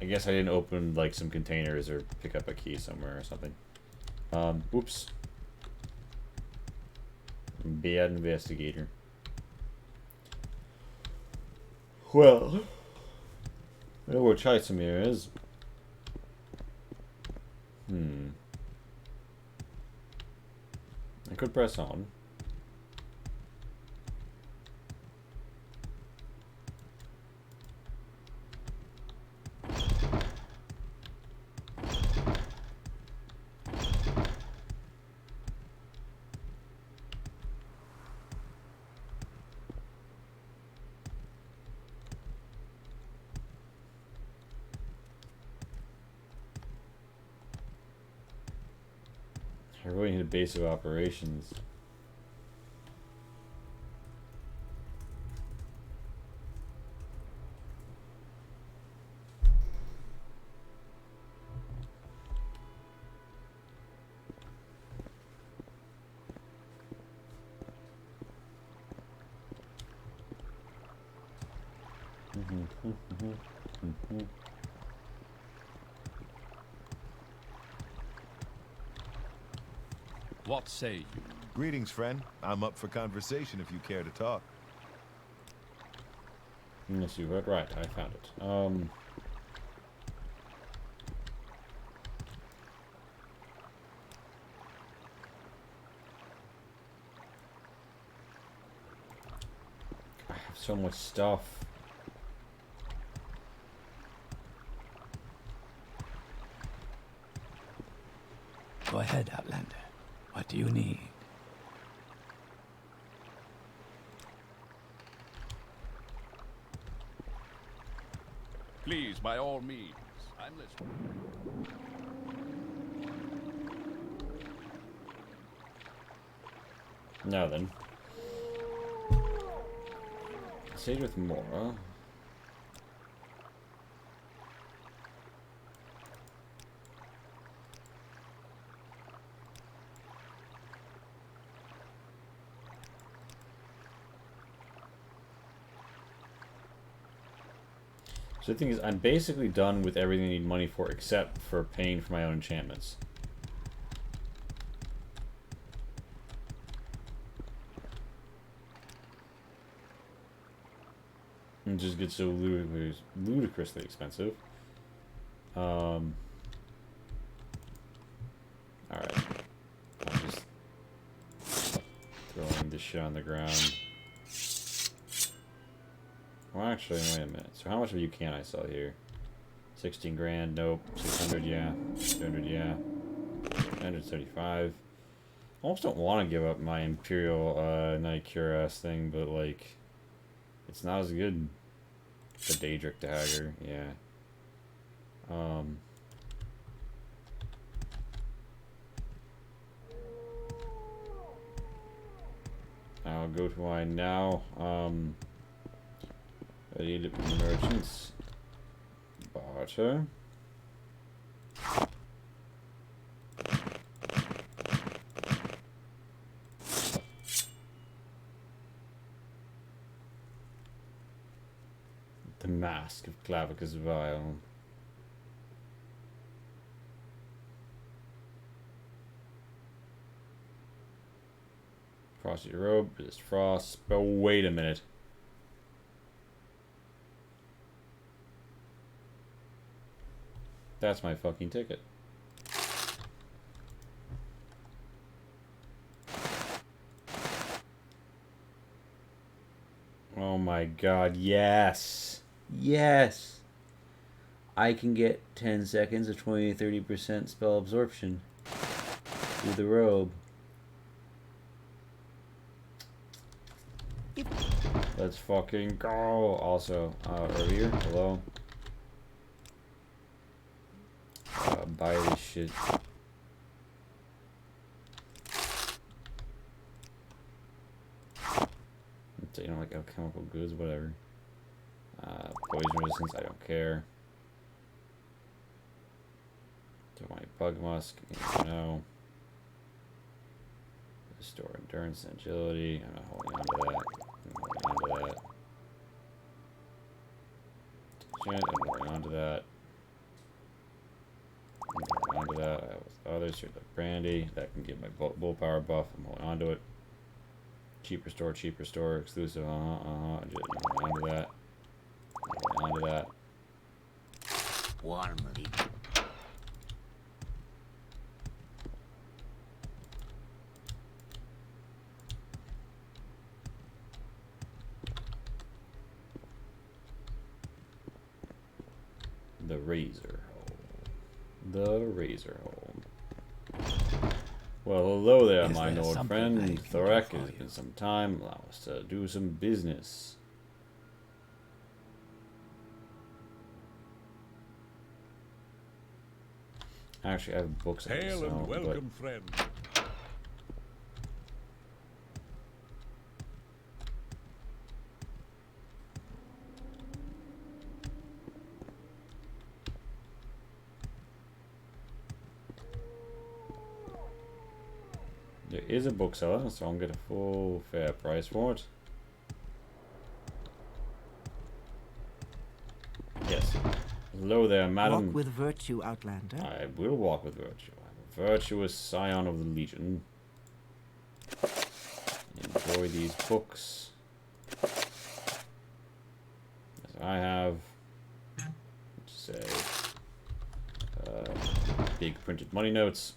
I guess I didn't open like some containers or pick up a key somewhere or something. Oops. Bad investigator. Well, I know where Chaisamir is. I could press on. I really need a base of operations. What say you? Greetings, friend. I'm up for conversation if you care to talk. Yes, you heard right. I found it. I have so much stuff. Go ahead, Outlander. What do you need? Please, by all means. I'm listening. Now then. Sage with Mora. So the thing is, I'm basically done with everything I need money for except for paying for my own enchantments. It just gets so ludicrously expensive. Alright. I'm just throwing this shit on the ground. Well, actually, wait a minute. So how much of you can I sell here? 16 grand, nope. 600, yeah. 200, yeah. 175. I almost don't want to give up my Imperial Night Cuirass thing, but like, it's not as good. The Daedric Dagger, yeah. I'll go to mine now. I need merchants. Barter. The Mask of Clavicus Vile. Frosty robe, resist frost. But wait a minute. That's my fucking ticket. Oh my god, yes. Yes. I can get 10 seconds of 20-30% spell absorption through the robe. Let's fucking go. Also, earlier, hello. Buy this shit. You know, like alchemical goods, whatever. Poison resistance, I don't care. Do my bug musk, no. Restore endurance and agility. I'm not holding on to that. I'm holding on to that. I'm holding on to that. I'm holding on to that. I have with others here like brandy. That can give my bull power buff. I'm holding on to it. Cheap restore, exclusive. I'm holding on to that. I'm holding on to that. Warmly. The razor hole. The razor hole. Well, hello there, my old friend. Thorek, it's been some time. Allow us to do some business. Actually, I have books. Hail and welcome, friend. There is a bookseller, so I'm gonna get a full fair price for it. Yes. Hello there, madam. Walk with virtue, Outlander. I will walk with virtue. I'm a virtuous scion of the Legion. Enjoy these books. As I have. Say. Big printed money notes.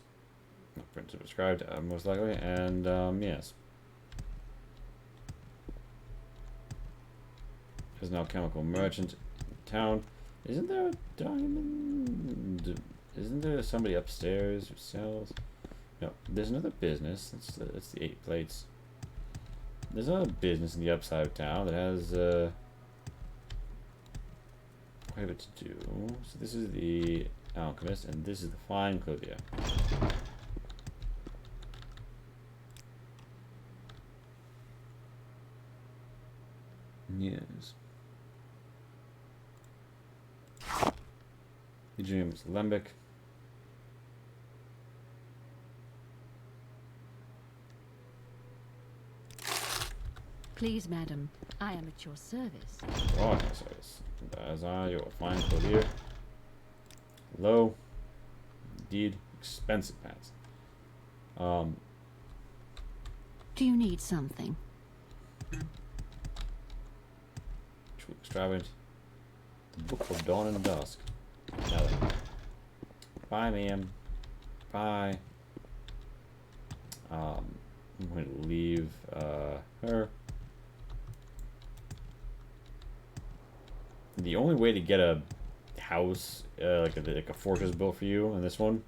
Not printed, prescribed, most likely. And, yes. There's no chemical merchant in town. Isn't there a diamond? Isn't there somebody upstairs who sells? No, there's another business. That's the 8 plates. There's another business in the upside of town that has quite a bit to do. So this is the alchemist, and this is the fine clothier. Yes. The gym is Lembic. Please, madam, I am at your service. You are at my service. As are your fine clothier. Low. Indeed. Expensive pants. Do you need something? Too extravagant. The Book of Dawn and Dusk. Now then. Bye, ma'am. Bye. I'm going to leave her. The only way to get a house, like a fortress built for you in this one,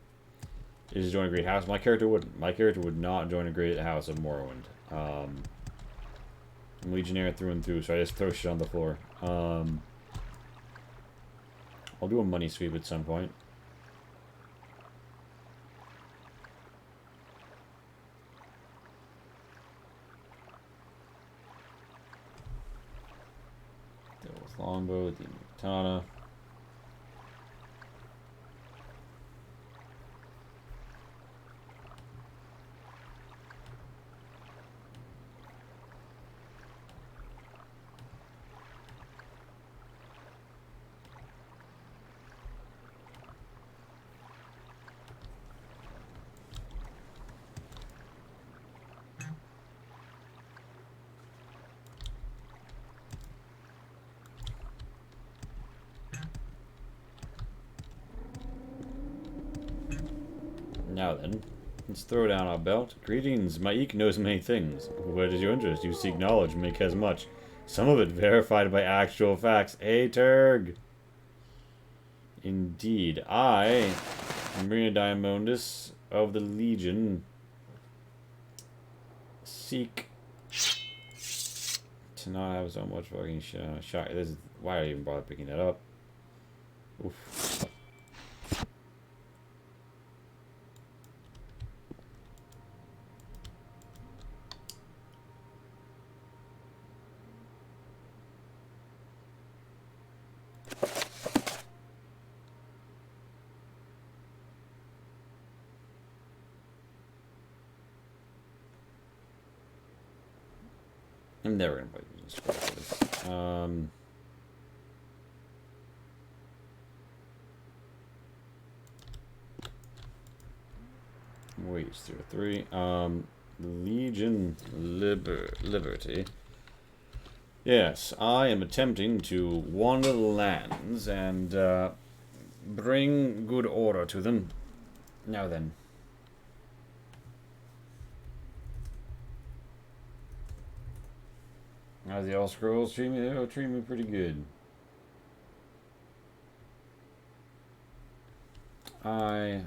is to join a great house. My character wouldn't. My character would not join a great house of Morrowind. I'm Legionnaire through and through, so I just throw shit on the floor. I'll do a money sweep at some point. Devil's Longbow, the Katana. Now then, let's throw down our belt. Greetings, my Eek knows many things. What is your interest? You seek knowledge, make as much. Some of it verified by actual facts. Hey, Turg! Indeed, I, Marina Diamondus of the Legion, seek to not have so much fucking shot. This is why I even bother picking that up. Oof. I'm never gonna play this for this. Wait, 03. Legion Liberty. Yes, I am attempting to wander the lands and bring good order to them. Now then. How's the Elder Scrolls treat me? They treat me pretty good. At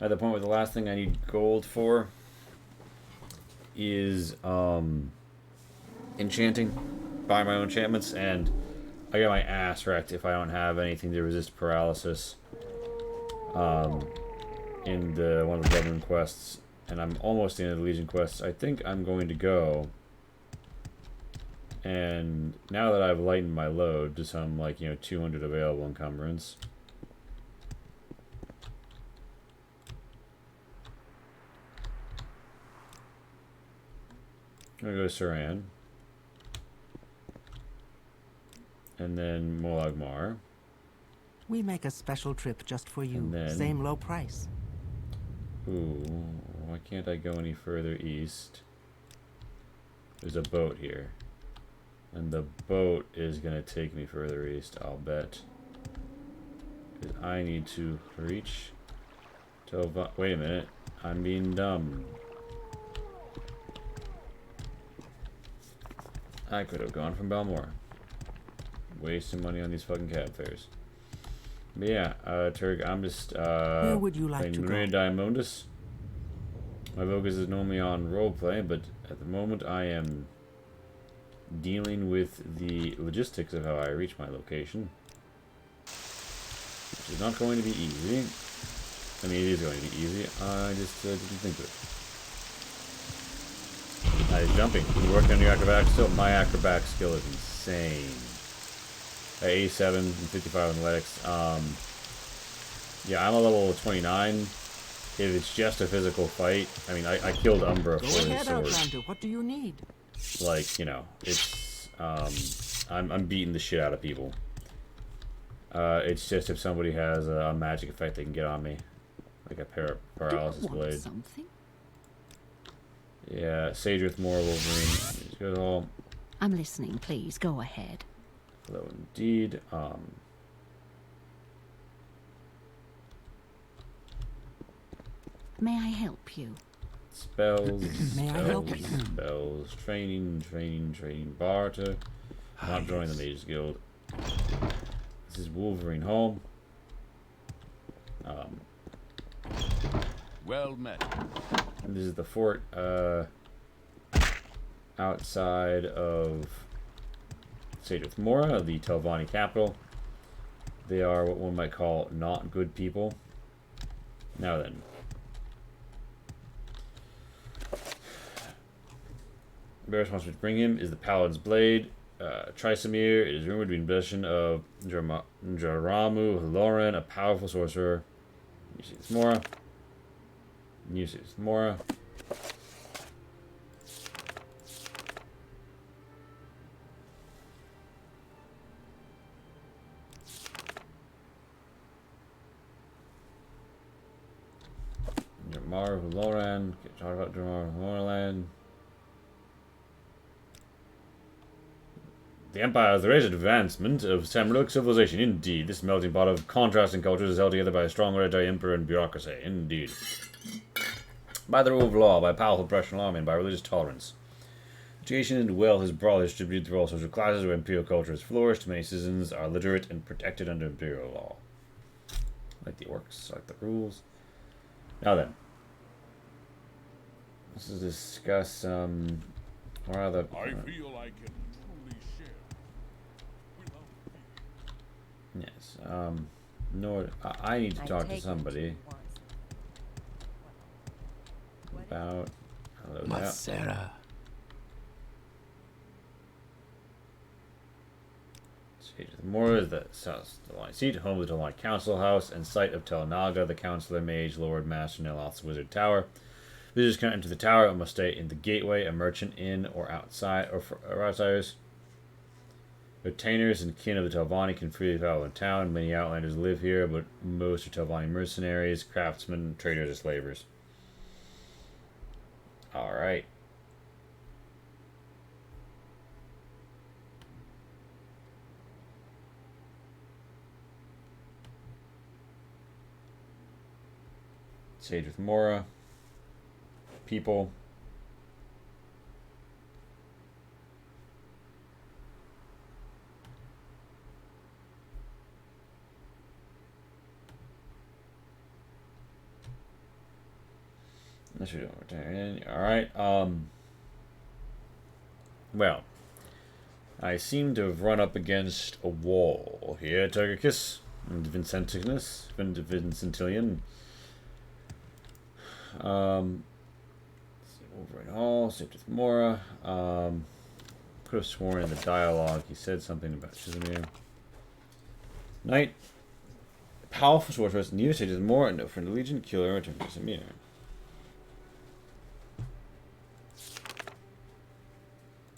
the point where the last thing I need gold for is enchanting, buy my own enchantments, and I get my ass wrecked if I don't have anything to resist paralysis in one of the government quests. And I'm almost in the Legion quests. I think I'm going to go. And now that I've lightened my load to some, like, 200 available encumbrance. I'm going to go to Saran. And then Molagmar. We make a special trip just for you. Then, same low price. Ooh, why can't I go any further east? There's a boat here. And the boat is going to take me further east, I'll bet. Because I need to reach to... Wait a minute. I'm being dumb. I could have gone from Balmora. Wasting money on these fucking cab fares. But yeah, Turg, I'm just where would you like to go? Marina Diamondus. My focus is normally on roleplay, but at the moment I am dealing with the logistics of how I reach my location. Which is not going to be easy. I mean, it is going to be easy. I just didn't think of it. Nice jumping. You working on your acrobatic still? My acrobatic skill is insane. 87 and 55 athletics. Yeah, I'm a level 29. If it's just a physical fight, I mean, I killed Umbra for his sword. Outlander. What do you need? Like, it's I'm beating the shit out of people. It's just if somebody has a magic effect they can get on me, like a paralysis blade. Something? Yeah, Sadrith Moore Wolverine. Just go all. I'm listening. Please go ahead. Hello, indeed. May I help you? Spells. May I help you? Spells. Training. Barter. Not joining the Mages Guild. This is Wolverine home. Well met. This is the fort outside of Sadrith Mora, the Telvanni capital. They are what one might call not good people. Now then. Barris wants me to bring him is the Paladin's Blade. Trisamir, it is rumored to be in possession of Jaramu Loren, a powerful sorcerer. You see this Mora. You see this Mora. Jaramu Loren. Talk about Jaramu Loren. The Empire has the greatest advancement of Samrulic civilization. Indeed, this melting pot of contrasting cultures is held together by a strong hereditary emperor and bureaucracy. Indeed. By the rule of law, by powerful professional army, and by religious tolerance. Education and wealth is broadly distributed through all social classes where imperial culture has flourished. Many citizens are literate and protected under imperial law. I like the orcs, I like the rules. Now then. Let's discuss, what are the... I feel I can truly share without Yes, no, I need to talk to somebody. About... Hello there. Sarah. More is the south seat, home of the Telmai Council House, and site of Telnaga, the Counselor, Mage, Lord, Master, Neloth's Wizard Tower. Visitors cannot enter the tower and must stay in the gateway, a merchant inn, or outside, or outsiders. Retainers and kin of the Telvanni can freely travel in town. Many outlanders live here, but most are Telvanni mercenaries, craftsmen, traders, and slavers. Alright. Sage with Mora. People. Alright, well, I seem to have run up against a wall here, Turgicus, and Vincentilian. Over in Hall, saved with Mora. Could have sworn in the dialogue he said something about Shizamir. Knight. Powerful sorceress, near saved with Mora, and no friend of Legion, killer, return to Shizamir.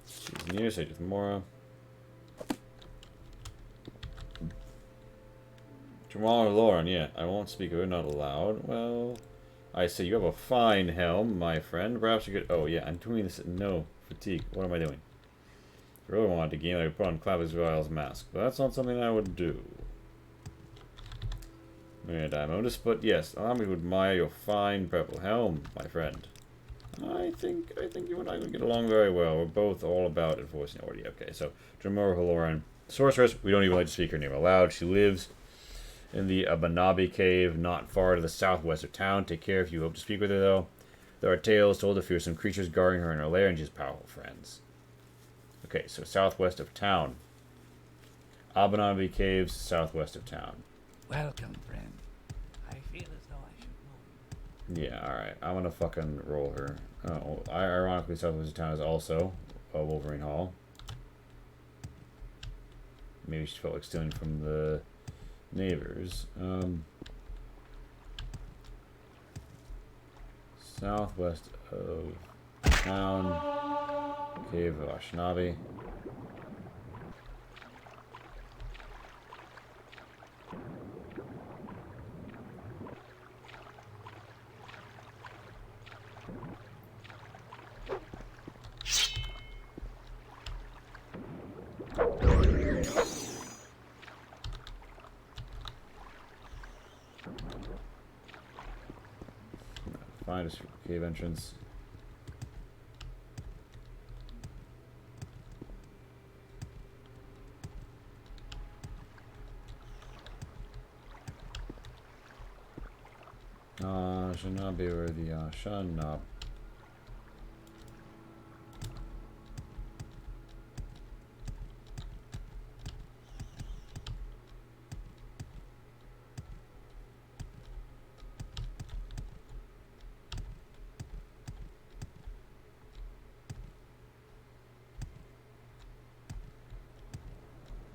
Shizamir, saved with Mora. Jamal or Lauren, yeah, I won't speak of it, not allowed. Well... I say you have a fine helm, my friend. Perhaps you could... Oh, yeah, I'm doing this at no fatigue. What am I doing? If I really wanted to game, I would put on Clavis Royale's mask. But that's not something I would do. And I noticed, but yes, allow me to admire your fine purple helm, my friend. I think you and I would get along very well. We're both all about enforcing order. Okay, so Dremora Haloran. Sorceress, we don't even like to speak her name aloud. She lives in the Abanabi cave, not far to the southwest of town. Take care if you hope to speak with her, though. There are tales told of fearsome creatures guarding her in her lair, and she has powerful friends. Okay, so southwest of town. Abanabi caves, southwest of town. Welcome, friend. I feel as though I should know you. Yeah, alright. I'm gonna fucking roll her. Oh, ironically, southwest of town is also Wolverine Hall. Maybe she felt like stealing from the neighbors. Southwest of town, Cave of Ashnabi. Find a cave entrance. Should not be where the Shanab.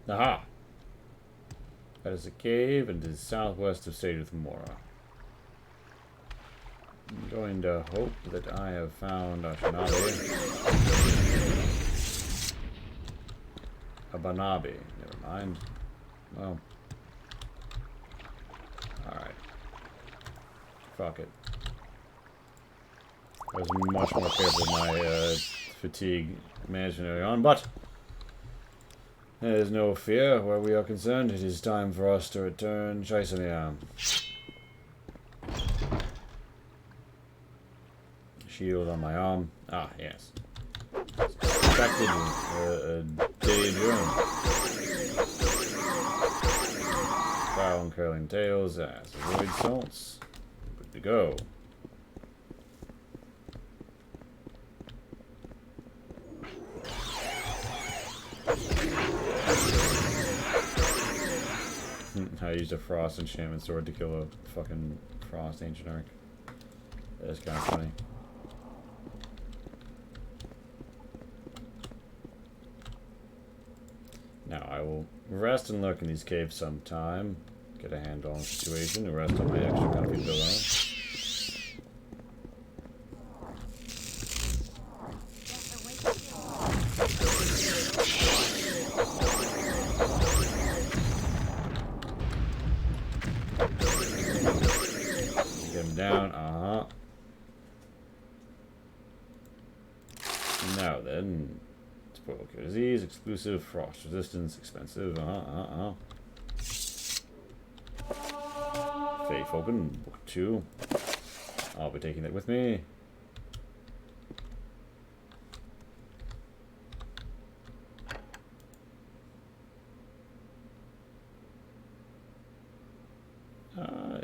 Aha! That is a cave and is southwest of Sadith Mora. I'm going to hope that I have found Ashnabi. Abanabi. Never mind. Well. Alright. Fuck it. I was much more careful with my fatigue management early on, but There is no fear where we are concerned. It is time for us to return Chaisamia. Shield on my arm. Ah, yes. Expected a danger. Foul and curling tails as void salts. Good to go. I used a frost enchantment sword to kill a fucking frost ancient arc. That's kind of funny. Now I will rest and lurk in these caves sometime. Get a handle on the situation and rest on my extra comfy pillow. Get him down, Now then, spoil cure disease, exclusive, frost resistance, expensive, Faith Open, book 2. I'll be taking that with me.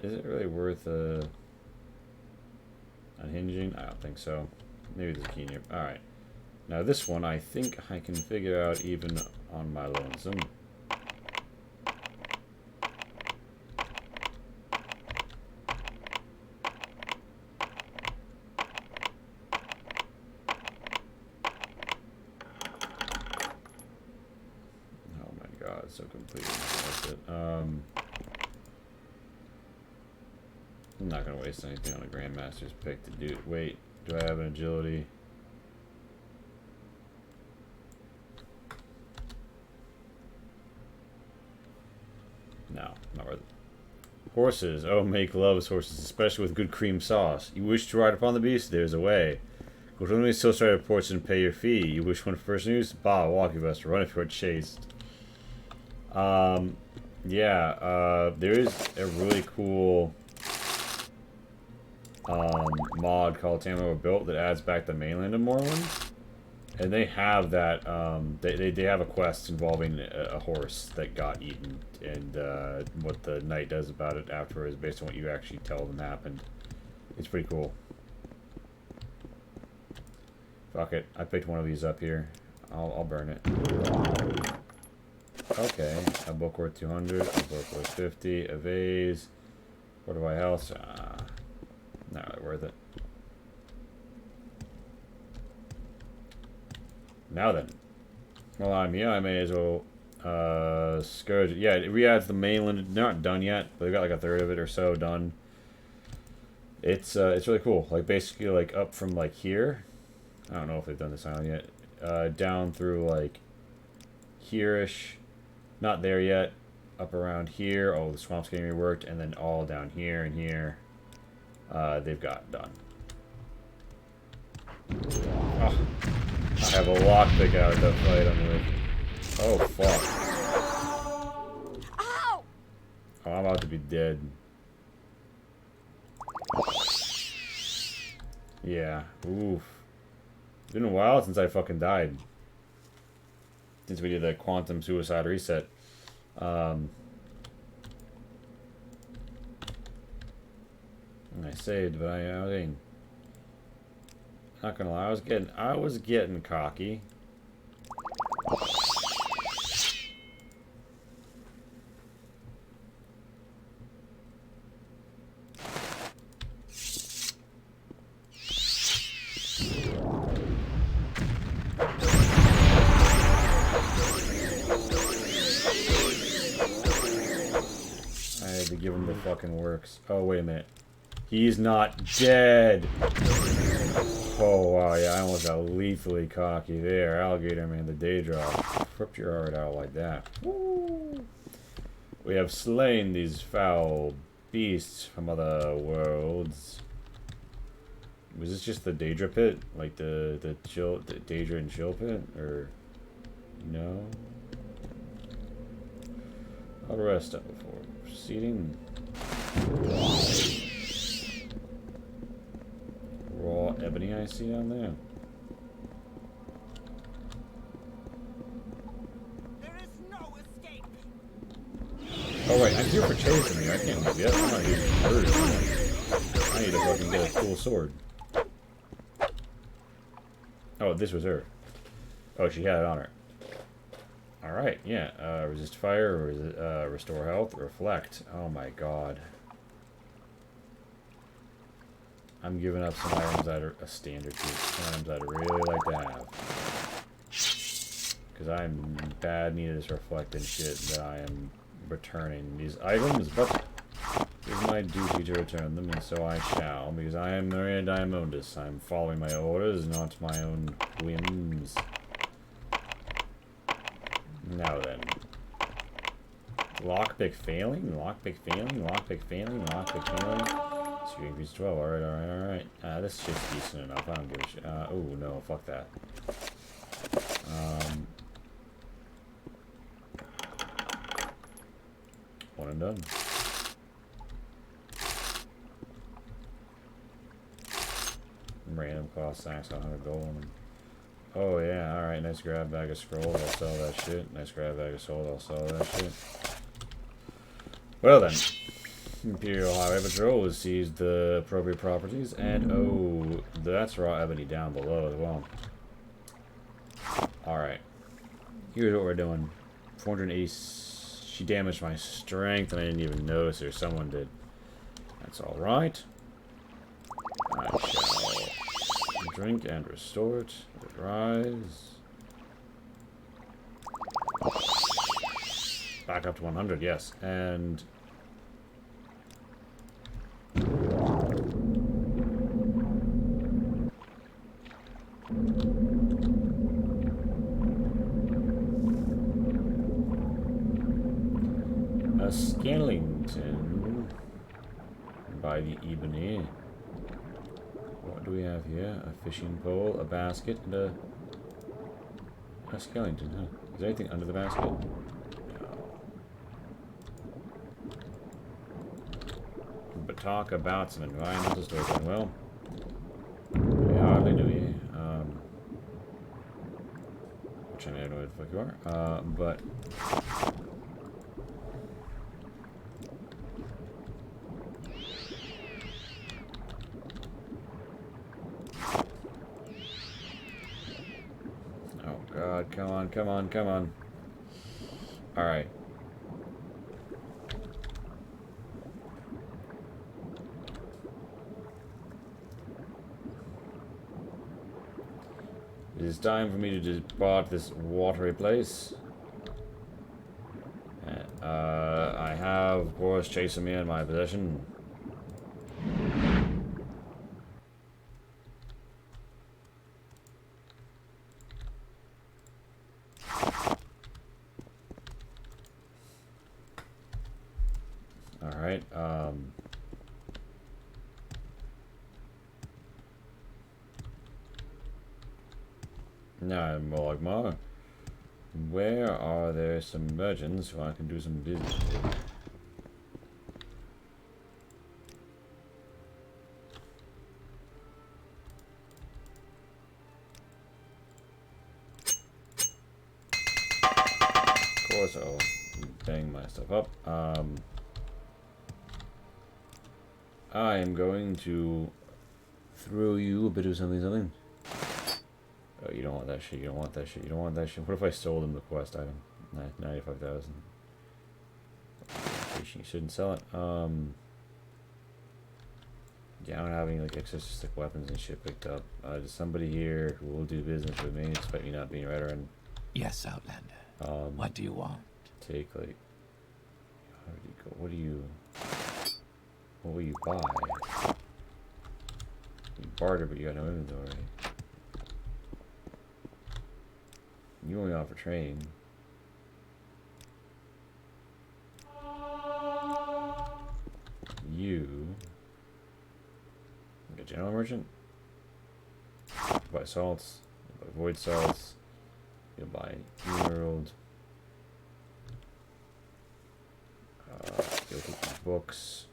Is it really worth unhinging? I don't think so. Maybe there's a key near. Alright. Now this one I think I can figure out even on my lonesome. Oh my god, it's so completely not worth it. I'm not gonna waste anything on a Grandmaster's pick to do. Wait, do I have an agility? No, not worth it. Horses. Oh, make loves horses, especially with good cream sauce. You wish to ride upon the beast? There's a way. Go to the still started reports and pay your fee. You wish one first news? Bah, walk you best. Run if you're chased. Yeah, there is a really cool mod called Tamil Built that adds back the mainland of Morrowind. And they have that, they have a quest involving a horse that got eaten, and what the knight does about it afterwards based on what you actually tell them happened. It's pretty cool. Fuck it, I picked one of these up here. I'll burn it. Okay, a book worth 200, a book worth 50, a vase. What do I else? Not really worth it. Now then. Well, I'm here. I may as well Scourge. Yeah, it re-adds the mainland. They're not done yet, but they've got like a third of it or so done. It's really cool. Like basically like up from like here. I don't know if they've done this island yet. Down through like here-ish. Not there yet. Up around here. Oh, the swamp's getting reworked, and then all down here and here. They've got done. Oh, I have a lockpick out at that fight. I'm like, oh fuck. Ow! Oh, I'm about to be dead. Yeah. Oof. It's been a while since I fucking died. Since we did the quantum suicide reset. And I saved, but I mean, not gonna lie, I was getting cocky. I had to give him the fucking works. Oh, wait a minute. He's not dead. Oh, wow, yeah, I almost got lethally cocky there. Alligator man, the day drop. Rip your heart out like that. Woo. We have slain these foul beasts from other worlds. Was this just the Daedra pit? Like the Daedra and chill pit? Or no? I'll rest up before proceeding. Raw ebony I see down there. There is no escape. Oh wait, I'm here for chasing me. I can't leave yet. I'm not here for murder. I need to fucking get a cool sword. Oh, this was her. Oh, she had it on her. Alright, yeah. Resist fire, restore health, reflect. Oh my god. I'm giving up some items that are a standard tier. Some items I'd really like to have. Because I'm in bad need of this reflected shit that I am returning these items, but it is my duty to return them, and so I shall, because I am Maria Diamondis. I'm following my orders, not my own whims. Now then. Lockpick failing? Lockpick failing? Lockpick failing? Lockpick failing? So you increase 12. Alright. This shit's decent enough. I don't give a shit. Oh, no. Fuck that. One and done. Random cost sacks, 100 gold. Oh yeah, alright, nice grab bag of scrolls, I'll sell that shit. Nice grab bag of soul, I'll sell that shit. Well then, Imperial Highway Patrol has seized the appropriate properties, and oh, that's raw ebony down below as well. Alright, here's what we're doing. 480, she damaged my strength and I didn't even notice her, someone did. That's alright. I shall drink and restore it. Let it rise. Back up to 100, yes. And a skeleton by the ebony. What do we have here? A fishing pole, a basket, and a skeleton, huh? Is there anything under the basket? No. But talk about some environmental stories going well. We hardly do you. Which I don't know what the fuck you are. But God, come on, come on, come on. Alright. It is time for me to depart this watery place. I have, of course, chasing me in my possession. Alright, now I'm Mogma. Where are there some merchants who I can do some business with? Of course I'll bang my stuff up. I am going to throw you a bit of something. Oh, you don't want that shit, you don't want that shit, you don't want that shit. What if I sold him the quest item? 95,000. You shouldn't sell it. Yeah, I don't have any like exorcistic weapons and shit picked up. There's somebody here who will do business with me, despite me not being a veteran. Yes, Outlander. What do you want? Take like, how did you go? What will you buy? You barter, but you got no inventory. You only offer trade. You like a general merchant. You buy salts. You buy void salts. You'll buy emerald. Go through some books.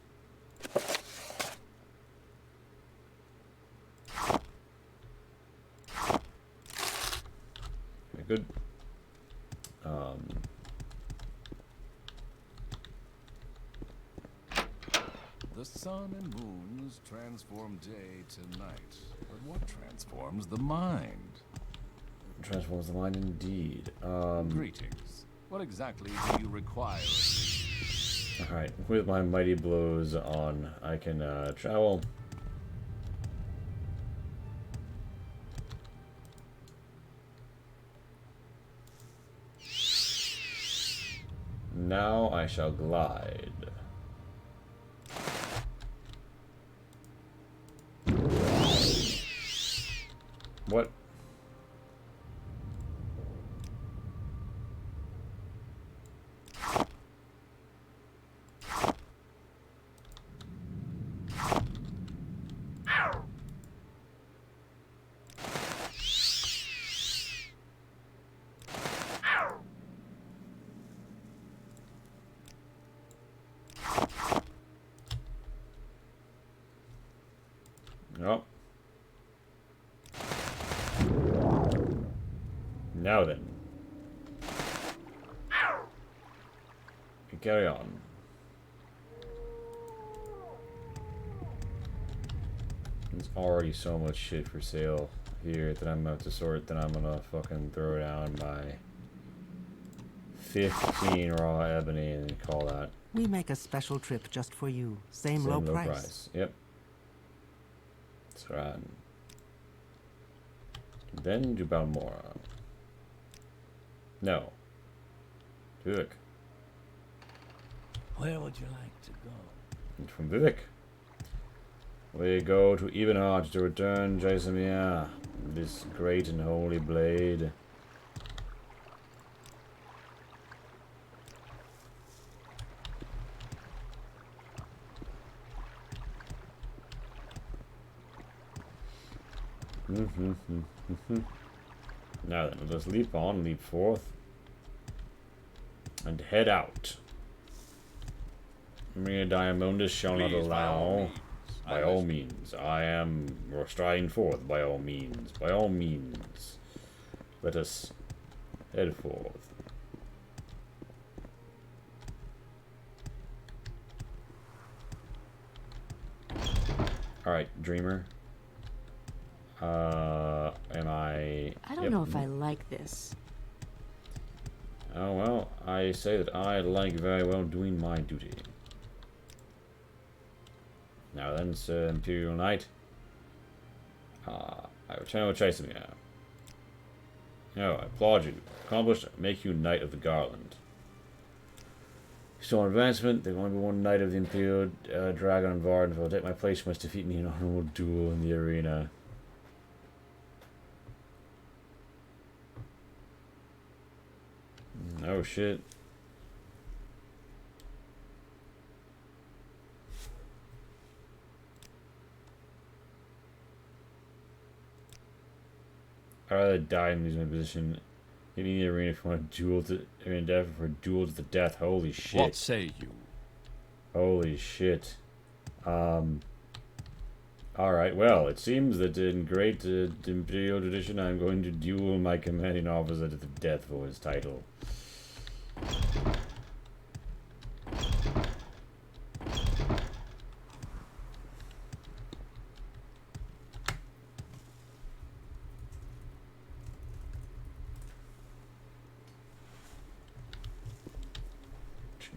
Okay, good. The sun and moons transform day to night. But what transforms the mind? Transforms the mind indeed. Greetings. What exactly do you require of me? Alright, with my mighty blows on, I can travel. Now I shall glide. What? Oh. Now then. Carry on. There's already so much shit for sale here that I'm about to sort that I'm gonna fucking throw down by 15 raw ebony and call that. We make a special trip just for you. Same low price. Yep. That's right. Then to Balmora. No. Vivek. Where would you like to go? And from Vivek, we go to Ebenheart to return Jaisamir, this great and holy blade. Now then, let us leap on, leap forth, and head out. Maria Diamondus shall not allow. By all means, I am striding forth. By all means, let us head forth. All right, Dreamer. Am I? I don't know if I like this. Oh well, I say that I like very well doing my duty. Now then, Sir Imperial Knight, I return with Chaisamir. No, I applaud you. Accomplished, make you Knight of the Garland. Still advancement, there will only be one Knight of the Imperial Dragon and Vard, and if I will take my place, you must defeat me in an honorable duel in the arena. Oh shit. I'd rather die and lose my position. Get in the arena if you want to duel to endeavor for a duel to the death. Holy shit. What say you? Holy shit. Alright, well, it seems that in great Imperial tradition I'm going to duel my commanding officer to the death for his title.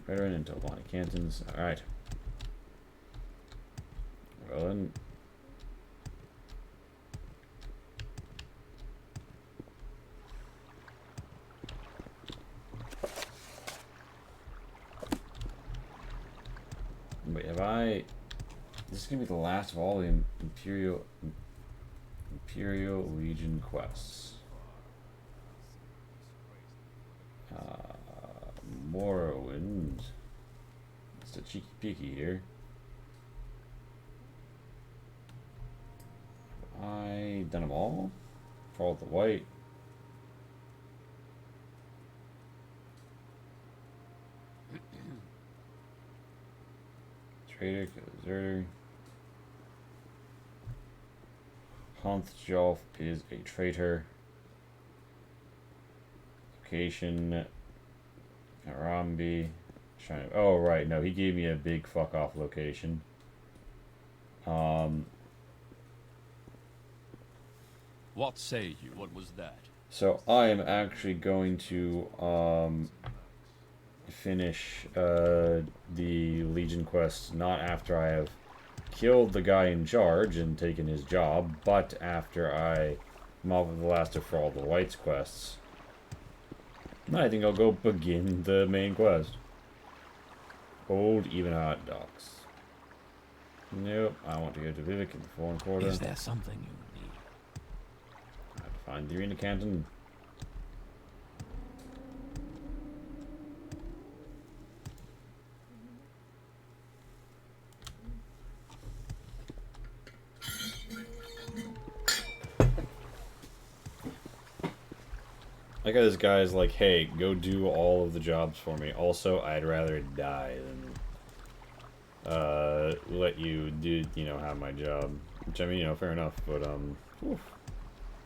Veteran into Lonnie Cantons. Alright. Well then. Wait, have I... This is gonna be the last of all the Imperial Legion quests. Morrowind. It's a cheeky peeky here. Have I done them all? Fall with the white. Traitor, deserter. Honthjolf is a traitor. Location. Harambe. Oh, right. No, he gave me a big fuck off location. What say you? What was that? So I am actually going to finish the Legion quest not after I have killed the guy in charge and taken his job, but after I come off of the last of For All the Lights quests. I think I'll go begin the main quest. Old Even Hot Docks. Nope, I want to go to Vivek in the Foreign Quarter. Is there something you need? I have to find the Arena Canton. I got this guy's like, hey, go do all of the jobs for me. Also, I'd rather die than let you do, you know, have my job. Which, I mean, you know, fair enough, but oof,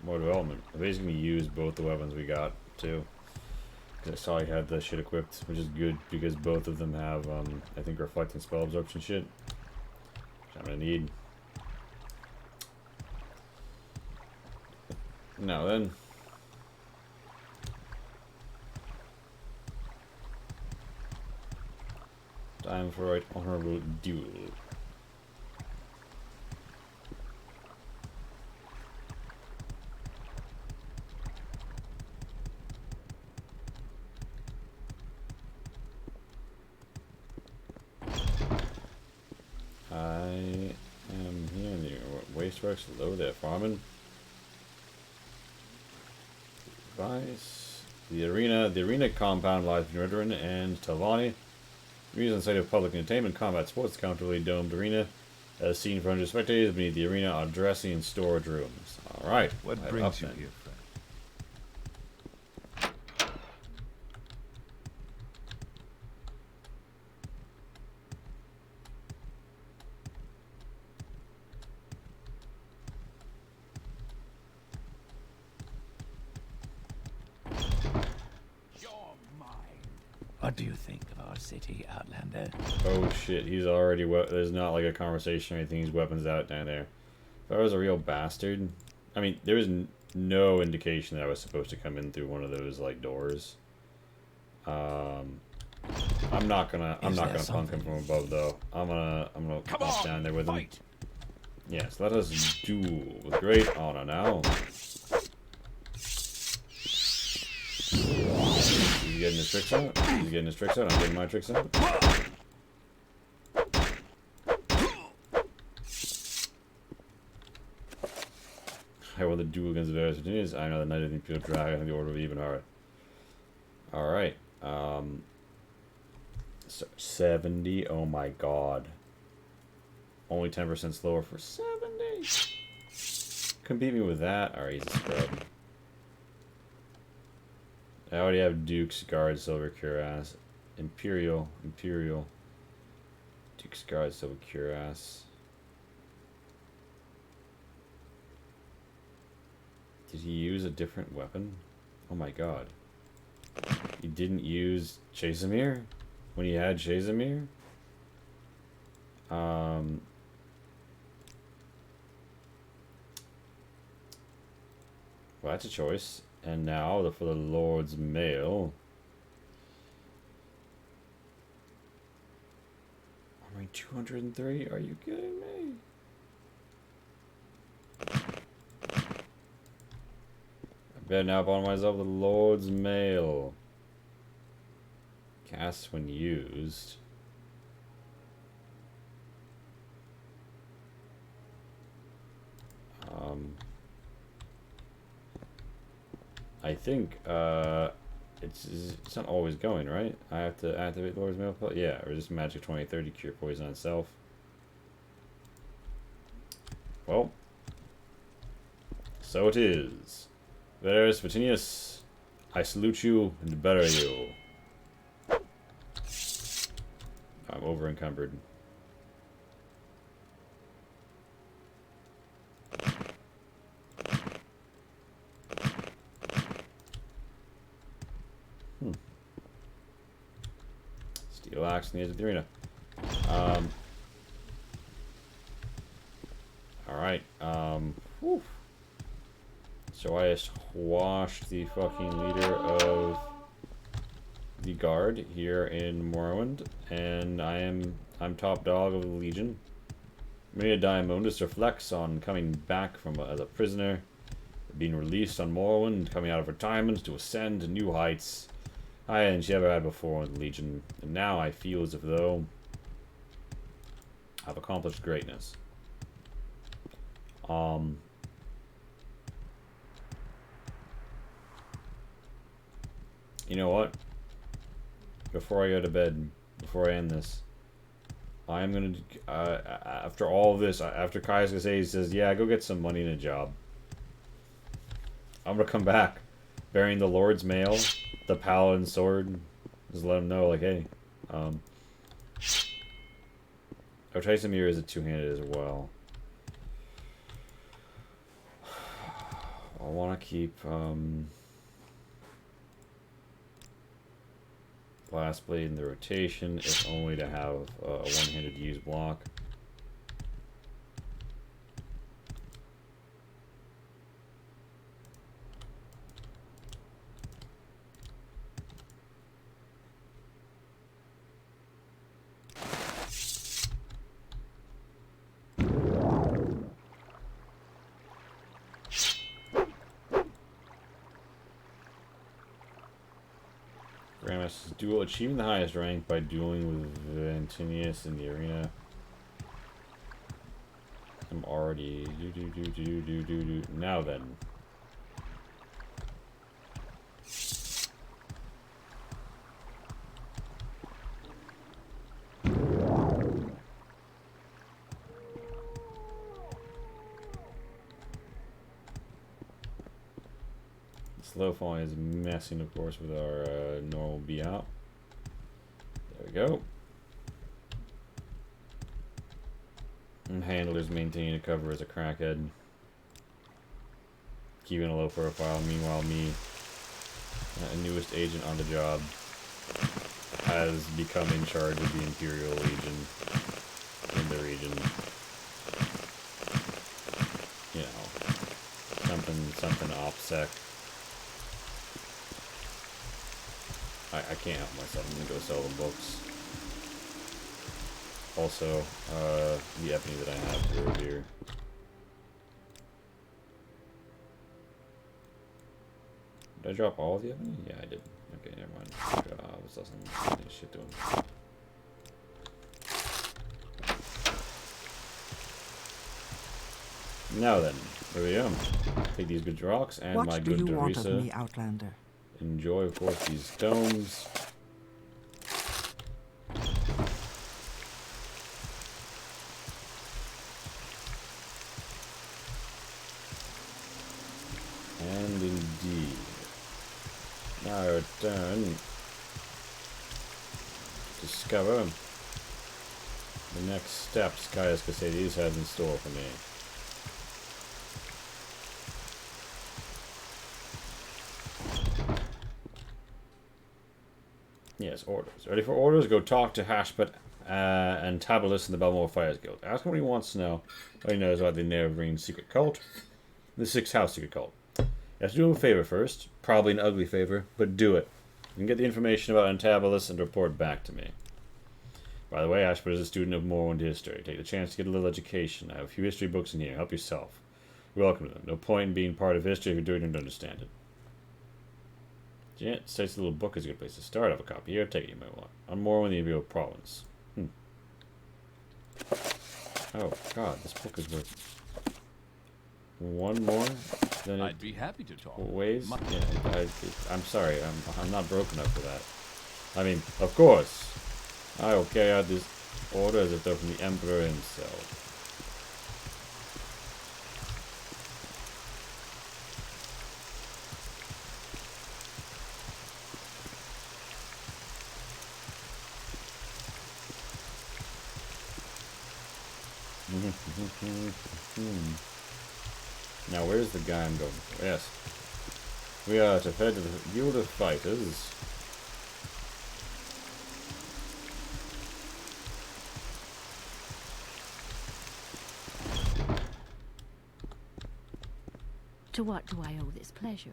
more development. I basically used both the weapons we got too. Cause I saw I had the shit equipped, which is good because both of them have I think reflecting spell absorption shit. Which I'm gonna need. Now then. Time for an honorable duel. I am here in the Wasteworks. Hello there, farming. Device. The arena compound lies between Ridderin and Talvani. Used on the site of public entertainment, combat sports, comfortably domed arena. As seen for 100 spectators, beneath the arena are dressing and storage rooms. Alright. What brings you here, friend? What do you think of our city, Outlander? Oh shit, he's already there's not like a conversation or anything, he's weapons out down there. If I was a real bastard, I mean, there was no indication that I was supposed to come in through one of those like doors. I'm not gonna punk him from above though. I'm gonna come down there with him. Yes, let us duel with great honor now. He's getting his tricks out. He's getting his tricks out. I'm getting my tricks out. I won the duel against the various Virginians. I know the Knight of the Imperial Dragon and the Order of Even Heart. Alright. So 70. Oh my god. Only 10% slower for 70. Couldn't beat me with that. Alright, he's a scrub. I already have Duke's Guard, Silver Cuirass. Imperial. Duke's Guard, Silver Cuirass. Did he use a different weapon? Oh my god. He didn't use Chazamir? When he had Chazamir? Well, that's a choice. And now for the Lord's Mail. Armory 203? Are you kidding me? I better now upon myself the Lord's Mail. Cast when used. I think it's not always going, right? I have to activate Lord's Mail. Yeah, resist magic 20-30, cure poison on self. Well, so it is. Varus Vatinius, I salute you and bury you. I'm over encumbered. Steel axe on the edge of the arena. Alright, whew. So I squashed the fucking leader of the guard here in Morrowind, and I'm top dog of the Legion. Maria Diamondis reflects on coming back from as a prisoner, being released on Morrowind, coming out of retirement to ascend to new heights higher than she ever had before in the Legion, and now I feel as if though I've accomplished greatness. You know what? Before I go to bed, before I end this, I'm gonna, after all of this, after Kai's gonna say, he says, yeah, go get some money and a job. I'm gonna come back, bearing the Lord's mail, the Paladin sword, just let him know, like, hey, Otasamir is a two-handed as well. I want to keep, Blast Blade in the rotation, if only to have a one-handed use block. Gramus duel, achieving the highest rank by dueling with Ventinius in the arena. I'm already now then. Slow falling is messing, of course, with our normal B out. There we go. And Handler's maintaining a cover as a crackhead. Keeping a low profile. Meanwhile, me, a newest agent on the job, has become in charge of the Imperial Legion in the region. You know, something OPSEC. I can't help myself. I'm gonna go sell the books. Also, the ebony that I have through here. Did I drop all of the ebony? Yeah, I did. Okay, never mind. What's else some shit doing? Now then, here we go. Take these good rocks and what my do good you want of Teresa. me, Outlander? Enjoy, of course, these stones. And indeed, now return. Discover the next steps Caius Casades has in store for me. Yes, orders. Ready for orders? Go talk to Hashput and Tabalus in the Belmore Fires Guild. Ask him what he wants to know. What he knows about the Nerevarine secret cult. The Sixth House secret cult. You have to do him a favor first. Probably an ugly favor, but do it. You can get the information about Antabalus and report back to me. By the way, Hashput is a student of Morrowind history. Take the chance to get a little education. I have a few history books in here. Help yourself. You're welcome to them. No point in being part of history if you don't understand it. Yeah, it states the little book is a good place to start. I have a copy here. Take it you might want. On Morrowind, the Imperial Province. Oh, God, this book is worth one more than I'd be happy to talk. Ways? Yeah, I'm sorry. I'm not broken up for that. I mean, of course, I will carry out this order as if they're from the Emperor himself. Now, where's the guy I'm going for? Yes. We are to head to the Guild of Fighters. To what do I owe this pleasure?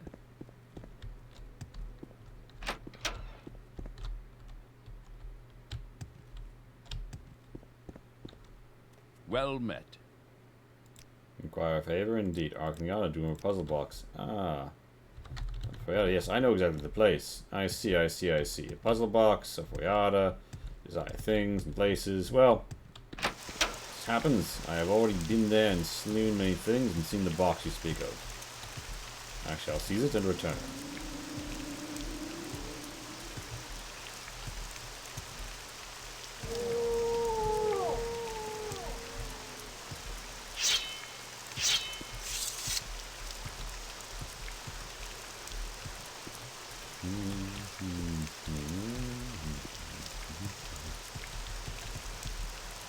Well met. Inquire a favor, indeed. Arcaniana, doing a puzzle box. Ah. Foyada, yes, I know exactly the place. I see. A puzzle box, a Foyada, desire things and places. Well, this happens. I have already been there and slain many things and seen the box you speak of. I shall seize it and return it.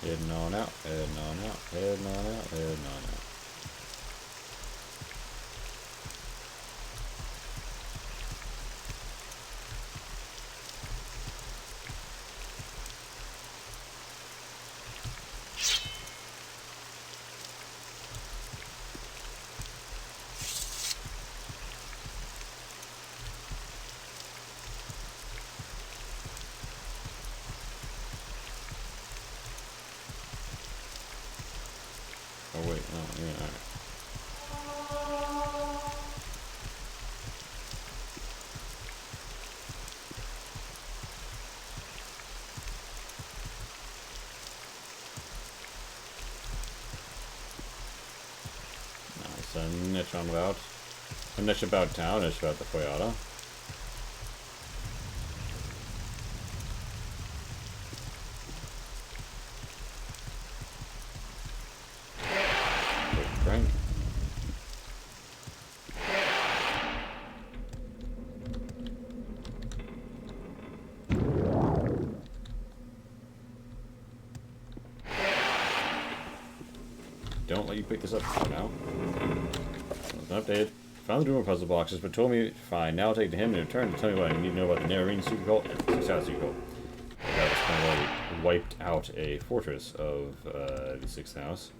Heading on out, heading on out, heading on out, heading on out. Oh wait, oh yeah, alright. Nice, a niche on about. A niche about town, niche about the Foyada. Crank. Don't let you pick this up now. An update. Found the Doomer puzzle boxes, but told me fine. Now I'll take it to him in return to tell me what I need to know about the Narrowing secret cult and the 6 house secret cult. That was kind of already wiped out a fortress of the 6th house.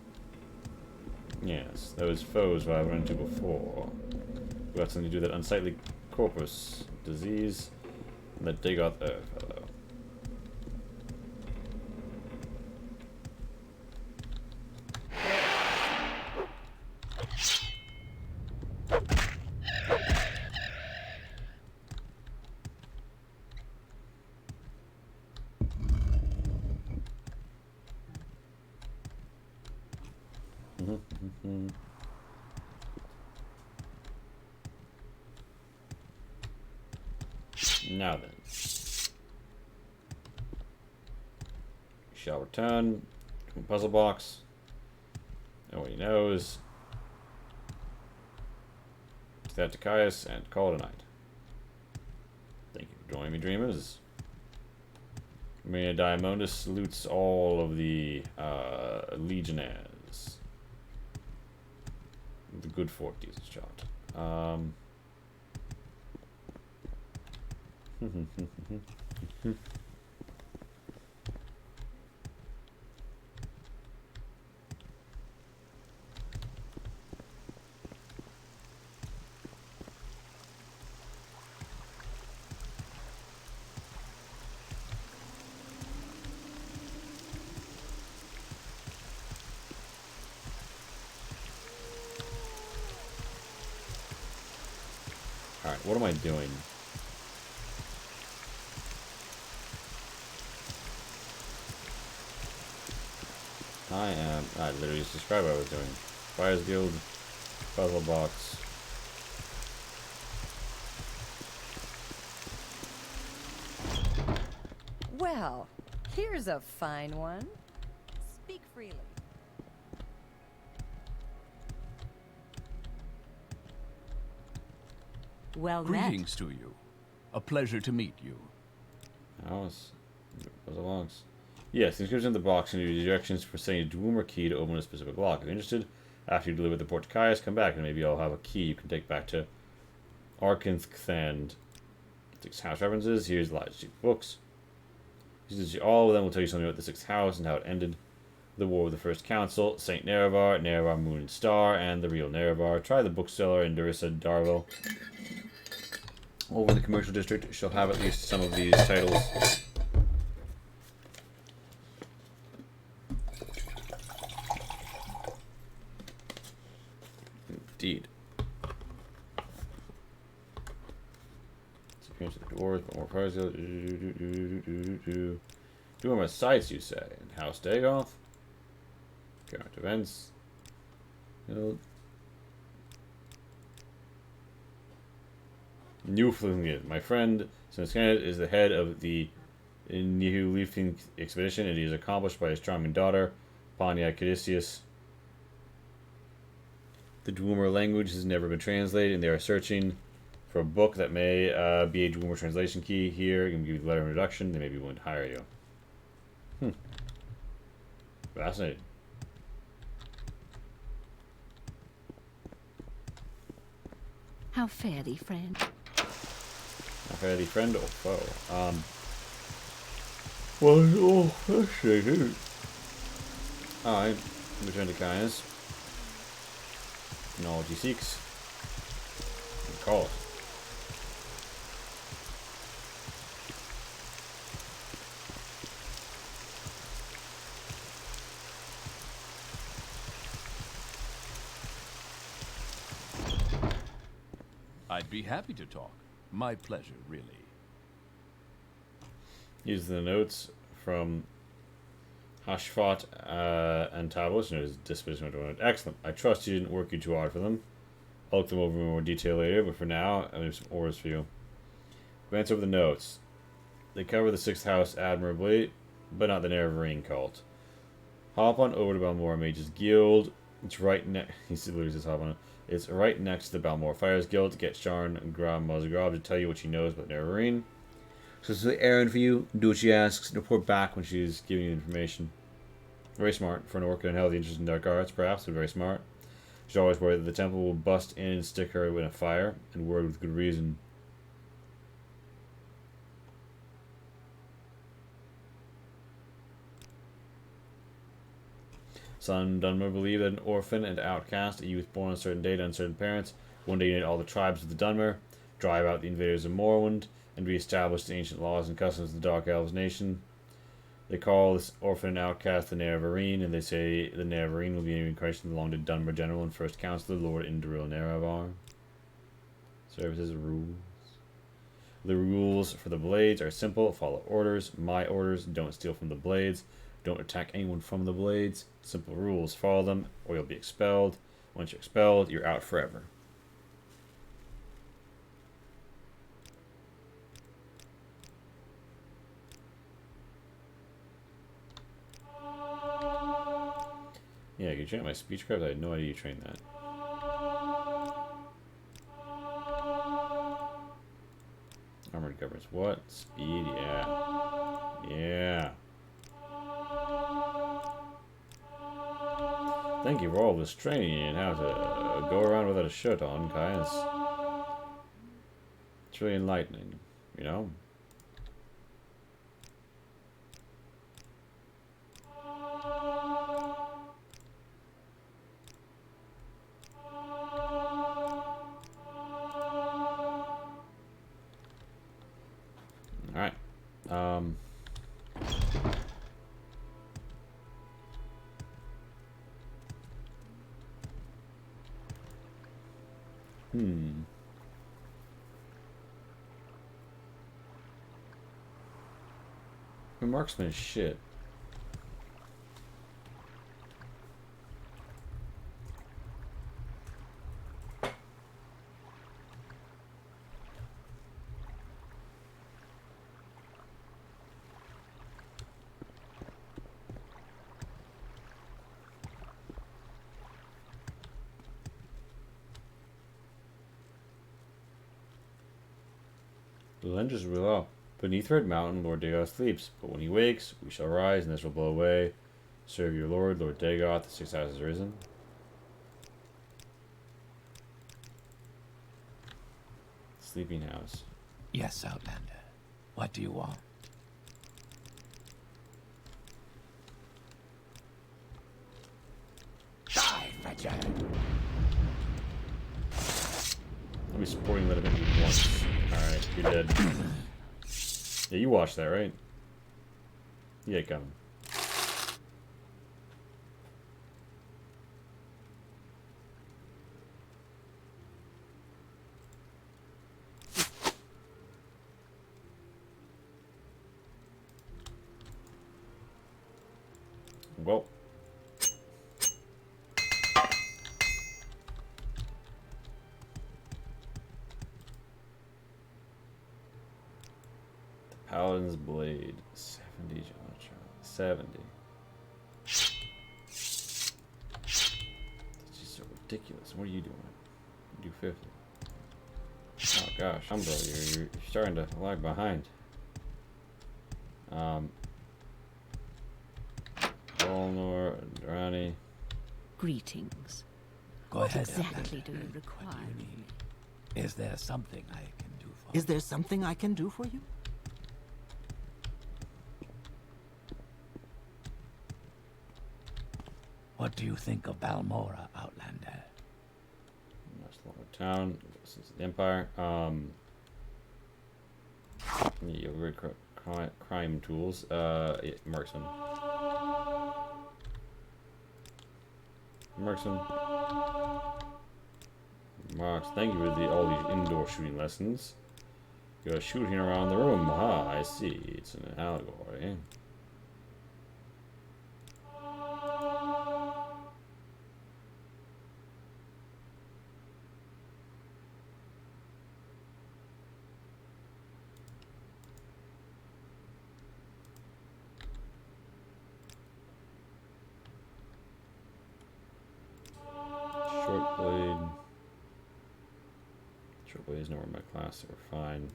Yes, those foes I run into before. We got something to do with that unsightly corpus disease and that Dagoth fellow. Now then, we shall return to a puzzle box. Nobody knows. To that to Caius and call it a night. Thank you for joining me, dreamers. Marina Diamondus salutes all of the legionnaires. The good forties shot. Alright, what am I doing? I literally just described what I was doing. Fires Guild, puzzle box. Well, here's a fine one. Speak freely. Well met. Greetings to you. A pleasure to meet you. House. Puzzle box. Yes, the inscription in the box and your directions for setting a Dwemer key to open a specific lock. If you're interested, after you deliver the port to Caius, come back and maybe I'll have a key you can take back to Arkinthand. 6 house references. Here's a lot of cheap books. All of them will tell you something about the 6th house and how it ended. The War of the First Council, Saint Nerevar, Nerevar Moon and Star, and The Real Nerevar. Try the bookseller in Darissa Darville. Over in the commercial district, she'll have at least some of these titles. Indeed. Disappearance of the dwarves, but more fires. Doing my sights, you say, in House Dagoth. Current events. Newfoundland. My friend, since Kenneth is the head of the Nihu Leafing expedition, and he is accomplished by his charming daughter, Panya Caduceus. The Dwemer language has never been translated, and they are searching for a book that may be a Dwemer translation key. Here, you can give you the letter of introduction. They may be willing to hire you. Fascinating. How fare thee, friend? How fare thee, friend or foe? Well, fascinating. Alright, return to kindness. Knowledge he seeks. Call it. I'd be happy to talk. My pleasure, really. Use the notes from Hashfat and Talos and his disposition. Excellent. I trust you didn't work you too hard for them. I'll look them over in more detail later, but for now, I have some orders for you. Glance over the notes. They cover the 6th house admirably, but not the Nerevarine cult. Hop on over to Balmora Mage's Guild. It's right next. He literally says hop on it. It's right next to the Balmora Fires Guild. Get Sharn and Gram Mozagrov to tell you what she knows about Nerevarine. So it's an errand for you. Do what she asks. And report back when she's giving you information. Very smart. For an orc and healthy interest in dark arts, perhaps, but very smart. She's always worried that the temple will bust in and stick her in a fire, and word with good reason. Son Dunmer believed that an orphan and outcast, a youth born on a certain day to uncertain parents, one day unite all the tribes of the Dunmer, drive out the invaders of Morrowind, and re-establish the ancient laws and customs of the Dark Elves nation. They call this orphan and outcast the Nerevarine, and they say the Nerevarine will be an incarnation of the long-dead Dunmer general and first counselor, Lord Induril Nerevar. Services rules. The rules for the blades are simple. Follow orders. My orders. Don't steal from the blades. Don't attack anyone from the blades. Simple rules. Follow them, or you'll be expelled. Once you're expelled, you're out forever. Yeah, you can train my speechcraft. I had no idea you trained that. Armored governance. What? Speed? Yeah. Yeah. Thank you for all this training and how to go around without a shirt on, guys. It's really enlightening, you know? Alright. My marksman is shit. The legends will up. Beneath Red Mountain, Lord Dagoth sleeps, but when he wakes, we shall rise, and this will blow away. Serve your Lord, Lord Dagoth, the 6th house has risen. Sleeping house. Yes, Outlander. What do you want? fragile. I'll be supporting that event once. Alright, you're dead. Yeah, you watched that, right? Yeah, coming. Well. Paladin's Blade. 70. 70. That's just so ridiculous. What are you doing? You do 50. Oh gosh, Umbro, you're starting to lag behind. Volnor, Durrani. Greetings. Go What ahead. exactly do you Outlander. require? What do you need? Is there something I can do for Is there something I can do for you? What do you think of Balmora, Outlander? Much longer town. This is the Empire. Yeah, weird crime tools. Yeah, Marksman. Marksman. Marks, thank you for all these indoor shooting lessons. You're shooting around the room. Ah, I see. It's an allegory. Short blade. Short blade is nowhere in my class, so we're fine.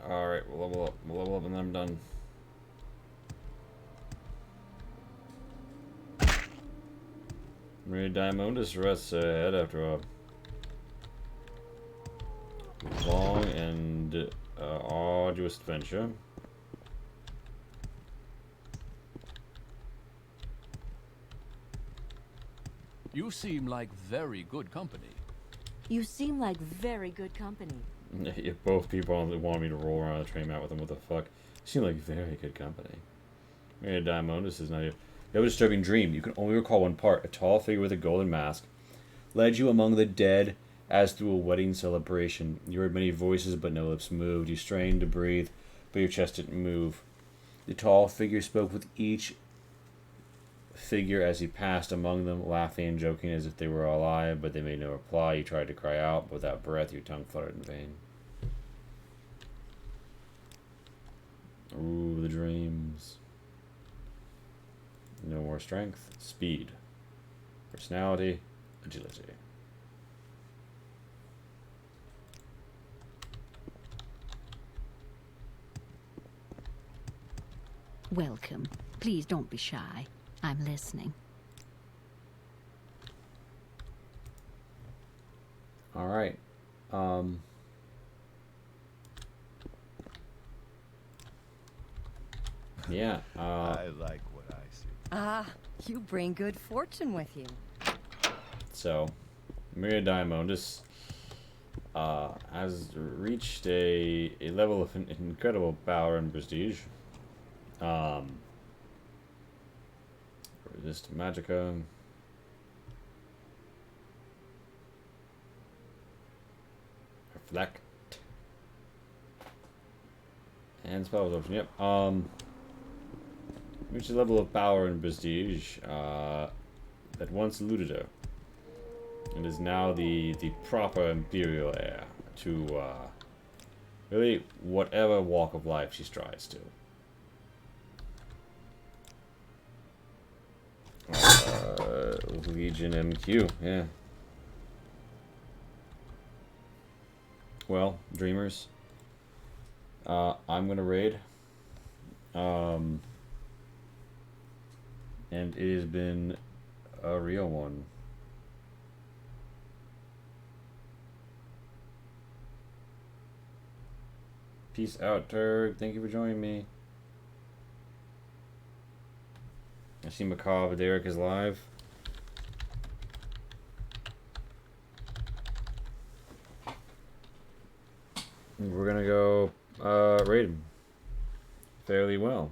Alright, we'll level up. We'll level up and then I'm done. Maria Diamondis rests ahead after a long and arduous adventure. You seem like very good company. You seem like very good company. If both people want me to roll around the train mat with them, what the fuck? You seem like very good company. Maria Diamondis is not here. You have a disturbing dream. You can only recall one part. A tall figure with a golden mask led you among the dead as through a wedding celebration. You heard many voices, but no lips moved. You strained to breathe, but your chest didn't move. The tall figure spoke with each figure as he passed among them, laughing and joking as if they were alive, but they made no reply. You tried to cry out, but without breath, your tongue fluttered in vain. Ooh, the dreams. No more strength, speed, personality, agility. Welcome. Please don't be shy. I'm listening. All right. Yeah. I like what I see. Ah, you bring good fortune with you. So, Maria Diamondis has reached a level of incredible power and prestige. Resist Magica. Reflect. And spells option, yep. Reached a level of power and prestige that once eluded her. And is now the proper imperial heir to really whatever walk of life she strives to. Legion MQ, yeah. Well, Dreamers. I'm gonna raid. And it has been a real one. Peace out, Turg. Thank you for joining me. I see Macabre Derek is live. We're gonna go raid him fairly well.